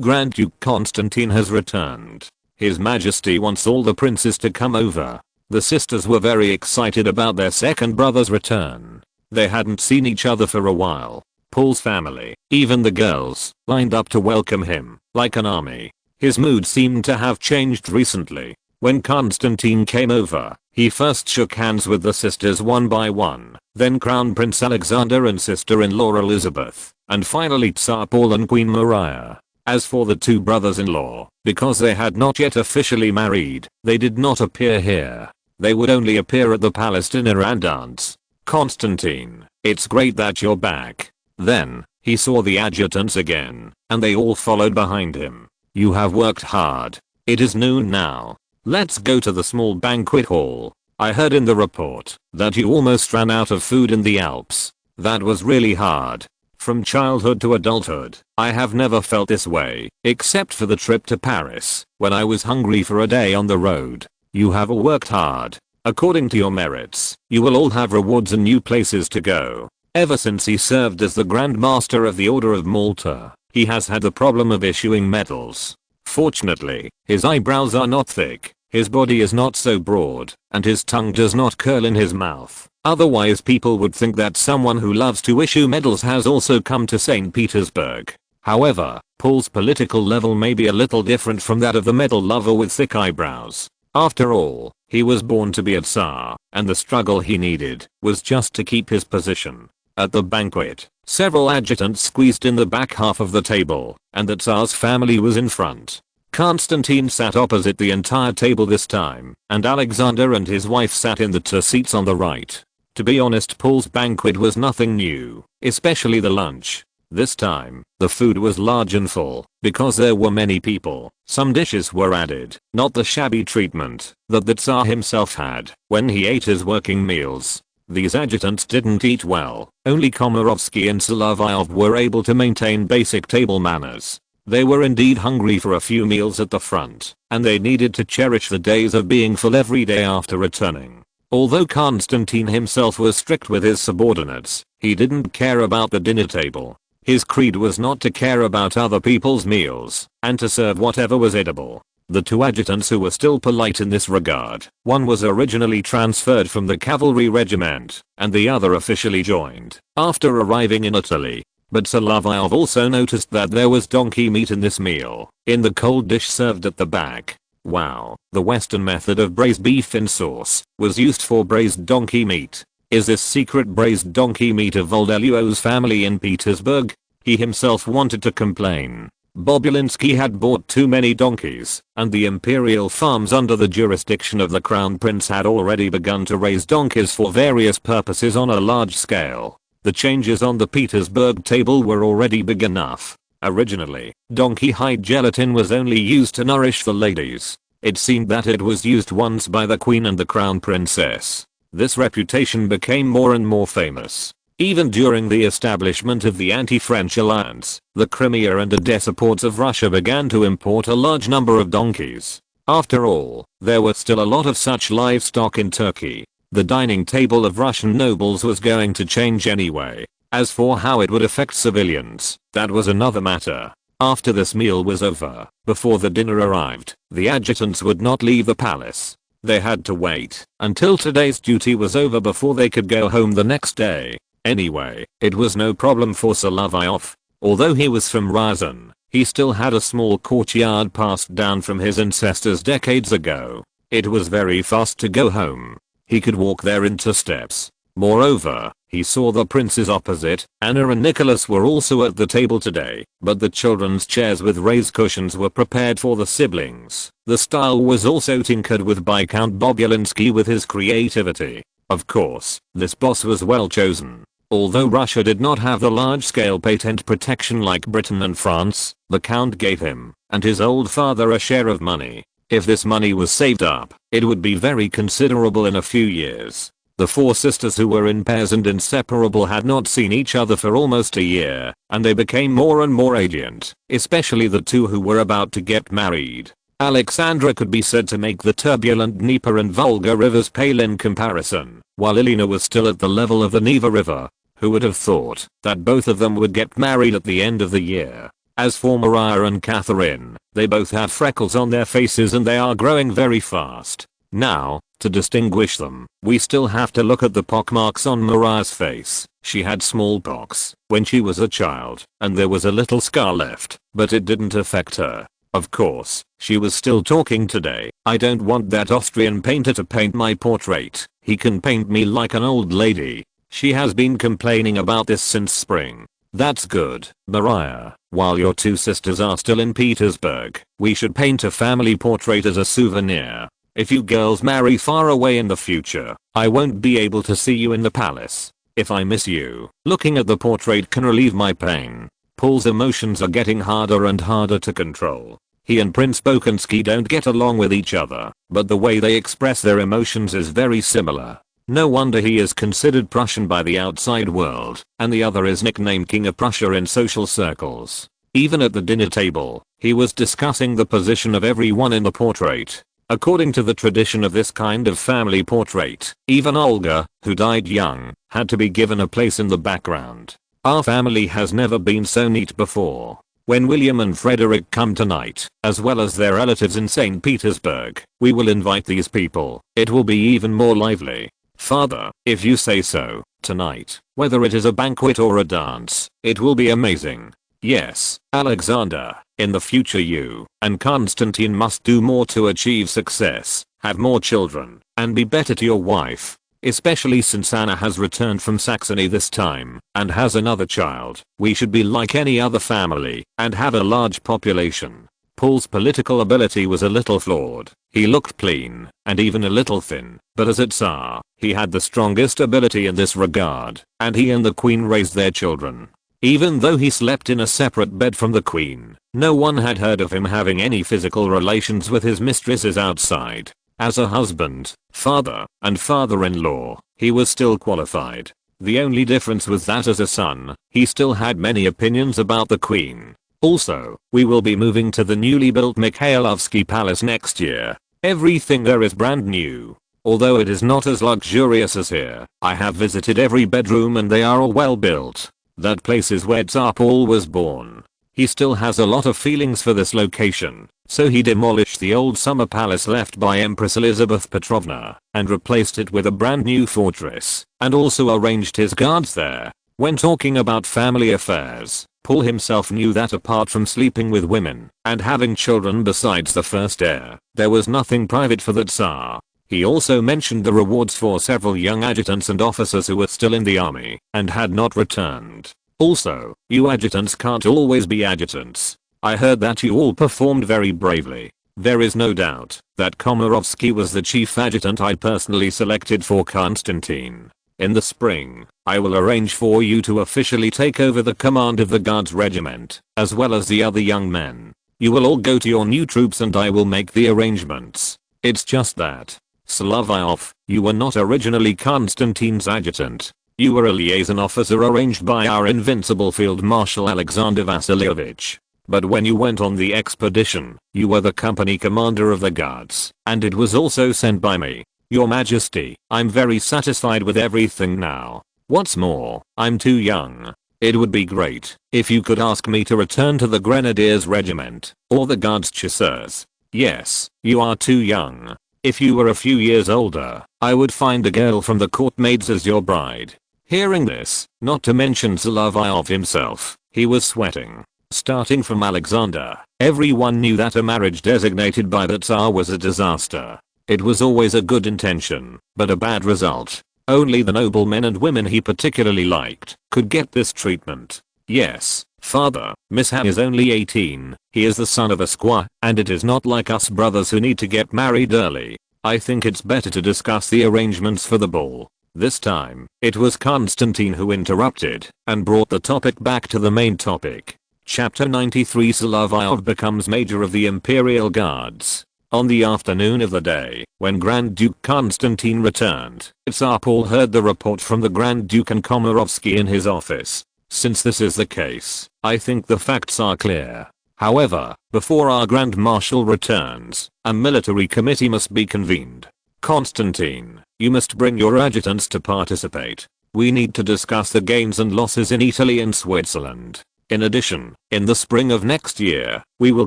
Grand Duke Constantine has returned. His Majesty wants all the princes to come over. The sisters were very excited about their second brother's return. They hadn't seen each other for a while. Paul's family, even the girls, lined up to welcome him, like an army. His mood seemed to have changed recently. When Constantine came over, he first shook hands with the sisters one by one, then Crown Prince Alexander and sister-in-law Elizabeth, and finally Tsar Paul and Queen Maria. As for the two brothers-in-law, because they had not yet officially married, they did not appear here. They would only appear at the palace dinner and dance. Constantine, it's great that you're back. Then, he saw the adjutants again, and they all followed behind him. You have worked hard. It is noon now. Let's go to the small banquet hall. I heard in the report that you almost ran out of food in the Alps. That was really hard. From childhood to adulthood, I have never felt this way, except for the trip to Paris, when I was hungry for a day on the road. You have all worked hard. According to your merits, you will all have rewards and new places to go. Ever since he served as the Grand Master of the Order of Malta, he has had the problem of issuing medals. Fortunately, his eyebrows are not thick, his body is not so broad, and his tongue does not curl in his mouth. Otherwise people would think that someone who loves to issue medals has also come to St. Petersburg. However, Paul's political level may be a little different from that of the medal lover with thick eyebrows. After all, he was born to be a Tsar, and the struggle he needed was just to keep his position. At the banquet, several adjutants squeezed in the back half of the table, and the Tsar's family was in front. Constantine sat opposite the entire table this time, and Alexander and his wife sat in the two seats on the right. To be honest, Paul's banquet was nothing new, especially the lunch. This time, the food was large and full, because there were many people. Some dishes were added, not the shabby treatment that the Tsar himself had when he ate his working meals. These adjutants didn't eat well, only Komarovsky and Solovyov were able to maintain basic table manners. They were indeed hungry for a few meals at the front, and they needed to cherish the days of being full every day after returning. Although Constantine himself was strict with his subordinates, he didn't care about the dinner table. His creed was not to care about other people's meals, and to serve whatever was edible. The two adjutants who were still polite in this regard, one was originally transferred from the cavalry regiment, and the other officially joined after arriving in Italy. But Solovyov also noticed that there was donkey meat in this meal, in the cold dish served at the back. Wow, the Western method of braised beef in sauce was used for braised donkey meat. Is this secret braised donkey meat of Volodelyov's family in Petersburg? He himself wanted to complain. Bobulinski had bought too many donkeys, and the imperial farms under the jurisdiction of the crown prince had already begun to raise donkeys for various purposes on a large scale. The changes on the Petersburg table were already big enough. Originally, donkey hide gelatin was only used to nourish the ladies. It seemed that it was used once by the queen and the crown princess. This reputation became more and more famous. Even during the establishment of the anti-French alliance, the Crimea and Odessa ports of Russia began to import a large number of donkeys. After all, there were still a lot of such livestock in Turkey. The dining table of Russian nobles was going to change anyway. As for how it would affect civilians, that was another matter. After this meal was over, before the dinner arrived, the adjutants would not leave the palace. They had to wait until today's duty was over before they could go home the next day. Anyway, it was no problem for Solovyov. Although he was from Rouen, he still had a small courtyard passed down from his ancestors decades ago. It was very fast to go home. He could walk there in 2 steps. Moreover, he saw the princes opposite. Anna and Nicholas were also at the table today, but the children's chairs with raised cushions were prepared for the siblings. The style was also tinkered with by Count Bobulinski with his creativity. Of course, this boss was well chosen. Although Russia did not have the large-scale patent protection like Britain and France, the Count gave him and his old father a share of money. If this money was saved up, it would be very considerable in a few years. The four sisters who were in pairs and inseparable had not seen each other for almost a year, and they became more and more radiant, especially the two who were about to get married. Alexandra could be said to make the turbulent Dnieper and Volga rivers pale in comparison, while Elena was still at the level of the Neva River. Who would have thought that both of them would get married at the end of the year? As for Mariah and Catherine, they both have freckles on their faces and they are growing very fast. Now, to distinguish them, we still have to look at the pockmarks on Mariah's face. She had smallpox when she was a child, and there was a little scar left, but it didn't affect her. Of course, she was still talking today. I don't want that Austrian painter to paint my portrait. He can paint me like an old lady. She has been complaining about this since spring. That's good, Mariah. While your two sisters are still in Petersburg, we should paint a family portrait as a souvenir. If you girls marry far away in the future, I won't be able to see you in the palace. If I miss you, looking at the portrait can relieve my pain. Paul's emotions are getting harder and harder to control. He and Prince Bokansky don't get along with each other, but the way they express their emotions is very similar. No wonder he is considered Prussian by the outside world, and the other is nicknamed King of Prussia in social circles. Even at the dinner table, he was discussing the position of everyone in the portrait. According to the tradition of this kind of family portrait, even Olga, who died young, had to be given a place in the background. Our family has never been so neat before. When William and Frederick come tonight, as well as their relatives in St. Petersburg, we will invite these people. It will be even more lively. Father, if you say so, tonight, whether it is a banquet or a dance, it will be amazing. Yes, Alexander, in the future you and Konstantin must do more to achieve success, have more children, and be better to your wife. Especially since Anna has returned from Saxony this time and has another child. We should be like any other family and have a large population. Paul's political ability was a little flawed. He looked clean and even a little thin, but as a Tsar, he had the strongest ability in this regard, and he and the Queen raised their children. Even though he slept in a separate bed from the Queen, no one had heard of him having any physical relations with his mistresses outside. As a husband, father, and father-in-law, he was still qualified. The only difference was that as a son, he still had many opinions about the Queen. Also, we will be moving to the newly built Mikhailovsky Palace next year. Everything there is brand new. Although it is not as luxurious as here, I have visited every bedroom and they are all well built. That place is where Tsar Paul was born. He still has a lot of feelings for this location, so he demolished the old summer palace left by Empress Elizabeth Petrovna and replaced it with a brand new fortress, and also arranged his guards there. When talking about family affairs, Paul himself knew that apart from sleeping with women and having children besides the first heir, there was nothing private for the Tsar. He also mentioned the rewards for several young adjutants and officers who were still in the army and had not returned. Also, you adjutants can't always be adjutants. I heard that you all performed very bravely. There is no doubt that Komarovsky was the chief adjutant I personally selected for Konstantin. In the spring, I will arrange for you to officially take over the command of the Guards regiment, as well as the other young men. You will all go to your new troops and I will make the arrangements. It's just that, Solovyov, you were not originally Konstantin's adjutant. You were a liaison officer arranged by our invincible Field Marshal Alexander Vasilyevich. But when you went on the expedition, you were the company commander of the Guards, and it was also sent by me. Your Majesty, I'm very satisfied with everything now. What's more, I'm too young. It would be great if you could ask me to return to the Grenadiers Regiment, or the Guards Chasseurs. Yes, you are too young. If you were a few years older, I would find a girl from the court maids as your bride. Hearing this, not to mention Solovyov himself, he was sweating. Starting from Alexander, everyone knew that a marriage designated by the Tsar was a disaster. It was always a good intention, but a bad result. Only the noblemen and women he particularly liked could get this treatment. Yes, father, Miss Han is only 18, he is the son of a squire, and it is not like us brothers who need to get married early. I think it's better to discuss the arrangements for the ball. This time, it was Konstantin who interrupted and brought the topic back to the main topic. Chapter 93 Solovyov becomes Major of the Imperial Guards. On the afternoon of the day, when Grand Duke Constantine returned, Tsar Paul heard the report from the Grand Duke and Komarovsky in his office. Since this is the case, I think the facts are clear. However, before our Grand Marshal returns, a military committee must be convened. Constantine, you must bring your adjutants to participate. We need to discuss the gains and losses in Italy and Switzerland. In addition, in the spring of next year, we will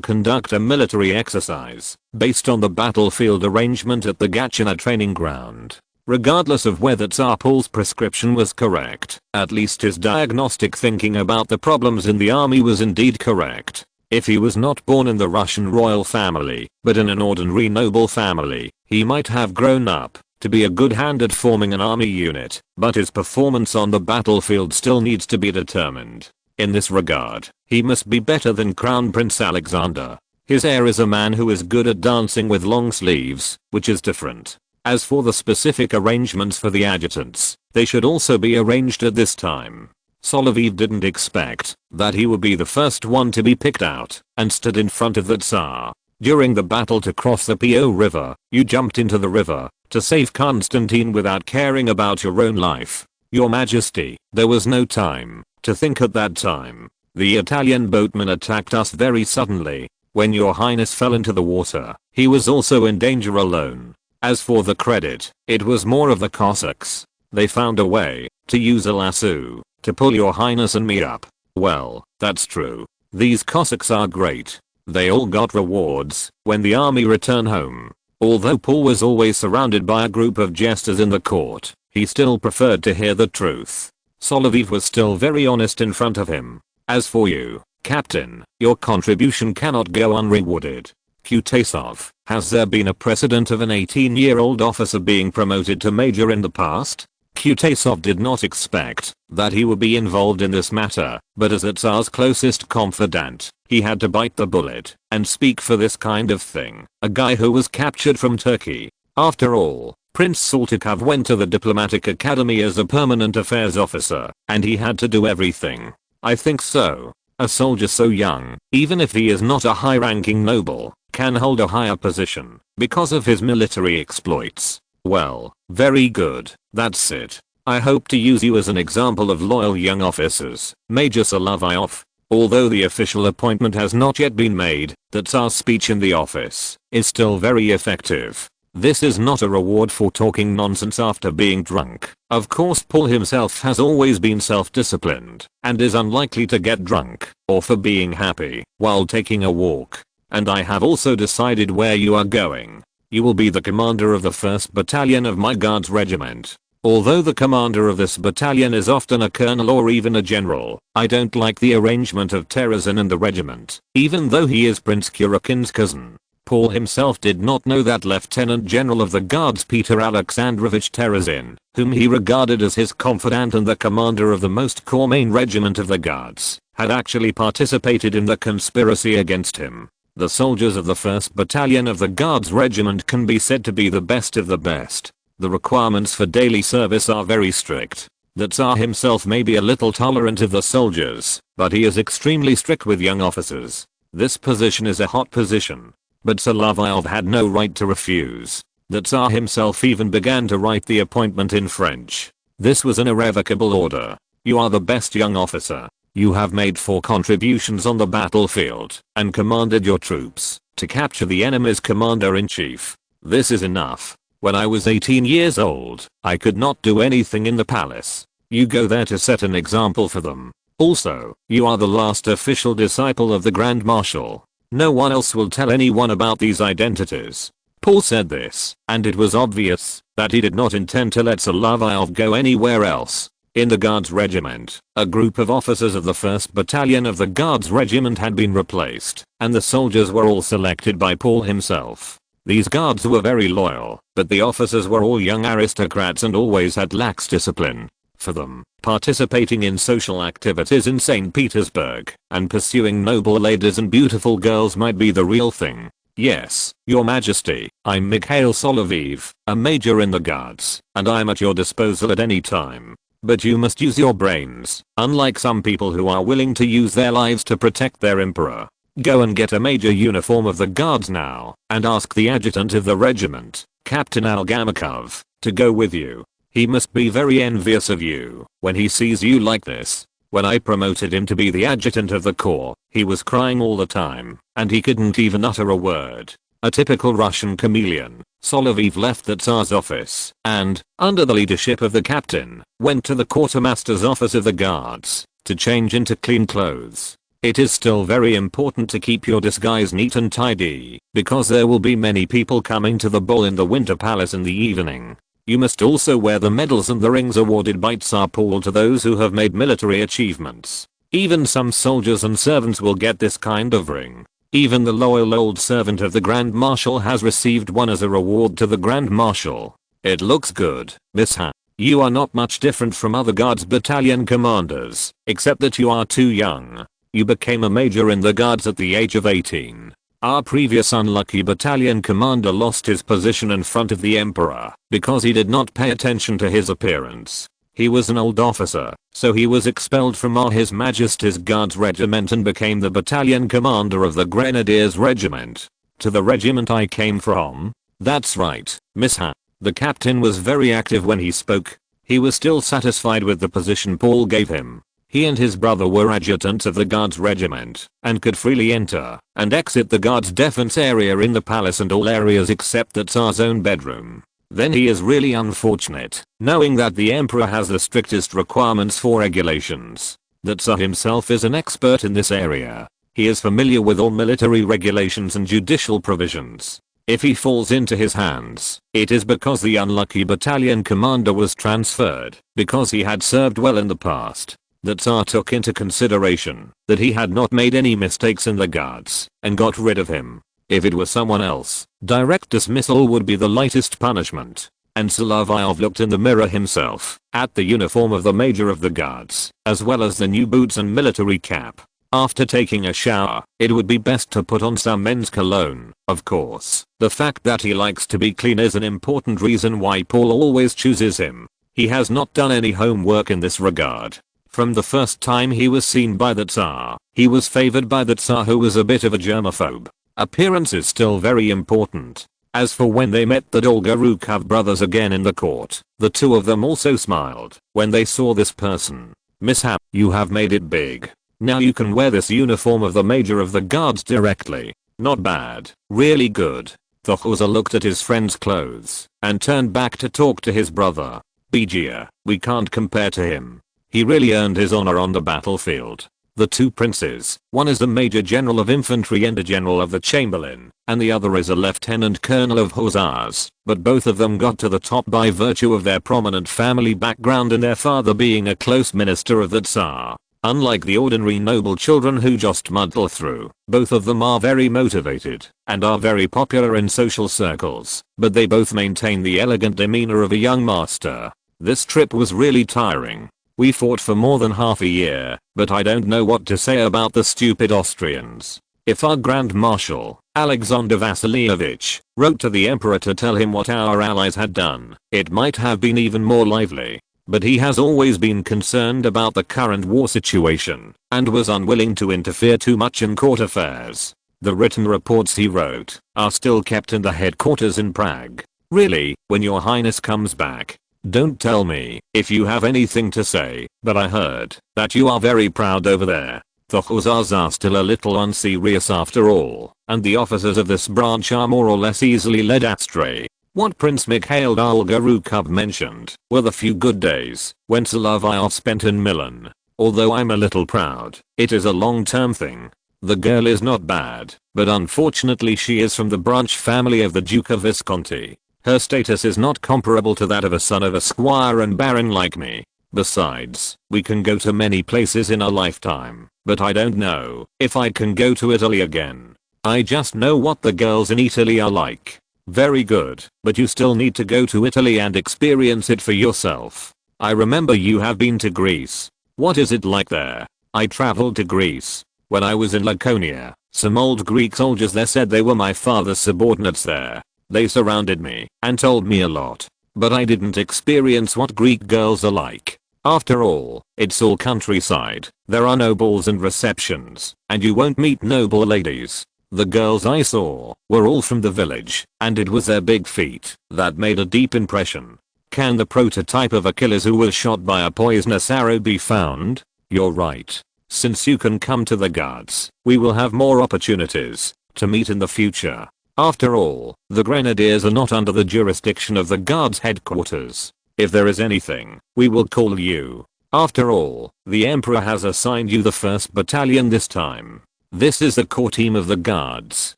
conduct a military exercise based on the battlefield arrangement at the Gatchina training ground. Regardless of whether Tsar Paul's prescription was correct, at least his diagnostic thinking about the problems in the army was indeed correct. If he was not born in the Russian royal family, but in an ordinary noble family, he might have grown up to be a good hand at forming an army unit, but his performance on the battlefield still needs to be determined. In this regard, he must be better than Crown Prince Alexander. His heir is a man who is good at dancing with long sleeves, which is different. As for the specific arrangements for the adjutants, they should also be arranged at this time. Solovyov didn't expect that he would be the first one to be picked out and stood in front of the Tsar. During the battle to cross the Po River, you jumped into the river to save Constantine without caring about your own life. Your Majesty, there was no time to think at that time. The Italian boatman attacked us very suddenly. When your highness fell into the water, he was also in danger alone. As for the credit, it was more of the Cossacks. They found a way to use a lasso to pull your highness and me up. Well, that's true. These Cossacks are great. They all got rewards when the army returned home. Although Paul was always surrounded by a group of jesters in the court, he still preferred to hear the truth. Solovyov was still very honest in front of him. As for you, Captain, your contribution cannot go unrewarded. Kutasov, has there been a precedent of an 18-year-old officer being promoted to major in the past? Kutasov did not expect that he would be involved in this matter, but as the Tsar's closest confidant, he had to bite the bullet and speak for this kind of thing. A guy who was captured from Turkey. After all, Prince Saltykov went to the diplomatic academy as a permanent affairs officer, and he had to do everything. I think so. A soldier so young, even if he is not a high-ranking noble, can hold a higher position because of his military exploits. Well, very good. That's it. I hope to use you as an example of loyal young officers, Major Solovyov. Although the official appointment has not yet been made, the Tsar's speech in the office is still very effective. This is not a reward for talking nonsense after being drunk. Of course, Paul himself has always been self-disciplined and is unlikely to get drunk or for being happy while taking a walk. And I have also decided where you are going. You will be the commander of the 1st Battalion of my Guards regiment. Although the commander of this battalion is often a colonel or even a general, I don't like the arrangement of Terezin in the regiment, even though he is Prince Kurokin's cousin. Paul himself did not know that Lieutenant General of the Guards Peter Alexandrovich Terezin, whom he regarded as his confidant and the commander of the most core main regiment of the Guards, had actually participated in the conspiracy against him. The soldiers of the 1st Battalion of the Guards Regiment can be said to be the best of the best. The requirements for daily service are very strict. The Tsar himself may be a little tolerant of the soldiers, but he is extremely strict with young officers. This position is a hot position, but Solovyov had no right to refuse. The Tsar himself even began to write the appointment in French. This was an irrevocable order. You are the best young officer. You have made 4 contributions on the battlefield and commanded your troops to capture the enemy's commander-in-chief. This is enough. When I was 18 years old, I could not do anything in the palace. You go there to set an example for them. Also, you are the last official disciple of the Grand Marshal. No one else will tell anyone about these identities. Paul said this, and it was obvious that he did not intend to let Solovyov go anywhere else. In the Guards Regiment, a group of officers of the 1st Battalion of the Guards Regiment had been replaced, and the soldiers were all selected by Paul himself. These guards were very loyal, but the officers were all young aristocrats and always had lax discipline. For them, participating in social activities in St. Petersburg and pursuing noble ladies and beautiful girls might be the real thing. Yes, Your Majesty, I'm Mikhail Solovyov, a major in the Guards, and I'm at your disposal at any time. But you must use your brains, unlike some people who are willing to use their lives to protect their emperor. Go and get a major uniform of the guards now and ask the adjutant of the regiment, Captain Algamakov, to go with you. He must be very envious of you when he sees you like this. When I promoted him to be the adjutant of the corps, he was crying all the time, and he couldn't even utter a word. A typical Russian chameleon, Solovyov left the Tsar's office and, under the leadership of the captain, went to the quartermaster's office of the guards to change into clean clothes. It is still very important to keep your disguise neat and tidy, because there will be many people coming to the ball in the Winter Palace in the evening. You must also wear the medals and the rings awarded by Tsar Paul to those who have made military achievements. Even some soldiers and servants will get this kind of ring. Even the loyal old servant of the Grand Marshal has received one as a reward to the Grand Marshal. It looks good, Miss Ha. You are not much different from other Guards battalion commanders, except that you are too young. You became a major in the Guards at the age of 18. Our previous unlucky battalion commander lost his position in front of the Emperor because he did not pay attention to his appearance. He was an old officer, so he was expelled from His Majesty's Guards Regiment and became the battalion commander of the Grenadiers Regiment. To the regiment I came from? That's right, Miss Ha. The captain was very active when he spoke. He was still satisfied with the position Paul gave him. He and his brother were adjutants of the Guards Regiment and could freely enter and exit the Guards defense area in the palace and all areas except the Tsar's own bedroom. Then he is really unfortunate, knowing that the Emperor has the strictest requirements for regulations. The Tsar himself is an expert in this area. He is familiar with all military regulations and judicial provisions. If he falls into his hands, it is because the unlucky battalion commander was transferred because he had served well in the past. The Tsar took into consideration that he had not made any mistakes in the Guards and got rid of him. If it was someone else, direct dismissal would be the lightest punishment. And Solovyov looked in the mirror himself at the uniform of the Major of the Guards, as well as the new boots and military cap. After taking a shower, it would be best to put on some men's cologne. Of course, the fact that he likes to be clean is an important reason why Paul always chooses him. He has not done any homework in this regard. From the first time he was seen by the Tsar, he was favored by the Tsar, who was a bit of a germaphobe. Appearance is still very important. As for when they met the Dolgorukov brothers again in the court, the two of them also smiled when they saw this person. Mishap, you have made it big. Now you can wear this uniform of the Major of the Guards directly. Not bad, really good. The Hussar looked at his friend's clothes and turned back to talk to his brother. Bejia, we can't compare to him. He really earned his honor on the battlefield. The two princes, one is the Major General of Infantry and a General of the Chamberlain, and the other is a Lieutenant Colonel of Hussars, but both of them got to the top by virtue of their prominent family background and their father being a close minister of the Tsar. Unlike the ordinary noble children who just muddle through, both of them are very motivated and are very popular in social circles, but they both maintain the elegant demeanor of a young master. This trip was really tiring. We fought for more than half a year, but I don't know what to say about the stupid Austrians. If our Grand Marshal, Alexander Vasilievich, wrote to the Emperor to tell him what our allies had done, it might have been even more lively. But he has always been concerned about the current war situation and was unwilling to interfere too much in court affairs. The written reports he wrote are still kept in the headquarters in Prague. Really, when your highness comes back, don't tell me if you have anything to say, but I heard that you are very proud over there. The Hussars are still a little unserious after all, and the officers of this branch are more or less easily led astray. What Prince Mikhail Dolgorukov mentioned were the few good days when Solovyov spent in Milan. Although I'm a little proud, it is a long-term thing. The girl is not bad, but unfortunately she is from the branch family of the Duke of Visconti. Her status is not comparable to that of a son of a squire and baron like me. Besides, we can go to many places in a lifetime, but I don't know if I can go to Italy again. I just know what the girls in Italy are like. Very good, but you still need to go to Italy and experience it for yourself. I remember you have been to Greece. What is it like there? I traveled to Greece. When I was in Laconia, some old Greek soldiers there said they were my father's subordinates there. They surrounded me and told me a lot, but I didn't experience what Greek girls are like. After all, it's all countryside. There are no balls and receptions, and you won't meet noble ladies. The girls I saw were all from the village, and it was their big feet that made a deep impression. Can the prototype of Achilles who was shot by a poisonous arrow be found? You're right. Since you can come to the guards, we will have more opportunities to meet in the future. After all, the grenadiers are not under the jurisdiction of the guards headquarters. If there is anything, we will call you. After all, the emperor has assigned you the 1st battalion this time. This is the core team of the guards.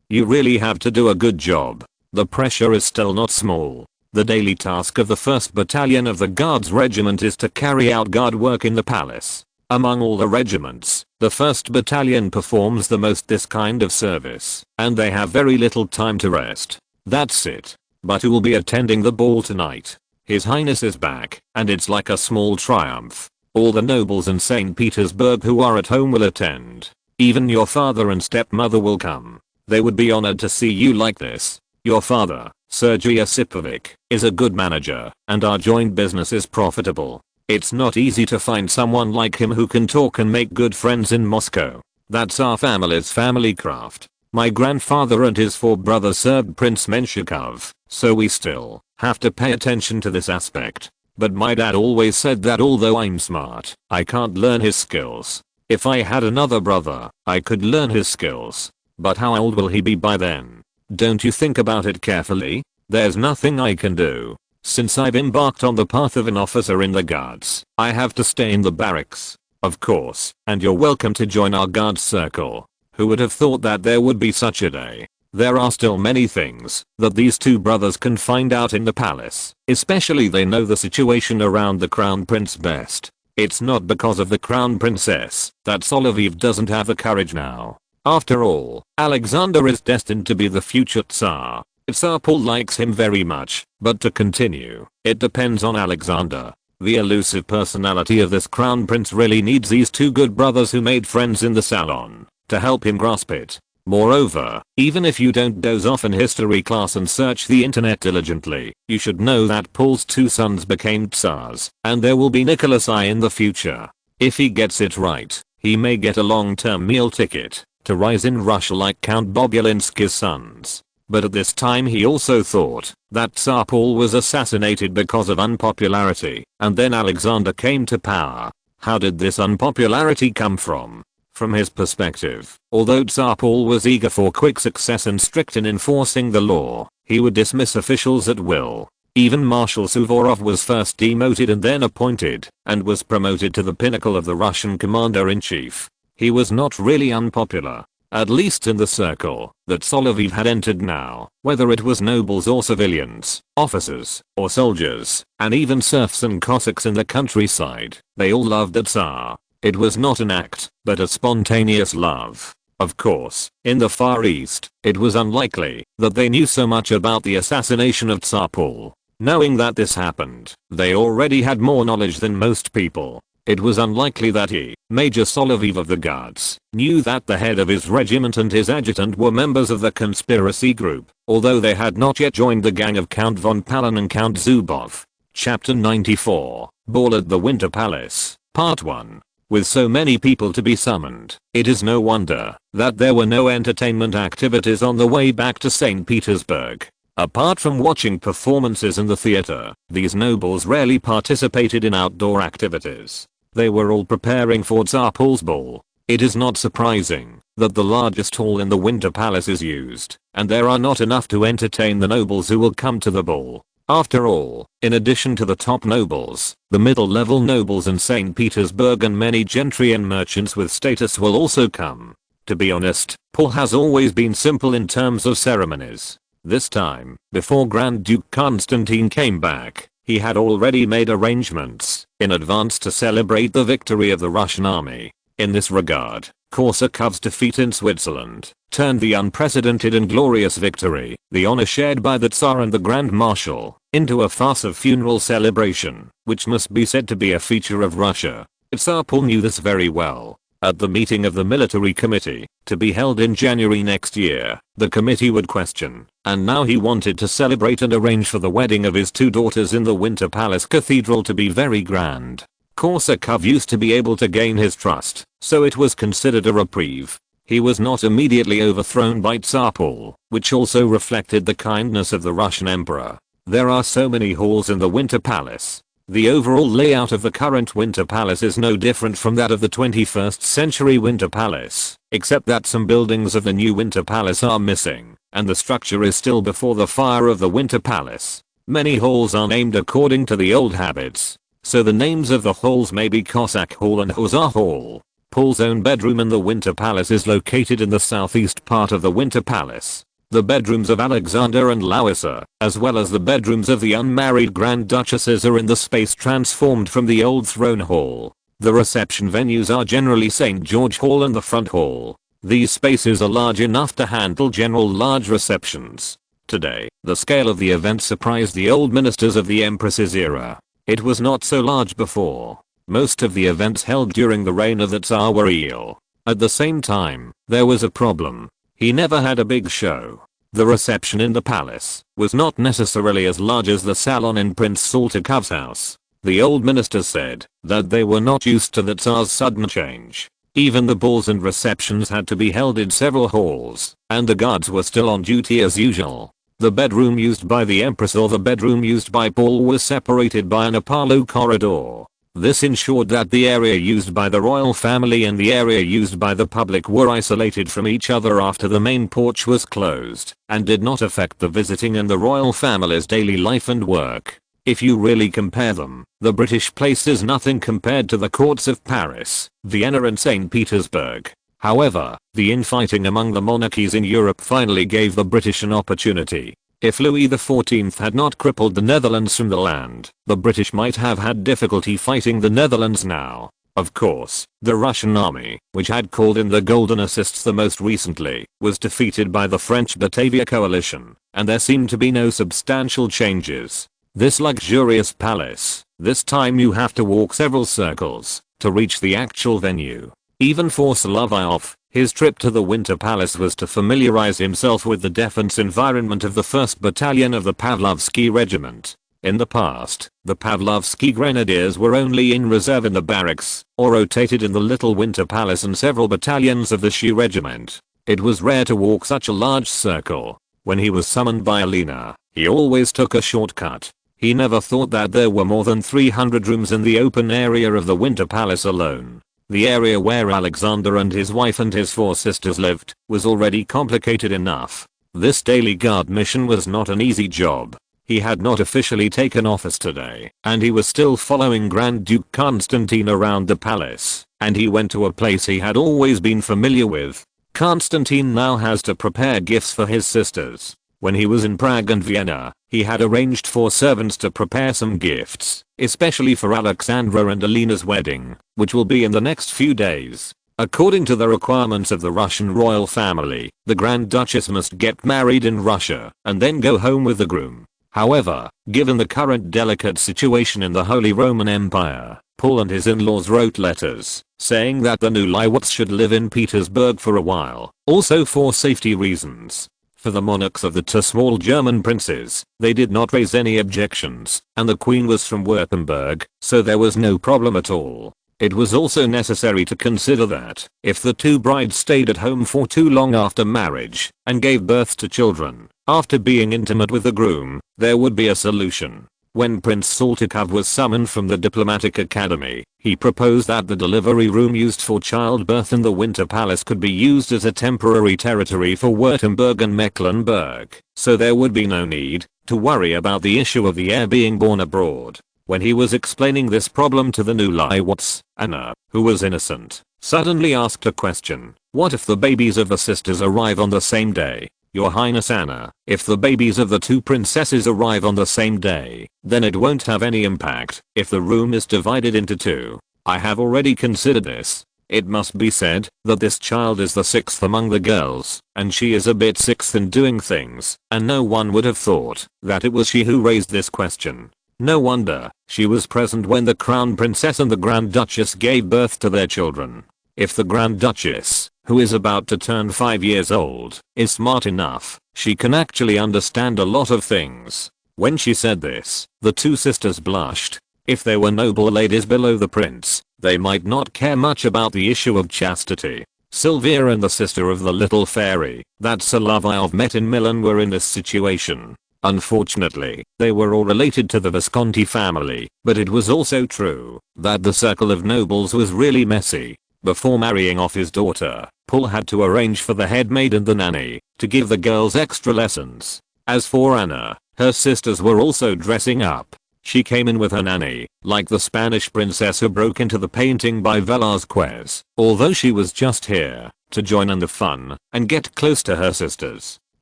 You really have to do a good job. The pressure is still not small. The daily task of the 1st battalion of the guards regiment is to carry out guard work in the palace. Among all the regiments, the 1st battalion performs the most this kind of service, and they have very little time to rest. That's it. But who will be attending the ball tonight? His Highness is back, and it's like a small triumph. All the nobles in St. Petersburg who are at home will attend. Even your father and stepmother will come. They would be honored to see you like this. Your father, Sergei Osipovich, is a good manager, and our joint business is profitable. It's not easy to find someone like him who can talk and make good friends in Moscow. That's our family's family craft. My grandfather and his 4 brothers served Prince Menshikov, so we still have to pay attention to this aspect. But my dad always said that although I'm smart, I can't learn his skills. If I had another brother, I could learn his skills. But how old will he be by then? Don't you think about it carefully? There's nothing I can do. Since I've embarked on the path of an officer in the guards, I have to stay in the barracks. Of course, and you're welcome to join our guards circle. Who would have thought that there would be such a day? There are still many things that these 2 brothers can find out in the palace. Especially they know the situation around the crown prince best. It's not because of the crown princess that Solovyov doesn't have the courage now. After all, Alexander is destined to be the future Tsar. Tsar Paul likes him very much, but to continue, it depends on Alexander. The elusive personality of this crown prince really needs these 2 good brothers who made friends in the salon to help him grasp it. Moreover, even if you don't doze off in history class and search the internet diligently, you should know that Paul's 2 sons became Tsars, and there will be Nicholas I in the future. If he gets it right, he may get a long-term meal ticket to rise in Russia like Count Bobulinski's sons. But at this time he also thought that Tsar Paul was assassinated because of unpopularity, and then Alexander came to power. How did this unpopularity come from? From his perspective, although Tsar Paul was eager for quick success and strict in enforcing the law, he would dismiss officials at will. Even Marshal Suvorov was first demoted and then appointed, and was promoted to the pinnacle of the Russian commander-in-chief. He was not really unpopular, at least in the circle that Solovyov had entered now, whether it was nobles or civilians, officers or soldiers, and even serfs and Cossacks in the countryside. They all loved the Tsar. It was not an act, but a spontaneous love. Of course, in the Far East, it was unlikely that they knew so much about the assassination of Tsar Paul. Knowing that this happened, they already had more knowledge than most people. It was unlikely that he, Major Solovyov of the Guards, knew that the head of his regiment and his adjutant were members of the conspiracy group, although they had not yet joined the gang of Count von Palin and Count Zubov. Chapter 94, Ball at the Winter Palace, Part 1. With so many people to be summoned, it is no wonder that there were no entertainment activities on the way back to St. Petersburg. Apart from watching performances in the theater, these nobles rarely participated in outdoor activities. They were all preparing for Tsar Paul's ball. It is not surprising that the largest hall in the Winter Palace is used, and there are not enough to entertain the nobles who will come to the ball. After all, in addition to the top nobles, the middle-level nobles in St. Petersburg and many gentry and merchants with status will also come. To be honest, Paul has always been simple in terms of ceremonies. This time, before Grand Duke Constantine came back, he had already made arrangements in advance to celebrate the victory of the Russian army. In this regard, Korsakov's defeat in Switzerland turned the unprecedented and glorious victory, the honor shared by the Tsar and the Grand Marshal, into a farce of funeral celebration, which must be said to be a feature of Russia. Tsar Paul knew this very well. At the meeting of the military committee, to be held in January next year, the committee would question, and now he wanted to celebrate and arrange for the wedding of his 2 daughters in the Winter Palace Cathedral to be very grand. Korsakov used to be able to gain his trust, so it was considered a reprieve. He was not immediately overthrown by Tsar Paul, which also reflected the kindness of the Russian emperor. There are so many halls in the Winter Palace. The overall layout of the current Winter Palace is no different from that of the 21st century Winter Palace, except that some buildings of the new Winter Palace are missing, and the structure is still before the fire of the Winter Palace. Many halls are named according to the old habits, so the names of the halls may be Cossack Hall and Hussar Hall. Paul's own bedroom in the Winter Palace is located in the southeast part of the Winter Palace. The bedrooms of Alexander and Larissa, as well as the bedrooms of the unmarried Grand Duchesses, are in the space transformed from the old throne hall. The reception venues are generally St. George Hall and the front hall. These spaces are large enough to handle general large receptions. Today, the scale of the event surprised the old ministers of the Empress's era. It was not so large before. Most of the events held during the reign of the Tsar were ill. At the same time, there was a problem. He never had a big show. The reception in the palace was not necessarily as large as the salon in Prince Saltykov's house. The old ministers said that they were not used to the Tsar's sudden change. Even the balls and receptions had to be held in several halls, and the guards were still on duty as usual. The bedroom used by the Empress or the bedroom used by Paul was separated by an Apollo corridor. This ensured that the area used by the royal family and the area used by the public were isolated from each other after the main porch was closed, and did not affect the visiting and the royal family's daily life and work. If you really compare them, the British place is nothing compared to the courts of Paris, Vienna and St. Petersburg. However, the infighting among the monarchies in Europe finally gave the British an opportunity. If Louis XIV had not crippled the Netherlands from the land, the British might have had difficulty fighting the Netherlands now. Of course, the Russian army, which had called in the Golden Assists the most recently, was defeated by the French Batavia coalition, and there seemed to be no substantial changes. This luxurious palace, this time you have to walk several circles to reach the actual venue. Even for Solovyov, his trip to the Winter Palace was to familiarize himself with the defense environment of the 1st Battalion of the Pavlovsky Regiment. In the past, the Pavlovsky Grenadiers were only in reserve in the barracks, or rotated in the Little Winter Palace and several battalions of the Sioux Regiment. It was rare to walk such a large circle. When he was summoned by Alina, he always took a shortcut. He never thought that there were more than 300 rooms in the open area of the Winter Palace alone. The area where Alexander and his wife and his 4 sisters lived was already complicated enough. This daily guard mission was not an easy job. He had not officially taken office today, and he was still following Grand Duke Constantine around the palace, and he went to a place he had always been familiar with. Constantine now has to prepare gifts for his sisters. When he was in Prague and Vienna, he had arranged for servants to prepare some gifts, especially for Alexandra and Alina's wedding, which will be in the next few days. According to the requirements of the Russian royal family, the Grand Duchess must get married in Russia and then go home with the groom. However, given the current delicate situation in the Holy Roman Empire, Paul and his in-laws wrote letters saying that the newlyweds should live in Petersburg for a while, also for safety reasons. For the monarchs of the 2 small German princes, they did not raise any objections, and the queen was from Württemberg, so there was no problem at all. It was also necessary to consider that, if the 2 brides stayed at home for too long after marriage, and gave birth to children, after being intimate with the groom, there would be a solution. When Prince Saltykov was summoned from the diplomatic academy, he proposed that the delivery room used for childbirth in the Winter Palace could be used as a temporary territory for Württemberg and Mecklenburg, so there would be no need to worry about the issue of the heir being born abroad. When he was explaining this problem to the newlyweds, Anna, who was innocent, suddenly asked a question. What if the babies of the sisters arrive on the same day? Your Highness Anna, if the babies of the 2 princesses arrive on the same day, then it won't have any impact if the room is divided into 2. I have already considered this. It must be said that this child is the 6th among the girls, and she is a bit 6th in doing things, and no one would have thought that it was she who raised this question. No wonder she was present when the Crown Princess and the Grand Duchess gave birth to their children. If the Grand Duchess, who is about to turn 5 years old, is smart enough, she can actually understand a lot of things. When she said this, the 2 sisters blushed. If they were noble ladies below the prince, they might not care much about the issue of chastity. Sylvia and the sister of the little fairy that Solovyov met in Milan were in this situation. Unfortunately, they were all related to the Visconti family, but it was also true that the circle of nobles was really messy. Before marrying off his daughter, Paul had to arrange for the head maid and the nanny to give the girls extra lessons. As for Anna, her sisters were also dressing up. She came in with her nanny, like the Spanish princess who broke into the painting by Velázquez, although she was just here to join in the fun and get close to her sisters.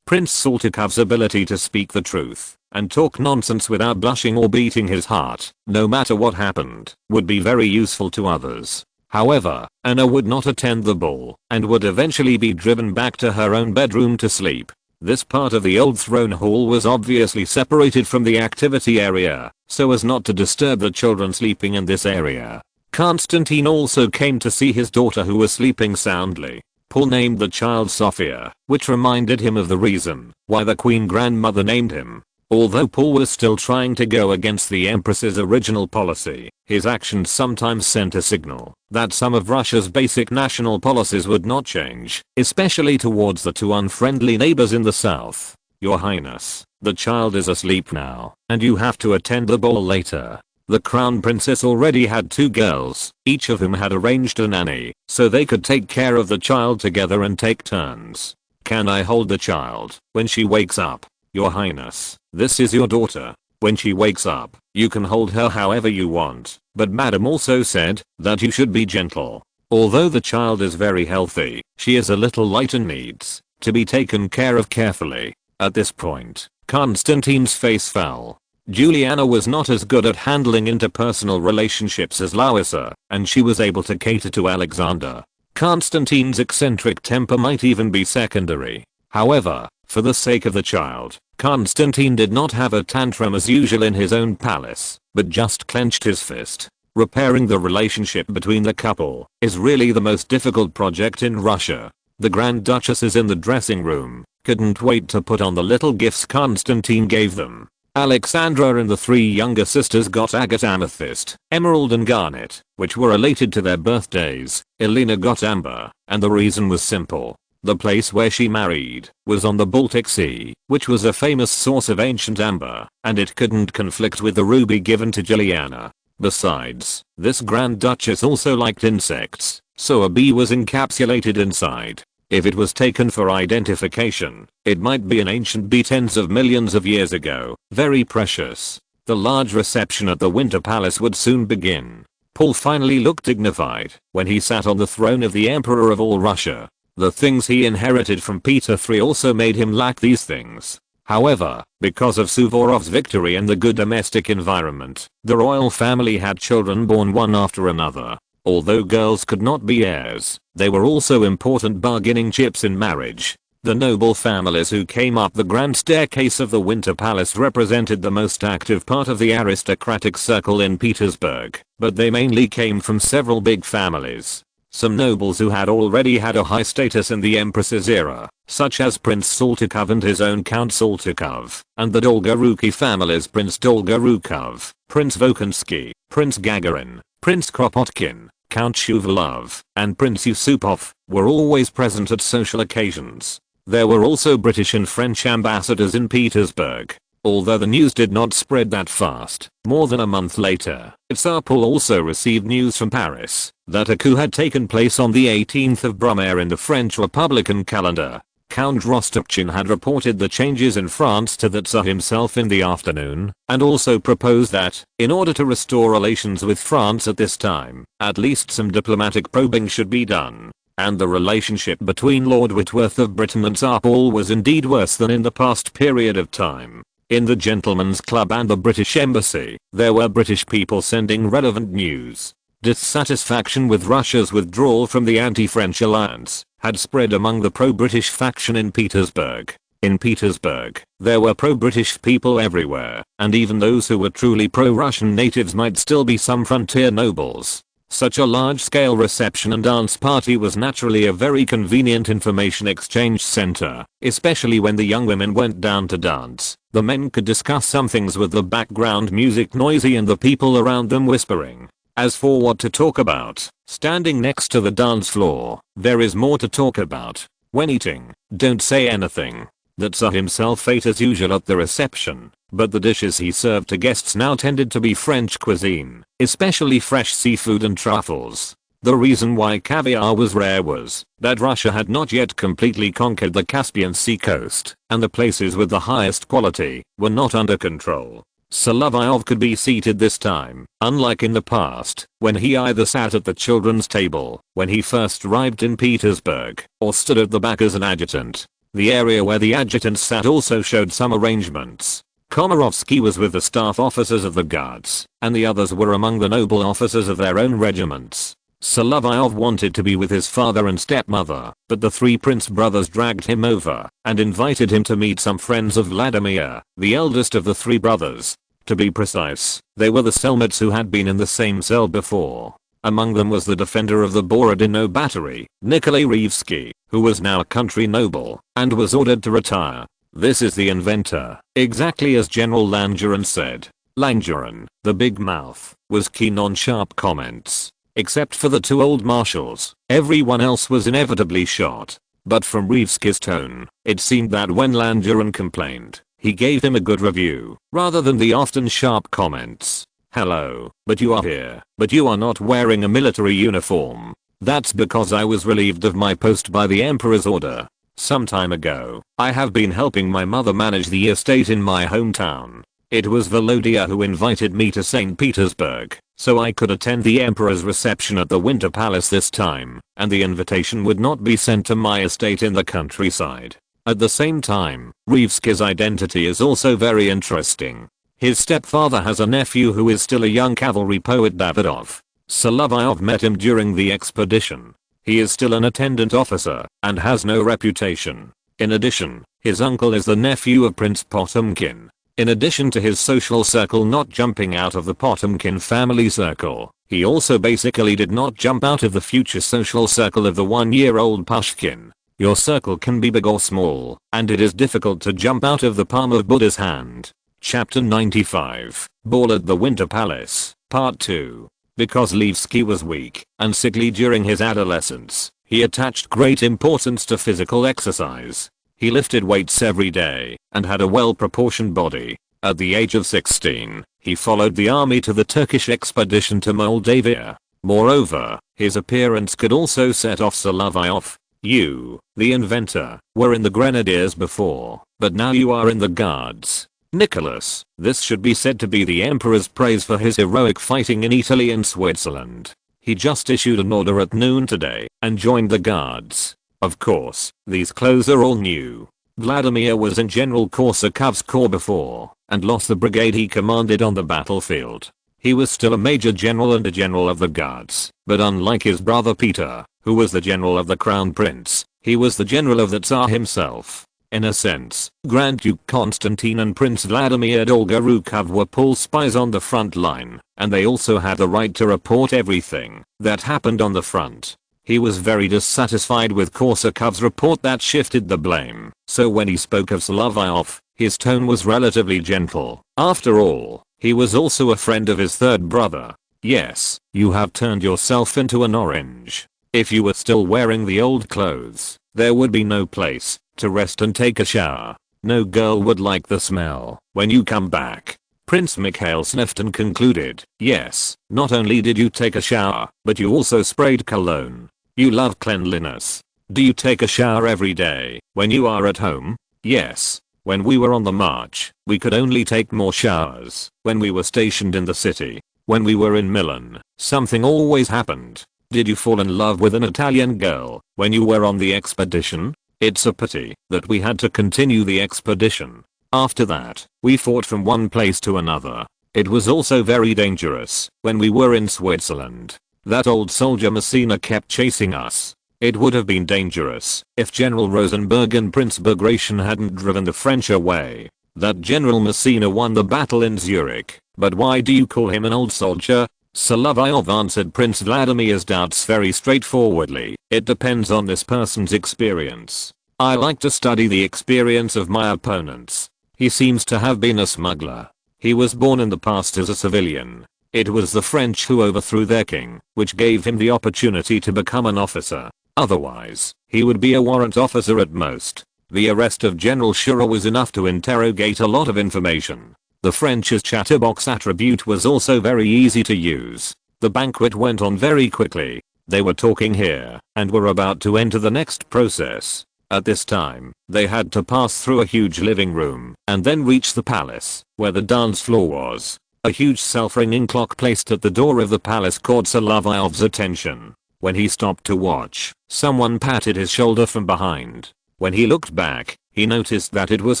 Prince Solovyov's ability to speak the truth and talk nonsense without blushing or beating his heart, no matter what happened, would be very useful to others. However, Anna would not attend the ball and would eventually be driven back to her own bedroom to sleep. This part of the old throne hall was obviously separated from the activity area, so as not to disturb the children sleeping in this area. Constantine also came to see his daughter who was sleeping soundly. Paul named the child Sophia, which reminded him of the reason why the queen grandmother named him. Although Paul was still trying to go against the empress's original policy, his actions sometimes sent a signal that some of Russia's basic national policies would not change, especially towards the two unfriendly neighbors in the south. Your Highness, the child is asleep now, and you have to attend the ball later. The crown princess already had 2 girls, each of whom had arranged a nanny, so they could take care of the child together and take turns. Can I hold the child when she wakes up? Your Highness, this is your daughter. When she wakes up, you can hold her however you want, but Madam also said that you should be gentle. Although the child is very healthy, she is a little light and needs to be taken care of carefully. At this point, Constantine's face fell. Juliana was not as good at handling interpersonal relationships as Larissa, and she was able to cater to Alexander. Constantine's eccentric temper might even be secondary. However, for the sake of the child, Constantine did not have a tantrum as usual in his own palace, but just clenched his fist. Repairing the relationship between the couple is really the most difficult project in Russia. The Grand Duchesses in the dressing room couldn't wait to put on the little gifts Constantine gave them. Alexandra and the 3 younger sisters got agate, amethyst, emerald and garnet, which were related to their birthdays. Elena got amber, and the reason was simple. The place where she married was on the Baltic Sea, which was a famous source of ancient amber, and it couldn't conflict with the ruby given to Juliana. Besides, this Grand Duchess also liked insects, so a bee was encapsulated inside. If it was taken for identification, it might be an ancient bee tens of millions of years ago, very precious. The large reception at the Winter Palace would soon begin. Paul finally looked dignified when he sat on the throne of the Emperor of all Russia. The things he inherited from Peter III also made him lack these things. However, because of Suvorov's victory and the good domestic environment, the royal family had children born one after another. Although girls could not be heirs, they were also important bargaining chips in marriage. The noble families who came up the grand staircase of the Winter Palace represented the most active part of the aristocratic circle in Petersburg, but they mainly came from several big families. Some nobles who had already had a high status in the Empress's era, such as Prince Saltykov and his own Count Saltykov, and the Dolgoruki families Prince Dolgorukov, Prince Volkonsky, Prince Gagarin, Prince Kropotkin, Count Shuvalov, and Prince Yusupov, were always present at social occasions. There were also British and French ambassadors in Petersburg. Although the news did not spread that fast, more than a month later, Tsar Paul also received news from Paris that a coup had taken place on the 18th of Brumaire in the French Republican calendar. Count Rostopchin had reported the changes in France to the Tsar himself in the afternoon, and also proposed that, in order to restore relations with France at this time, at least some diplomatic probing should be done. And the relationship between Lord Whitworth of Britain and Tsar Paul was indeed worse than in the past period of time. In the Gentlemen's Club and the British Embassy, there were British people sending relevant news. Dissatisfaction with Russia's withdrawal from the anti-French alliance had spread among the pro-British faction in Petersburg. In Petersburg, there were pro-British people everywhere, and even those who were truly pro-Russian natives might still be some frontier nobles. Such a large-scale reception and dance party was naturally a very convenient information exchange center, especially when the young women went down to dance. The men could discuss some things with the background music noisy and the people around them whispering. As for what to talk about, standing next to the dance floor, there is more to talk about. When eating, don't say anything. The Tsar himself ate as usual at the reception, but the dishes he served to guests now tended to be French cuisine, especially fresh seafood and truffles. The reason why caviar was rare was that Russia had not yet completely conquered the Caspian Sea coast, and the places with the highest quality were not under control. Solovyov could be seated this time, unlike in the past, when he either sat at the children's table when he first arrived in Petersburg, or stood at the back as an adjutant. The area where the adjutant sat also showed some arrangements. Komarovsky was with the staff officers of the guards, and the others were among the noble officers of their own regiments. Solovyov wanted to be with his father and stepmother, but the three prince brothers dragged him over and invited him to meet some friends of Vladimir, the eldest of the three brothers. To be precise, they were the cellmates who had been in the same cell before. Among them was the defender of the Borodino battery, Nikolai Revsky, who was now a country noble and was ordered to retire. This is the inventor, exactly as General Langeron said. Langeron, the big mouth, was keen on sharp comments. Except for the two old marshals, everyone else was inevitably shot. But from Revsky's tone, it seemed that when Langeron complained, he gave him a good review, rather than the often sharp comments. Hello, but you are here, but you are not wearing a military uniform. That's because I was relieved of my post by the Emperor's order. Some time ago, I have been helping my mother manage the estate in my hometown. It was Volodya who invited me to St. Petersburg, so I could attend the Emperor's reception at the Winter Palace this time, and the invitation would not be sent to my estate in the countryside. At the same time, Revsky's identity is also very interesting. His stepfather has a nephew who is still a young cavalry poet, Davidov. Solovyov met him during the expedition. He is still an attendant officer and has no reputation. In addition, his uncle is the nephew of Prince Potemkin. In addition to his social circle not jumping out of the Potemkin family circle, he also basically did not jump out of the future social circle of the 1-year-old Pushkin. Your circle can be big or small, and it is difficult to jump out of the palm of Buddha's hand. Chapter 95, Ball at the Winter Palace, Part 2. Because Levsky was weak and sickly during his adolescence, he attached great importance to physical exercise. He lifted weights every day and had a well-proportioned body. At the age of 16, he followed the army to the Turkish expedition to Moldavia. Moreover, his appearance could also set off Solovyov. You, the inventor, were in the Grenadiers before, but now you are in the Guards. Nicholas, this should be said to be the Emperor's praise for his heroic fighting in Italy and Switzerland. He just issued an order at noon today and joined the Guards. Of course, these clothes are all new. Vladimir was in General Korsakov's corps before and lost the brigade he commanded on the battlefield. He was still a major general and a general of the Guards, but unlike his brother Peter, who was the general of the Crown Prince, he was the general of the Tsar himself. In a sense, Grand Duke Constantine and Prince Vladimir Dolgorukov were Paul's spies on the front line, and they also had the right to report everything that happened on the front. He was very dissatisfied with Korsakov's report that shifted the blame, so when he spoke of Solovyov, his tone was relatively gentle. After all, he was also a friend of his third brother. Yes, you have turned yourself into an orange. If you were still wearing the old clothes, there would be no place to rest and take a shower. No girl would like the smell when you come back. Prince Mikhail sniffed and concluded, yes, not only did you take a shower, but you also sprayed cologne. You love cleanliness. Do you take a shower every day when you are at home? Yes. When we were on the march, we could only take more showers. When we were stationed in the city, when we were in Milan, something always happened. Did you fall in love with an Italian girl when you were on the expedition? It's a pity that we had to continue the expedition. After that, we fought from one place to another. It was also very dangerous when we were in Switzerland. That old soldier Messina kept chasing us. It would have been dangerous if General Rosenberg and Prince Bagration hadn't driven the French away. That General Messina won the battle in Zurich, but why do you call him an old soldier? Solovyov answered Prince Vladimir's doubts very straightforwardly. It depends on this person's experience. I like to study the experience of my opponents. He seems to have been a smuggler. He was born in the past as a civilian. It was the French who overthrew their king, which gave him the opportunity to become an officer. Otherwise, he would be a warrant officer at most. The arrest of General Schurrer was enough to interrogate a lot of information. The French's chatterbox attribute was also very easy to use. The banquet went on very quickly. They were talking here and were about to enter the next process. At this time, they had to pass through a huge living room and then reach the palace, where the dance floor was. A huge self-ringing clock placed at the door of the palace caught Solovyov's attention. When he stopped to watch, someone patted his shoulder from behind. When he looked back, he noticed that it was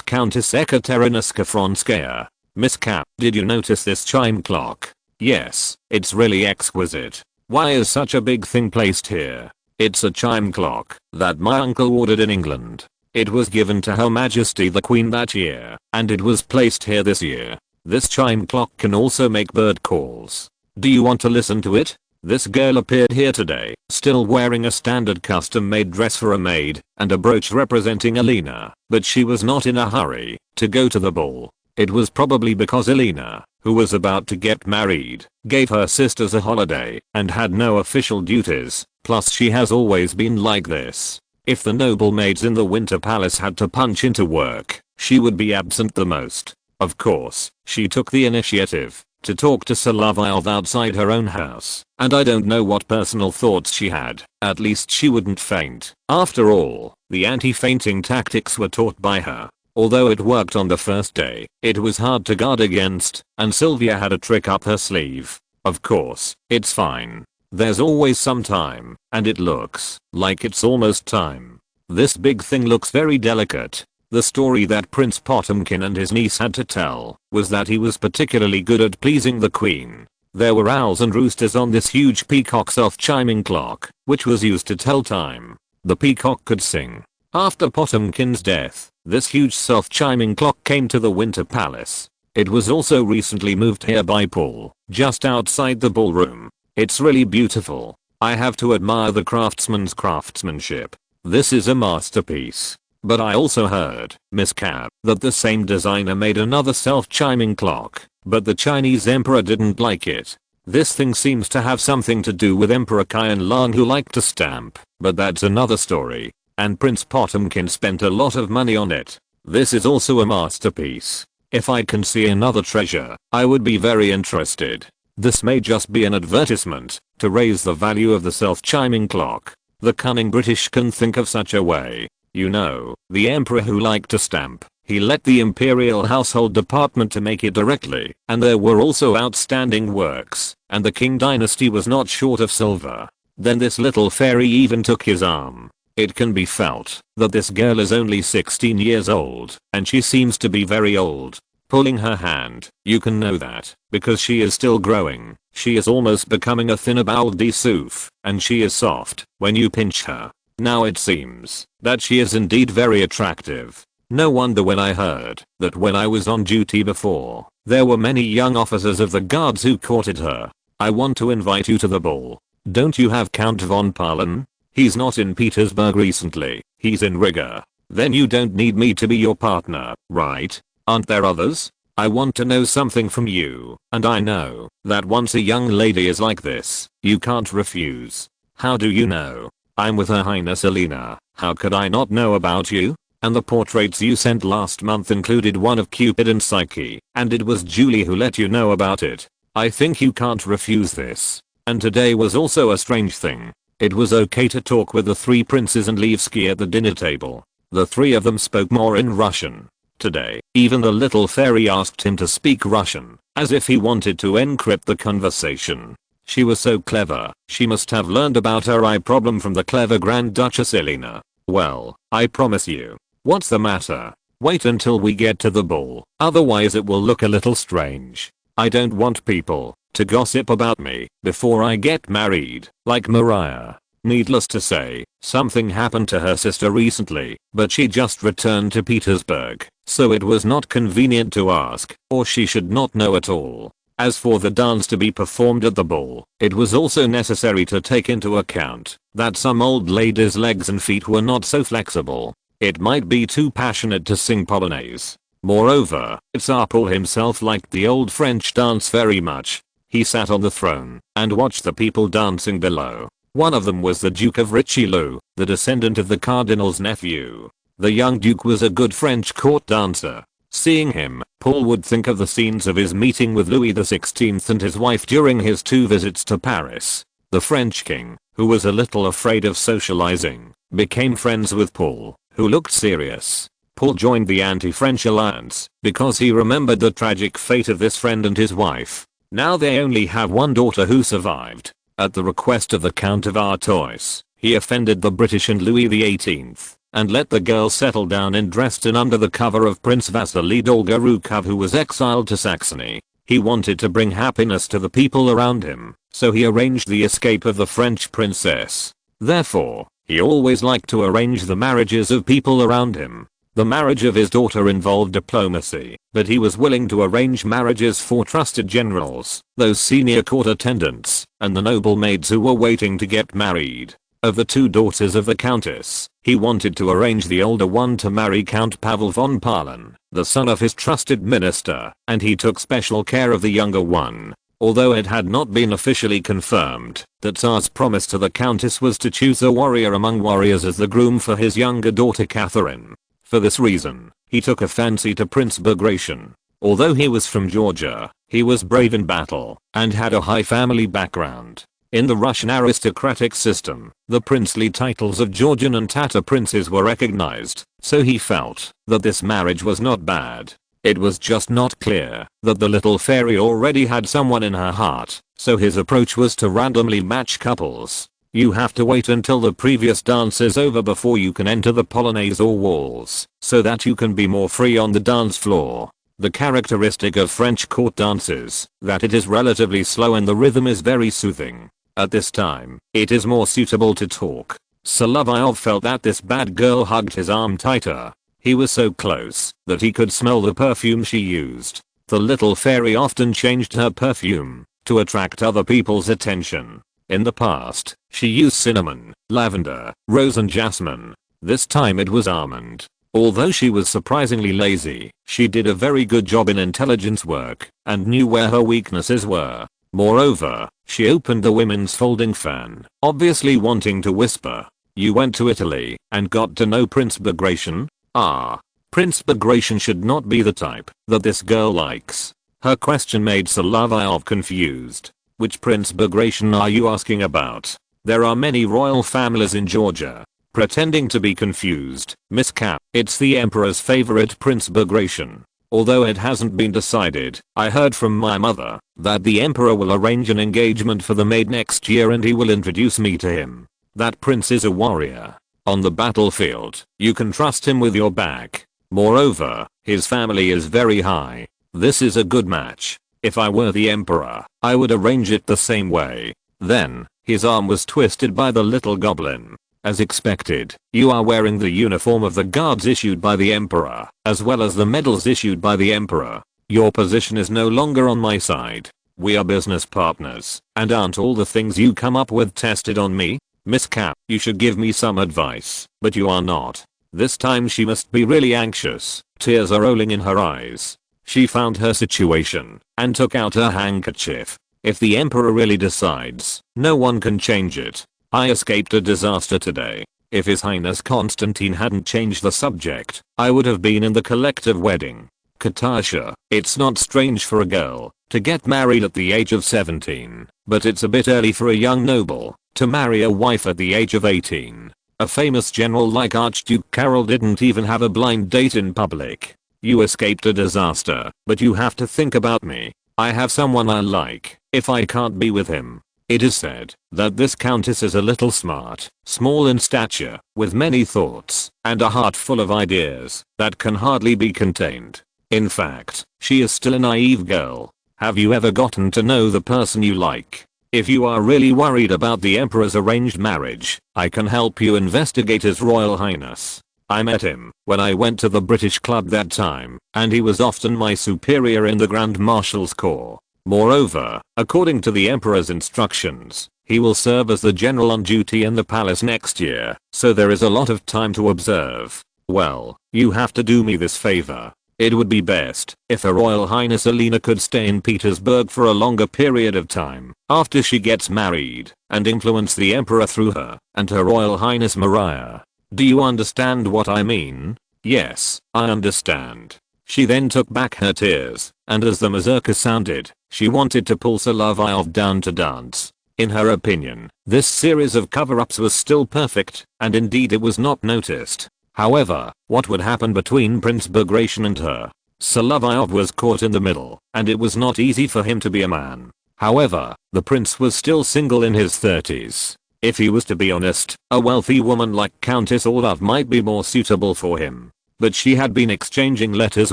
Countess Ekaterina Skafronskaya. Miss Cap, did you notice this chime clock? Yes, it's really exquisite. Why is such a big thing placed here? It's a chime clock that my uncle ordered in England. It was given to Her Majesty the Queen that year, and it was placed here this year. This chime clock can also make bird calls. Do you want to listen to it? This girl appeared here today, still wearing a standard custom-made dress for a maid, and a brooch representing Elena, but she was not in a hurry to go to the ball. It was probably because Elena, who was about to get married, gave her sisters a holiday and had no official duties, plus she has always been like this. If the noble maids in the Winter Palace had to punch into work, she would be absent the most. Of course, she took the initiative to talk to Solovyov outside her own house, and I don't know what personal thoughts she had. At least she wouldn't faint. After all, the anti-fainting tactics were taught by her. Although it worked on the first day, it was hard to guard against, and Sylvia had a trick up her sleeve. Of course, it's fine. There's always some time, and it looks like it's almost time. This big thing looks very delicate. The story that Prince Potemkin and his niece had to tell was that he was particularly good at pleasing the queen. There were owls and roosters on this huge peacock self-chiming clock, which was used to tell time. The peacock could sing. After Potemkin's death, this huge self-chiming clock came to the Winter Palace. It was also recently moved here by Paul, just outside the ballroom. It's really beautiful. I have to admire the craftsman's craftsmanship. This is a masterpiece. But I also heard, Miss Cab, that the same designer made another self-chiming clock, but the Chinese emperor didn't like it. This thing seems to have something to do with Emperor Qian Lang, who liked to stamp, but that's another story. And Prince Potemkin spent a lot of money on it. This is also a masterpiece. If I can see another treasure, I would be very interested. This may just be an advertisement to raise the value of the self-chiming clock. The cunning British can think of such a way. You know, the emperor who liked to stamp, he let the imperial household department to make it directly, and there were also outstanding works, and the Qing dynasty was not short of silver. Then this little fairy even took his arm. It can be felt that this girl is only 16 years old, and she seems to be very old. Pulling her hand, you can know that, because she is still growing. She is almost becoming a thinner baldi souff, and she is soft when you pinch her. Now it seems that she is indeed very attractive. No wonder when I heard that when I was on duty before, there were many young officers of the guards who courted her. I want to invite you to the ball. Don't you have Count von Pahlen? He's not in Petersburg recently, he's in Riga. Then you don't need me to be your partner, right? Aren't there others? I want to know something from you, and I know that once a young lady is like this, you can't refuse. How do you know? I'm with Her Highness Elena. How could I not know about you? And the portraits you sent last month included one of Cupid and Psyche, and it was Julie who let you know about it. I think you can't refuse this. And today was also a strange thing. It was okay to talk with the three princes and Levski at the dinner table. The three of them spoke more in Russian. Today, even the little fairy asked him to speak Russian, as if he wanted to encrypt the conversation. She was so clever. She must have learned about her eye problem from the clever Grand Duchess Elena. Well, I promise you. What's the matter? Wait until we get to the ball, otherwise it will look a little strange. I don't want people to gossip about me before I get married, like Mariah. Needless to say, something happened to her sister recently, but she just returned to Petersburg, so it was not convenient to ask, or she should not know at all. As for the dance to be performed at the ball, it was also necessary to take into account that some old ladies' legs and feet were not so flexible. It might be too passionate to sing polonaise. Moreover, Tsar Paul himself liked the old French dance very much. He sat on the throne and watched the people dancing below. One of them was the Duke of Richelieu, the descendant of the Cardinal's nephew. The young Duke was a good French court dancer. Seeing him, Paul would think of the scenes of his meeting with Louis XVI and his wife during his 2 visits to Paris. The French king, who was a little afraid of socializing, became friends with Paul, who looked serious. Paul joined the anti-French alliance because he remembered the tragic fate of this friend and his wife. Now they only have one daughter who survived. At the request of the Count of Artois, he offended the British and Louis XVIII, and let the girl settle down in Dresden under the cover of Prince Vasily Dolgorukov, who was exiled to Saxony. He wanted to bring happiness to the people around him, so he arranged the escape of the French princess. Therefore, he always liked to arrange the marriages of people around him. The marriage of his daughter involved diplomacy, but he was willing to arrange marriages for trusted generals, those senior court attendants, and the noble maids who were waiting to get married. Of the 2 daughters of the countess, he wanted to arrange the older one to marry Count Pavel von Pahlen, the son of his trusted minister, and he took special care of the younger one. Although it had not been officially confirmed, the Tsar's promise to the countess was to choose a warrior among warriors as the groom for his younger daughter Catherine. For this reason, he took a fancy to Prince Bagration. Although he was from Georgia, he was brave in battle and had a high family background. In the Russian aristocratic system, the princely titles of Georgian and Tatar princes were recognized, so he felt that this marriage was not bad. It was just not clear that the little fairy already had someone in her heart, so his approach was to randomly match couples. You have to wait until the previous dance is over before you can enter the polonaise or waltz, so that you can be more free on the dance floor. The characteristic of French court dances, that it is relatively slow and the rhythm is very soothing. At this time, it is more suitable to talk. Solovyov felt that this bad girl hugged his arm tighter. He was so close that he could smell the perfume she used. The little fairy often changed her perfume to attract other people's attention. In the past, she used cinnamon, lavender, rose and jasmine. This time it was almond. Although she was surprisingly lazy, she did a very good job in intelligence work and knew where her weaknesses were. Moreover, she opened the women's folding fan, obviously wanting to whisper. You went to Italy and got to know Prince Bagration? Ah. Prince Bagration should not be the type that this girl likes. Her question made Solovyov confused. Which Prince Bagration are you asking about? There are many royal families in Georgia. Pretending to be confused, Miss Cap, it's the Emperor's favorite Prince Bagration. Although it hasn't been decided, I heard from my mother that the Emperor will arrange an engagement for the maid next year and he will introduce me to him. That prince is a warrior. On the battlefield, you can trust him with your back. Moreover, his family is very high. This is a good match. If I were the Emperor, I would arrange it the same way. Then, his arm was twisted by the little goblin. As expected, you are wearing the uniform of the guards issued by the Emperor, as well as the medals issued by the Emperor. Your position is no longer on my side. We are business partners, and aren't all the things you come up with tested on me? Miss Cap, you should give me some advice, but you are not. This time she must be really anxious. Tears are rolling in her eyes. She found her situation, and took out her handkerchief. If the Emperor really decides, no one can change it. I escaped a disaster today. If His Highness Constantine hadn't changed the subject, I would have been in the collective wedding. Katasha, it's not strange for a girl to get married at the age of 17, but it's a bit early for a young noble to marry a wife at the age of 18. A famous general like Archduke Karol didn't even have a blind date in public. You escaped a disaster, but you have to think about me. I have someone I like. If I can't be with him. It is said that this countess is a little smart, small in stature, with many thoughts, and a heart full of ideas that can hardly be contained. In fact, she is still a naive girl. Have you ever gotten to know the person you like? If you are really worried about the Emperor's arranged marriage, I can help you investigate His Royal Highness. I met him when I went to the British Club that time, and he was often my superior in the Grand Marshal's Corps. Moreover, according to the emperor's instructions, he will serve as the general on duty in the palace next year, so there is a lot of time to observe. Well, you have to do me this favor. It would be best if Her Royal Highness Alina could stay in Petersburg for a longer period of time after she gets married and influence the emperor through her and Her Royal Highness Maria. Do you understand what I mean? Yes, I understand. She then took back her tears, and as the mazurka sounded, she wanted to pull Solovyov down to dance. In her opinion, this series of cover-ups was still perfect, and indeed it was not noticed. However, what would happen between Prince Bagration and her? Solovyov was caught in the middle, and it was not easy for him to be a man. However, the prince was still single in his 30s. If he was to be honest, a wealthy woman like Countess Orlov might be more suitable for him. But she had been exchanging letters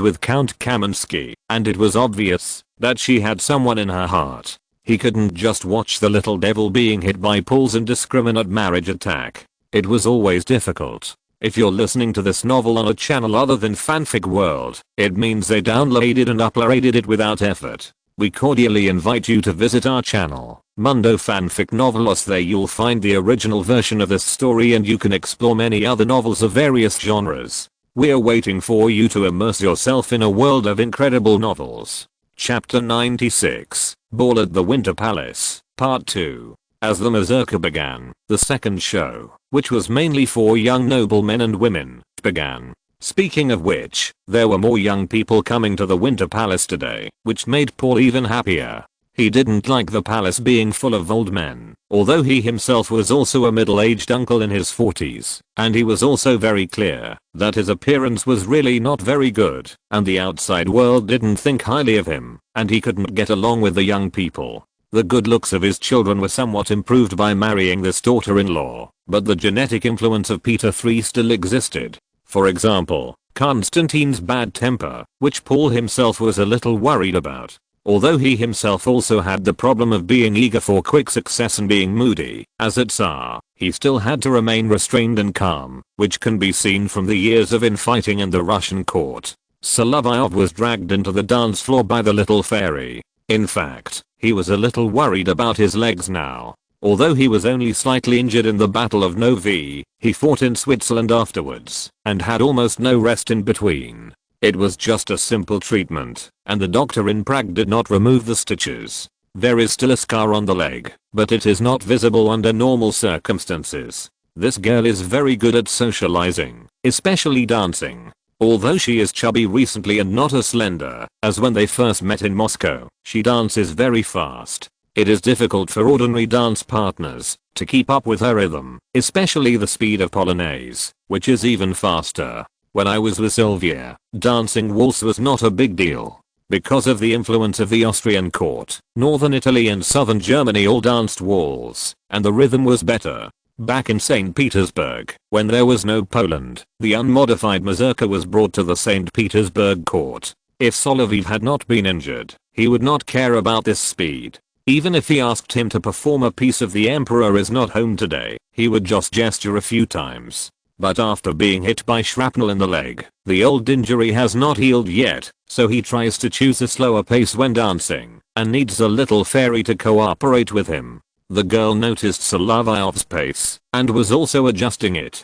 with Count Kaminsky, and it was obvious that she had someone in her heart. He couldn't just watch the little devil being hit by Paul's indiscriminate marriage attack. It was always difficult. If you're listening to this novel on a channel other than Fanfic World, it means they downloaded and uploaded it without effort. We cordially invite you to visit our channel, Mundo Fanfic Novelos. There you'll find the original version of this story and you can explore many other novels of various genres. We're waiting for you to immerse yourself in a world of incredible novels. Chapter 96, Ball at the Winter Palace, Part 2. As the mazurka began, the second show, which was mainly for young noblemen and women, began. Speaking of which, there were more young people coming to the Winter Palace today, which made Paul even happier. He didn't like the palace being full of old men, although he himself was also a middle-aged uncle in his 40s, and he was also very clear that his appearance was really not very good, and the outside world didn't think highly of him, and he couldn't get along with the young people. The good looks of his children were somewhat improved by marrying this daughter-in-law, but the genetic influence of Peter III still existed. For example, Konstantine's bad temper, which Paul himself was a little worried about. Although he himself also had the problem of being eager for quick success and being moody, as a Tsar, he still had to remain restrained and calm, which can be seen from the years of infighting in the Russian court. Solovyov was dragged into the dance floor by the little fairy. In fact, he was a little worried about his legs now. Although he was only slightly injured in the Battle of Novi, he fought in Switzerland afterwards, and had almost no rest in between. It was just a simple treatment, and the doctor in Prague did not remove the stitches. There is still a scar on the leg, but it is not visible under normal circumstances. This girl is very good at socializing, especially dancing. Although she is chubby recently and not as slender as when they first met in Moscow, she dances very fast. It is difficult for ordinary dance partners to keep up with her rhythm, especially the speed of Polonaise, which is even faster. When I was with Sylvia, dancing waltz was not a big deal. Because of the influence of the Austrian court, northern Italy and southern Germany all danced waltz, and the rhythm was better. Back in St. Petersburg, when there was no Poland, the unmodified mazurka was brought to the St. Petersburg court. If Solovyov had not been injured, he would not care about this speed. Even if he asked him to perform a piece of The Emperor is Not Home Today, he would just gesture a few times. But after being hit by shrapnel in the leg, the old injury has not healed yet, so he tries to choose a slower pace when dancing, and needs a little fairy to cooperate with him. The girl noticed Solovyov's pace, and was also adjusting it.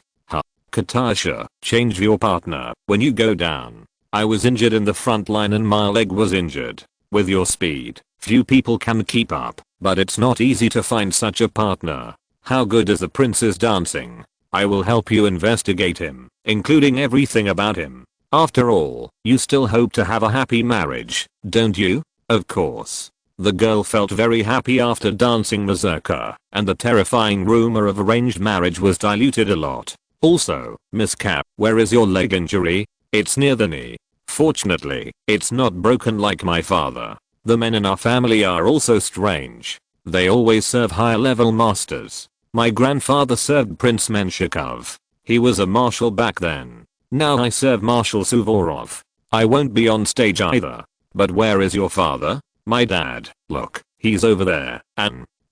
Katasha, change your partner when you go down. I was injured in the front line and my leg was injured. With your speed, few people can keep up, but it's not easy to find such a partner. How good is the prince's dancing? I will help you investigate him, including everything about him. After all, you still hope to have a happy marriage, don't you? Of course. The girl felt very happy after dancing mazurka, and the terrifying rumor of arranged marriage was diluted a lot. Also, Miss Cap, where is your leg injury? It's near the knee. Fortunately, it's not broken like my father. The men in our family are also strange. They always serve higher level masters. My grandfather served Prince Menshikov. He was a marshal back then. Now I serve Marshal Suvorov. I won't be on stage either. But where is your father? My dad, look, he's over there,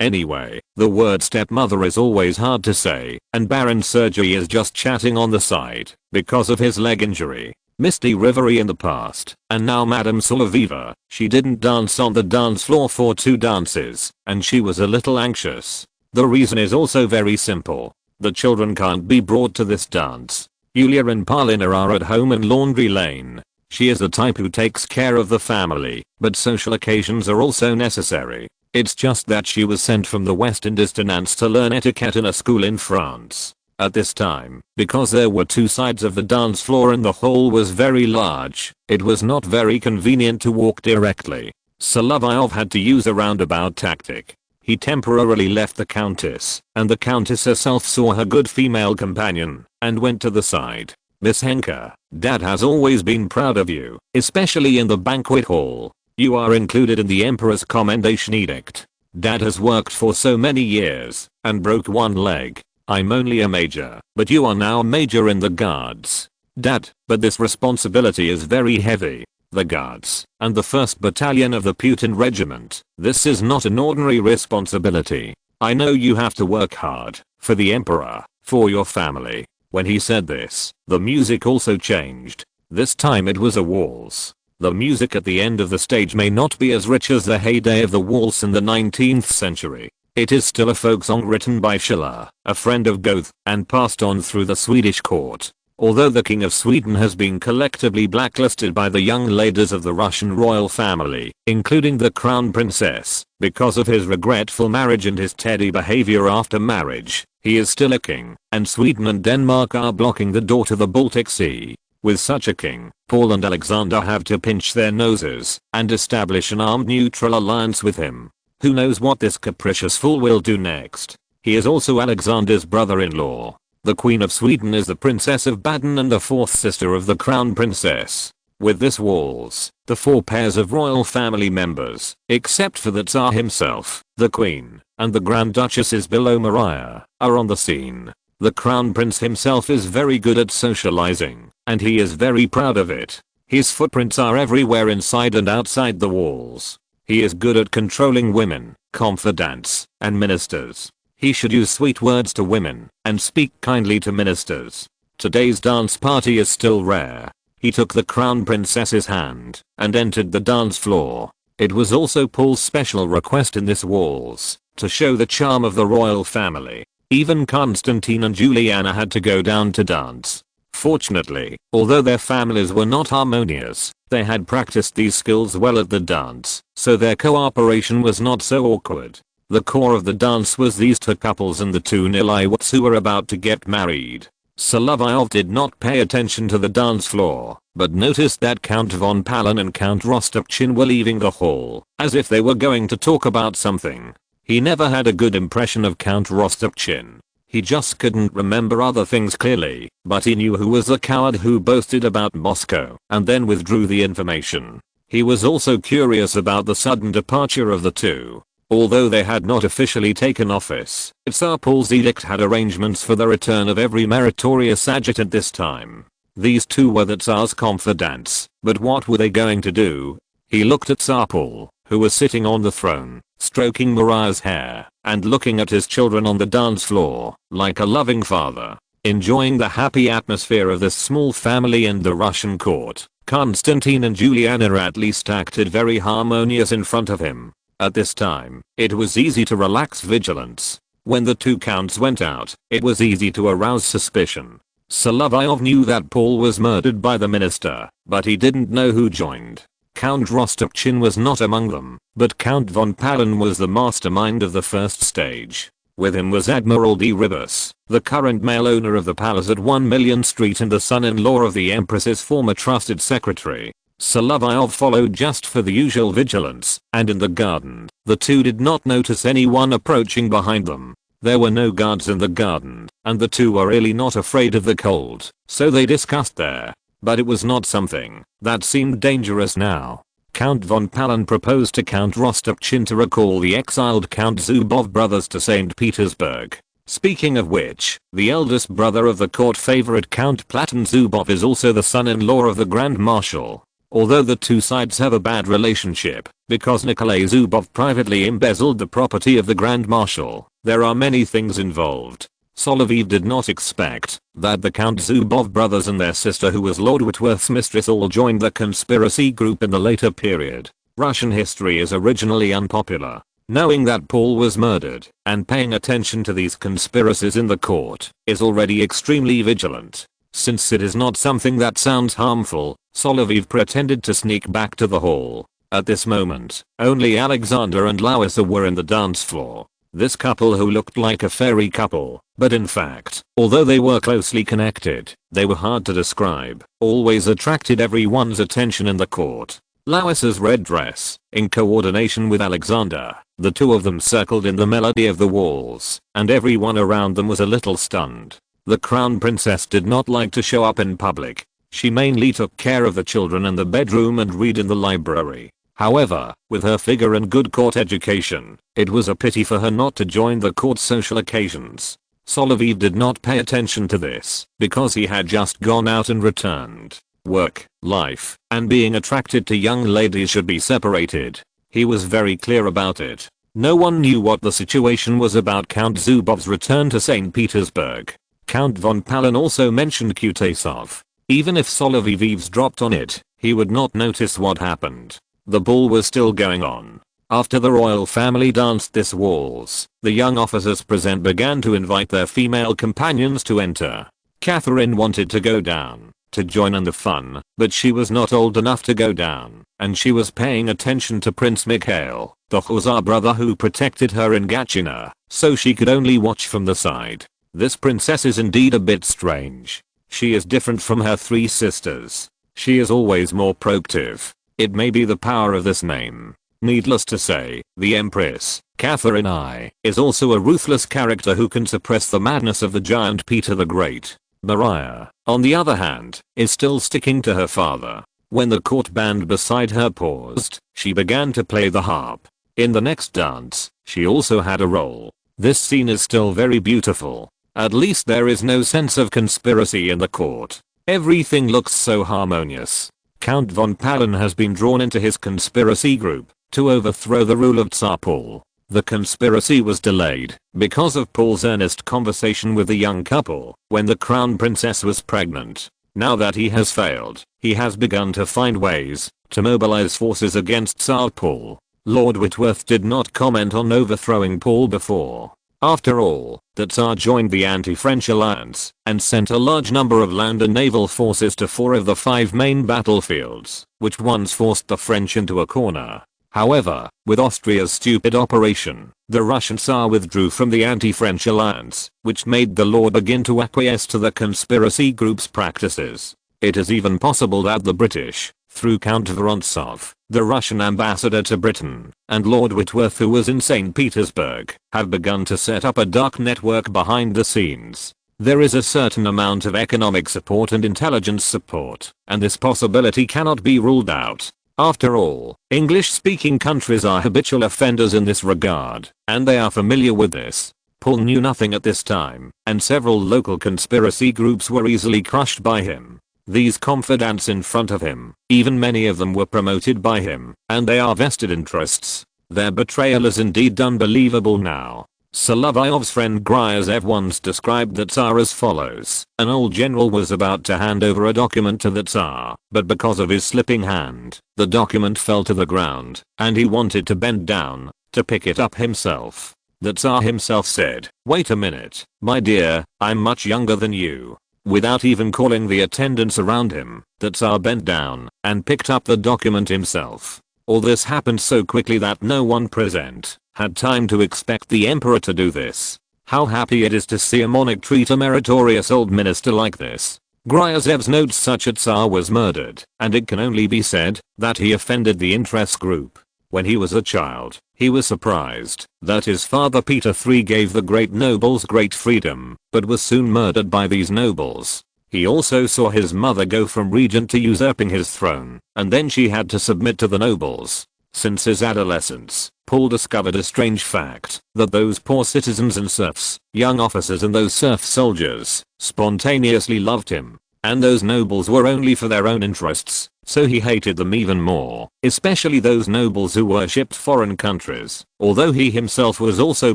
anyway, the word stepmother is always hard to say, and Baron Sergei is just chatting on the side, because of his leg injury. misty reverie in the past, and now Madame Solovyova, she didn't dance on the dance floor for 2 dances, and she was a little anxious. The reason is also very simple. The children can't be brought to this dance. Yulia and Paulina are at home in Laundry Lane. She is the type who takes care of the family, but social occasions are also necessary. It's just that she was sent from the West Indies to Nantes to learn etiquette in a school in France. At this time, because there were 2 sides of the dance floor and the hall was very large, it was not very convenient to walk directly. Solovyov had to use a roundabout tactic. He temporarily left the countess, and the countess herself saw her good female companion, and went to the side. Miss Henke, Dad has always been proud of you, especially in the banquet hall. You are included in the Emperor's Commendation Edict. Dad has worked for so many years, and broke 1 leg. I'm only a major, but you are now a major in the Guards. Dad, but this responsibility is very heavy. The Guards, and the 1st Battalion of the Putin Regiment, this is not an ordinary responsibility. I know you have to work hard, for the Emperor, for your family. When he said this, the music also changed. This time it was a waltz. The music at the end of the stage may not be as rich as the heyday of the waltz in the 19th century. It is still a folk song written by Schiller, a friend of Goethe, and passed on through the Swedish court. Although the King of Sweden has been collectively blacklisted by the young ladies of the Russian royal family, including the Crown Princess, because of his regretful marriage and his teddy behavior after marriage, he is still a king, and Sweden and Denmark are blocking the door to the Baltic Sea. With such a king, Paul and Alexander have to pinch their noses and establish an armed neutral alliance with him. Who knows what this capricious fool will do next? He is also Alexander's brother-in-law. The Queen of Sweden is the Princess of Baden and the 4th sister of the Crown Princess. With this waltz, the 4 pairs of royal family members, except for the Tsar himself, the Queen, and the Grand Duchesses below Maria, are on the scene. The Crown Prince himself is very good at socializing, and he is very proud of it. His footprints are everywhere inside and outside the walls. He is good at controlling women, confidants, and ministers. He should use sweet words to women, and speak kindly to ministers. Today's dance party is still rare. He took the Crown Princess's hand, and entered the dance floor. It was also Paul's special request in this waltz, to show the charm of the royal family. Even Constantine and Juliana had to go down to dance. Fortunately, although their families were not harmonious, they had practiced these skills well at the dance, so their cooperation was not so awkward. The core of the dance was these 2 couples and the 2 newlyweds who were about to get married. Solovyov did not pay attention to the dance floor, but noticed that Count von Palin and Count Rostopchin were leaving the hall, as if they were going to talk about something. He never had a good impression of Count Rostopchin. He just couldn't remember other things clearly, but he knew who was the coward who boasted about Moscow and then withdrew the information. He was also curious about the sudden departure of the 2. Although they had not officially taken office, Tsar Paul's edict had arrangements for the return of every meritorious adjutant this time. These 2 were the Tsar's confidants, but what were they going to do? He looked at Tsar Paul, who was sitting on the throne, stroking Maria's hair, and looking at his children on the dance floor, like a loving father, enjoying the happy atmosphere of this small family and the Russian court. Constantine and Juliana at least acted very harmonious in front of him. At this time, it was easy to relax vigilance. When the 2 counts went out, it was easy to arouse suspicion. Solovyov knew that Paul was murdered by the minister, but he didn't know who joined. Count Rostopchin was not among them, but Count von Palin was the mastermind of the first stage. With him was Admiral D. Ribas, the current male owner of the palace at 1 Million Street and the son-in-law of the Empress's former trusted secretary. Solovyov followed just for the usual vigilance, and in the garden, the 2 did not notice anyone approaching behind them. There were no guards in the garden, and the 2 were really not afraid of the cold, so they discussed there. But it was not something that seemed dangerous now. Count von Palin proposed to Count Rostopchin to recall the exiled Count Zubov brothers to St. Petersburg. Speaking of which, the eldest brother of the court favorite Count Platon Zubov is also the son-in-law of the Grand Marshal. Although the 2 sides have a bad relationship, because Nikolai Zubov privately embezzled the property of the Grand Marshal, there are many things involved. Solovyov did not expect that the Count Zubov brothers and their sister, who was Lord Whitworth's mistress, all joined the conspiracy group in the later period. Russian history is originally unpopular. Knowing that Paul was murdered and paying attention to these conspiracies in the court is already extremely vigilant. Since it is not something that sounds harmful, Solovyov pretended to sneak back to the hall. At this moment, only Alexander and Larissa were in the dance floor. This couple, who looked like a fairy couple, but in fact, although they were closely connected, they were hard to describe, always attracted everyone's attention in the court. Larissa's red dress, in coordination with Alexander, the two of them circled in the melody of the walls, and everyone around them was a little stunned. The crown princess did not like to show up in public. She mainly took care of the children in the bedroom and read in the library. However, with her figure and good court education, it was a pity for her not to join the court's social occasions. Solovyov did not pay attention to this, because he had just gone out and returned. Work, life, and being attracted to young ladies should be separated. He was very clear about it. No one knew what the situation was about Count Zubov's return to St. Petersburg. Count von Palin also mentioned Kutaytsov. Even if Solovyov eavesdropped on it, he would not notice what happened. The ball was still going on. After the royal family danced this waltz, the young officers present began to invite their female companions to enter. Catherine wanted to go down to join in the fun, but she was not old enough to go down, and she was paying attention to Prince Mikhail, the Hussar brother who protected her in Gatchina, so she could only watch from the side. This princess is indeed a bit strange. She is different from her three sisters. She is always more proactive. It may be the power of this name. Needless to say, the Empress, Catherine I, is also a ruthless character who can suppress the madness of the giant Peter the Great. Maria, on the other hand, is still sticking to her father. When the court band beside her paused, she began to play the harp. In the next dance, she also had a role. This scene is still very beautiful. At least there is no sense of conspiracy in the court. Everything looks so harmonious. Count von Palin has been drawn into his conspiracy group to overthrow the rule of Tsar Paul. The conspiracy was delayed because of Paul's earnest conversation with the young couple when the crown princess was pregnant. Now that he has failed, he has begun to find ways to mobilize forces against Tsar Paul. Lord Whitworth did not comment on overthrowing Paul before. After all, the Tsar joined the anti-French alliance and sent a large number of land and naval forces to 4 of the 5 main battlefields, which once forced the French into a corner. However, with Austria's stupid operation, the Russian Tsar withdrew from the anti-French alliance, which made the Lord begin to acquiesce to the conspiracy group's practices. It is even possible that the British, through Count Vorontsov, the Russian ambassador to Britain, and Lord Whitworth, who was in St. Petersburg, have begun to set up a dark network behind the scenes. There is a certain amount of economic support and intelligence support, and this possibility cannot be ruled out. After all, English-speaking countries are habitual offenders in this regard, and they are familiar with this. Paul knew nothing at this time, and several local conspiracy groups were easily crushed by him. These confidants in front of him, even many of them were promoted by him, and they are vested interests. Their betrayal is indeed unbelievable now. Solovyov's friend Gryazev once described the Tsar as follows. An old general was about to hand over a document to the Tsar, but because of his slipping hand, the document fell to the ground, and he wanted to bend down to pick it up himself. The Tsar himself said, "Wait a minute, my dear, I'm much younger than you." Without even calling the attendants around him, the Tsar bent down and picked up the document himself. All this happened so quickly that no one present had time to expect the emperor to do this. How happy it is to see a monarch treat a meritorious old minister like this. Gryazev's notes such a Tsar was murdered, and it can only be said that he offended the interest group. When he was a child, he was surprised that his father Peter III gave the great nobles great freedom, but was soon murdered by these nobles. He also saw his mother go from regent to usurping his throne, and then she had to submit to the nobles. Since his adolescence, Paul discovered a strange fact, that those poor citizens and serfs, young officers and those serf soldiers, spontaneously loved him. and those nobles were only for their own interests, so he hated them even more, especially those nobles who worshipped foreign countries, although he himself was also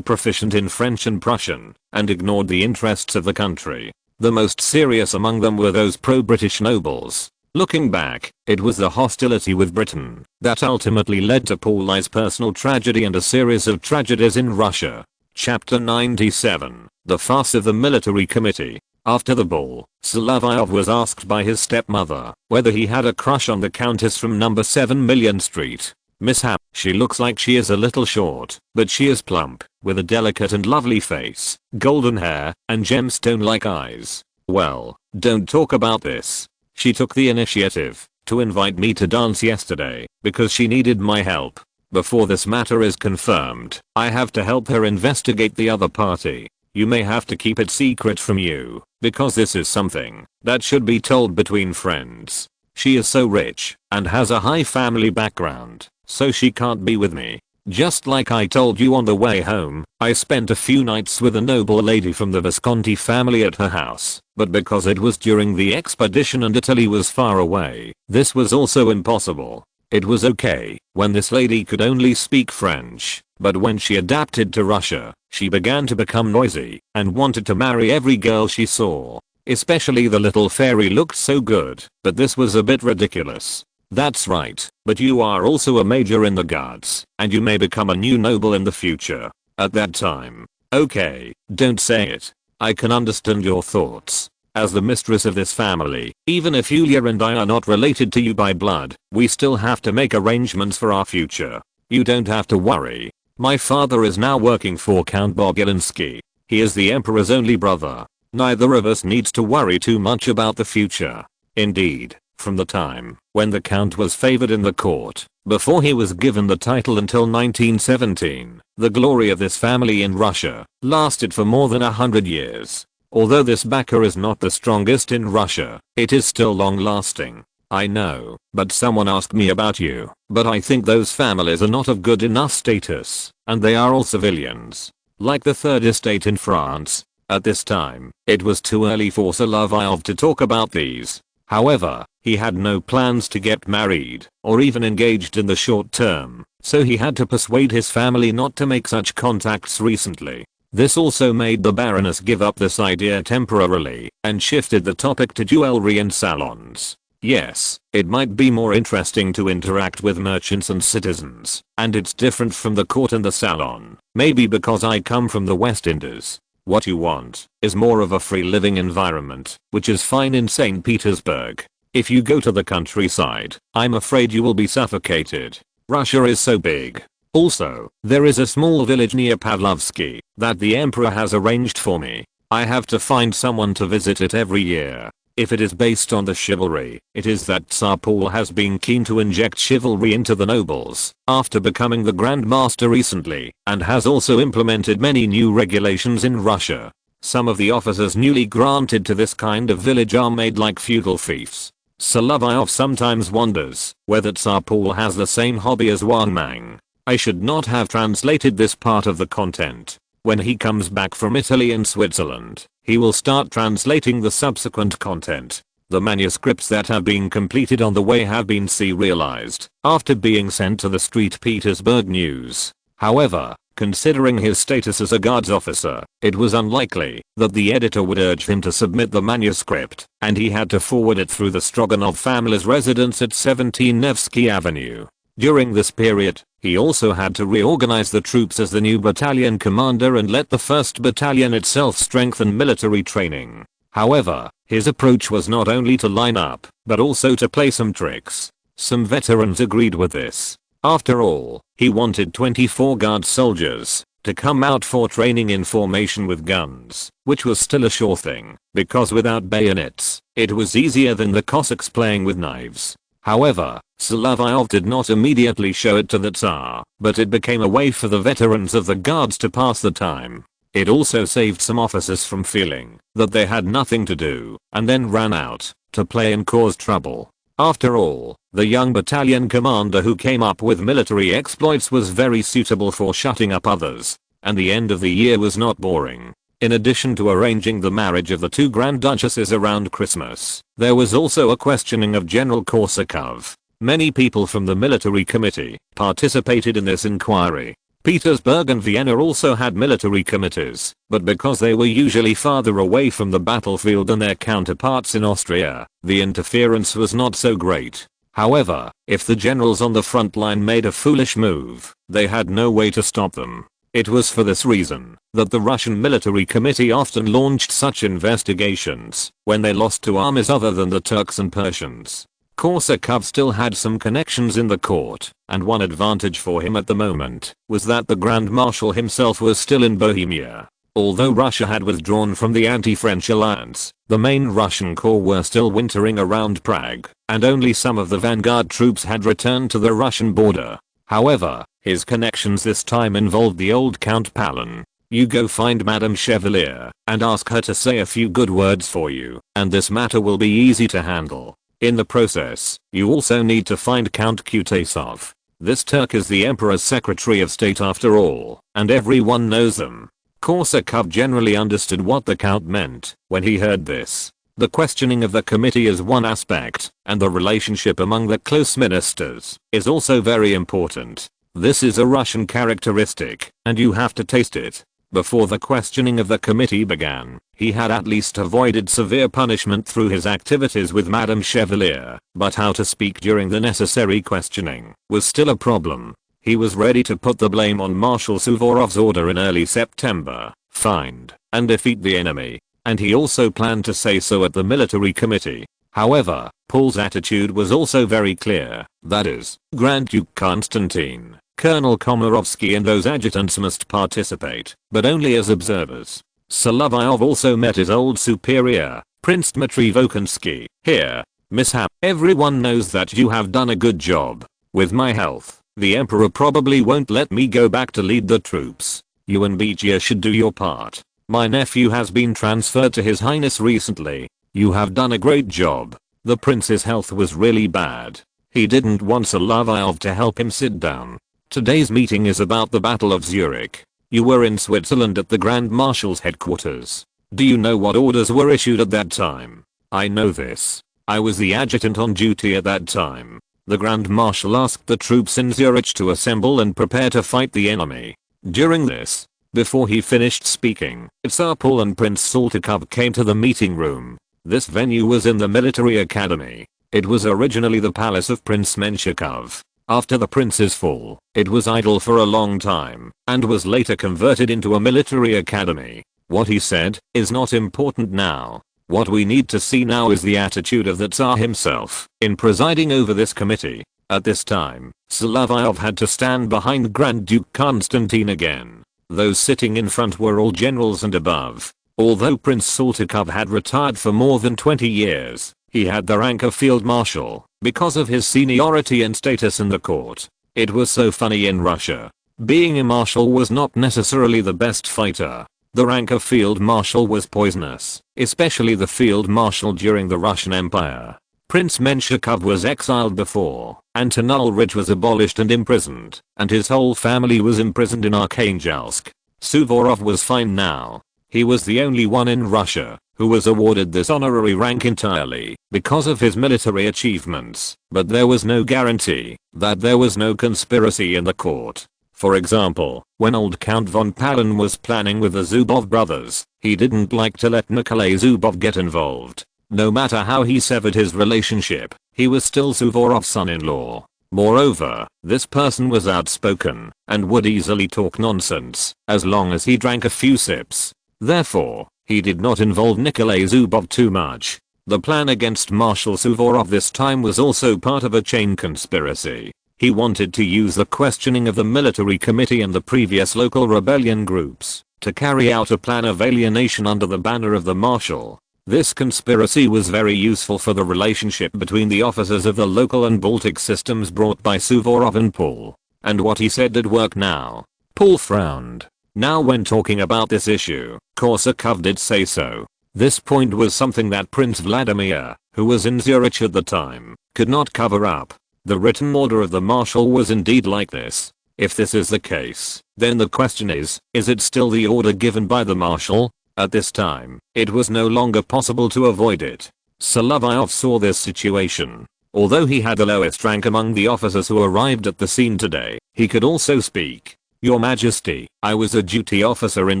proficient in French and Prussian, and ignored the interests of the country. The most serious among them were those pro-British nobles. Looking back, it was the hostility with Britain that ultimately led to Paul I's personal tragedy and a series of tragedies in Russia. Chapter 97, The Farce of the Military Committee. After the ball, Solovyov was asked by his stepmother whether he had a crush on the countess from number 7 Million Street. Mishap, she looks like she is a little short, but she is plump, with a delicate and lovely face, golden hair, and gemstone-like eyes. Well, don't talk about this. She took the initiative to invite me to dance yesterday because she needed my help. Before this matter is confirmed, I have to help her investigate the other party. You may have to keep it secret from you, because this is something that should be told between friends. She is so rich and has a high family background, so she can't be with me. Just like I told you on the way home, I spent a few nights with a noble lady from the Visconti family at her house, but because it was during the expedition and Italy was far away, this was also impossible. It was okay when this lady could only speak French, but when she adapted to Russia, she began to become noisy and wanted to marry every girl she saw. Especially the little fairy looked so good, but this was a bit ridiculous. That's right, but you are also a major in the guards, and you may become a new noble in the future. At that time. Okay, don't say it. I can understand your thoughts. As the mistress of this family, even if Yulia and I are not related to you by blood, we still have to make arrangements for our future. You don't have to worry. My father is now working for Count Bogilansky. He is the emperor's only brother. Neither of us needs to worry too much about the future. Indeed, from the time when the count was favored in the court, before he was given the title until 1917, the glory of this family in Russia lasted for more than 100 years. Although this Baka is not the strongest in Russia, it is still long lasting. I know, but someone asked me about you, but I think those families are not of good enough status, and they are all civilians. Like the third estate in France. At this time, it was too early for Solovyov to talk about these. However, he had no plans to get married, or even engaged in the short term, so he had to persuade his family not to make such contacts recently. This also made the Baroness give up this idea temporarily, and shifted the topic to jewelry and salons. Yes, it might be more interesting to interact with merchants and citizens, and it's different from the court and the salon, maybe because I come from the West Indies. What you want is more of a free living environment, which is fine in St. Petersburg. If you go to the countryside, I'm afraid you will be suffocated. Russia is so big. Also, there is a small village near Pavlovsky that the emperor has arranged for me. I have to find someone to visit it every year. If it is based on the chivalry, it is that Tsar Paul has been keen to inject chivalry into the nobles after becoming the Grand Master recently, and has also implemented many new regulations in Russia. Some of the officers newly granted to this kind of village are made like feudal fiefs. Solovyov sometimes wonders whether Tsar Paul has the same hobby as Wang Mang. I should not have translated this part of the content. When he comes back from Italy and Switzerland, he will start translating the subsequent content. The manuscripts that have been completed on the way have been serialized after being sent to the St. Petersburg News. However, considering his status as a guards officer, it was unlikely that the editor would urge him to submit the manuscript, and he had to forward it through the Stroganov family's residence at 17 Nevsky Avenue. During this period, he also had to reorganize the troops as the new battalion commander and let the 1st Battalion itself strengthen military training. However, his approach was not only to line up, but also to play some tricks. Some veterans agreed with this. After all, he wanted 24 guard soldiers to come out for training in formation with guns, which was still a sure thing, because without bayonets, it was easier than the Cossacks playing with knives. However, Solovyov did not immediately show it to the Tsar, but it became a way for the veterans of the guards to pass the time. It also saved some officers from feeling that they had nothing to do, and then ran out to play and cause trouble. After all, the young battalion commander who came up with military exploits was very suitable for shutting up others, and the end of the year was not boring. In addition to arranging the marriage of the two Grand Duchesses around Christmas, there was also a questioning of General Korsakov. Many people from the military committee participated in this inquiry. Petersburg and Vienna also had military committees, but because they were usually farther away from the battlefield than their counterparts in Austria, the interference was not so great. However, if the generals on the front line made a foolish move, they had no way to stop them. It was for this reason that the Russian military committee often launched such investigations when they lost to armies other than the Turks and Persians. Korsakov still had some connections in the court, and one advantage for him at the moment was that the Grand Marshal himself was still in Bohemia. Although Russia had withdrawn from the anti-French alliance, the main Russian corps were still wintering around Prague, and only some of the vanguard troops had returned to the Russian border. However, his connections this time involved the old Count Palin. You go find Madame Chevalier and ask her to say a few good words for you, and this matter will be easy to handle. In the process, you also need to find Count Kutayisov. This Turk is the Emperor's Secretary of State after all, and everyone knows them. Korsakov generally understood what the Count meant when he heard this. The questioning of the committee is one aspect, and the relationship among the close ministers is also very important. This is a Russian characteristic, and you have to taste it. Before the questioning of the committee began, he had at least avoided severe punishment through his activities with Madame Chevalier, but how to speak during the necessary questioning was still a problem. He was ready to put the blame on Marshal Suvorov's order in early September, find and defeat the enemy, and he also planned to say so at the military committee. However, Paul's attitude was also very clear, that is, Grand Duke Constantine, Colonel Komarovsky and those adjutants must participate, but only as observers. Solovyov also met his old superior, Prince Dmitry Volkonsky. Here, mishap. Everyone knows that you have done a good job. With my health, the Emperor probably won't let me go back to lead the troops. You and Beecher should do your part. My nephew has been transferred to His Highness recently. You have done a great job. The prince's health was really bad. He didn't want Solovyov to help him sit down. Today's meeting is about the Battle of Zurich. You were in Switzerland at the Grand Marshal's headquarters. Do you know what orders were issued at that time? I know this. I was the adjutant on duty at that time. The Grand Marshal asked the troops in Zurich to assemble and prepare to fight the enemy. During this, before he finished speaking, Tsar Paul and Prince Saltykov came to the meeting room. This venue was in the military academy. It was originally the palace of Prince Menshikov. After the prince's fall, it was idle for a long time, and was later converted into a military academy. What he said is not important now. What we need to see now is the attitude of the Tsar himself in presiding over this committee. At this time, Solovyov had to stand behind Grand Duke Constantine again. Those sitting in front were all generals and above. Although Prince Saltykov had retired for more than 20 years, he had the rank of Field Marshal because of his seniority and status in the court. It was so funny in Russia. Being a marshal was not necessarily the best fighter. The rank of Field Marshal was poisonous, especially the Field Marshal during the Russian Empire. Prince Menshikov was exiled before, Antonov Ridge was abolished and imprisoned, and his whole family was imprisoned in Arkhangelsk. Suvorov was fine now. He was the only one in Russia who was awarded this honorary rank entirely because of his military achievements, but there was no guarantee that there was no conspiracy in the court. For example, when old Count von Palin was planning with the Zubov brothers, he didn't like to let Nikolai Zubov get involved. No matter how he severed his relationship, he was still Suvorov's son-in-law. Moreover, this person was outspoken and would easily talk nonsense as long as he drank a few sips. Therefore, he did not involve Nikolai Zubov too much. The plan against Marshal Suvorov this time was also part of a chain conspiracy. He wanted to use the questioning of the military committee and the previous local rebellion groups to carry out a plan of alienation under the banner of the Marshal. This conspiracy was very useful for the relationship between the officers of the local and Baltic systems brought by Suvorov and Paul. And what he said did work now. Paul frowned. Now when talking about this issue, Korsakov did say so. This point was something that Prince Vladimir, who was in Zurich at the time, could not cover up. The written order of the Marshal was indeed like this. If this is the case, then the question is it still the order given by the Marshal? At this time, it was no longer possible to avoid it. Solovyov saw this situation. Although he had the lowest rank among the officers who arrived at the scene today, he could also speak. Your Majesty, I was a duty officer in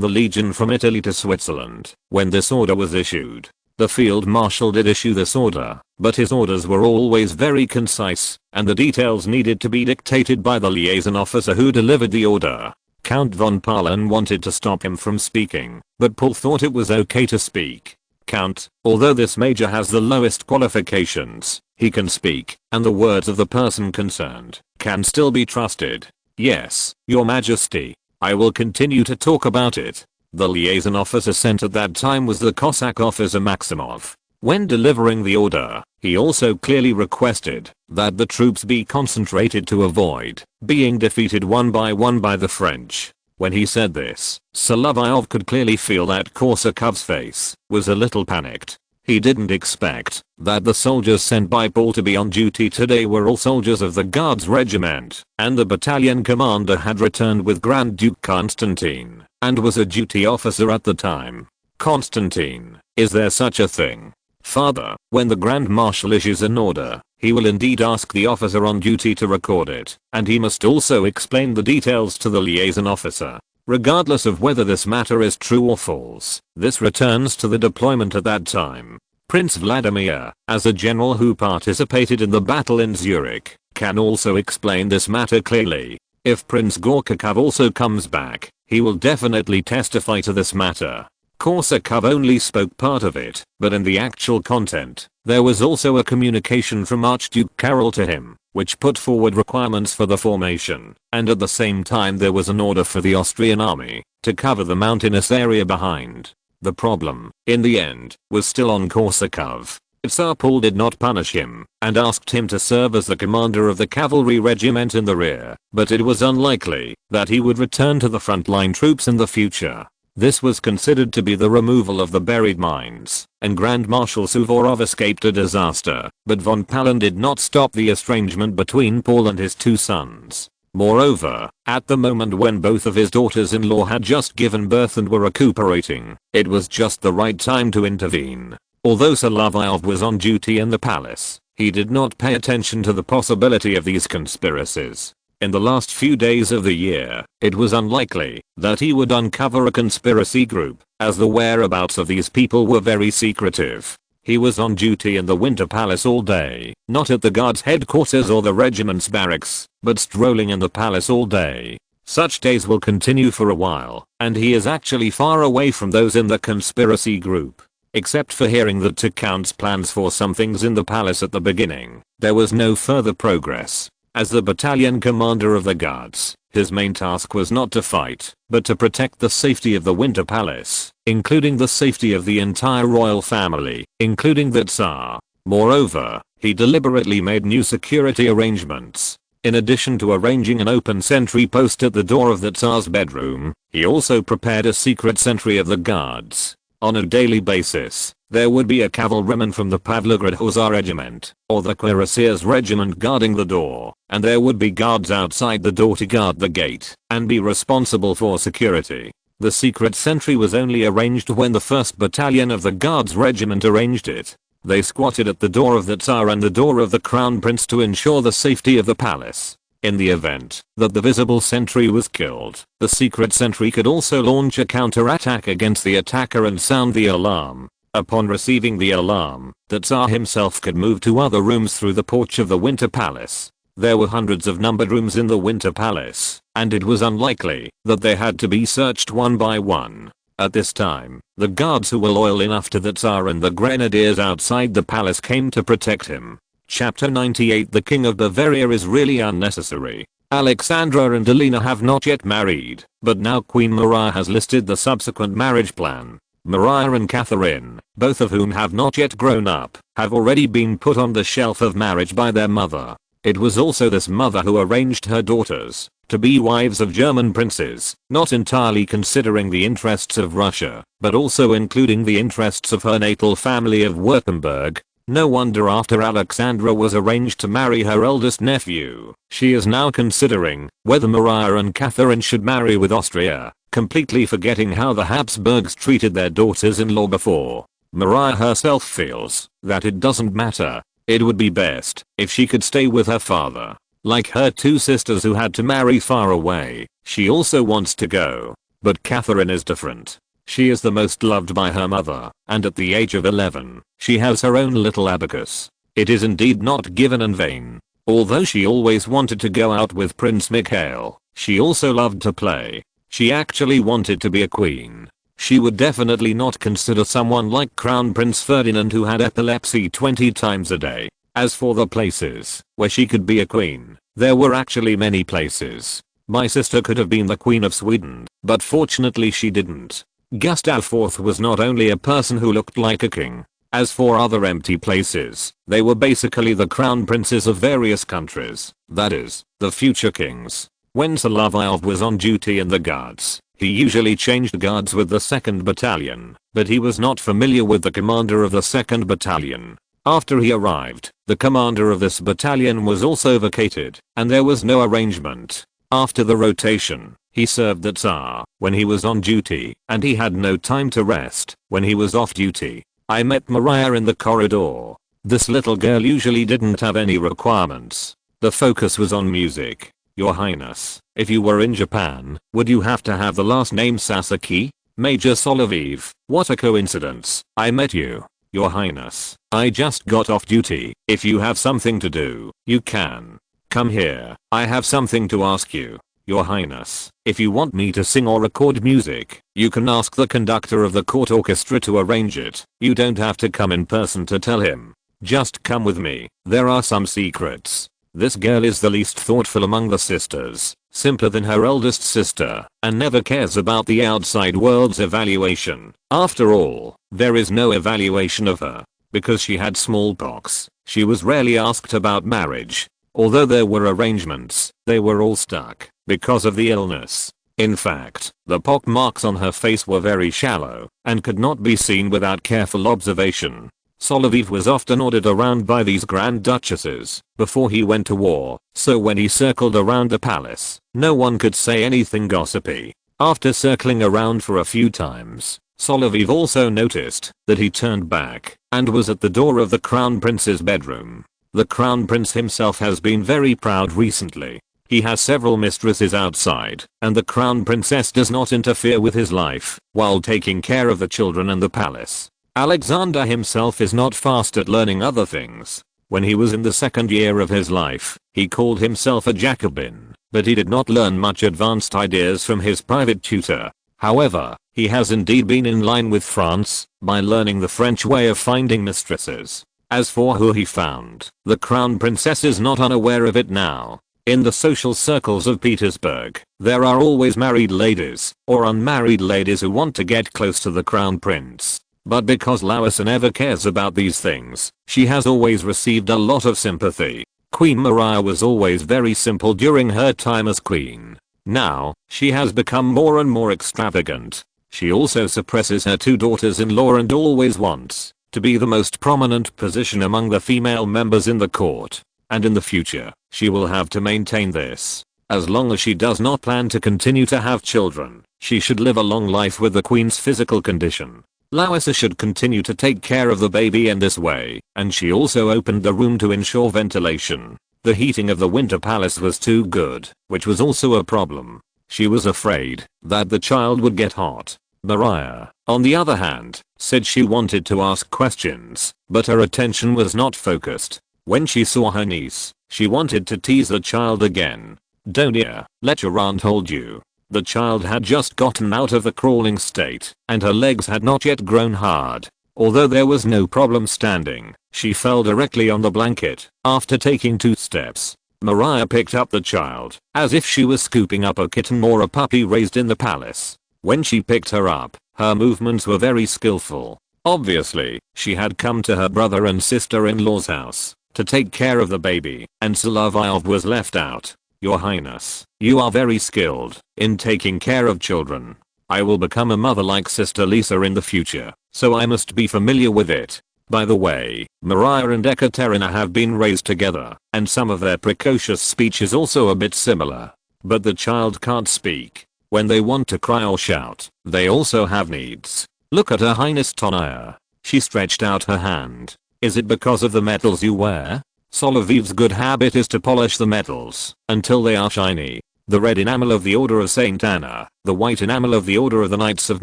the Legion from Italy to Switzerland when this order was issued. The Field Marshal did issue this order, but his orders were always very concise, and the details needed to be dictated by the liaison officer who delivered the order. Count von Pahlen wanted to stop him from speaking, but Paul thought it was okay to speak. Count, although this major has the lowest qualifications, he can speak, and the words of the person concerned can still be trusted. Yes, Your Majesty. I will continue to talk about it. The liaison officer sent at that time was the Cossack officer Maximov. When delivering the order, he also clearly requested that the troops be concentrated to avoid being defeated one by the French. When he said this, Solovyov could clearly feel that Korsakov's face was a little panicked. He didn't expect that the soldiers sent by Paul to be on duty today were all soldiers of the Guards regiment, and the battalion commander had returned with Grand Duke Constantine, and was a duty officer at the time. Constantine, is there such a thing? Father, when the Grand Marshal issues an order, he will indeed ask the officer on duty to record it, and he must also explain the details to the liaison officer. Regardless of whether this matter is true or false, this returns to the deployment at that time. Prince Vladimir, as a general who participated in the battle in Zurich, can also explain this matter clearly. If Prince Gorchakov also comes back, he will definitely testify to this matter. Korsakov only spoke part of it, but in the actual content, there was also a communication from Archduke Karol to him, which put forward requirements for the formation, and at the same time there was an order for the Austrian army to cover the mountainous area behind. The problem, in the end, was still on Korsakov. Tsar Paul did not punish him, and asked him to serve as the commander of the cavalry regiment in the rear, but it was unlikely that he would return to the frontline troops in the future. This was considered to be the removal of the buried mines, and Grand Marshal Suvorov escaped a disaster, but von Pahlen did not stop the estrangement between Paul and his two sons. Moreover, at the moment when both of his daughters-in-law had just given birth and were recuperating, it was just the right time to intervene. Although Solovyov was on duty in the palace, he did not pay attention to the possibility of these conspiracies. In the last few days of the year, it was unlikely that he would uncover a conspiracy group, as the whereabouts of these people were very secretive. He was on duty in the Winter Palace all day, not at the guards headquarters or the regiment's barracks, but strolling in the palace all day. Such days will continue for a while, and he is actually far away from those in the conspiracy group. Except for hearing that to Count's plans for some things in the palace at the beginning, there was no further progress. As the battalion commander of the guards, his main task was not to fight, but to protect the safety of the Winter Palace, including the safety of the entire royal family, including the Tsar. Moreover, he deliberately made new security arrangements. In addition to arranging an open sentry post at the door of the Tsar's bedroom, he also prepared a secret sentry of the guards. On a daily basis, there would be a cavalryman from the Pavlograd Hussar regiment, or the Cuirassiers regiment guarding the door, and there would be guards outside the door to guard the gate, and be responsible for security. The secret sentry was only arranged when the 1st Battalion of the Guards regiment arranged it. They squatted at the door of the Tsar and the door of the Crown Prince to ensure the safety of the palace. In the event that the visible sentry was killed, the secret sentry could also launch a counterattack against the attacker and sound the alarm. Upon receiving the alarm, the Tsar himself could move to other rooms through the porch of the Winter Palace. There were hundreds of numbered rooms in the Winter Palace, and it was unlikely that they had to be searched one by one. At this time, the guards who were loyal enough to the Tsar and the grenadiers outside the palace came to protect him. Chapter 98 The King of Bavaria is really unnecessary. Alexandra and Alina have not yet married, but now Queen Maria has listed the subsequent marriage plan. Maria and Catherine, both of whom have not yet grown up, have already been put on the shelf of marriage by their mother. It was also this mother who arranged her daughters to be wives of German princes, not entirely considering the interests of Russia, but also including the interests of her natal family of Württemberg. No wonder after Alexandra was arranged to marry her eldest nephew, she is now considering whether Maria and Catherine should marry with Austria. completely forgetting how the Habsburgs treated their daughters-in-law before. Maria herself feels that it doesn't matter. It would be best if she could stay with her father. Like her two sisters who had to marry far away, she also wants to go. But Catherine is different. She is the most loved by her mother, and at the age of 11, she has her own little abacus. It is indeed not given in vain. Although she always wanted to go out with Prince Mikhail, she also loved to play. She actually wanted to be a queen. She would definitely not consider someone like Crown Prince Ferdinand who had epilepsy 20 times a day. As for the places where she could be a queen, there were actually many places. My sister could have been the Queen of Sweden, but fortunately she didn't. Gustav IV was not only a person who looked like a king. As for other empty places, they were basically the crown princes of various countries, that is, the future kings. When Solovyov was on duty in the guards, he usually changed guards with the 2nd Battalion, but he was not familiar with the commander of the 2nd Battalion. After he arrived, the commander of this battalion was also vacated, and there was no arrangement. After the rotation, he served the Tsar when he was on duty, and he had no time to rest when he was off duty. I met Maria in the corridor. This little girl usually didn't have any requirements. The focus was on music. Your Highness, if you were in Japan, would you have to have the last name Sasaki? Major Solovyov, what a coincidence. I met you. Your Highness, I just got off duty. If you have something to do, you can. Come here, I have something to ask you. Your Highness, if you want me to sing or record music, you can ask the conductor of the court orchestra to arrange it. You don't have to come in person to tell him. Just come with me. There are some secrets. This girl is the least thoughtful among the sisters, simpler than her eldest sister, and never cares about the outside world's evaluation. After all, there is no evaluation of her. Because she had smallpox, she was rarely asked about marriage. Although there were arrangements, they were all stuck because of the illness. In fact, the pock marks on her face were very shallow and could not be seen without careful observation. Solovyov was often ordered around by these grand duchesses before he went to war, so when he circled around the palace, no one could say anything gossipy. After circling around for a few times, Solovyov also noticed that he turned back and was at the door of the crown prince's bedroom. The crown prince himself has been very proud recently. He has several mistresses outside, and the crown princess does not interfere with his life while taking care of the children and the palace. Alexander himself is not fast at learning other things. When he was in the 2nd year of his life, he called himself a Jacobin, but he did not learn much advanced ideas from his private tutor. However, he has indeed been in line with France by learning the French way of finding mistresses. As for who he found, the crown princess is not unaware of it now. In the social circles of Petersburg, there are always married ladies or unmarried ladies who want to get close to the crown prince. But because Larissa never cares about these things, she has always received a lot of sympathy. Queen Maria was always very simple during her time as queen. Now, she has become more and more extravagant. She also suppresses her two daughters-in-law and always wants to be the most prominent position among the female members in the court. And in the future, she will have to maintain this. As long as she does not plan to continue to have children, she should live a long life with the queen's physical condition. Larissa should continue to take care of the baby in this way, and she also opened the room to ensure ventilation. The heating of the winter palace was too good, which was also a problem. She was afraid that the child would get hot. Maria, on the other hand, said she wanted to ask questions, but her attention was not focused. When she saw her niece, she wanted to tease the child again. Donia, let your aunt hold you. The child had just gotten out of the crawling state, and her legs had not yet grown hard. Although there was no problem standing, she fell directly on the blanket after taking 2 steps. Maria picked up the child, as if she was scooping up a kitten or a puppy raised in the palace. When she picked her up, her movements were very skillful. Obviously, she had come to her brother and sister-in-law's house to take care of the baby, and Solovyov was left out. Your Highness, you are very skilled in taking care of children. I will become a mother like Sister Lisa in the future, so I must be familiar with it. By the way, Maria and Ekaterina have been raised together, and some of their precocious speech is also a bit similar. But the child can't speak. When they want to cry or shout, they also have needs. Look at Her Highness Tonaya. She stretched out her hand. Is it because of the metals you wear? Solovyov's good habit is to polish the metals until they are shiny. The red enamel of the Order of Saint Anna, the white enamel of the Order of the Knights of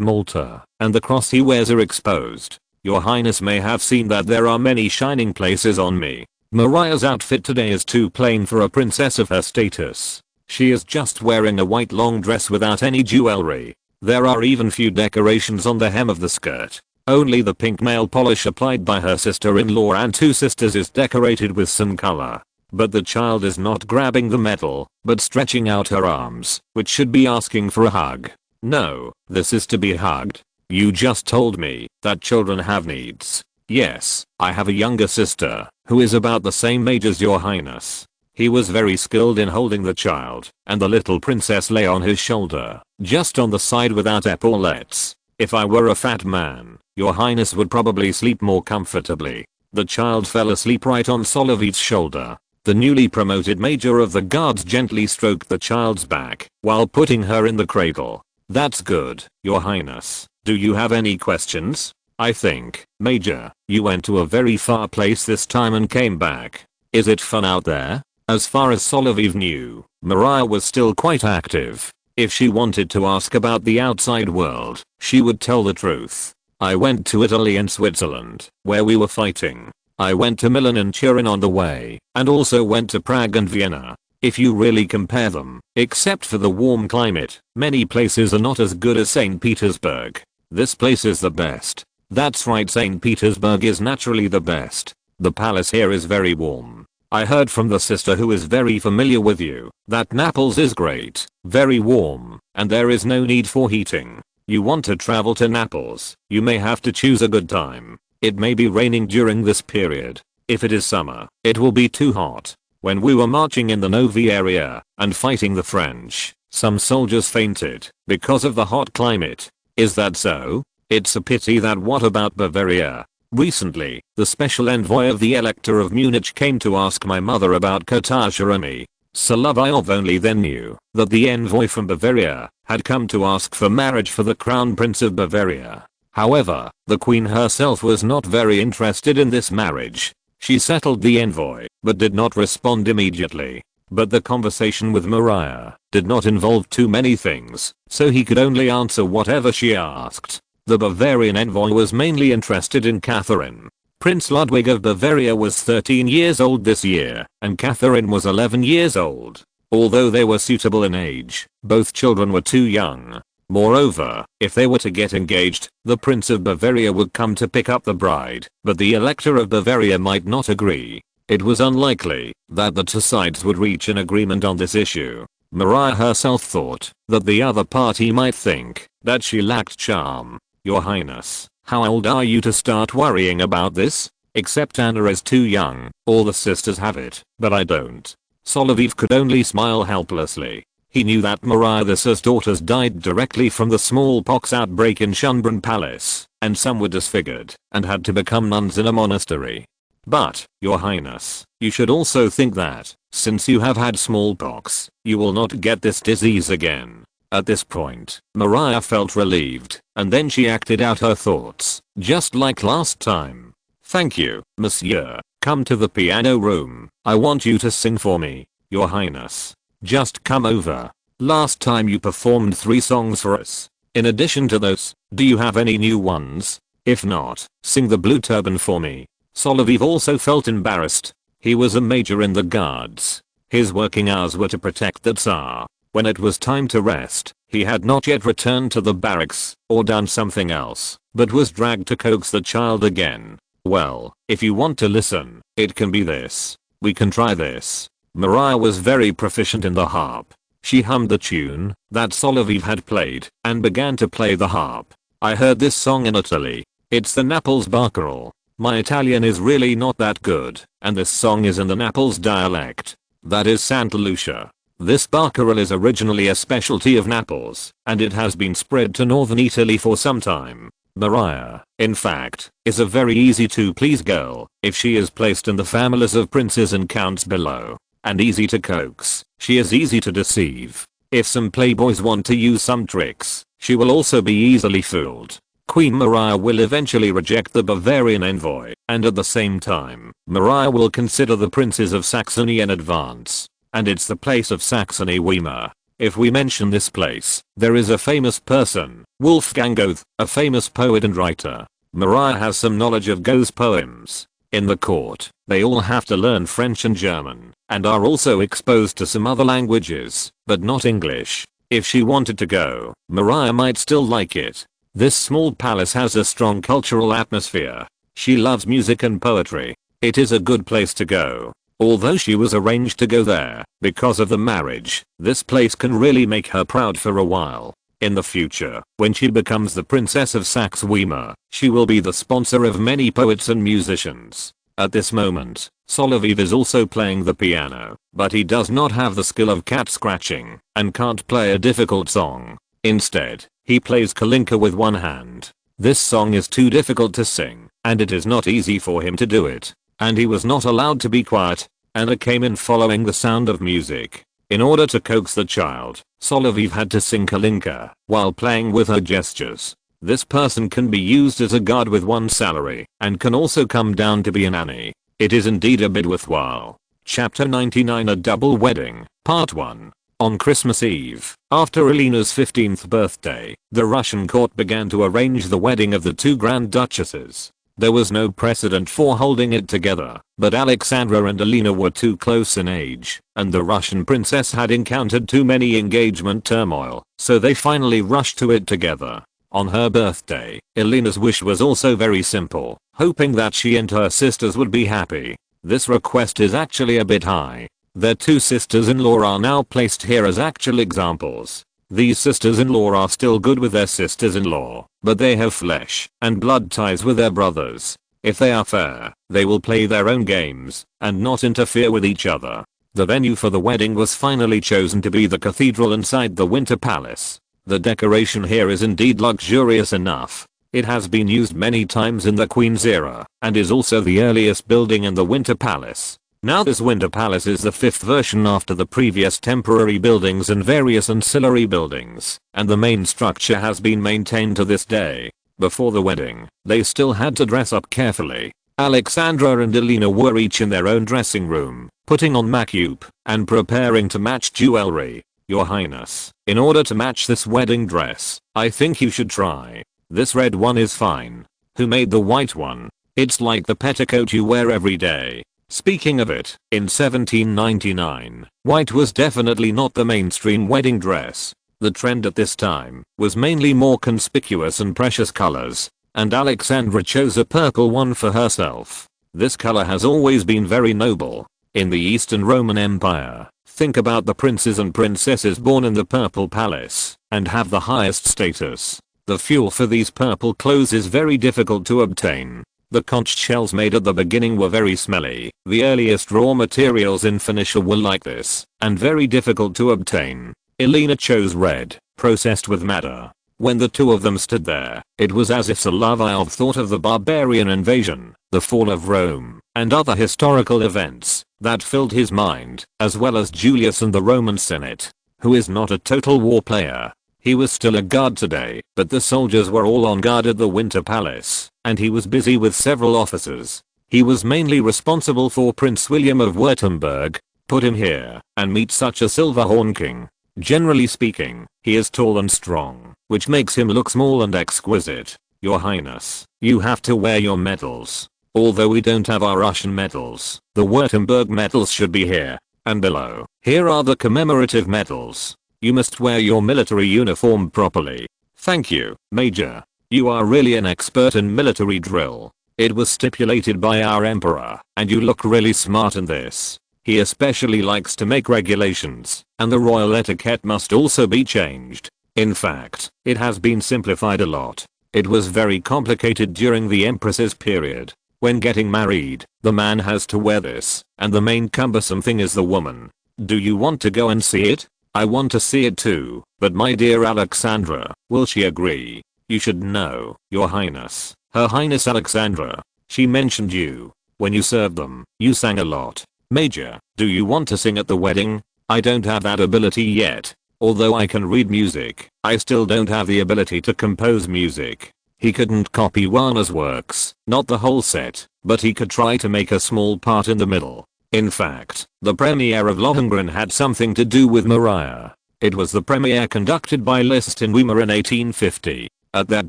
Malta, and the cross he wears are exposed. Your Highness may have seen that there are many shining places on me. Mariah's outfit today is too plain for a princess of her status. She is just wearing a white long dress without any jewelry. There are even few decorations on the hem of the skirt. Only the pink nail polish applied by her sister-in-law and two sisters is decorated with some color. But the child is not grabbing the metal, but stretching out her arms, which should be asking for a hug. No, this is to be hugged. You just told me that children have needs. Yes, I have a younger sister, who is about the same age as your highness. He was very skilled in holding the child, and the little princess lay on his shoulder, just on the side without epaulettes. If I were a fat man, your highness would probably sleep more comfortably. The child fell asleep right on Solovyov's shoulder. The newly promoted major of the guards gently stroked the child's back while putting her in the cradle. That's good, your highness. Do you have any questions? I think, Major, you went to a very far place this time and came back. Is it fun out there? As far as Solovyov knew, Mariah was still quite active. If she wanted to ask about the outside world, she would tell the truth. I went to Italy and Switzerland, where we were fighting. I went to Milan and Turin on the way, and also went to Prague and Vienna. If you really compare them, except for the warm climate, many places are not as good as St. Petersburg. This place is the best. That's right, St. Petersburg is naturally the best. The palace here is very warm. I heard from the sister who is very familiar with you, that Naples is great, very warm, and there is no need for heating. You want to travel to Naples, you may have to choose a good time. It may be raining during this period. If it is summer, it will be too hot. When we were marching in the Novi area and fighting the French, some soldiers fainted because of the hot climate. Is that so? It's a pity that. What about Bavaria? Recently, the special envoy of the Elector of Munich came to ask my mother about Kotarzymi. Solovyov only then knew that the envoy from Bavaria had come to ask for marriage for the Crown Prince of Bavaria. However, the Queen herself was not very interested in this marriage. She settled the envoy, but did not respond immediately. But the conversation with Mariah did not involve too many things, so he could only answer whatever she asked. The Bavarian envoy was mainly interested in Catherine. Prince Ludwig of Bavaria was 13 years old this year, and Catherine was 11 years old. Although they were suitable in age, both children were too young. Moreover, if they were to get engaged, the Prince of Bavaria would come to pick up the bride, but the Elector of Bavaria might not agree. It was unlikely that the two sides would reach an agreement on this issue. Mariah herself thought that the other party might think that she lacked charm. Your Highness, how old are you to start worrying about this? Except Anna is too young, all the sisters have it, but I don't. Solovyov could only smile helplessly. He knew that Mariah's daughters died directly from the smallpox outbreak in Schönbrunn Palace, and some were disfigured and had to become nuns in a monastery. But, Your Highness, you should also think that, since you have had smallpox, you will not get this disease again. At this point, Mariah felt relieved, and then she acted out her thoughts, just like last time. Thank you, Monsieur. Come to the piano room. I want you to sing for me, Your Highness. Just come over. Last time you performed 3 songs for us. In addition to those, do you have any new ones? If not, sing the Blue Turban for me. Solovyov also felt embarrassed. He was a major in the guards. His working hours were to protect the Tsar. When it was time to rest, he had not yet returned to the barracks or done something else, but was dragged to coax the child again. Well, if you want to listen, it can be this. We can try this. Mariah was very proficient in the harp. She hummed the tune that Solovyov had played and began to play the harp. I heard this song in Italy. It's the Naples Barcarolle. My Italian is really not that good, and this song is in the Naples dialect. That is Santa Lucia. This barcarolle is originally a specialty of Naples, and it has been spread to northern Italy for some time. Mariah, in fact, is a very easy to please girl if she is placed in the families of princes and counts below. And easy to coax, she is easy to deceive. If some playboys want to use some tricks, she will also be easily fooled. Queen Maria will eventually reject the Bavarian envoy, and at the same time, Maria will consider the princes of Saxony in advance. And it's the place of Saxony Weimar. If we mention this place, there is a famous person, Wolfgang Goethe, a famous poet and writer. Maria has some knowledge of Goethe's poems. In the court, they all have to learn French and German, and are also exposed to some other languages, but not English. If she wanted to go, Maria might still like it. This small palace has a strong cultural atmosphere. She loves music and poetry. It is a good place to go. Although she was arranged to go there, because of the marriage, this place can really make her proud for a while. In the future, when she becomes the Princess of Saxe-Weimar, she will be the sponsor of many poets and musicians. At this moment, Solovyov is also playing the piano, but he does not have the skill of cat scratching, and can't play a difficult song. Instead, he plays Kalinka with one hand. This song is too difficult to sing, and it is not easy for him to do it. And he was not allowed to be quiet, and it came in following the sound of music. In order to coax the child, Solovyov had to sing Kalinka, while playing with her gestures. This person can be used as a guard with one salary, and can also come down to be a nanny. It is indeed a bit worthwhile. Chapter 99 A Double Wedding, Part 1. On Christmas Eve, after Elena's 15th birthday, the Russian court began to arrange the wedding of the two Grand Duchesses. There was no precedent for holding it together, but Alexandra and Elena were too close in age, and the Russian princess had encountered too many engagement turmoil, so they finally rushed to it together. On her birthday, Elena's wish was also very simple, hoping that she and her sisters would be happy. This request is actually a bit high. Their two sisters-in-law are now placed here as actual examples. These sisters-in-law are still good with their sisters-in-law, but they have flesh and blood ties with their brothers. If they are fair, they will play their own games and not interfere with each other. The venue for the wedding was finally chosen to be the cathedral inside the Winter Palace. The decoration here is indeed luxurious enough. It has been used many times in the Queen's era and is also the earliest building in the Winter Palace. Now this Winter Palace is the fifth version after the previous temporary buildings and various ancillary buildings, and the main structure has been maintained to this day. Before the wedding, they still had to dress up carefully. Alexandra and Elena were each in their own dressing room, putting on makeup and preparing to match jewelry. Your Highness, in order to match this wedding dress, I think you should try. This red one is fine. Who made the white one? It's like the petticoat you wear every day. Speaking of it, in 1799, white was definitely not the mainstream wedding dress. The trend at this time was mainly more conspicuous and precious colors, and Alexandra chose a purple one for herself. This color has always been very noble. In the Eastern Roman Empire, think about the princes and princesses born in the Purple Palace, and have the highest status. The fuel for these purple clothes is very difficult to obtain. The conch shells made at the beginning were very smelly. The earliest raw materials in Phoenicia were like this, and very difficult to obtain. Elena chose red, processed with madder. When the two of them stood there, it was as if Solovyov thought of the barbarian invasion, the fall of Rome, and other historical events that filled his mind, as well as Julius and the Roman Senate, who is not a total war player. He was still a guard today, but the soldiers were all on guard at the Winter Palace, and he was busy with several officers. He was mainly responsible for Prince William of Württemberg. Put him here, and meet such a Silverhorn king. Generally speaking, he is tall and strong, which makes him look small and exquisite. Your Highness, you have to wear your medals. Although we don't have our Russian medals, the Württemberg medals should be here, and below. Here are the commemorative medals. You must wear your military uniform properly. Thank you, Major. You are really an expert in military drill. It was stipulated by our emperor, and you look really smart in this. He especially likes to make regulations, and the royal etiquette must also be changed. In fact, it has been simplified a lot. It was very complicated during the Empress's period. When getting married, the man has to wear this, and the main cumbersome thing is the woman. Do you want to go and see it? I want to see it too, but my dear Alexandra, will she agree? You should know, Your Highness, Her Highness Alexandra. She mentioned you. When you served them, you sang a lot. Major, do you want to sing at the wedding? I don't have that ability yet. Although I can read music, I still don't have the ability to compose music. He couldn't copy Warner's works, not the whole set, but he could try to make a small part in the middle. In fact, the premiere of Lohengrin had something to do with Maria. It was the premiere conducted by Liszt in Weimar in 1850. At that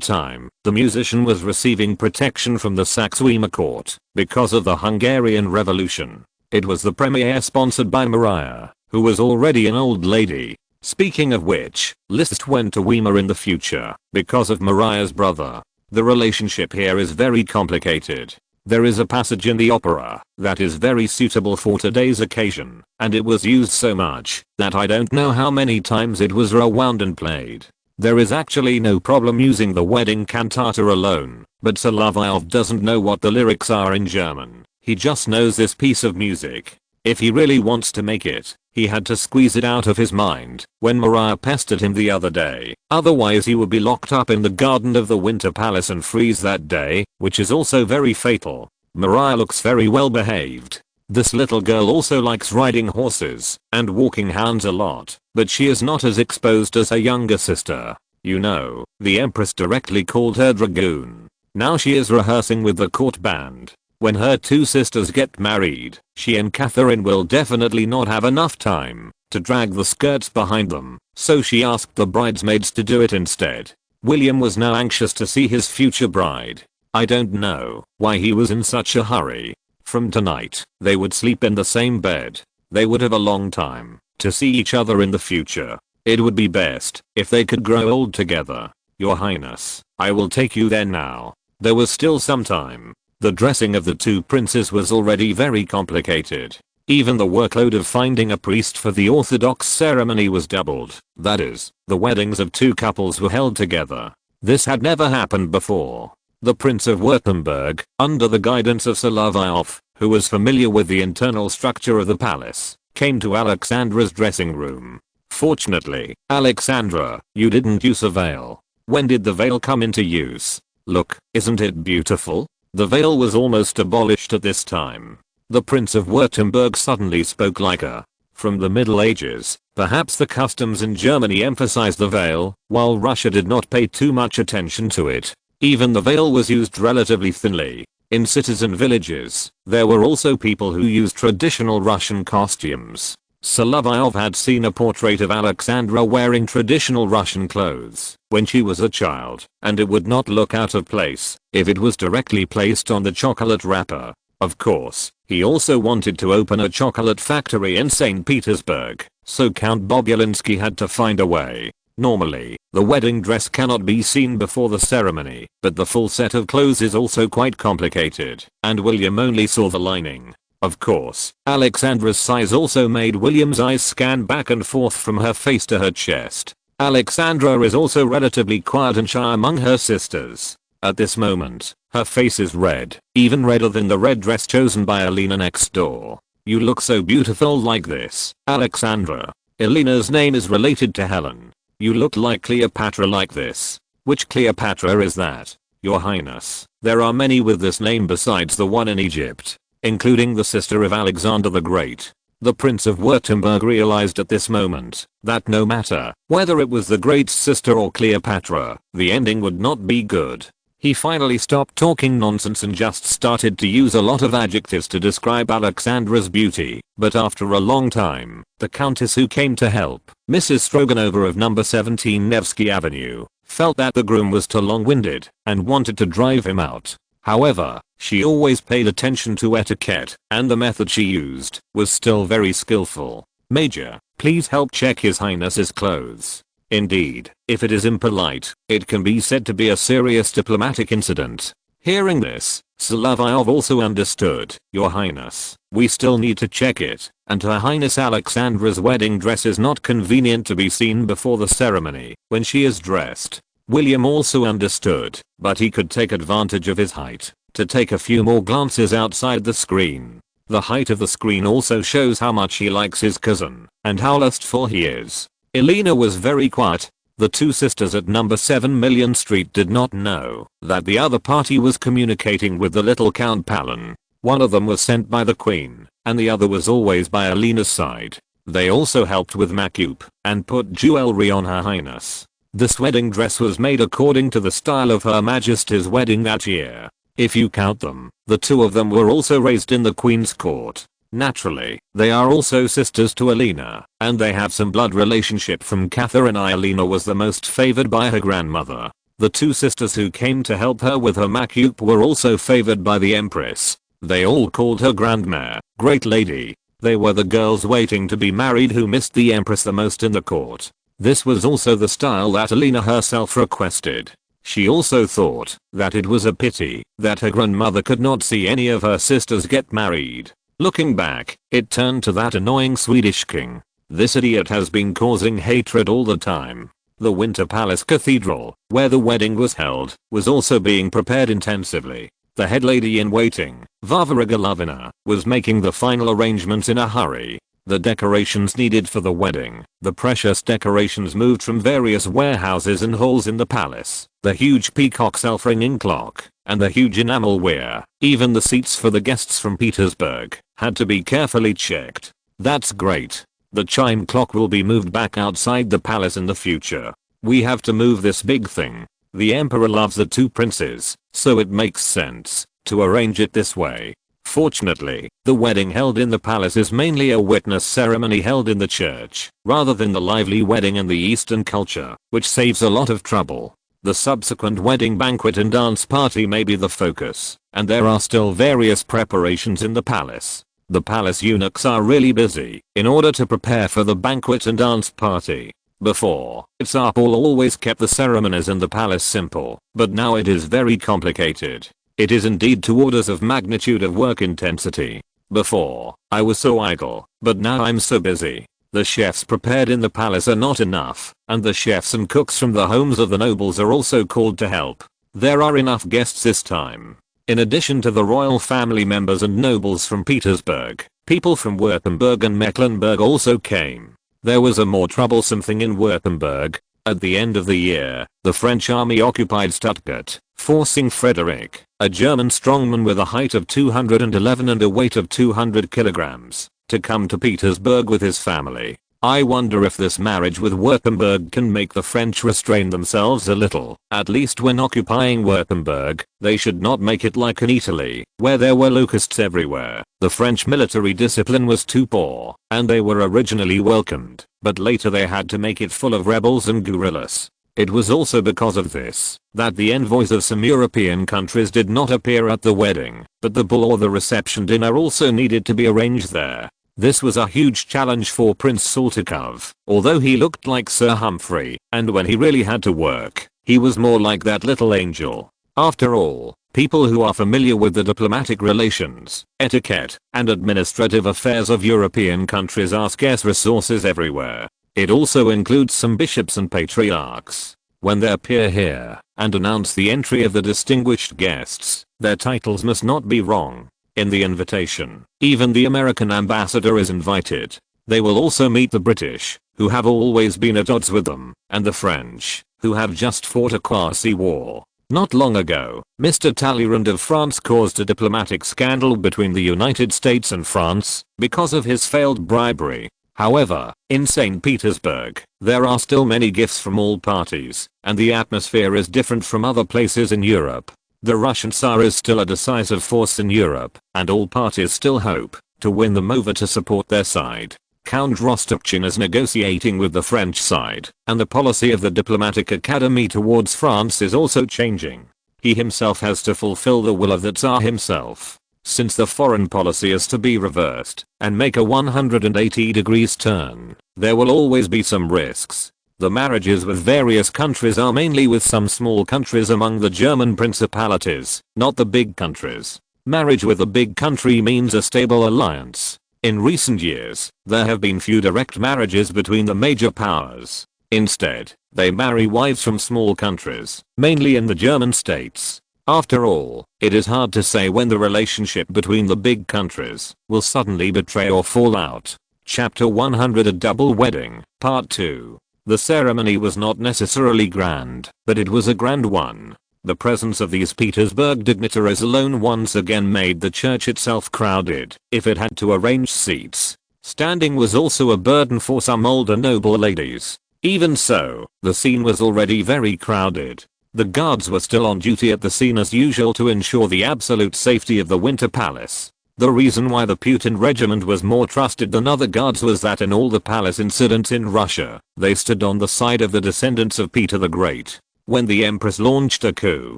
time, the musician was receiving protection from the Saxe-Weimar court because of the Hungarian Revolution. It was the premiere sponsored by Maria, who was already an old lady. Speaking of which, Liszt went to Weimar in the future because of Maria's brother. The relationship here is very complicated. There is a passage in the opera that is very suitable for today's occasion, and it was used so much that I don't know how many times it was rewound and played. There is actually no problem using the wedding cantata alone, but Solovyov doesn't know what the lyrics are in German. He just knows this piece of music. If he really wants to make it, he had to squeeze it out of his mind when Maria pestered him the other day. Otherwise he would be locked up in the garden of the Winter Palace and freeze that day, which is also very fatal. Maria looks very well behaved. This little girl also likes riding horses and walking hounds a lot, but she is not as exposed as her younger sister. You know, the Empress directly called her Dragoon. Now she is rehearsing with the court band. When her two sisters get married, she and Catherine will definitely not have enough time to drag the skirts behind them, so she asked the bridesmaids to do it instead. William was now anxious to see his future bride. I don't know why he was in such a hurry. From tonight, they would sleep in the same bed. They would have a long time to see each other in the future. It would be best if they could grow old together. Your Highness, I will take you there now. There was still some time. The dressing of the two princes was already very complicated. Even the workload of finding a priest for the Orthodox ceremony was doubled. That is, the weddings of two couples were held together. This had never happened before. The Prince of Württemberg, under the guidance of Solovyov, who was familiar with the internal structure of the palace, came to Alexandra's dressing room. Fortunately, Alexandra, you didn't use a veil. When did the veil come into use? Look, isn't it beautiful? The veil was almost abolished at this time. The Prince of Württemberg suddenly spoke like a from the Middle Ages. Perhaps the customs in Germany emphasized the veil, while Russia did not pay too much attention to it. Even the veil was used relatively thinly. In cities and villages, there were also people who used traditional Russian costumes. Solovyov had seen a portrait of Alexandra wearing traditional Russian clothes when she was a child, and it would not look out of place if it was directly placed on the chocolate wrapper. Of course, he also wanted to open a chocolate factory in St. Petersburg, so Count Bobulinski had to find a way. Normally, the wedding dress cannot be seen before the ceremony, but the full set of clothes is also quite complicated, and William only saw the lining. Of course, Alexandra's size also made William's eyes scan back and forth from her face to her chest. Alexandra is also relatively quiet and shy among her sisters. At this moment, her face is red, even redder than the red dress chosen by Elena next door. You look so beautiful like this, Alexandra. Elena's name is related to Helen. You look like Cleopatra like this. Which Cleopatra is that? Your Highness, there are many with this name besides the one in Egypt, including the sister of Alexander the Great. The Prince of Württemberg realized at this moment that no matter whether it was the Great's sister or Cleopatra, the ending would not be good. He finally stopped talking nonsense and just started to use a lot of adjectives to describe Alexandra's beauty, but after a long time, the countess who came to help, Mrs. Stroganova of number 17 Nevsky Avenue, felt that the groom was too long-winded and wanted to drive him out. However, she always paid attention to etiquette, and the method she used was still very skillful. Major, please help check His Highness's clothes. Indeed, if it is impolite, it can be said to be a serious diplomatic incident. Hearing this, Solovyov also understood. Your Highness, we still need to check it, and Her Highness Alexandra's wedding dress is not convenient to be seen before the ceremony when she is dressed. William also understood, but he could take advantage of his height to take a few more glances outside the screen. The height of the screen also shows how much he likes his cousin and how lustful he is. Elena was very quiet. The two sisters at number 7 Million Street did not know that the other party was communicating with the little Count Palin. One of them was sent by the Queen, and the other was always by Elena's side. They also helped with makeup and put jewelry on Her Highness. This wedding dress was made according to the style of Her Majesty's wedding that year. If you count them, the two of them were also raised in the Queen's court. Naturally, they are also sisters to Alina, and they have some blood relationship from Catherine I. Alina was the most favored by her grandmother. The two sisters who came to help her with her makeup were also favored by the Empress. They all called her Grandmère, Great Lady. They were the girls waiting to be married who missed the Empress the most in the court. This was also the style that Alina herself requested. She also thought that it was a pity that her grandmother could not see any of her sisters get married. Looking back, it turned to that annoying Swedish king. This idiot has been causing hatred all the time. The Winter Palace Cathedral, where the wedding was held, was also being prepared intensively. The head lady in waiting, Varvara Golovina, was making the final arrangements in a hurry. The decorations needed for the wedding, the precious decorations moved from various warehouses and halls in the palace, the huge peacock self-ringing clock, and the huge enamelware, even the seats for the guests from Petersburg, had to be carefully checked. That's great. The chime clock will be moved back outside the palace in the future. We have to move this big thing. The emperor loves the two princes, so it makes sense to arrange it this way. Fortunately, the wedding held in the palace is mainly a witness ceremony held in the church, rather than the lively wedding in the Eastern culture, which saves a lot of trouble. The subsequent wedding banquet and dance party may be the focus, and there are still various preparations in the palace. The palace eunuchs are really busy in order to prepare for the banquet and dance party. Before, Tsar Paul always kept the ceremonies in the palace simple, but now it is very complicated. It is indeed 2 orders of magnitude of work intensity. Before, I was so idle, but now I'm so busy. The chefs prepared in the palace are not enough, and the chefs and cooks from the homes of the nobles are also called to help. There are enough guests this time. In addition to the royal family members and nobles from Petersburg, people from Württemberg and Mecklenburg also came. There was a more troublesome thing in Württemberg. At the end of the year, the French army occupied Stuttgart, forcing Frederick, a German strongman with a height of 211 and a weight of 200 kilograms, to come to Petersburg with his family. I wonder if this marriage with Württemberg can make the French restrain themselves a little. At least when occupying Württemberg, they should not make it like in Italy, where there were locusts everywhere. The French military discipline was too poor, and they were originally welcomed, but later they had to make it full of rebels and guerrillas. It was also because of this that the envoys of some European countries did not appear at the wedding, but the ball or the reception dinner also needed to be arranged there. This was a huge challenge for Prince Saltykov, although he looked like Sir Humphrey, and when he really had to work, he was more like that little angel. After all, people who are familiar with the diplomatic relations, etiquette, and administrative affairs of European countries are scarce resources everywhere. It also includes some bishops and patriarchs. When they appear here and announce the entry of the distinguished guests, their titles must not be wrong. In the invitation, even the American ambassador is invited. They will also meet the British, who have always been at odds with them, and the French, who have just fought a quasi-war. Not long ago, Mr. Talleyrand of France caused a diplomatic scandal between the United States and France because of his failed bribery. However, in St. Petersburg, there are still many gifts from all parties, and the atmosphere is different from other places in Europe. The Russian Tsar is still a decisive force in Europe, and all parties still hope to win them over to support their side. Count Rostopchin is negotiating with the French side, and the policy of the diplomatic academy towards France is also changing. He himself has to fulfill the will of the Tsar himself. Since the foreign policy is to be reversed and make a 180 degrees turn, there will always be some risks. The marriages with various countries are mainly with some small countries among the German principalities, not the big countries. Marriage with a big country means a stable alliance. In recent years, there have been few direct marriages between the major powers. Instead, they marry wives from small countries, mainly in the German states. After all, it is hard to say when the relationship between the big countries will suddenly betray or fall out. Chapter 100 A Double Wedding, Part 2. The ceremony was not necessarily grand, but it was a grand one. The presence of these Petersburg dignitaries alone once again made the church itself crowded. If it had to arrange seats, Standing was also a burden for some older noble ladies. Even so, the scene was already very crowded. The guards were still on duty at the scene as usual to ensure the absolute safety of the Winter Palace. The reason why the Putin regiment was more trusted than other guards was that in all the palace incidents in Russia, they stood on the side of the descendants of Peter the Great. When the Empress launched a coup,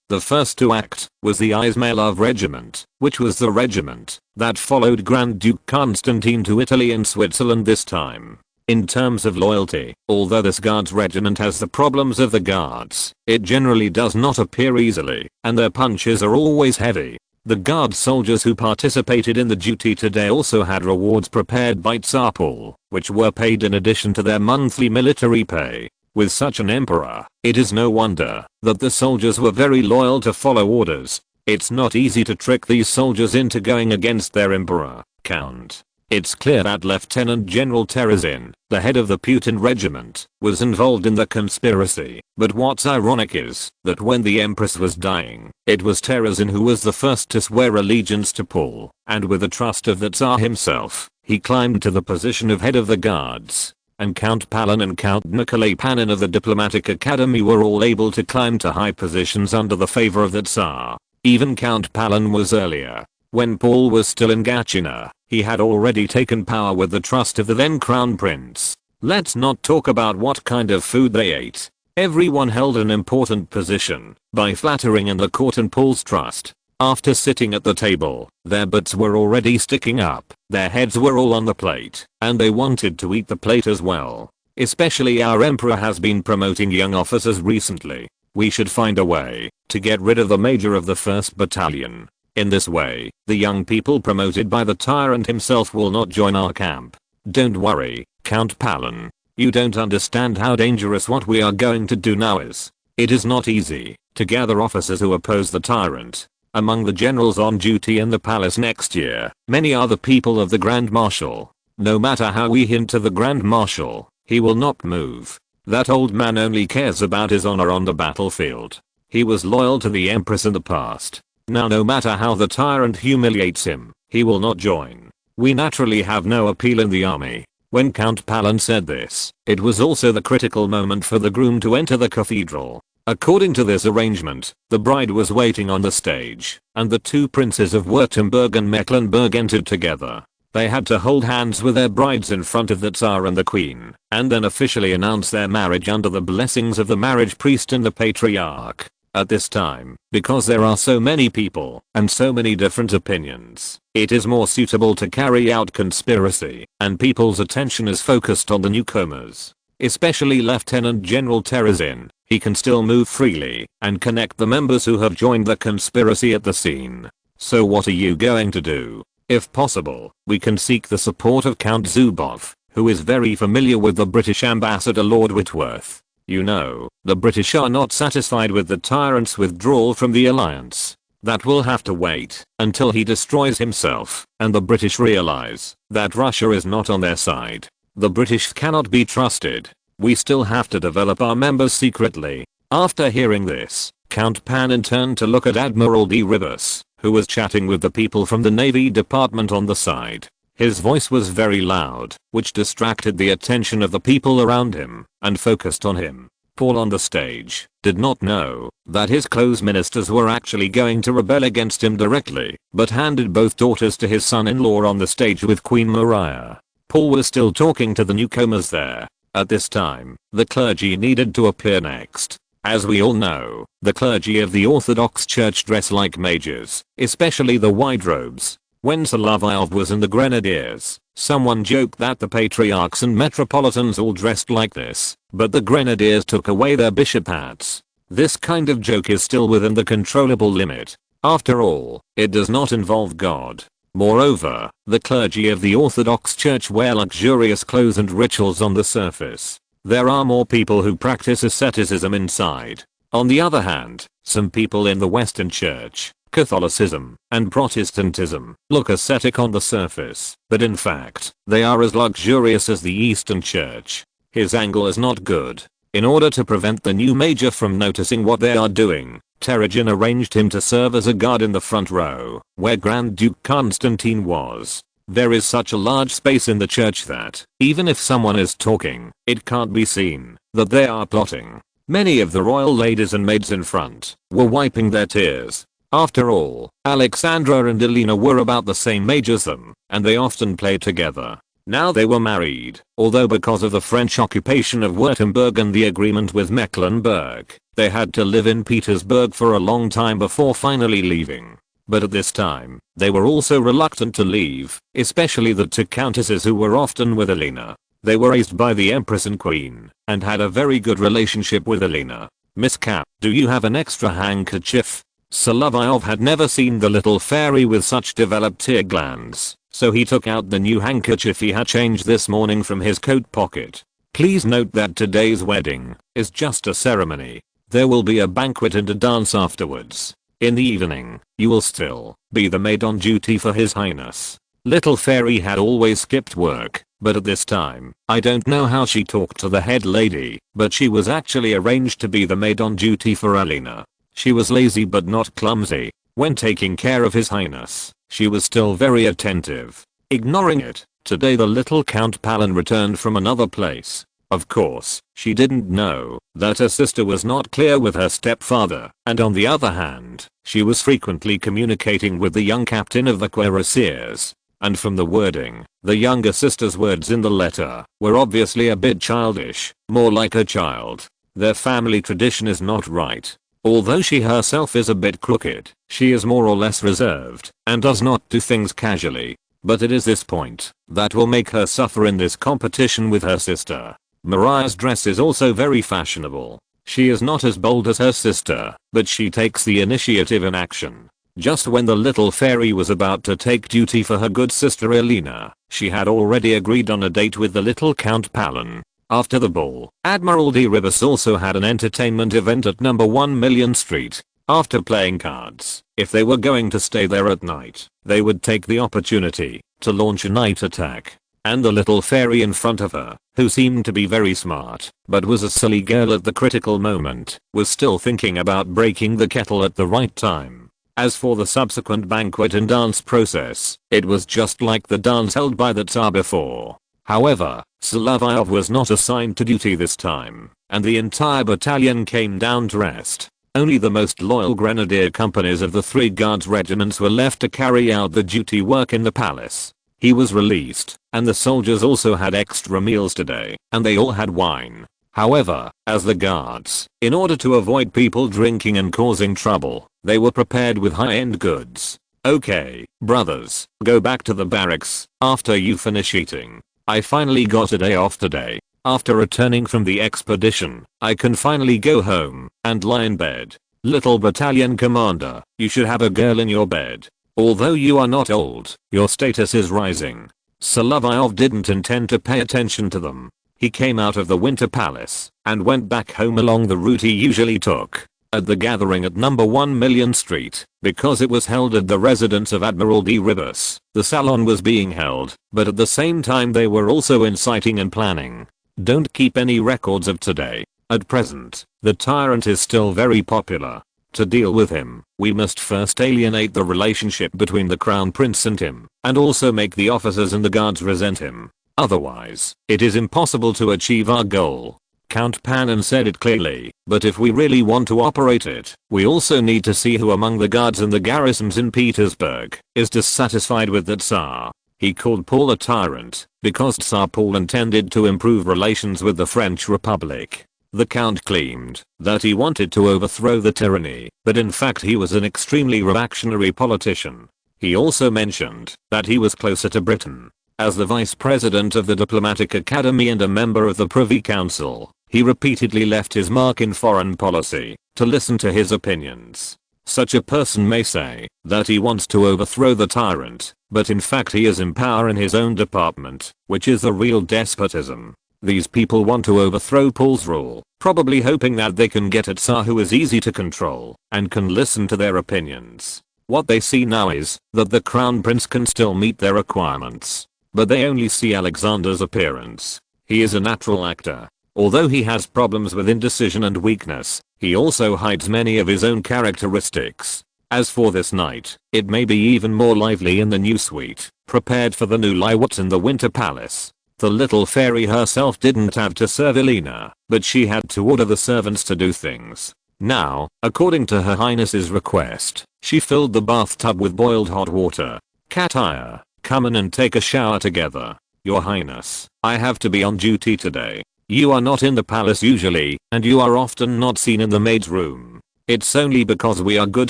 the first to act was the Izmailov regiment, which was the regiment that followed Grand Duke Constantine to Italy and Switzerland this time. In terms of loyalty, although this guards regiment has the problems of the guards, it generally does not appear easily, and their punches are always heavy. The guard soldiers who participated in the duty today also had rewards prepared by Tsar Paul, which were paid in addition to their monthly military pay. With such an emperor, it is no wonder that the soldiers were very loyal to follow orders. It's not easy to trick these soldiers into going against their emperor, Count. It's clear that Lieutenant General Terezin, the head of the Putin regiment, was involved in the conspiracy, but what's ironic is that when the Empress was dying, it was Terezin who was the first to swear allegiance to Paul, and with the trust of the Tsar himself, he climbed to the position of head of the guards. And Count Palin and Count Nikolai Panin of the Diplomatic Academy were all able to climb to high positions under the favor of the Tsar. Even Count Palin was earlier. When Paul was still in Gatchina, he had already taken power with the trust of the then Crown Prince. Let's not talk about what kind of food they ate. Everyone held an important position by flattering in the court and Paul's trust. After sitting at the table, their butts were already sticking up, their heads were all on the plate, and they wanted to eat the plate as well. Especially our emperor has been promoting young officers recently. We should find a way to get rid of the major of the 1st Battalion. In this way, the young people promoted by the tyrant himself will not join our camp. Don't worry, Count Palin. You don't understand how dangerous what we are going to do now is. It is not easy to gather officers who oppose the tyrant. Among the generals on duty in the palace next year, many are the people of the Grand Marshal. No matter how we hint to the Grand Marshal, he will not move. That old man only cares about his honor on the battlefield. He was loyal to the Empress in the past. Now no matter how the tyrant humiliates him, he will not join. We naturally have no appeal in the army. When Count Palin said this, it was also the critical moment for the groom to enter the cathedral. According to this arrangement, the bride was waiting on the stage, and the two princes of Württemberg and Mecklenburg entered together. They had to hold hands with their brides in front of the Tsar and the Queen, and then officially announce their marriage under the blessings of the marriage priest and the patriarch. At this time, because there are so many people and so many different opinions, it is more suitable to carry out conspiracy, and people's attention is focused on the newcomers. Especially Lieutenant General Terezin. He can still move freely and connect the members who have joined the conspiracy at the scene. So what are you going to do? If possible, we can seek the support of Count Zubov, who is very familiar with the British ambassador Lord Whitworth. You know, the British are not satisfied with the tyrant's withdrawal from the alliance. That will have to wait until he destroys himself and the British realize that Russia is not on their side. The British cannot be trusted. We still have to develop our members secretly. After hearing this, Count Panin turned to look at Admiral de Ribas, who was chatting with the people from the Navy Department on the side. His voice was very loud, which distracted the attention of the people around him and focused on him. Paul on the stage did not know that his close ministers were actually going to rebel against him directly, but handed both daughters to his son-in-law on the stage with Queen Maria. Paul was still talking to the newcomers there. At this time, the clergy needed to appear next. As we all know, the clergy of the Orthodox Church dress like majors, especially the white robes. When Solovyov was in the Grenadiers, someone joked that the patriarchs and metropolitans all dressed like this, but the Grenadiers took away their bishop hats. This kind of joke is still within the controllable limit. After all, it does not involve God. Moreover, the clergy of the Orthodox Church wear luxurious clothes and rituals on the surface. There are more people who practice asceticism inside. On the other hand, some people in the Western Church, Catholicism, and Protestantism look ascetic on the surface, but in fact, they are as luxurious as the Eastern Church. His angle is not good. In order to prevent the new major from noticing what they are doing, Terezin arranged him to serve as a guard in the front row, where Grand Duke Constantine was. There is such a large space in the church that, even if someone is talking, it can't be seen that they are plotting. Many of the royal ladies and maids in front were wiping their tears. After all, Alexandra and Elena were about the same age as them, and they often played together. Now they were married, although because of the French occupation of Württemberg and the agreement with Mecklenburg, they had to live in Petersburg for a long time before finally leaving. But at this time, they were also reluctant to leave, especially the two countesses who were often with Elena. They were raised by the Empress and Queen, and had a very good relationship with Elena. Miss Cap, do you have an extra handkerchief? Solovyov had never seen the little fairy with such developed tear glands, so he took out the new handkerchief he had changed this morning from his coat pocket. Please note that today's wedding is just a ceremony. There will be a banquet and a dance afterwards. In the evening, you will still be the maid on duty for His Highness. Little Fairy had always skipped work, but at this time, I don't know how she talked to the head lady, but she was actually arranged to be the maid on duty for Elena. She was lazy but not clumsy. When taking care of His Highness, she was still very attentive. Ignoring it, today the little Count Palin returned from another place. Of course, she didn't know that her sister was not clear with her stepfather, and on the other hand, she was frequently communicating with the young captain of the cuirassiers. And from the wording, the younger sister's words in the letter were obviously a bit childish, more like a child. Their family tradition is not right. Although she herself is a bit crooked, she is more or less reserved and does not do things casually. But it is this point that will make her suffer in this competition with her sister. Mariah's dress is also very fashionable. She is not as bold as her sister, but she takes the initiative in action. Just when the little fairy was about to take duty for her good sister Elena, she had already agreed on a date with the little Count Palin. After the ball, Admiral de Ribas also had an entertainment event at number 1 Million Street. After playing cards, if they were going to stay there at night, they would take the opportunity to launch a night attack. And the little fairy in front of her, who seemed to be very smart, but was a silly girl at the critical moment, was still thinking about breaking the kettle at the right time. As for the subsequent banquet and dance process, it was just like the dance held by the Tsar before. However, Solovyov was not assigned to duty this time, and the entire battalion came down to rest. Only the most loyal grenadier companies of the 3 guards regiments were left to carry out the duty work in the palace. He was released, and the soldiers also had extra meals today, and they all had wine. However, as the guards, in order to avoid people drinking and causing trouble, they were prepared with high-end goods. Okay, brothers, go back to the barracks after you finish eating. I finally got a day off today. After returning from the expedition, I can finally go home and lie in bed. Little battalion commander, you should have a girl in your bed. Although you are not old, your status is rising. Solovyov didn't intend to pay attention to them. He came out of the Winter Palace and went back home along the route he usually took. At the gathering at number 1 Million Street, because it was held at the residence of Admiral de Ribas, the salon was being held, but at the same time they were also inciting and planning. Don't keep any records of today. At present, the tyrant is still very popular. To deal with him, we must first alienate the relationship between the crown prince and him, and also make the officers and the guards resent him. Otherwise, it is impossible to achieve our goal. Count Panin said it clearly, but if we really want to operate it, we also need to see who among the guards and the garrisons in Petersburg is dissatisfied with the Tsar. He called Paul a tyrant, because Tsar Paul intended to improve relations with the French Republic. The Count claimed that he wanted to overthrow the tyranny, but in fact he was an extremely reactionary politician. He also mentioned that he was closer to Britain. As the vice president of the Diplomatic Academy and a member of the Privy Council, he repeatedly left his mark in foreign policy to listen to his opinions. Such a person may say that he wants to overthrow the tyrant, but in fact he is in power in his own department, which is the real despotism. These people want to overthrow Paul's rule, probably hoping that they can get a Tsar who is easy to control and can listen to their opinions. What they see now is that the crown prince can still meet their requirements, but they only see Alexander's appearance. He is a natural actor. Although he has problems with indecision and weakness, he also hides many of his own characteristics. As for this night, it may be even more lively in the new suite. prepared for the new Liwats in the Winter Palace. The little fairy herself didn't have to serve Elena, but she had to order the servants to do things. Now, according to Her Highness's request, she filled the bathtub with boiled hot water. Kataya, come in and take a shower together. Your Highness, I have to be on duty today. You are not in the palace usually, and you are often not seen in the maid's room. It's only because we are good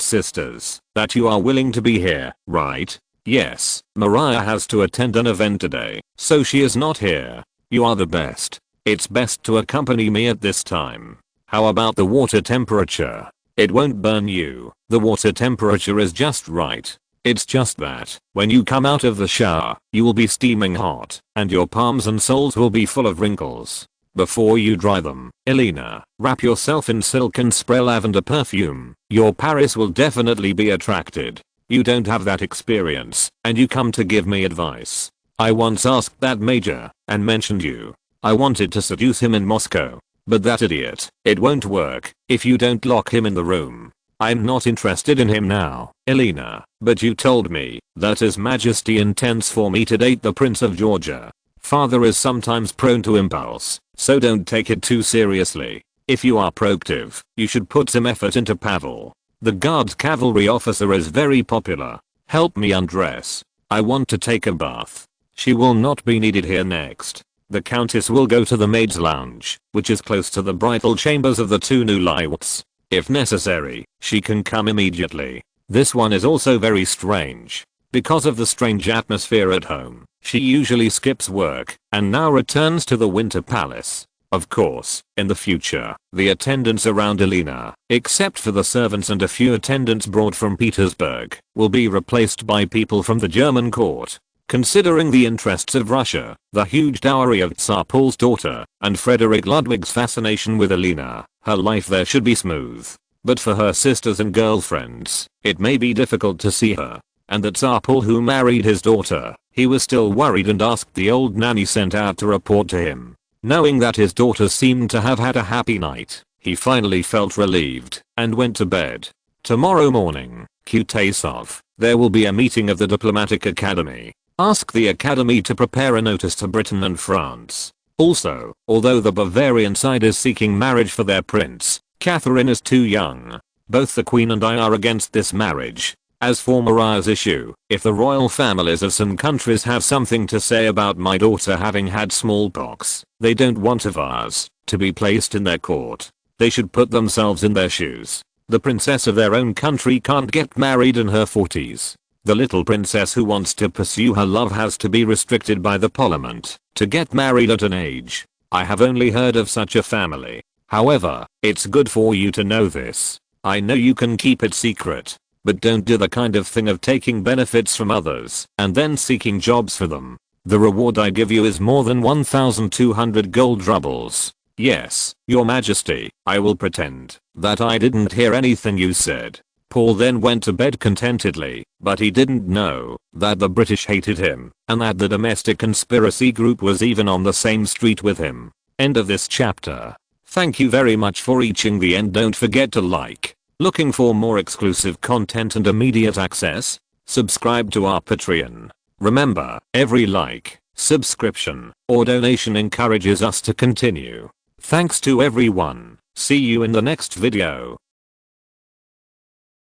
sisters that you are willing to be here, right? Yes, Mariah has to attend an event today, so she is not here. You are the best. It's best to accompany me at this time. How about the water temperature? It won't burn you. The water temperature is just right. It's just that, when you come out of the shower, you will be steaming hot, and your palms and soles will be full of wrinkles. Before you dry them, Elena, wrap yourself in silk and spray lavender perfume. Your Paris will definitely be attracted. You don't have that experience, and you come to give me advice. I once asked that major, and mentioned you. I wanted to seduce him in Moscow. But that idiot, it won't work if you don't lock him in the room. I'm not interested in him now, Elena, but you told me that His Majesty intends for me to date the Prince of Georgia. Father is sometimes prone to impulse, so don't take it too seriously. If you are proactive, you should put some effort into Pavel. The Guards cavalry officer is very popular. Help me undress. I want to take a bath. She will not be needed here next. The Countess will go to the maid's lounge, which is close to the bridal chambers of the two new Liwats. If necessary, she can come immediately. This one is also very strange. Because of the strange atmosphere at home, she usually skips work and now returns to the Winter Palace. Of course, in the future, the attendants around Elena, except for the servants and a few attendants brought from Petersburg, will be replaced by people from the German court. Considering the interests of Russia, the huge dowry of Tsar Paul's daughter, and Frederick Ludwig's fascination with Elena, her life there should be smooth. But for her sisters and girlfriends, it may be difficult to see her. And the Tsar Paul who married his daughter, he was still worried and asked the old nanny sent out to report to him. Knowing that his daughter seemed to have had a happy night, he finally felt relieved and went to bed. Tomorrow morning, Kutasov, there will be a meeting of the Diplomatic Academy. Ask the Academy to prepare a notice to Britain and France. Also, although the Bavarian side is seeking marriage for their prince, Catherine is too young. Both the Queen and I are against this marriage. As for Mariah's issue, if the royal families of some countries have something to say about my daughter having had smallpox, they don't want a vase to be placed in their court. They should put themselves in their shoes. The princess of their own country can't get married in her 40s. The little princess who wants to pursue her love has to be restricted by the parliament to get married at an age. I have only heard of such a family. However, it's good for you to know this. I know you can keep it secret. But don't do the kind of thing of taking benefits from others and then seeking jobs for them. The reward I give you is more than 1,200 gold rubles. Yes, your majesty, I will pretend that I didn't hear anything you said. Paul then went to bed contentedly, but he didn't know that the British hated him and that the domestic conspiracy group was even on the same street with him. End of this chapter. Thank you very much for reaching the end. Don't forget to like. Looking for more exclusive content and immediate access? Subscribe to our Patreon. Remember, every like, subscription, or donation encourages us to continue. Thanks to everyone. See you in the next video.